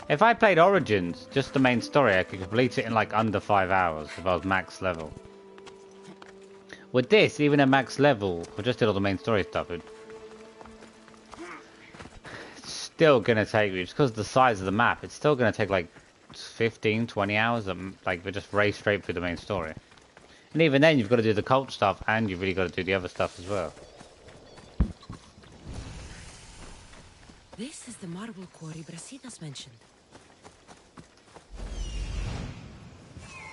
If I played Origins, just the main story, I could complete it in like under 5 hours if I was max level. With this, even at max level, I just did all the main story stuff, it's still gonna take me, just because of the size of the map, it's still gonna take like 15, 20 hours, like we just race straight through the main story. And even then, you've got to do the cult stuff, and you've really got to do the other stuff as well. This is the marble quarry Brasidas mentioned.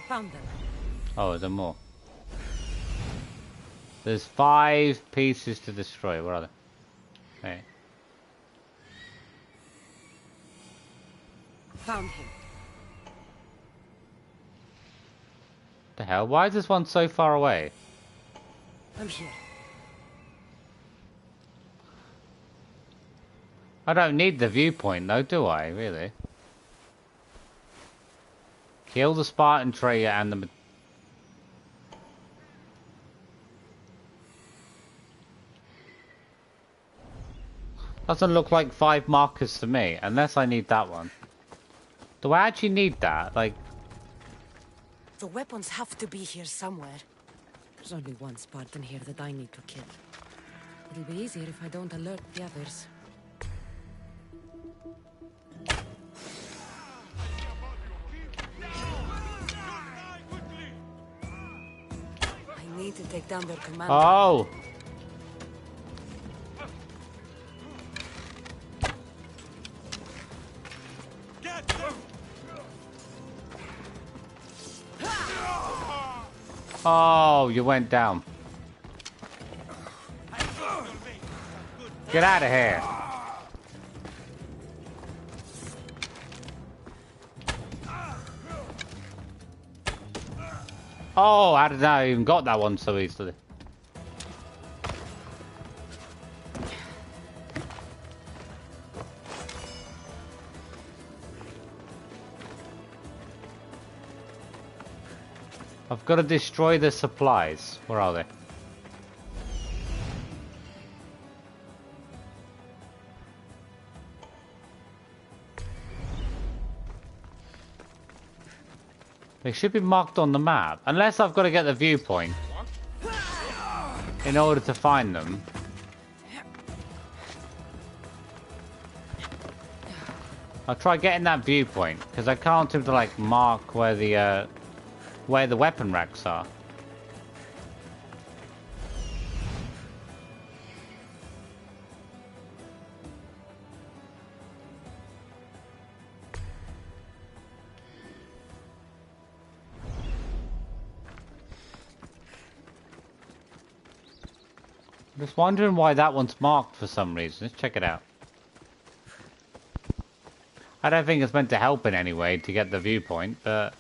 Found them. Oh, is there more? There's 5 pieces to destroy. Where are they? Hey. Found him. The hell? Why is this one so far away? I'm here. I don't need the viewpoint though, do I? Really? Kill the Spartan traitor and the... Doesn't look like 5 markers to me, unless I need that one. Do I actually need that? Like... The weapons have to be here somewhere. There's only one Spartan here that I need to kill. It'll be easier if I don't alert the others. I need to take down their commander. Oh! Oh, you went down. Get out of here. Oh, how did I even got that one so easily? I've got to destroy the supplies. Where are they? They should be marked on the map. Unless I've got to get the viewpoint in order to find them. I'll try getting that viewpoint because I can't seem to like mark where the weapon racks are. I'm just wondering why that one's marked for some reason. Let's check it out. I don't think it's meant to help in any way to get the viewpoint, but...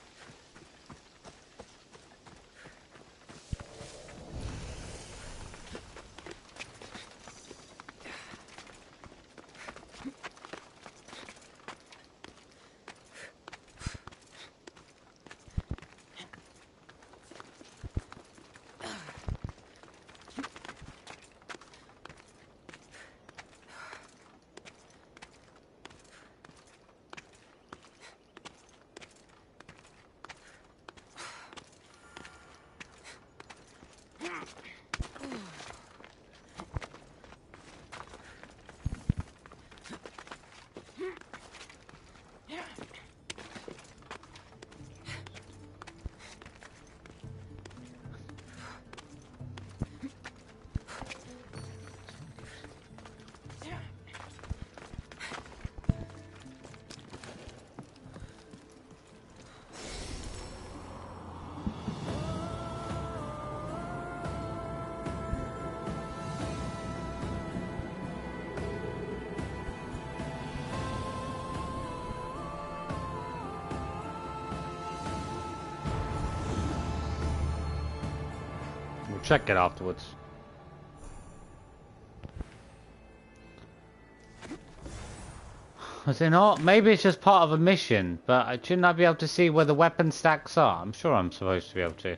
check it afterwards. Was it not? Maybe it's just part of a mission, but shouldn't I be able to see where the weapon stacks are? I'm sure I'm supposed to be able to.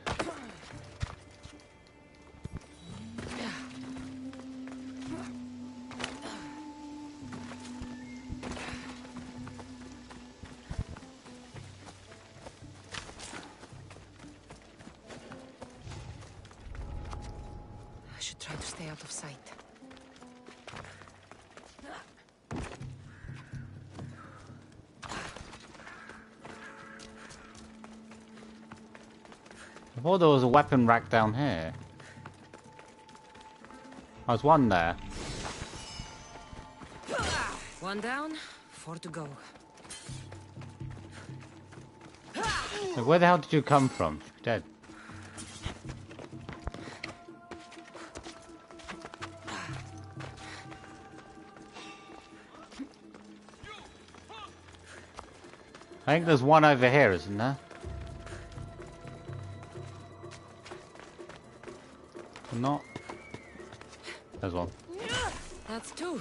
I thought there was a weapon rack down here. There's one there. One down, 4 to go. Like, where the hell did you come from? You're dead. I think there's one over here, isn't there? Not. There's one. That's 2.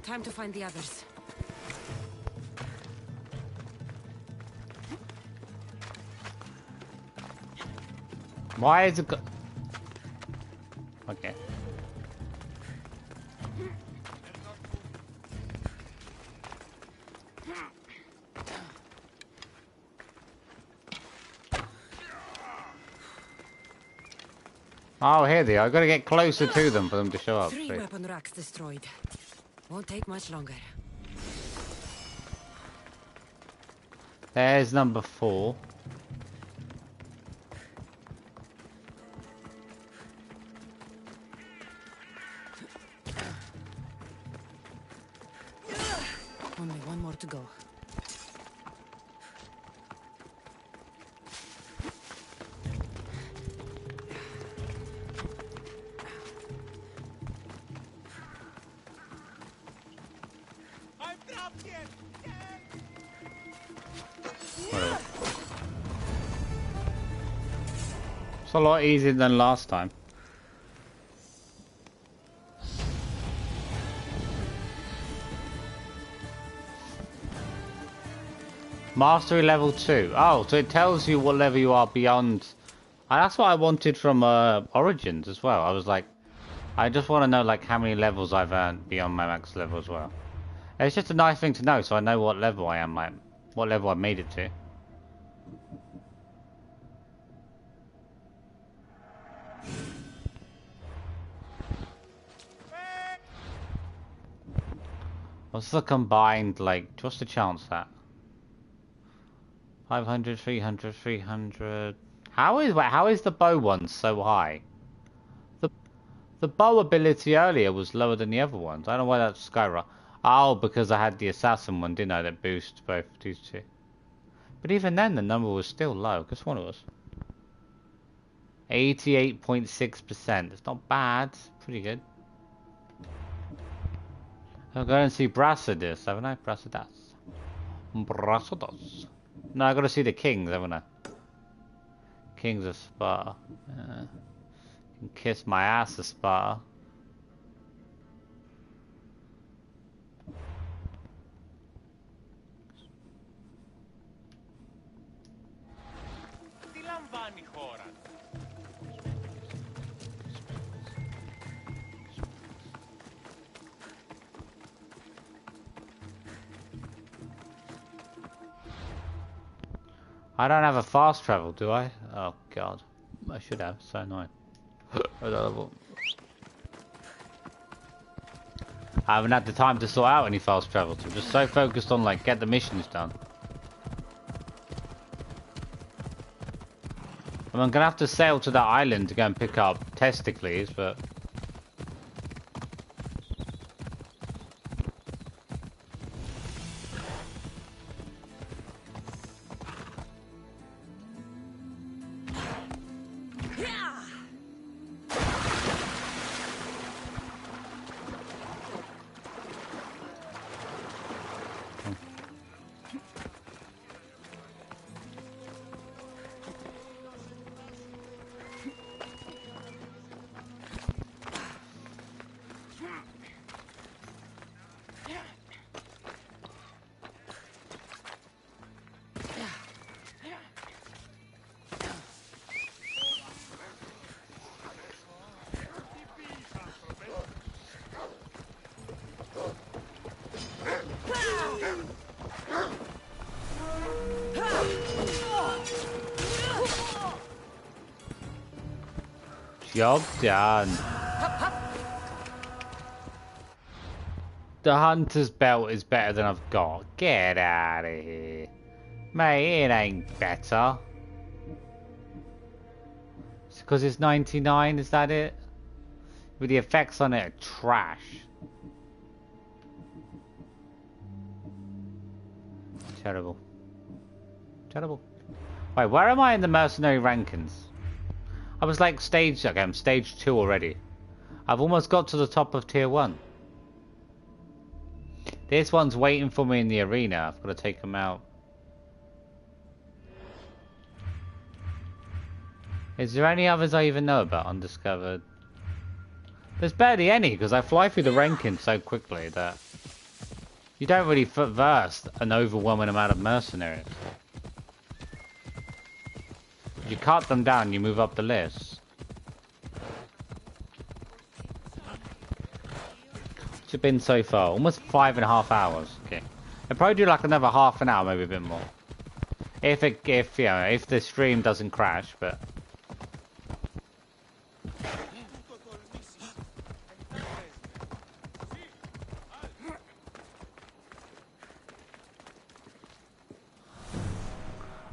Time to find the others. Why is it okay. Oh, here they are. I've got to get closer to them for them to show up. 3 weapon racks destroyed. Won't take much longer. There's number 4. Only 1 more to go. It's a lot easier than last time. Mastery level 2. Oh, so it tells you what level you are beyond. That's what I wanted from Origins as well. I was like, I just want to know like how many levels I've earned beyond my max level as well. It's just a nice thing to know, so I know what level I am, like what level I made it to. What's the combined, like, what's the chance that? 500, 300, 300... How is the bow one so high? The bow ability earlier was lower than the other ones. I don't know why that's skyrocketed. Oh, because I had the assassin one, didn't I, that boosts both these two. But even then, the number was still low. Guess what it was? 88.6%. It's not bad. It's pretty good. I'll go and see Brasidas, haven't I? Brasidas. Brasidas. No, I gotta see the kings, haven't I? Kings of Sparta. Can kiss my ass of Sparta. I don't have a fast travel, do I? Oh god. I should have, so annoying. I haven't had the time to sort out any fast travel, so I'm just so focused on like get the missions done. I'm gonna have to sail to that island to go and pick up Testicles, but job done. The hunter's belt is better than I've got. Get out of here. Mate, it ain't better. It's because it's 99, is that it? With the effects on it are trash. Terrible. Terrible. Wait, where am I in the mercenary rankings? I was like okay, I'm stage 2 already. I've almost got to the top of tier 1. This one's waiting for me in the arena. I've got to take him out. Is there any others I even know about undiscovered? There's barely any because I fly through the rankings so quickly that you don't really verse an overwhelming amount of mercenaries. You cut them down, you move up the list. What's it been so far? Almost 5.5 hours. Okay, I'll probably do like another half an hour, maybe a bit more. If you know, if the stream doesn't crash, but.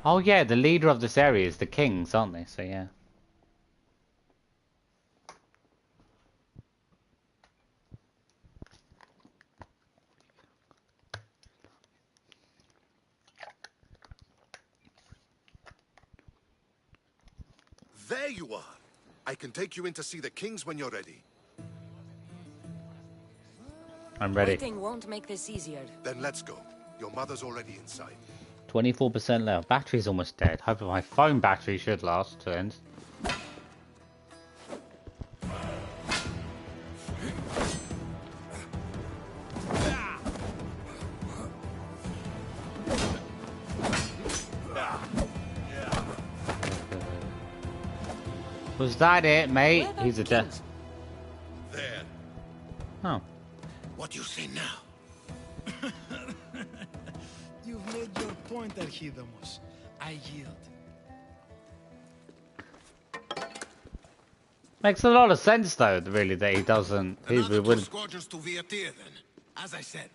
Oh yeah, the leader of this area is the kings, aren't they? So yeah. There you are. I can take you in to see the kings when you're ready. I'm ready. Waiting won't make this easier. Then let's go. Your mother's already inside. 24% left. Battery's almost dead. Hope my phone battery should last to end. Was that it, mate? He's a death. There. Oh. What do you say now? You've made your point, Archidamos. I yield. Makes a lot of sense, though, really, that he doesn't. He would. Squadrons to Viatir, then. As I said.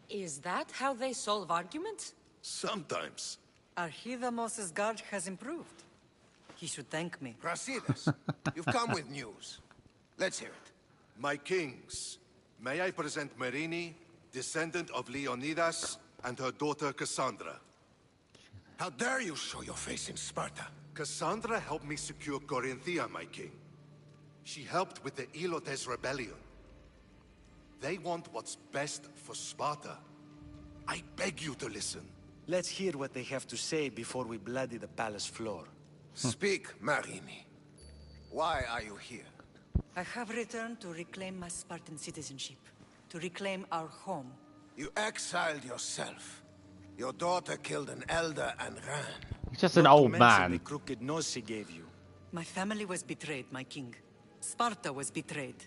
Is that how they solve arguments? Sometimes. Archidamos' guard has improved. He should thank me. Brasidas, you've come with news. Let's hear it. My kings, may I present Marini, descendant of Leonidas, and her daughter Kassandra. How dare you show your face in Sparta? Kassandra helped me secure Corinthia, my king. She helped with the Ilotes rebellion. They want what's best for Sparta. I beg you to listen. Let's hear what they have to say before we bloody the palace floor. Speak, Marini. Why are you here? I have returned to reclaim my Spartan citizenship, to reclaim our home. You exiled yourself. Your daughter killed an elder and ran. He's just an old man. The crooked nose she gave you. My family was betrayed, my king. Sparta was betrayed.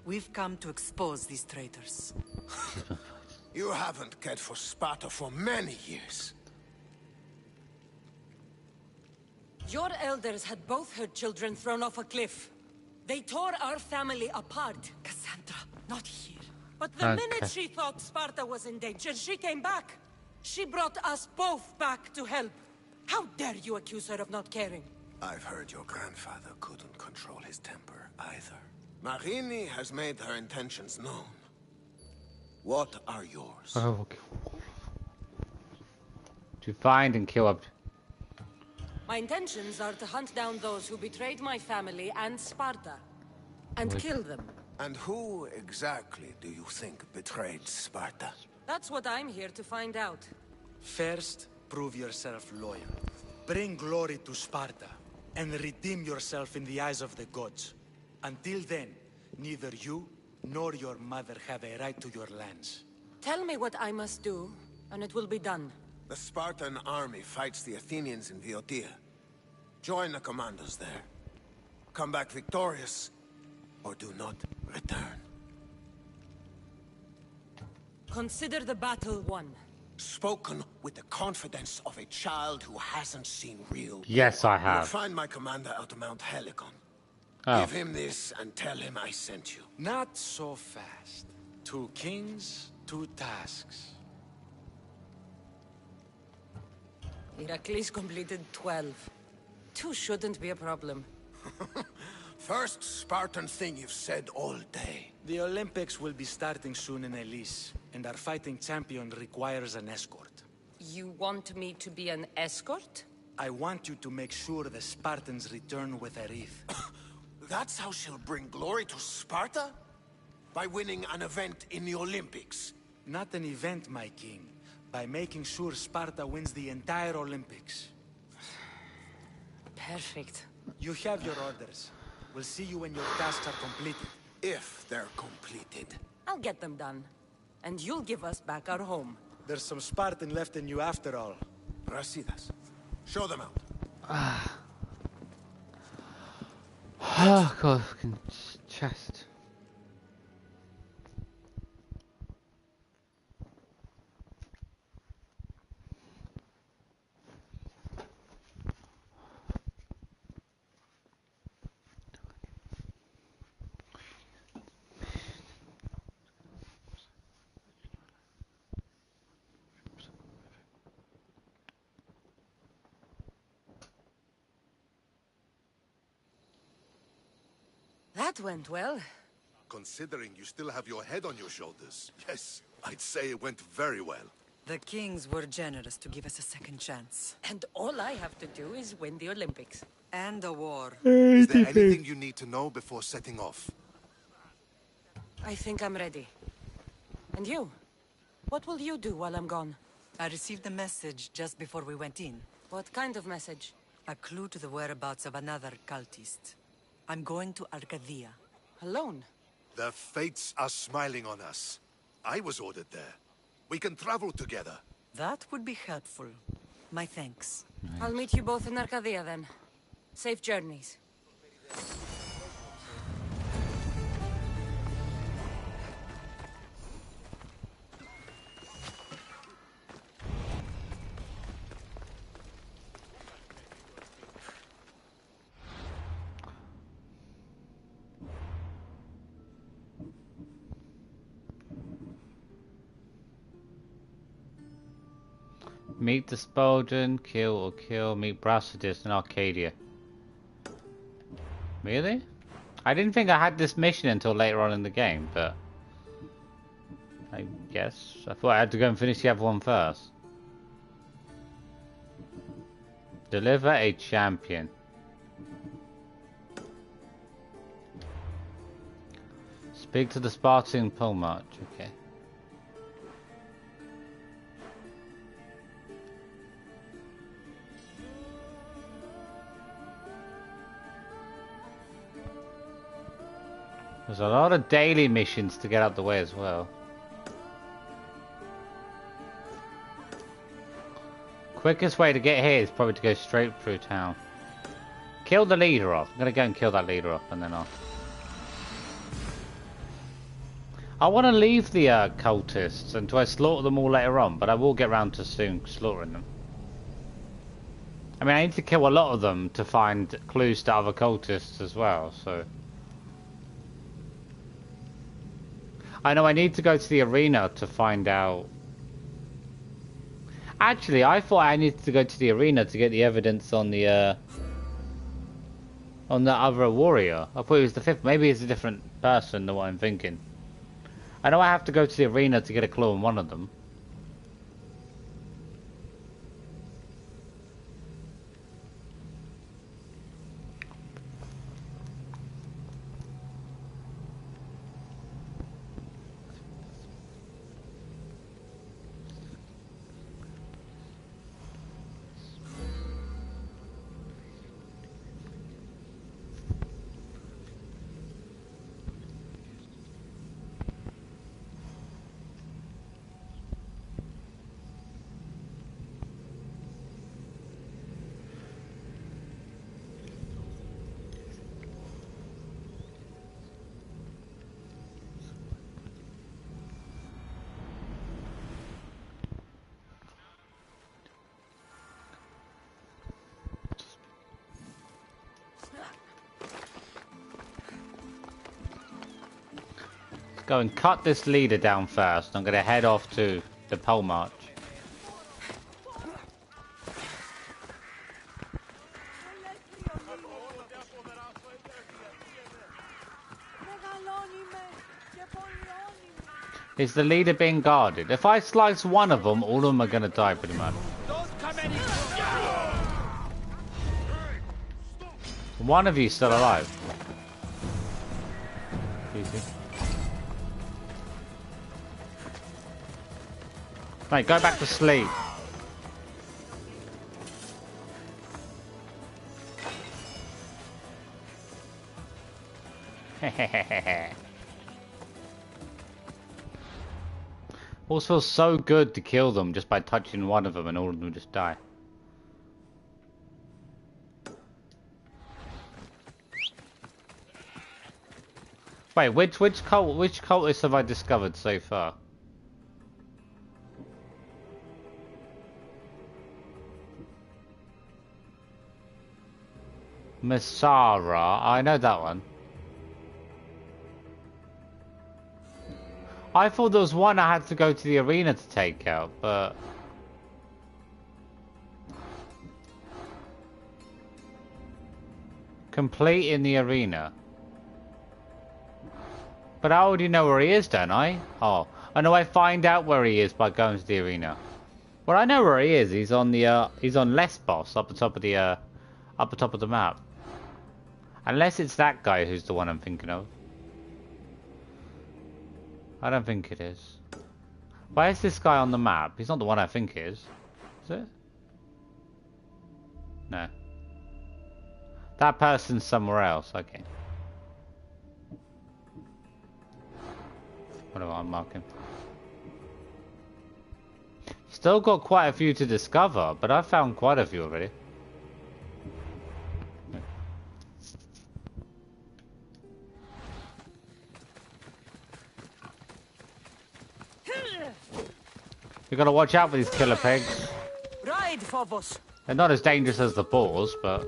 We've come to expose these traitors. You haven't cared for Sparta for many years. Your elders had both her children thrown off a cliff. They tore our family apart. Kassandra, not here. But the minute she thought Sparta was in danger, she came back. She brought us both back to help. How dare you accuse her of not caring? I've heard your grandfather couldn't control his temper either. Marini has made her intentions known. What are yours? Oh, okay. To find and kill up. My intentions are to hunt down those who betrayed my family and Sparta, and kill them. And who exactly do you think betrayed Sparta? That's what I'm here to find out. First, prove yourself loyal. Bring glory to Sparta, and redeem yourself in the eyes of the gods. Until then, neither you nor your mother have a right to your lands. Tell me what I must do, and it will be done. The Spartan army fights the Athenians in Viotia. Join the commandos there. Come back victorious, or do not return. Consider the battle won. Spoken with the confidence of a child who hasn't seen real war. Yes, I have. You'll find my commander out Mount Helicon. Oh. Give him this and tell him I sent you. Not so fast. 2 kings, 2 tasks. Heracles completed 12. 2 shouldn't be a problem. First Spartan thing you've said all day. The Olympics will be starting soon in Elise, and our fighting champion requires an escort. You want me to be an escort? I want you to make sure the Spartans return with a wreath. That's how she'll bring glory to Sparta? By winning an event in the Olympics? Not an event, my king. By making sure Sparta wins the entire Olympics. Perfect. You have your orders. We'll see you when your tasks are completed. If they're completed. I'll get them done. And you'll give us back our home. There's some Spartan left in you after all. Brasidas. Show them out. Oh god, fucking chest. That went well. Considering you still have your head on your shoulders, yes, I'd say it went very well. The kings were generous to give us a second chance. And all I have to do is win the Olympics. And a war. Is there anything you need to know before setting off? I think I'm ready. And you? What will you do while I'm gone? I received a message just before we went in. What kind of message? A clue to the whereabouts of another cultist. I'm going to Arcadia. Alone? The fates are smiling on us. I was ordered there. We can travel together. That would be helpful. My thanks. Nice. I'll meet you both in Arcadia then. Safe journeys. Meet the Spalding, kill or kill, meet Brasidas in Arcadia. Really? I didn't think I had this mission until later on in the game, but I guess. I thought I had to go and finish the other one first. Deliver a champion. Speak to the Spartan Polmarch, okay. There's a lot of daily missions to get out the way as well. Quickest way to get here is probably to go straight through town. Kill the leader off. I'm gonna go and kill that leader off and then I want to leave the cultists until I slaughter them all later on, but I will get around to soon slaughtering them. I mean, I need to kill a lot of them to find clues to other cultists as well, so... I know I need to go to the arena to find out... Actually, I thought I needed to go to the arena to get the evidence on the other warrior. I thought it was the fifth. Maybe it's a different person than what I'm thinking. I know I have to go to the arena to get a clue on one of them. Go and cut this leader down first. I'm going to head off to the pole march. Is the leader being guarded? If I slice one of them, all of them are gonna die pretty much. One of you's still alive. Easy. Mate, go back to sleep. Also feels so good to kill them just by touching one of them and all of them just die. Wait, which cultists have I discovered so far? Masara, I know that one. I thought there was one I had to go to the arena to take out, but... Complete in the arena. But I already know where he is, don't I? Oh, I know I find out where he is by going to the arena. Well, I know where he is. He's on Lesbos, up the top of the map. Unless it's that guy who's the one I'm thinking of. I don't think it is. Why is this guy on the map? He's not the one I think he is. Is it? No. That person's somewhere else. Okay. What do I mark him? Still got quite a few to discover, but I've found quite a few already. You gotta watch out for these killer pigs. Ride, Phobos. They're not as dangerous as the boars, but...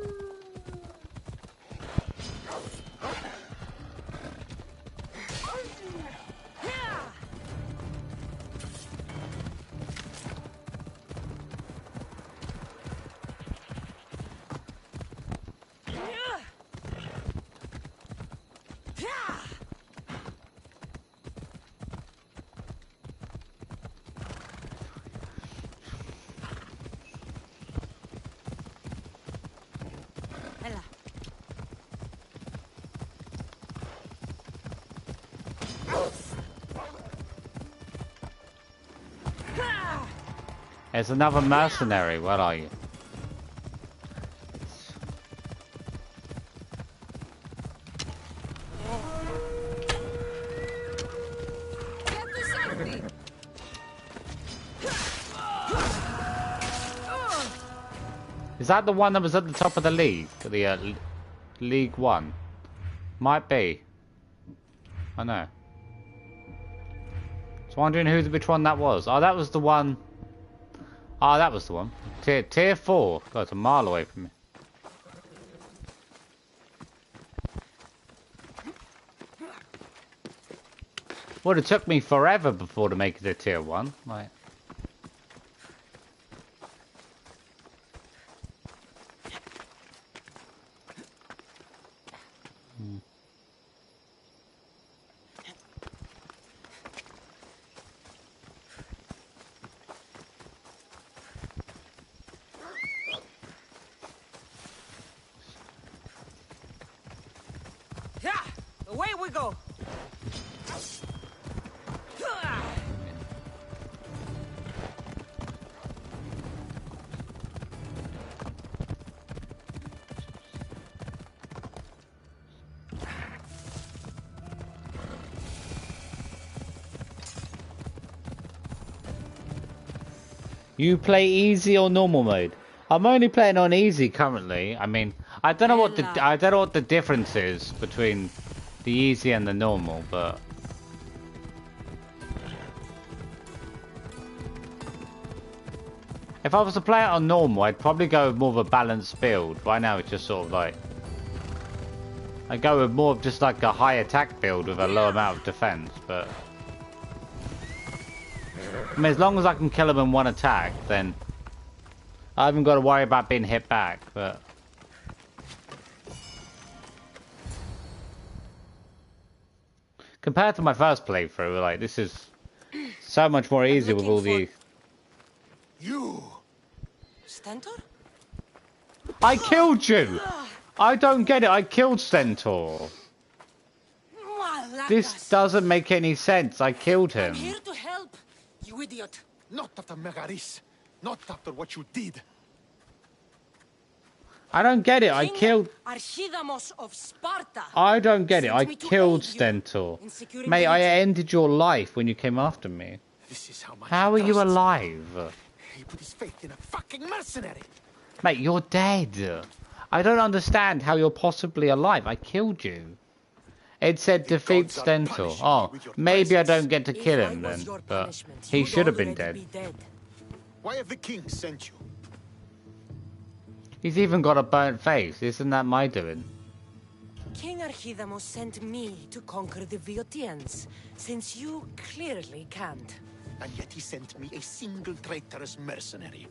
There's another mercenary. Where are you? Is that the one that was at the top of the league? The League 1? Might be. I know. Just wondering which one that was. Oh, that was the one. Oh, that was the one. Tier 4. God, it's a mile away from me. Would have took me forever before to make it a tier 1. Like. Away we go. You play easy or normal mode? I'm only playing on easy currently. I mean, I don't know what the difference is between the easy and the normal, but if I was to play it on normal, I'd probably go with more of a balanced build. Right now, it's just sort of like I go with more of just like a high attack build with a low amount of defense, but. I mean, as long as I can kill him in one attack, then I haven't got to worry about being hit back, but... Compared to my first playthrough, like, this is So much more easy with all these. You. Stentor? I killed you! I don't get it. I killed Stentor. This doesn't make any sense. I killed him. I'm here to help, you idiot. Not after Megaris. Not after what you did. I don't get it. I killed... Archidamos of Sparta. I don't get it. I killed Stentor. Mate, I ended your life when you came after me. This is how much How are you alive? He put his faith in a fucking mercenary. Mate, you're dead. I don't understand how you're possibly alive. I killed you. It said defeat Stentor. Oh, maybe I don't get to kill him then, but he should have been dead. Why have the king sent you? He's even got a burnt face. Isn't that my doing? King Archidamos sent me to conquer the Viotians, since you clearly can't. And yet he sent me a single traitorous mercenary.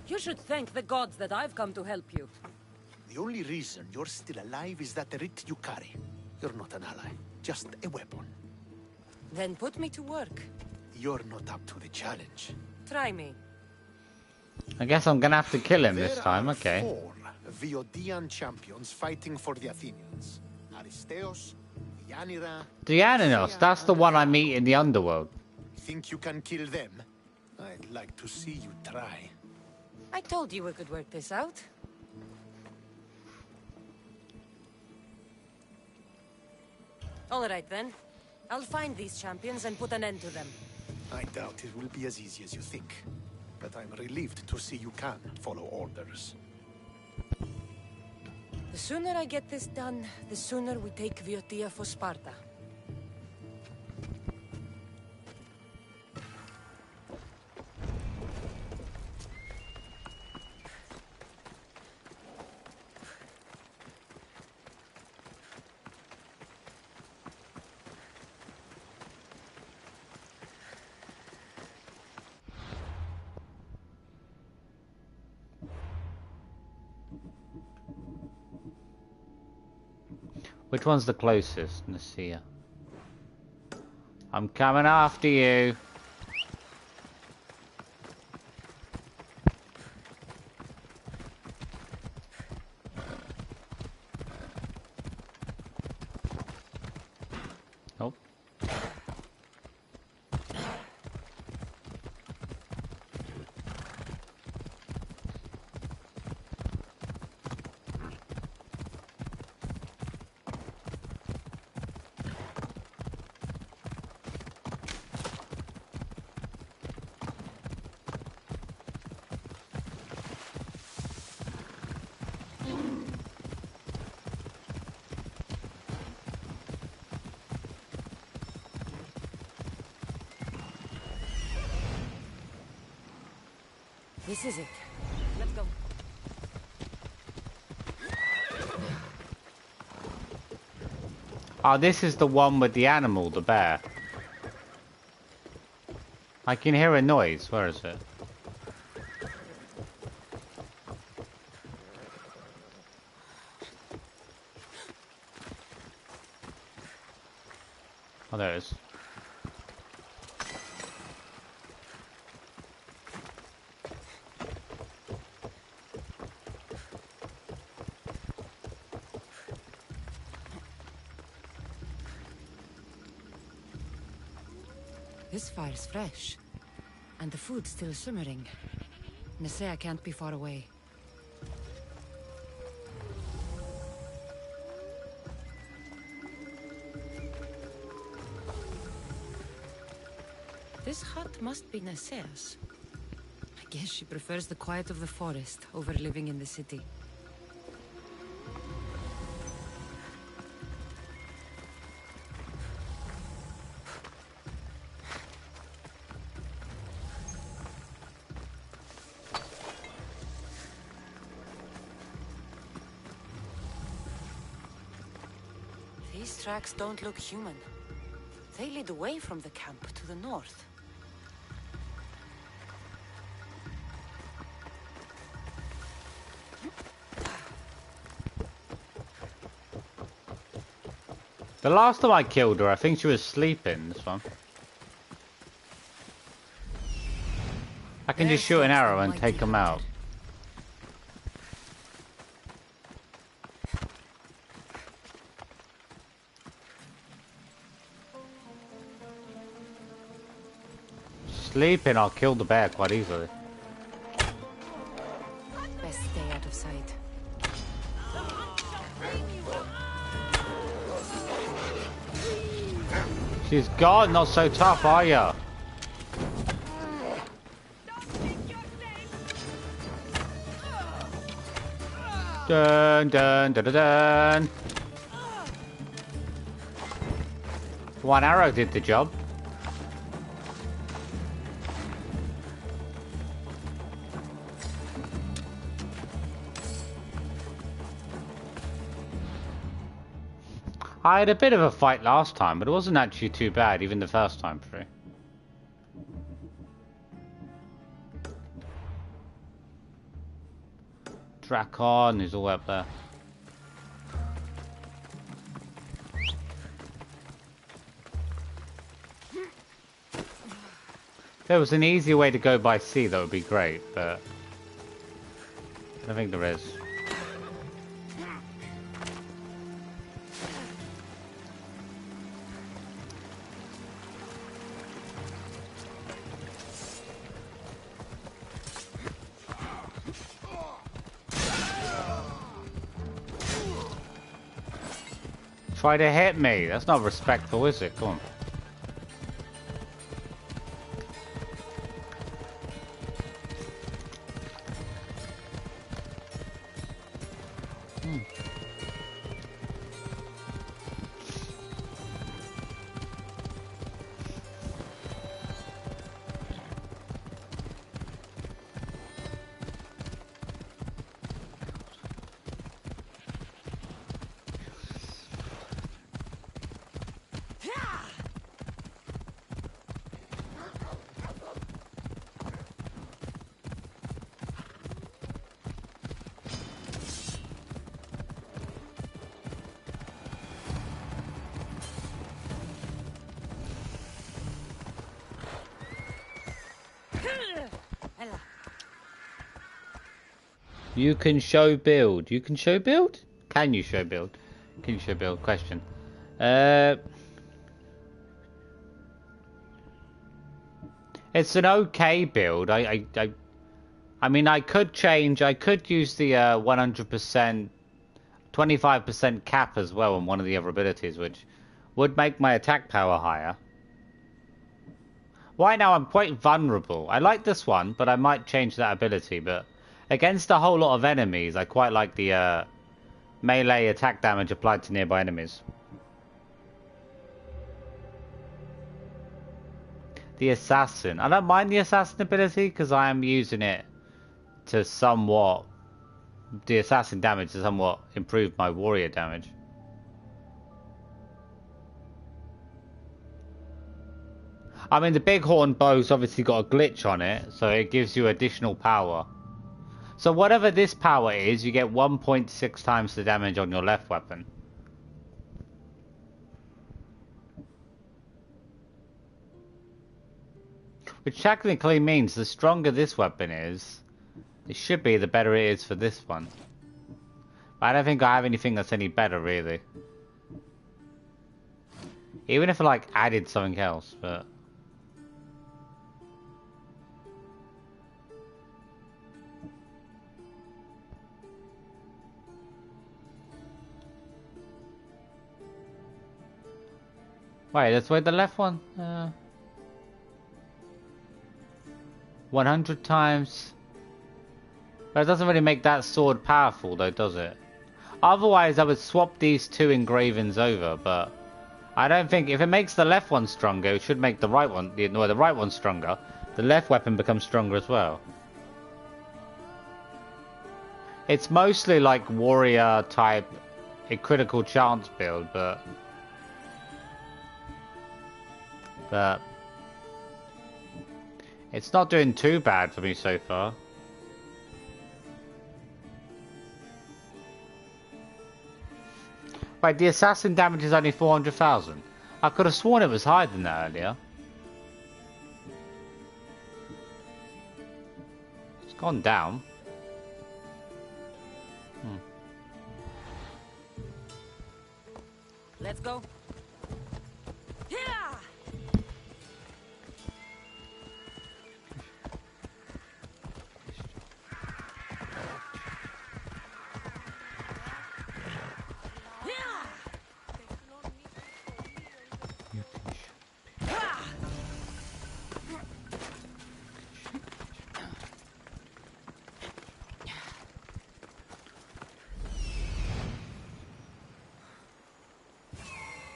You should thank the gods that I've come to help you. The only reason you're still alive is that writ you carry. You're not an ally, just a weapon. Then put me to work. You're not up to the challenge. Try me. I guess I'm gonna have to kill him this time, There are okay. 4 Viodian champions fighting for the Athenians. Aristeos, Yanira... Diananos, that's the one I meet in the underworld. Think you can kill them? I'd like to see you try. I told you we could work this out. All right then. I'll find these champions and put an end to them. I doubt it will be as easy as you think. But I'm relieved to see you can follow orders. The sooner I get this done, the sooner we take Viotia for Sparta. Which one's the closest? Let's see ya. I'm coming after you. Nope. This is it. Let's go. Oh, this is the one with the animal, the bear. I can hear a noise. Where is it? Oh, there it is. This fire's fresh. And the food's still simmering. Nesea can't be far away. This hut must be Nesea's. I guess she prefers the quiet of the forest over living in the city. These tracks don't look human. They lead away from the camp to the north. The last time I killed her, I think she was sleeping, this one. I can just shoot an arrow and take them out. Sleeping, I'll kill the bear quite easily. Best stay out of sight. She's gone, not so tough, are ya? Dun dun dun dun dun. One arrow did the job. I had a bit of a fight last time, but it wasn't actually too bad, even the first time through. Drakon is all up there. If there was an easier way to go by sea, that would be great, but I don't think there is. Try to hit me. That's not respectful, is it? Come on. You can show build. You can show build? Can you show build? Can you show build? Question. It's an okay build. I mean, I could change. I could use the 100%, 25% cap as well on one of the other abilities, which would make my attack power higher. Right now, I'm quite vulnerable. I like this one, but I might change that ability. But against a whole lot of enemies, I quite like the melee attack damage applied to nearby enemies. The assassin. I don't mind the assassin ability because I am using it to somewhat... The assassin damage to somewhat improve my warrior damage. I mean, the bighorn bow's obviously got a glitch on it, so it gives you additional power. So whatever this power is, you get 1.6 times the damage on your left weapon. Which technically means the stronger this weapon is, it should be the better it is for this one. But I don't think I have anything that's any better, really. Even if I, like, added something else, but... Wait, that's where the left one? 100 times. But it doesn't really make that sword powerful though, does it? Otherwise I would swap these two engravings over, but I don't think if it makes the left one stronger, it should make the right one, the right one stronger. The left weapon becomes stronger as well. It's mostly like warrior type, a critical chance build, but it's not doing too bad for me so far. Wait, the assassin damage is only 400,000. I could have sworn it was higher than that earlier. It's gone down. Let's go. Yeah.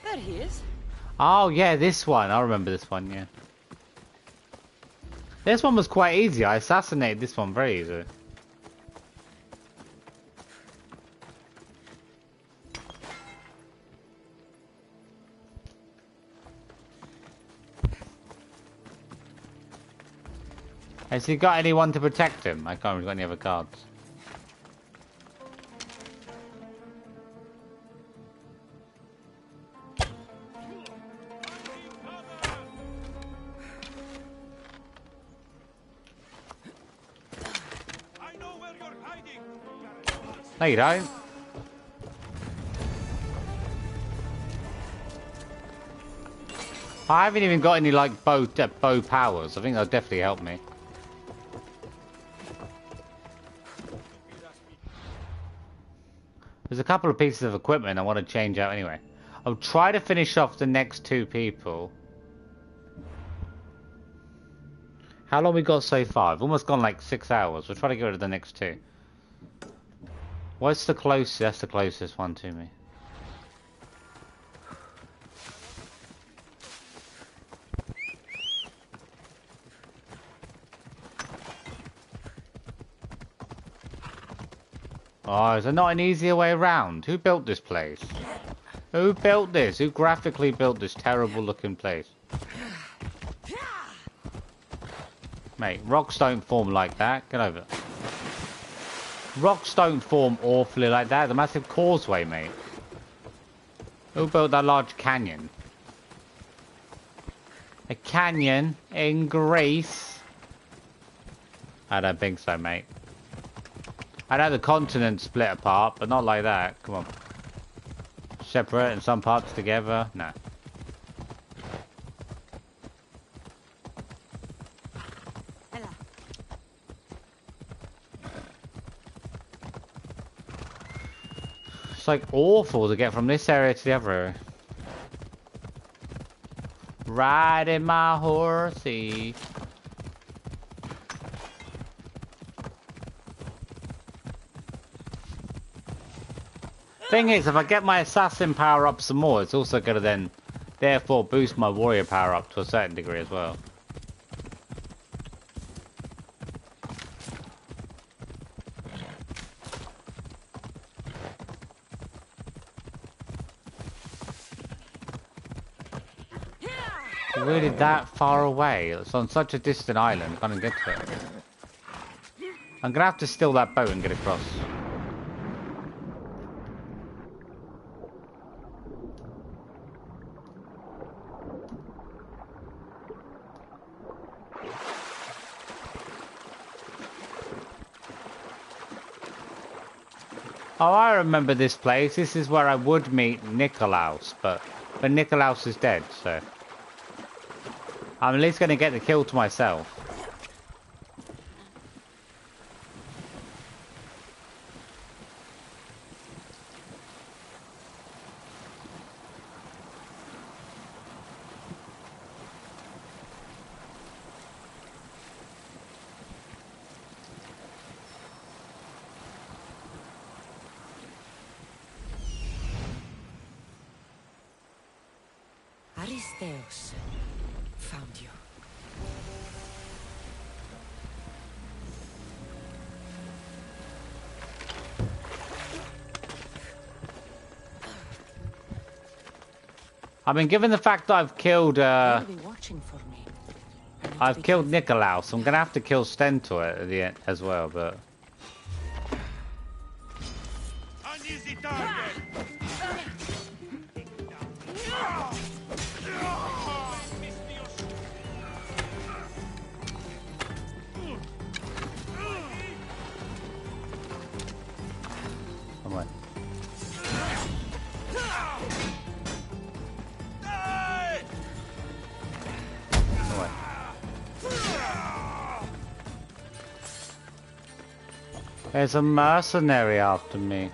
There he is. Oh yeah, this one. I remember this one, yeah. This one was quite easy. I assassinated this one very easy. Has he got anyone to protect him? I can't remember any other cards. No, you don't. I haven't even got any like bow powers. I think that'll definitely help me. There's a couple of pieces of equipment I want to change out anyway. I'll try to finish off the next two people. How long we got so far? I've almost gone like 6 hours. We'll try to get rid of the next two. What's the closest? That's the closest one to me. Oh, is there not an easier way around? Who built this place? Who built this? Who graphically built this terrible looking place? Mate, rocks don't form like that. Get over it. Rocks don't form awfully like that. The massive causeway, mate. Who built that large canyon? A canyon in Greece? I don't think so, mate. I know the continent split apart, but not like that. Come on. Separate and some parts together? No. It's like awful to get from this area to the other area. Riding my horsey. Thing is, if I get my assassin power up some more, it's also going to then therefore boost my warrior power up to a certain degree as well. Really that far away? It's on such a distant island, can't even get to it. I'm gonna have to steal that boat and get across. Oh, I remember this place. This is where I would meet Nicolaus, but Nicolaus is dead, so I'm at least going to get the kill to myself. Aristeos found you. I mean, given the fact that I've killed, I've killed Nicolaus, I'm gonna have to kill Stentor at the end as well, but. Uneasy target. There's a mercenary after me.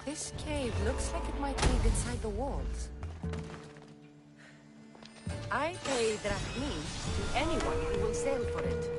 This cave looks like it might lead inside the walls. I pay drachmi to anyone who will sail for it.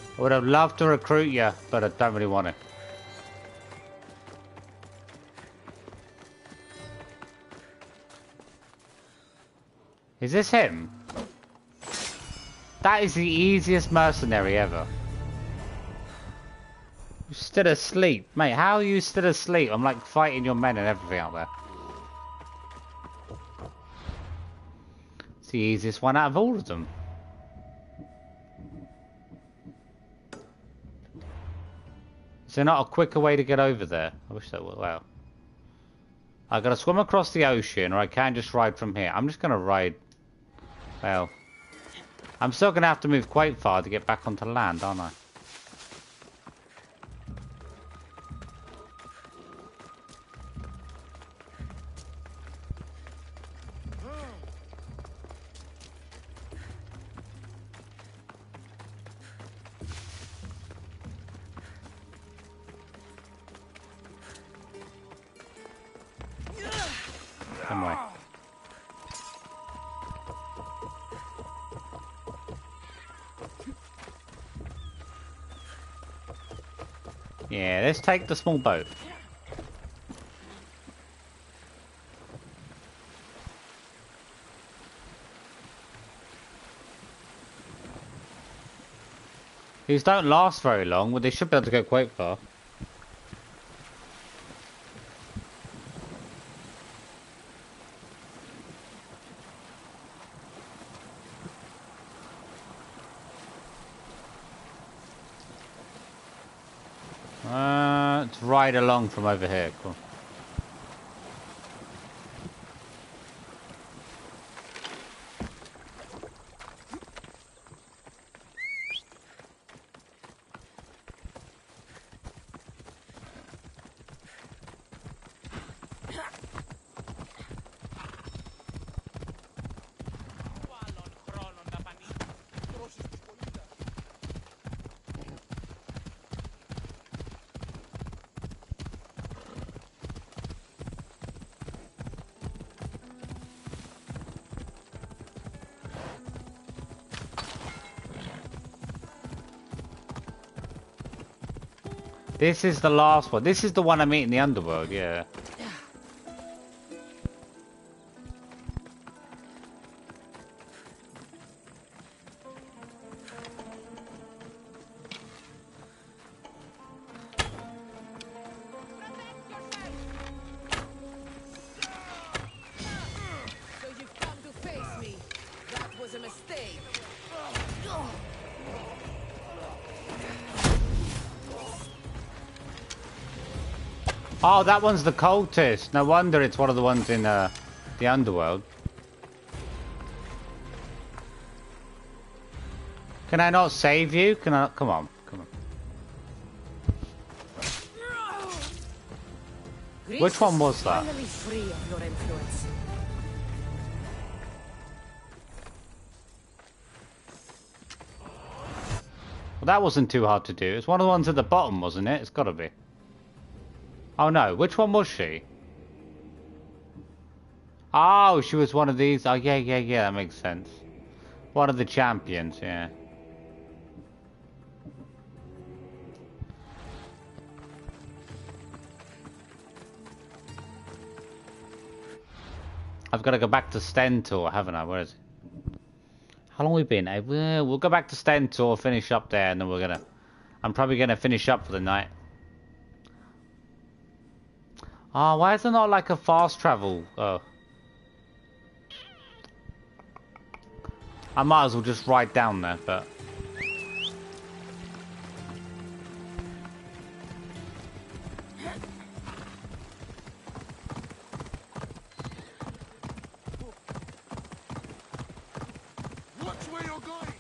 I would have loved to recruit you, but I don't really want to. Is this him? That is the easiest mercenary ever. You're still asleep. Mate, how are you still asleep? I'm like fighting your men and everything out there. It's the easiest one out of all of them. Is there not a quicker way to get over there? I wish there were. Wow. I gotta swim across the ocean, or I can just ride from here. I'm just gonna ride. Well, I'm still gonna have to move quite far to get back onto land, aren't I? Come on. Yeah, let's take the small boat. These don't last very long, but they should be able to go quite far. Let's ride along from over here. Cool. This is the last one. This is the one I meet in the underworld, yeah. So you've come to face me. That was a mistake. Oh, that one's the cultist. No wonder it's one of the ones in the underworld. Can I not save you? Can I? Come on, come on. Which one was that? Finally free of your influence. Well, that wasn't too hard to do. It's one of the ones at the bottom, wasn't it? It's got to be. Oh no, which one was she? Oh, she was one of these. Oh yeah, that makes sense. One of the champions, yeah. I've got to go back to Stentor, haven't I? Where is it? How long have we been? We'll go back to Stentor, finish up there, and then we're gonna... I'm probably gonna finish up for the night. Oh, why is there not like a fast travel? Oh. I might as well just ride down there, but... Watch where you're going!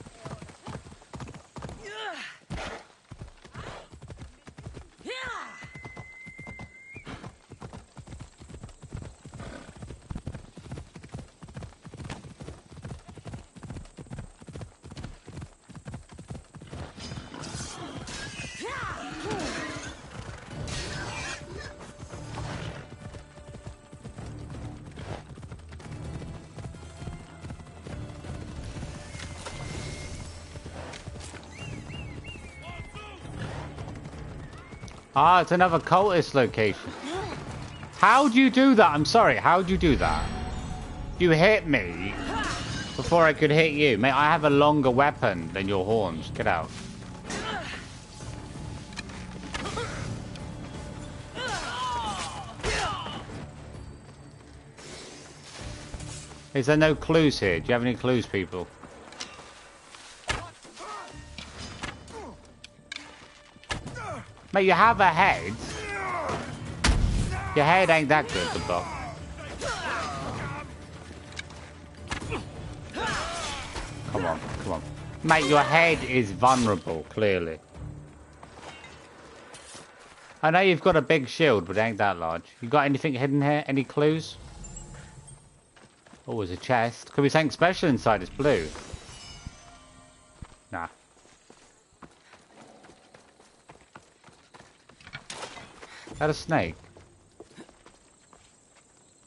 Ah, it's another cultist location. How'd you do that? I'm sorry, how'd you do that? You hit me before I could hit you. Mate, I have a longer weapon than your horns. Get out. Is there no clues here? Do you have any clues, people? Mate, you have a head. Your head ain't that good to block. Come on, come on. Mate, your head is vulnerable, clearly. I know you've got a big shield, but it ain't that large. You got anything hidden here? Any clues? Oh, there's a chest. Could be something special inside. It's blue. Nah. Is that a snake?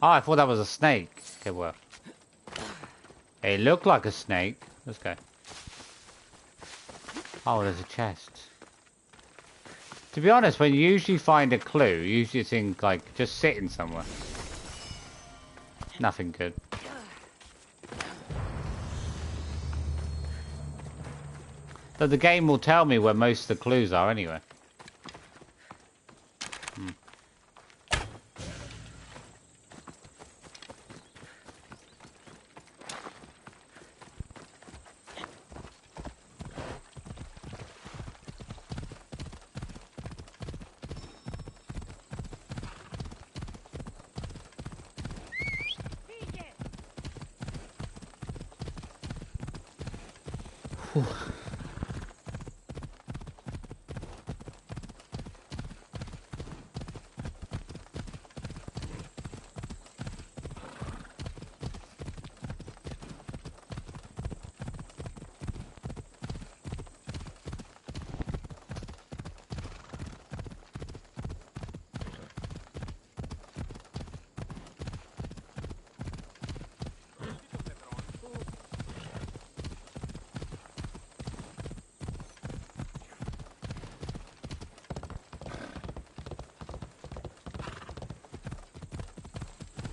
Oh, I thought that was a snake. Okay, well. It looked like a snake. Let's go. Oh, there's a chest. To be honest, when you usually find a clue, you usually think, like, just sitting somewhere. Nothing good. But the game will tell me where most of the clues are anyway.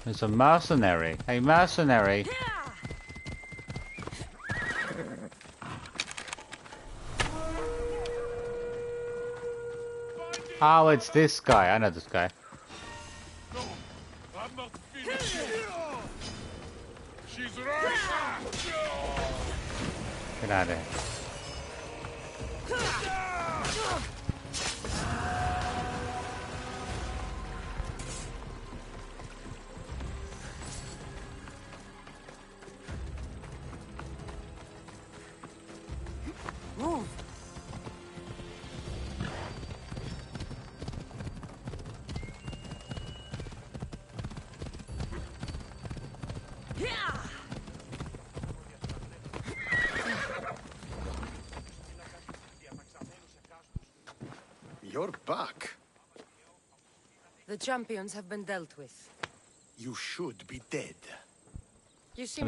There's a mercenary. Hey, mercenary. Oh, it's this guy. I know this guy. No, I'm not finished yet. She's right. Get out of here. You're back. The champions have been dealt with. You should be dead. You seem